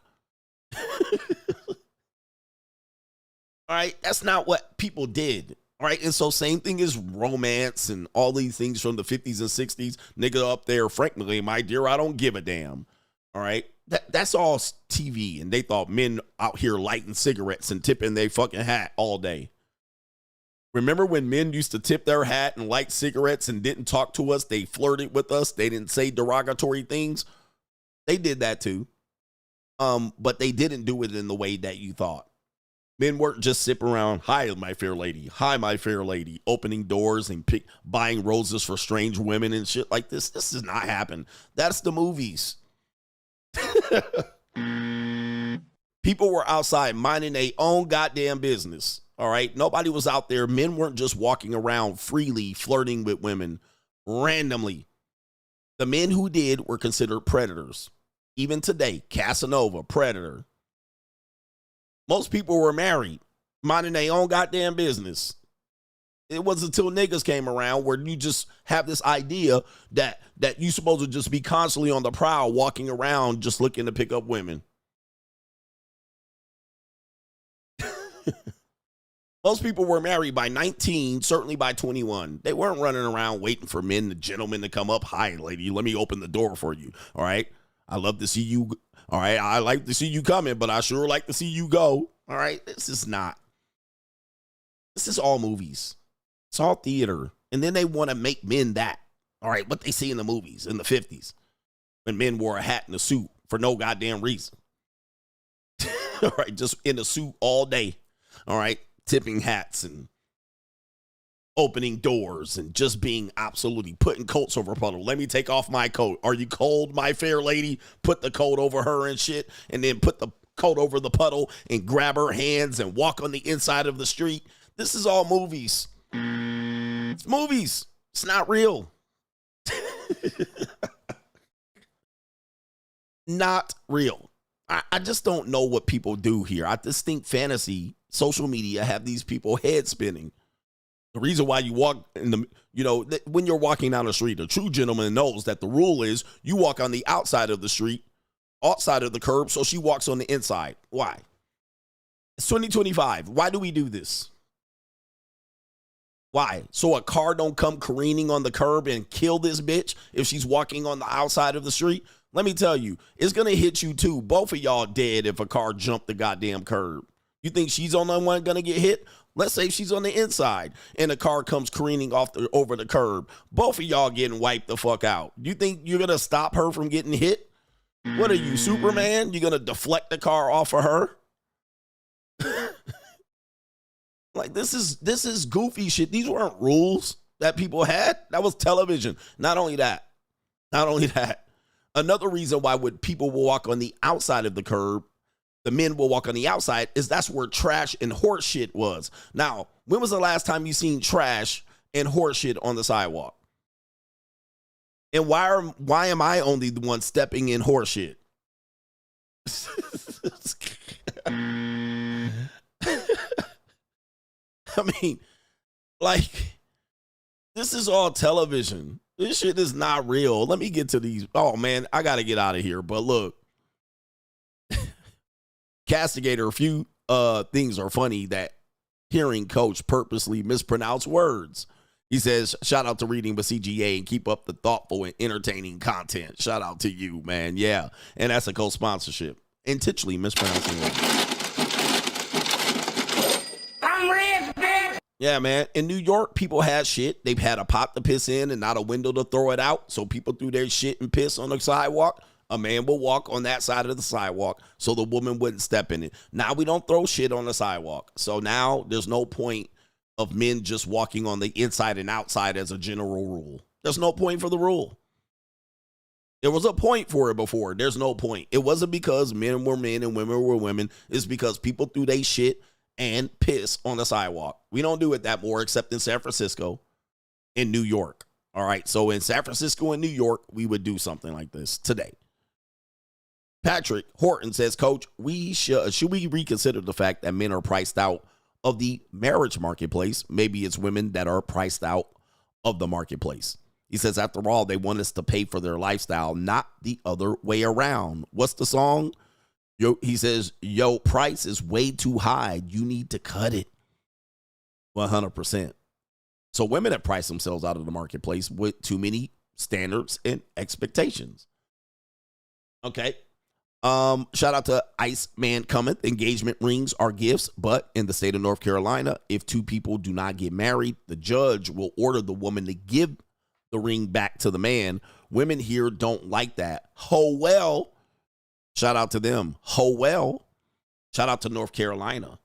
All right, that's not what people did. All right, and so same thing as romance and all these things from the 50s and 60s. Nigga up there, frankly, my dear, I don't give a damn. All right, that's all TV, and they thought men out here lighting cigarettes and tipping their fucking hat all day. Remember when men used to tip their hat and light cigarettes and didn't talk to us? They flirted with us. They didn't say derogatory things. They did that too. But they didn't do it in the way that you thought. Men weren't just sipping around, hi, my fair lady, hi, my fair lady, opening doors and buying roses for strange women and shit like this. This does not happen. That's the movies. People were outside minding their own goddamn business. All right. Nobody was out there. Men weren't just walking around freely flirting with women randomly. The men who did were considered predators. Even today, Casanova, predator. Most people were married, minding their own goddamn business. It wasn't until niggas came around where you just have this idea that you supposed to just be constantly on the prowl, walking around just looking to pick up women. Most people were married by 19, certainly by 21. They weren't running around waiting for the gentlemen to come up. Hi, lady, let me open the door for you. All right. I love to see you. All right. I like to see you coming, but I sure like to see you go. All right. This is all movies. It's all theater. And then they want to make men that. All right. What they see in the movies in the 50s when men wore a hat and a suit for no goddamn reason. All right. Just in a suit all day. All right. Tipping hats and opening doors and just being absolutely putting coats over a puddle. Let me take off my coat. Are you cold, my fair lady? Put the coat over her and shit, and then put the coat over the puddle and grab her hands and walk on the inside of the street. This is all movies. It's movies. It's not real. Not real. I just don't know what people do here. I just think fantasy, social media have these people head spinning. The reason why you walk in the, when you're walking down the street, a true gentleman knows that the rule is you walk on the outside of the street, outside of the curb, so she walks on the inside. Why? It's 2025. Why do we do this? Why? So a car don't come careening on the curb and kill this bitch if she's walking on the outside of the street? Let me tell you, it's going to hit you too. Both of y'all dead if a car jumped the goddamn curb. You think she's the only one going to get hit? Let's say she's on the inside and the car comes careening over the curb. Both of y'all getting wiped the fuck out. You think you're going to stop her from getting hit? What are you, Superman? You're going to deflect the car off of her? Like, this is goofy shit. These weren't rules that people had. That was television. Not only that. Another reason why people will walk on the outside of the curb, the men will walk on the outside, is that's where trash and horse shit was. Now, when was the last time you seen trash and horse shit on the sidewalk? And why am I only the one stepping in horse shit? I mean, like, this is all television. This shit is not real. Let me get to these. Oh, man, I got to get out of here. But look, Castigator, a few things are funny that hearing coach purposely mispronounce words. He says, shout out to Reading with CGA and keep up the thoughtful and entertaining content. Shout out to you, man. Yeah. And that's a co-sponsorship. Intentionally mispronouncing words. Yeah, man. In New York, people had shit. They've had a pot to piss in and not a window to throw it out. So people threw their shit and piss on the sidewalk. A man will walk on that side of the sidewalk so the woman wouldn't step in it. Now we don't throw shit on the sidewalk. So now there's no point of men just walking on the inside and outside as a general rule. There's no point for the rule. There was a point for it before. There's no point. It wasn't because men were men and women were women. It's because people threw their shit and piss on the sidewalk. We don't do it that more except in San Francisco and New York. All right. So in San Francisco and New York, we would do something like this today. Patrick Horton says, Coach, should we reconsider the fact that men are priced out of the marriage marketplace? Maybe it's women that are priced out of the marketplace. He says, after all, they want us to pay for their lifestyle, not the other way around. What's the song? He says, yo, price is way too high. You need to cut it. 100%. So women have priced themselves out of the marketplace with too many standards and expectations. Okay. Shout out to Iceman Cometh. Engagement rings are gifts, but in the state of North Carolina, if two people do not get married, the judge will order the woman to give the ring back to the man. Women here don't like that. Oh, well. Shout out to them. Oh, well. Shout out to North Carolina.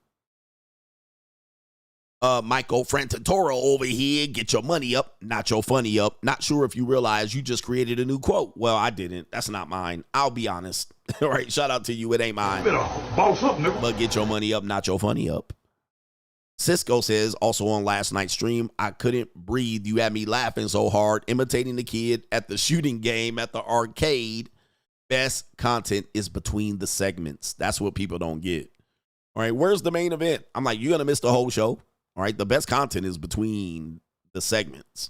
Michael Frantantoro over here. Get your money up, not your funny up. Not sure if you realize you just created a new quote. Well, I didn't. That's not mine. I'll be honest. All right. Shout out to you. It ain't mine. Boss up, nigga. But get your money up, not your funny up. Cisco says, also on last night's stream, I couldn't breathe. You had me laughing so hard, imitating the kid at the shooting game at the arcade. Best content is between the segments. That's what people don't get. All right, where's the main event? I'm like, you're going to miss the whole show? All right. The best content is between the segments.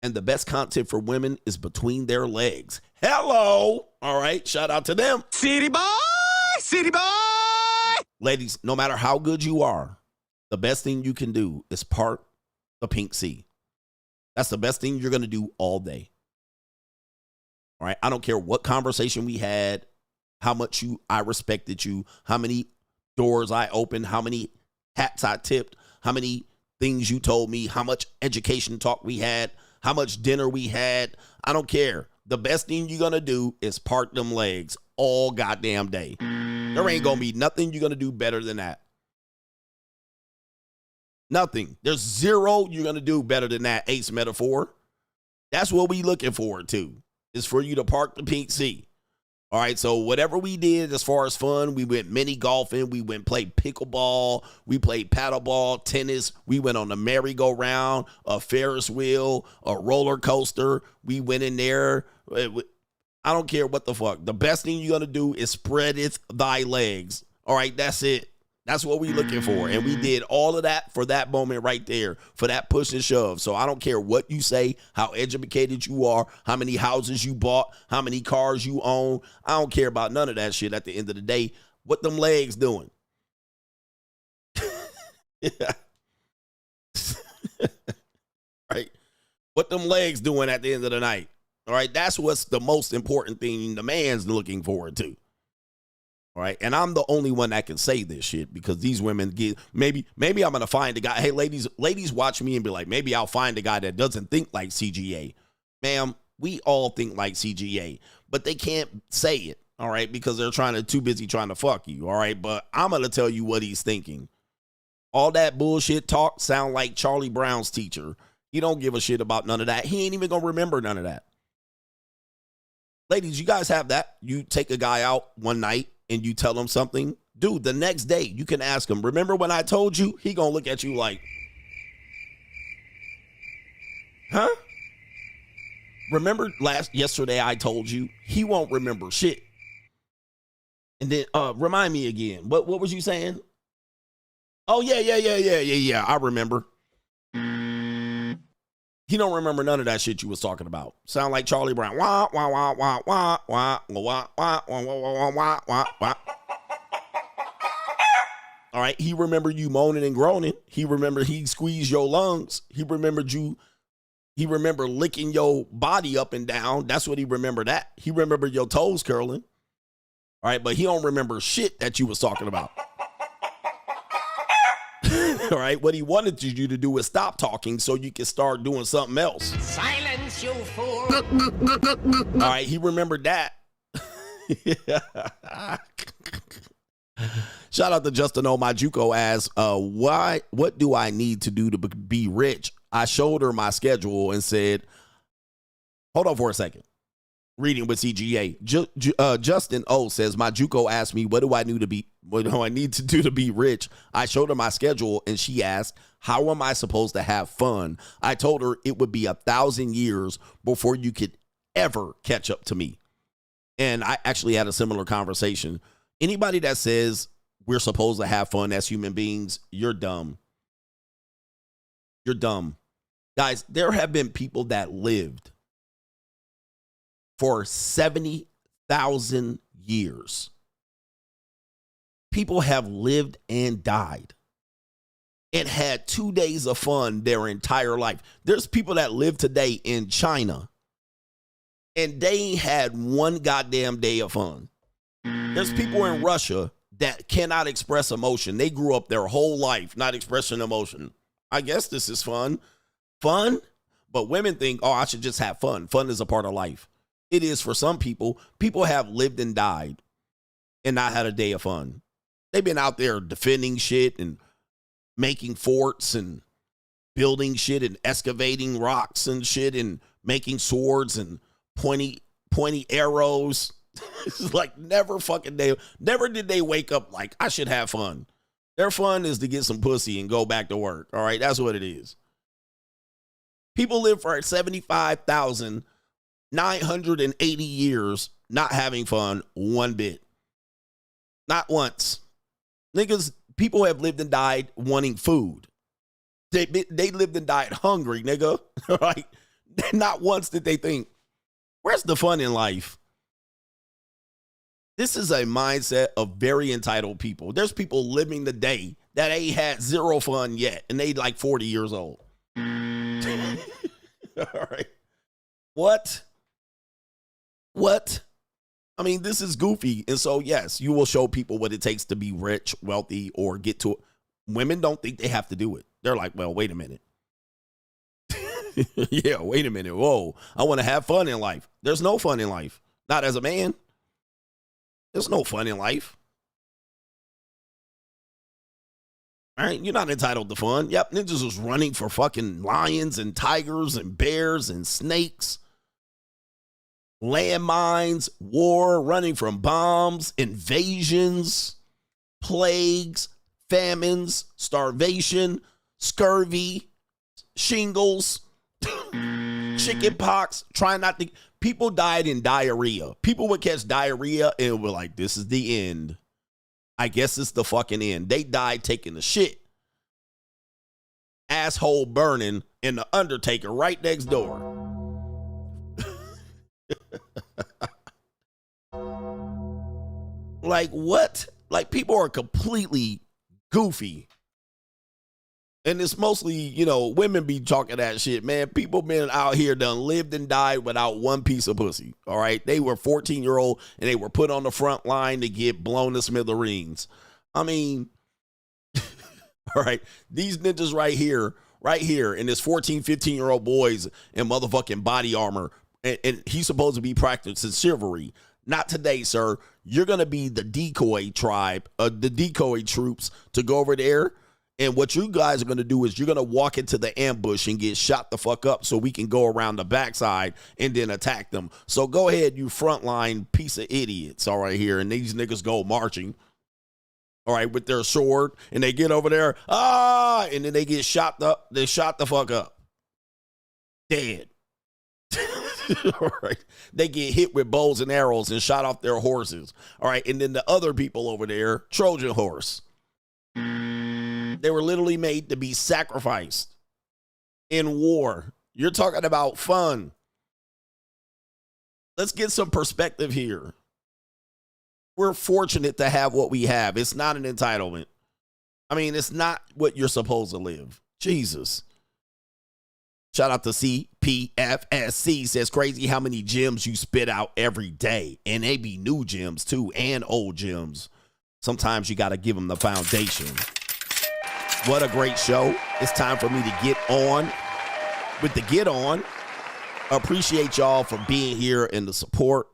And the best content for women is between their legs. Hello. All right. Shout out to them. City boy. City boy. Ladies, no matter how good you are, the best thing you can do is part the pink sea. That's the best thing you're going to do all day. All right. I don't care what conversation we had, how much I respected you, how many doors I opened, how many hats I tipped, how many things you told me, how much education talk we had, how much dinner we had. I don't care. The best thing you're going to do is part them legs all goddamn day. There ain't going to be nothing you're going to do better than that. Nothing. There's zero you're going to do better than that, Ace Metaphor. That's what we looking forward to, is for you to park the pink sea. All right, so whatever we did as far as fun, we went mini golfing, we went played pickleball, we played paddleball, tennis, we went on the merry-go-round, a Ferris wheel, a roller coaster. We went in there. I don't care what the fuck. The best thing you're going to do is spreadeth thy legs. All right, that's it. That's what we looking for. And we did all of that for that moment right there, for that push and shove. So I don't care what you say, how educated you are, how many houses you bought, how many cars you own. I don't care about none of that shit at the end of the day. What them legs doing? Right? What them legs doing at the end of the night? All right, that's what's the most important thing the man's looking forward to. All right, and I'm the only one that can say this shit because these women get, maybe I'm going to find a guy. Hey, ladies watch me and be like, maybe I'll find a guy that doesn't think like CGA. Ma'am, we all think like CGA, but they can't say it, all right, because they're too busy trying to fuck you, all right? But I'm going to tell you what he's thinking. All that bullshit talk sound like Charlie Brown's teacher. He don't give a shit about none of that. He ain't even going to remember none of that. Ladies, you guys have that. You take a guy out one night and you tell him something. Dude, the next day you can ask him, remember when I told you? He gonna look at you like, huh? Remember yesterday I told you? He won't remember shit. And then remind me again. What was you saying? Oh, yeah. I remember. He don't remember none of that shit you was talking about. Sound like Charlie Brown. Wah, wah, wah, wah, wah, wah, wah, wah, wah, wah, wah, wah, wah, wah. All right, he remembered you moaning and groaning. He remembered he squeezed your lungs. He remembered licking your body up and down. That's what he remembered that. He remembered your toes curling. All right, but he don't remember shit that you was talking about. All right, what he wanted you to do was stop talking so you can start doing something else. Silence, you fool. All right, he remembered that. Shout out to Justin O. My Juco asks, what do I need to do to be rich? I showed her my schedule and said, hold on for a second. Reading with CGA. Justin O says, my Juco asked me, what do I need to do to be rich? I showed her my schedule and she asked, how am I supposed to have fun? I told her it would be 1,000 years before you could ever catch up to me. And I actually had a similar conversation. Anybody that says we're supposed to have fun as human beings, you're dumb. You're dumb. Guys, there have been people that lived for 70,000 years. People have lived and died and had 2 days of fun their entire life. There's people that live today in China and they ain't had one goddamn day of fun. There's people in Russia that cannot express emotion. They grew up their whole life not expressing emotion. I guess this is fun. Fun? But women think, oh, I should just have fun. Fun is a part of life. It is for some people. People have lived and died and not had a day of fun. They've been out there defending shit and making forts and building shit and excavating rocks and shit and making swords and pointy arrows. It's like never did they wake up like, I should have fun. Their fun is to get some pussy and go back to work. All right, that's what it is. People live for 75,980 years not having fun one bit. Not once. Niggas, people have lived and died wanting food. They lived and died hungry, nigga. Right? Not once did they think, where's the fun in life? This is a mindset of very entitled people. There's people living the day that ain't had zero fun yet, and they like 40 years old. All right. What? I mean, this is goofy. And so, yes, you will show people what it takes to be rich, wealthy, or get to it. Women don't think they have to do it. They're like, well, wait a minute. Yeah, wait a minute. Whoa, I want to have fun in life. There's no fun in life. Not as a man. There's no fun in life. All right, you're not entitled to fun. Yep, ninjas was running for fucking lions and tigers and bears and snakes. Landmines, war, running from bombs, invasions, plagues, famines, starvation, scurvy, shingles, chicken pox, trying not to. People died in diarrhea. People would catch diarrhea and were like, this is the end. I guess it's the fucking end. They died taking the shit. Asshole burning and the Undertaker right next door. Like what? Like people are completely goofy. And it's mostly, you know, women be talking that shit, man. People been out here done lived and died without one piece of pussy. All right. They were 14-year-old and they were put on the front line to get blown to smithereens. I mean, all right. These ninjas right here, and this 14, 15-year-old boys in motherfucking body armor. And he's supposed to be practicing chivalry. Not today, sir. You're going to be the decoy tribe, the decoy troops to go over there. And what you guys are going to do is you're going to walk into the ambush and get shot the fuck up so we can go around the backside and then attack them. So go ahead, you frontline piece of idiots, all right, here. And these niggas go marching, all right, with their sword. And they get over there, and then they get shot up. They shot the fuck up. Dead. All right. They get hit with bows and arrows and shot off their horses. All right. And then the other people over there, Trojan horse. They were literally made to be sacrificed in war. You're talking about fun. Let's get some perspective here. We're fortunate to have what we have. It's not an entitlement. I mean, it's not what you're supposed to live. Jesus. Shout out to CPFSC. Says crazy how many gems you spit out every day. And they be new gems too and old gems. Sometimes you got to give them the foundation. What a great show. It's time for me to get on with the get on. Appreciate y'all for being here and the support.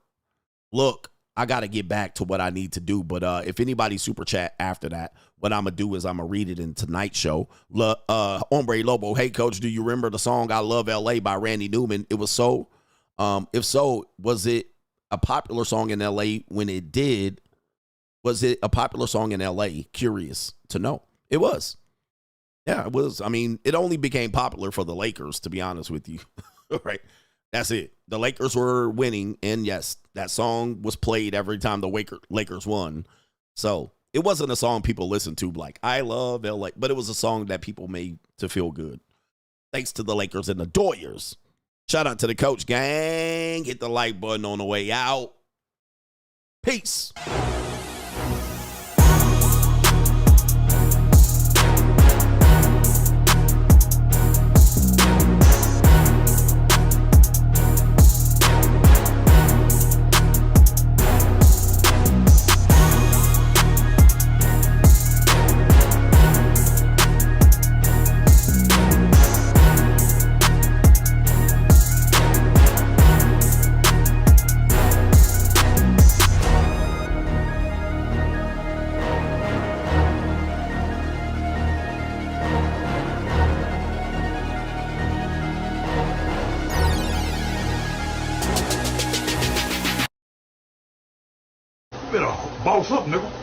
Look, I got to get back to what I need to do. But if anybody super chat after that, what I'm going to do is I'm going to read it in tonight's show. Hombre Lobo, hey, coach, do you remember the song I Love L.A. by Randy Newman? It was so. If so, was it a popular song in L.A. when it did? Was it a popular song in L.A.? Curious to know. It was. Yeah, it was. I mean, it only became popular for the Lakers, to be honest with you. Right? That's it. The Lakers were winning, and yes, that song was played every time the Lakers won. So it wasn't a song people listened to like, I love LA, but it was a song that people made to feel good. Thanks to the Lakers and the Doyers. Shout out to the coach gang. Hit the like button on the way out. Peace. Boss up, nigga.